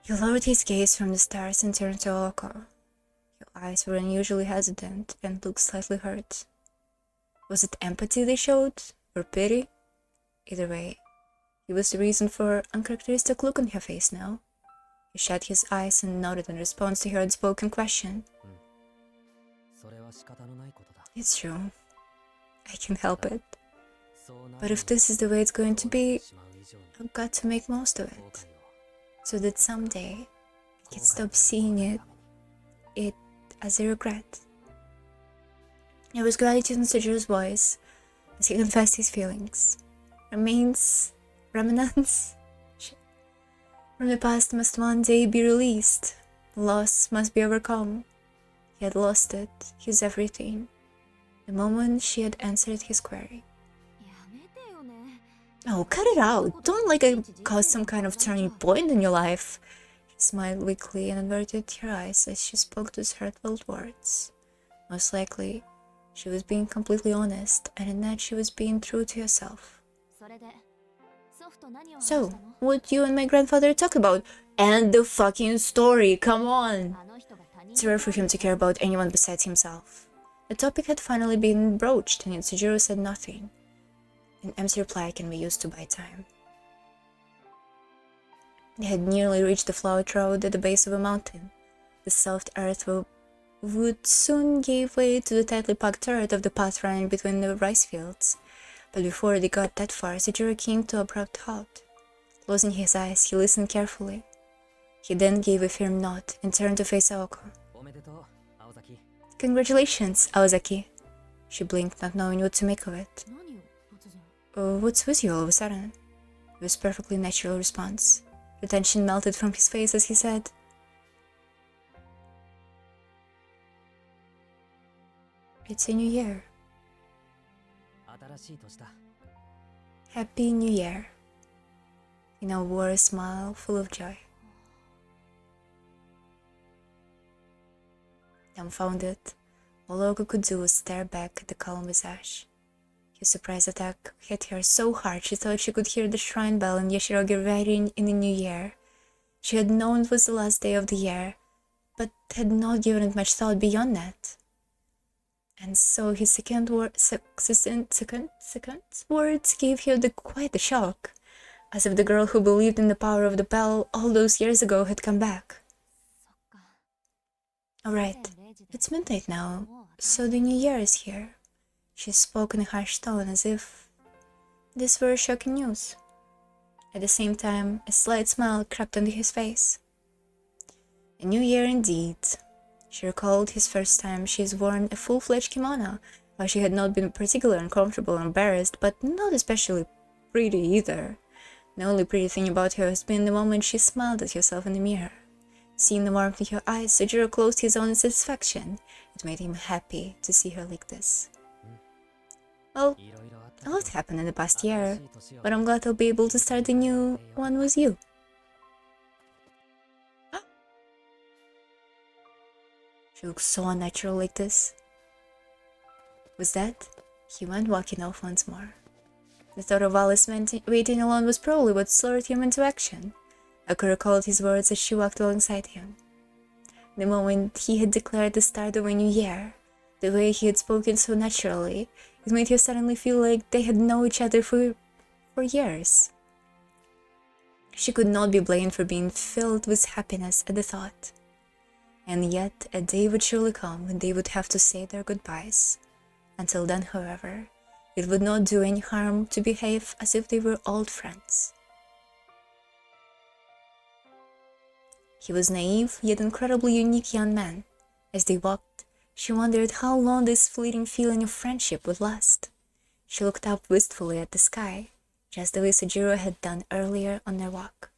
He lowered his gaze from the stars and turned to Aoko. Her eyes were unusually hesitant and looked slightly hurt. Was it empathy they showed? Or pity? Either way, he was the reason for her uncharacteristic look on her face now. He shut his eyes and nodded in response to her unspoken question. It's true. I can't help it. But if this is the way it's going to be, I've got to make most of it, so that someday I can stop seeing it as a regret. There was gratitude in Sujiro's voice as he confessed his feelings. Remnants from the past must one day be released. Loss must be overcome. He had lost it, his everything, the moment she had answered his query. Oh, cut it out. Don't let it cause some kind of turning point in your life. She smiled weakly and averted her eyes as she spoke those heartfelt words. Most likely, she was being completely honest, and in that she was being true to herself. So, what you and my grandfather talk about? End the fucking story, come on! It's rare for him to care about anyone besides himself. The topic had finally been broached, and yet Sujiro said nothing. An empty reply can be used to buy time. They had nearly reached the flowered road at the base of a mountain. The soft earth would soon give way to the tightly packed dirt of the path running between the rice fields. But before they got that far, Sujiro came to an abrupt halt. Closing his eyes, he listened carefully. He then gave a firm nod and turned to face Aoko. Congratulations, Aozaki. She blinked, not knowing what to make of it. What's with you all of a sudden? It was a perfectly natural response. The tension melted from his face as he said, It's a new year. Happy New Year. He now wore a smile full of joy. Dumbfounded, all Aoko could do was stare back at the calm visage. His surprise attack hit her so hard she thought she could hear the shrine bell and Yashirogi riding in the new year. She had known it was the last day of the year, but had not given it much thought beyond that. And so his second words gave her quite a shock, as if the girl who believed in the power of the bell all those years ago had come back. Alright, it's midnight now, so the new year is here. She spoke in a harsh tone as if this were shocking news. At the same time, a slight smile crept onto his face. A new year indeed. She recalled his first time she had worn a full-fledged kimono, while she had not been particularly uncomfortable or embarrassed, but not especially pretty either. The only pretty thing about her has been the moment she smiled at herself in the mirror. Seeing the warmth in her eyes, Sujiro closed his own in satisfaction. It made him happy to see her like this. Well, a lot happened in the past year, but I'm glad I'll be able to start the new one with you. She looked so unnatural like this. With that, he went walking off once more. The thought of Alice waiting alone was probably what spurred him into action. Aoko recalled his words as she walked alongside him. The moment he had declared the start of a new year, the way he had spoken so naturally, it made her suddenly feel like they had known each other for years. She could not be blamed for being filled with happiness at the thought. And yet, a day would surely come when they would have to say their goodbyes. Until then, however, it would not do any harm to behave as if they were old friends. He was naive, yet incredibly unique young man. As they walked, she wondered how long this fleeting feeling of friendship would last. She looked up wistfully at the sky, just the way Sujiro had done earlier on their walk.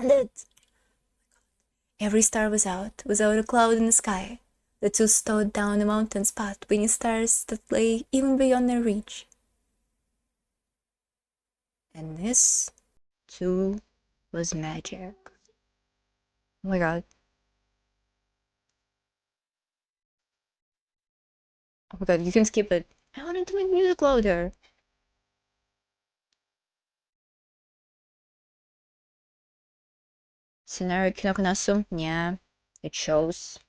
And every star was out, without a cloud in the sky. The two stowed down the mountain's path beneath stars that lay even beyond their reach. And this, too, was magic. Oh my god. Oh my god, you can skip it. I wanted to make music louder. Scenario Kinokunasu? Yeah, it shows.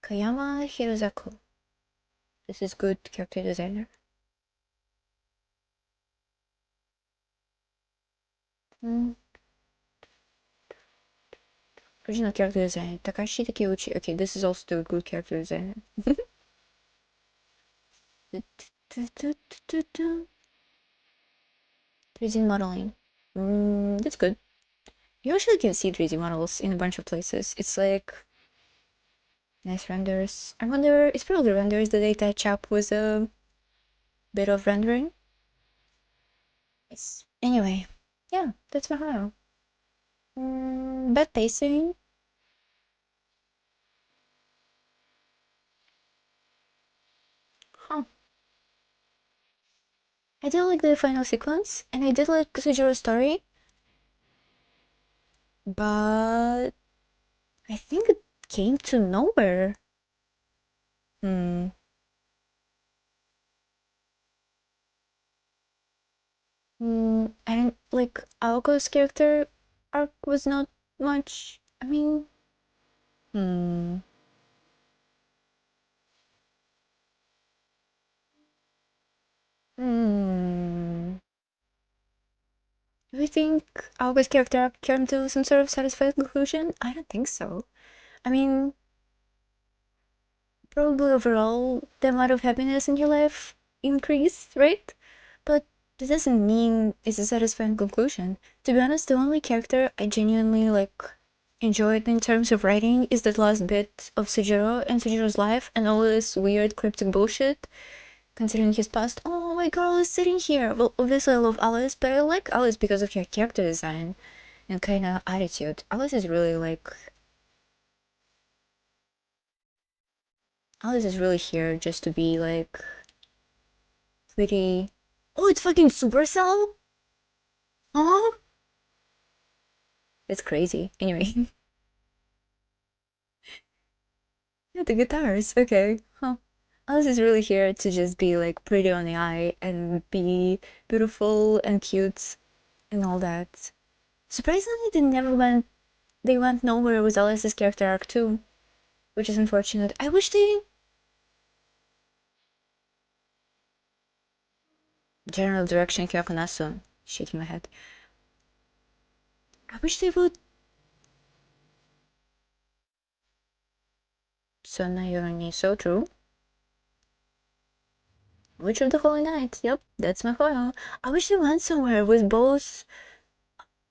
Kayama Hirozaku. This is good character designer. Original character designer. Takashi Takeuchi. Okay, this is also the good character designer. 3D modeling. That's good. You actually can see 3D models in a bunch of places. It's like nice renders. I wonder, it's probably renders the data chap with a bit of rendering. Yes. Anyway, yeah, that's Mahoyo. Bad pacing. Huh. I did like the final sequence, and I did like Sujiro's story, but I think it came to nowhere. And like Aoko's character arc was not much. I mean, Hmm. Hmm. Do you think Alva's character came to some sort of satisfying conclusion? I don't think so. I mean, probably overall, the amount of happiness in your life increased, right? But that doesn't mean it's a satisfying conclusion. To be honest, the only character I genuinely enjoyed in terms of writing is that last bit of Sujiro and Sujiro's life and all this weird cryptic bullshit. Considering his past, oh, my girl is sitting here. Well, obviously I love Alice, but I like Alice because of her character design and kind of attitude. Alice is really Alice is really here just to be pretty. Oh, it's fucking Supercell? Oh, it's crazy. Anyway, yeah, the guitars. Okay, huh. Alice is really here to just be pretty on the eye and be beautiful and cute and all that. Surprisingly, they went nowhere with Alice's character arc too, which is unfortunate. I wish they general direction Kyokunasu, shaking my head. I wish they would Sonayoni, so true. Witch of the Holy Night, yep, that's my mahoyo. I wish they went somewhere with both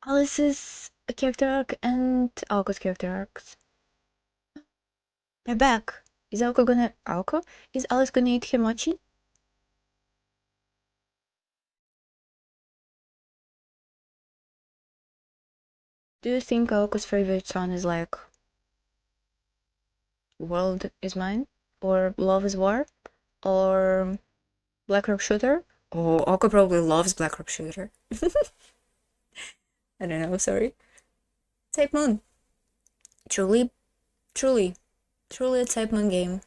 Alice's character arc and Aoko's character arcs. They're back. Is Aoko gonna Aoko? Is Alice gonna eat Himochi? Do you think Aoko's favorite song is World is Mine? Or Love is War? Or Black Rock Shooter? Oh, Aoko probably loves Black Rock Shooter. I don't know, sorry. Type Moon. Truly, truly, truly a Type Moon game.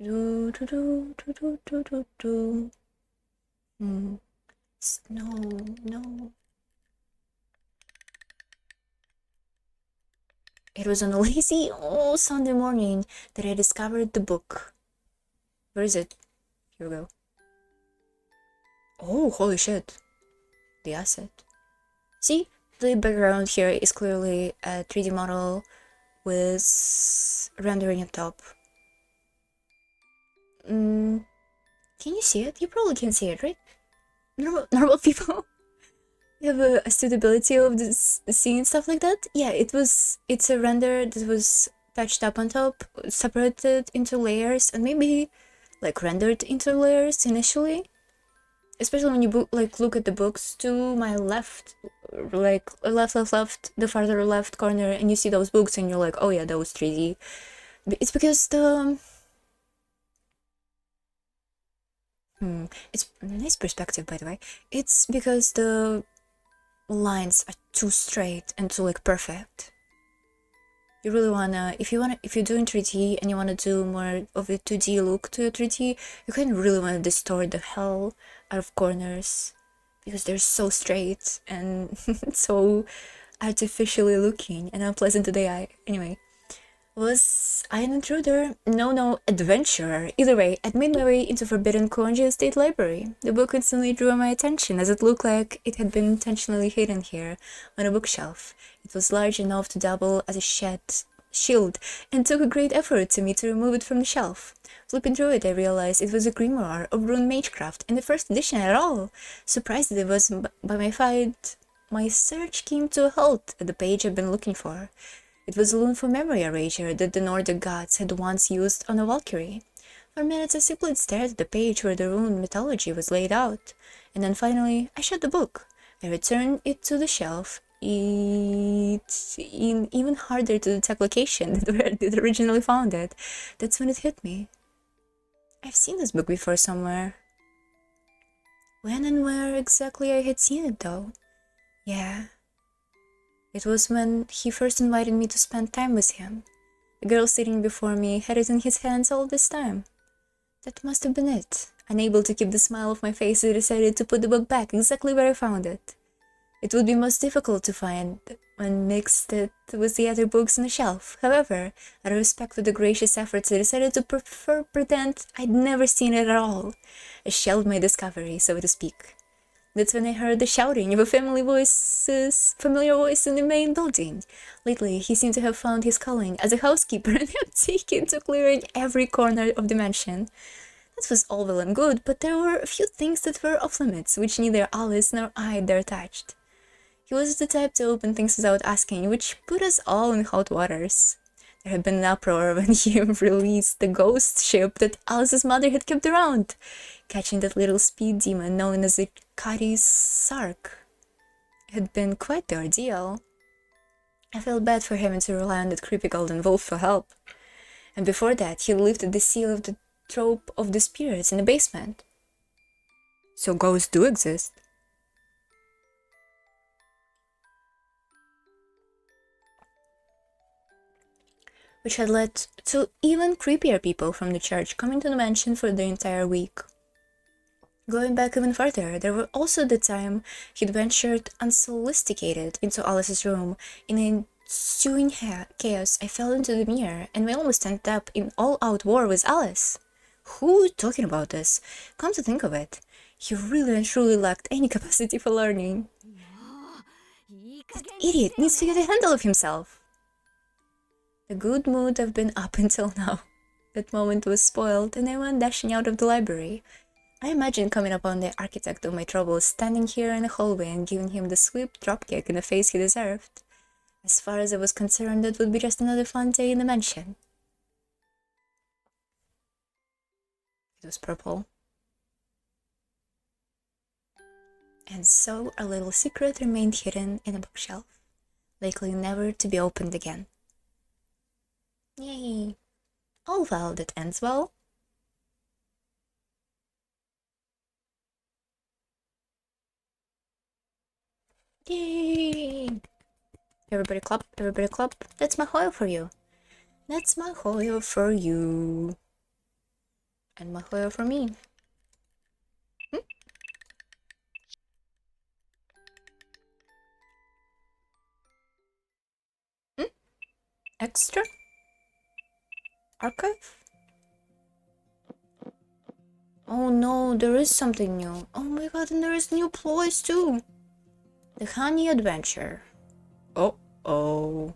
Do, do, do, do, do, do, do, do. Hmm. No, no. It was on a lazy Sunday morning that I discovered the book. Where is it? Here we go. Oh, holy shit. The asset. See, the background here is clearly a 3D model with rendering up top. Can you see it? You probably can see it, right? Normal people have a suitability of this scene and stuff like that. Yeah, it's a render that was patched up on top, separated into layers, and maybe rendered into layers initially. Especially when you look at the books to my left, left, the farther left corner, and you see those books, and you're like, oh yeah, that was 3D. It's because it's a nice perspective, by the way. It's because the lines are too straight and too perfect. You really wanna, if you're doing 3D and you wanna do more of a 2D look to your 3D, you kind of really wanna distort the hell out of corners because they're so straight and so artificially looking and unpleasant to the eye. Anyway, was I an intruder? No, adventurer. Either way, I'd made my way into Forbidden Konji State Library. The book instantly drew my attention as it looked like it had been intentionally hidden here on a bookshelf. It was large enough to double as a shield, and took a great effort to me to remove it from the shelf. Flipping through it, I realized it was a grimoire of rune magecraft in the first edition at all. Surprised that it was by my fight, my search came to a halt at the page I'd been looking for. It was a rune for memory erasure that the Nordic gods had once used on a Valkyrie. For minutes I simply stared at the page where the rune mythology was laid out, and then finally I shut the book. I returned it to the shelf. It's even harder to detect location than where it originally found it. That's when it hit me. I've seen this book before somewhere. When and where exactly I had seen it though? Yeah, it was when he first invited me to spend time with him. The girl sitting before me had it in his hands all this time. That must have been it. Unable to keep the smile off my face, I decided to put the book back exactly where I found it. It would be most difficult to find and mixed it with the other books on the shelf. However, out of respect for the gracious efforts, I decided to pretend I'd never seen it at all. I shelved my discovery, so to speak. That's when I heard the shouting of a familiar voice in the main building. Lately, he seemed to have found his calling as a housekeeper and had taken to clearing every corner of the mansion. That was all well and good, but there were a few things that were off limits, which neither Alice nor I dare touched. He was the type to open things without asking, which put us all in hot waters. There had been an uproar when he released the ghost ship that Alice's mother had kept around, catching that little speed demon known as the Cadi's Sark. It had been quite the ordeal. I felt bad for having to rely on that creepy golden wolf for help. And before that, he lifted the seal of the trope of the spirits in the basement. So ghosts do exist. Which had led to even creepier people from the church coming to the mansion for the entire week. Going back even further, there was also the time he'd ventured unsolicited into Alice's room. In the ensuing chaos, I fell into the mirror, and we almost ended up in all-out war with Alice. Who talking about this? Come to think of it, he really and truly lacked any capacity for learning. That idiot needs to get a handle of himself. The good mood I've been up until now. That moment was spoiled, and I went dashing out of the library. I imagined coming upon the architect of my troubles standing here in the hallway and giving him the swift dropkick in the face he deserved. As far as I was concerned, it would be just another fun day in the mansion. It was purple. And so our little secret remained hidden in a bookshelf, likely never to be opened again. Yay! Oh well, that ends well. Yay! Everybody clap, everybody clap. That's mahoyo for you. That's mahoyo for you. And mahoyo for me. Extra? Archive? Oh no, there is something new. Oh my god, and there is new ploys too. The Honey Adventure. Oh.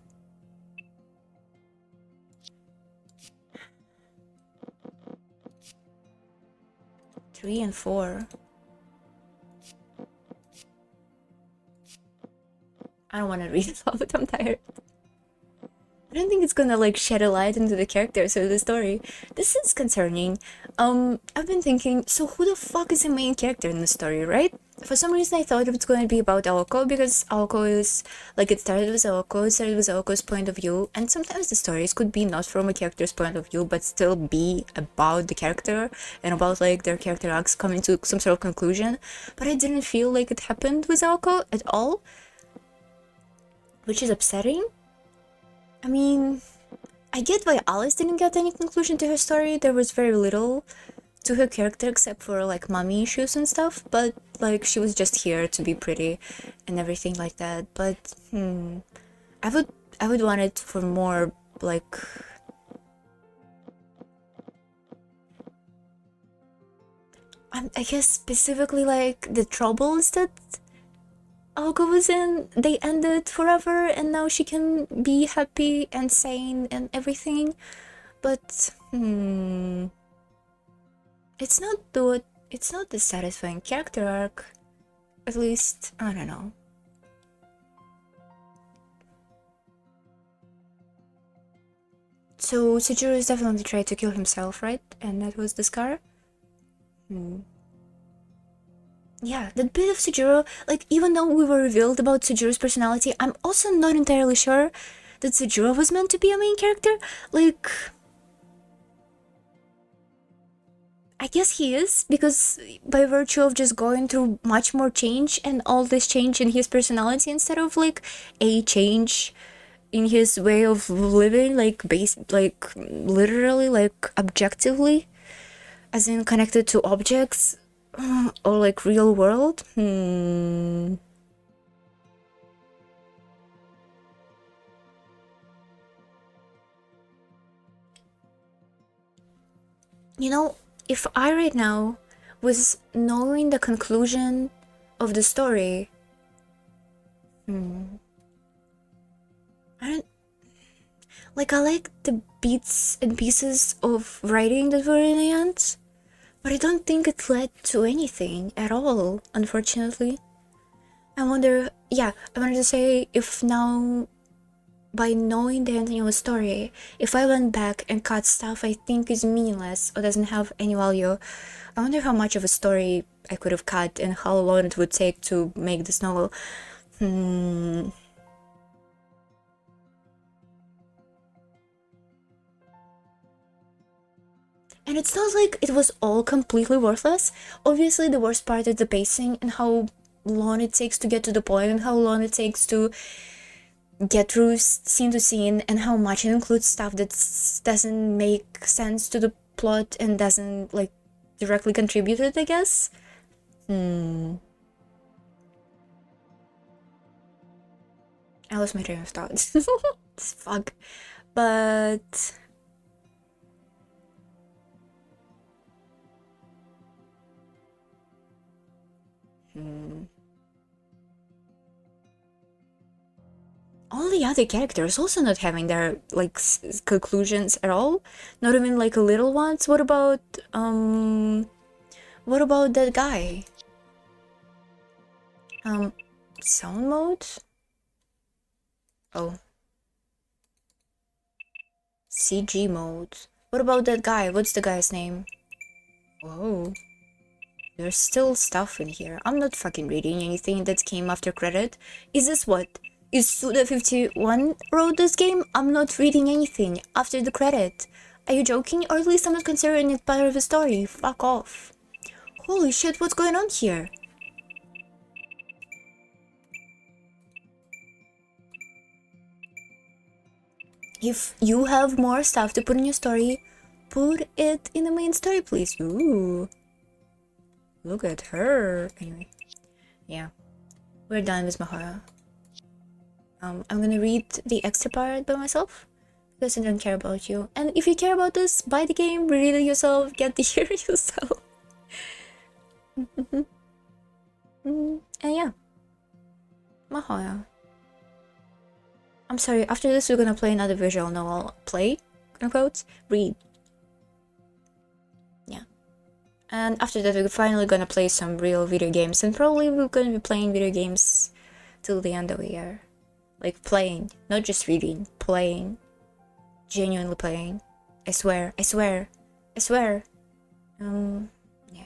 3 and 4. I don't want to read it all, but I'm tired. I don't think it's gonna like shed a light into the characters of the story. This is concerning. I've been thinking, so who the fuck is the main character in the story, right? For some reason I thought it was going to be about Aoko, because Aoko is, like, it started with Aoko's point of view, and sometimes the stories could be not from a character's point of view, but still be about the character, and about, like, their character arcs coming to some sort of conclusion, but I didn't feel like it happened with Aoko at all, which is upsetting. I mean, I get why Alice didn't get any conclusion to her story. There was very little to her character except for like mommy issues and stuff, but like she was just here to be pretty and everything like that. But I would want it for more like I guess specifically like the troubles that Aoko was in, they ended forever, and now she can be happy and sane and everything. But it's not the satisfying character arc. At least, I don't know. So Sujiro is definitely tried to kill himself, right? And that was the scar? Yeah, that bit of Sujiro, like, even though we were revealed about Sujiro's personality, I'm also not entirely sure that Sujiro was meant to be a main character. Like, I guess he is, because by virtue of just going through much more change and all this change in his personality instead of, like, a change in his way of living, like, literally, like, objectively, as in connected to objects, or like real world. You know, if I right now was knowing the conclusion of the story, I don't like. I like the bits and pieces of writing that were in the end, but I don't think it led to anything at all, unfortunately. I wonder, yeah, I wanted to say if now, by knowing the ending of a story, if I went back and cut stuff I think is meaningless or doesn't have any value, I wonder how much of a story I could have cut and how long it would take to make this novel. And it's not like it was all completely worthless. Obviously, the worst part is the pacing and how long it takes to get to the point and how long it takes to get through scene to scene and how much it includes stuff that doesn't make sense to the plot and doesn't like directly contribute to it, I guess. I lost my train of thought. Fuck. But all the other characters also not having their like conclusions at all, not even like little ones. What about that guy? Sound mode. Oh, CG mode. What about that guy? What's the guy's name? Whoa, there's still stuff in here. I'm not fucking reading anything that came after credit. Is this what? Is Suda51 wrote this game? I'm not reading anything after the credit. Are you joking? Or at least I'm not considering it part of the story. Fuck off. Holy shit, what's going on here? If you have more stuff to put in your story, put it in the main story, please. Ooh. Look at her. Anyway. Yeah. We're done with mahoyo. I'm gonna read the extra part by myself because I don't care about you. And if you care about this, buy the game, read it yourself, get the year yourself. And yeah, mahoyo. I'm sorry, after this we're gonna play another visual novel. Play? Quote, read. Yeah. And after that we're finally gonna play some real video games, and probably we're gonna be playing video games till the end of the year. Like playing, not just reading, playing. Genuinely playing. I swear, I swear, I swear. Yeah.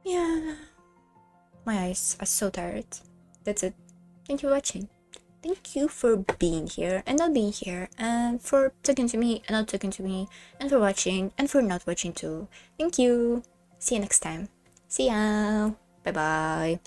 Yeah. My eyes are so tired. That's it. Thank you for watching. Thank you for being here and not being here, and for talking to me and not talking to me, and for watching and for not watching too. Thank you. See you next time. See ya. Bye bye.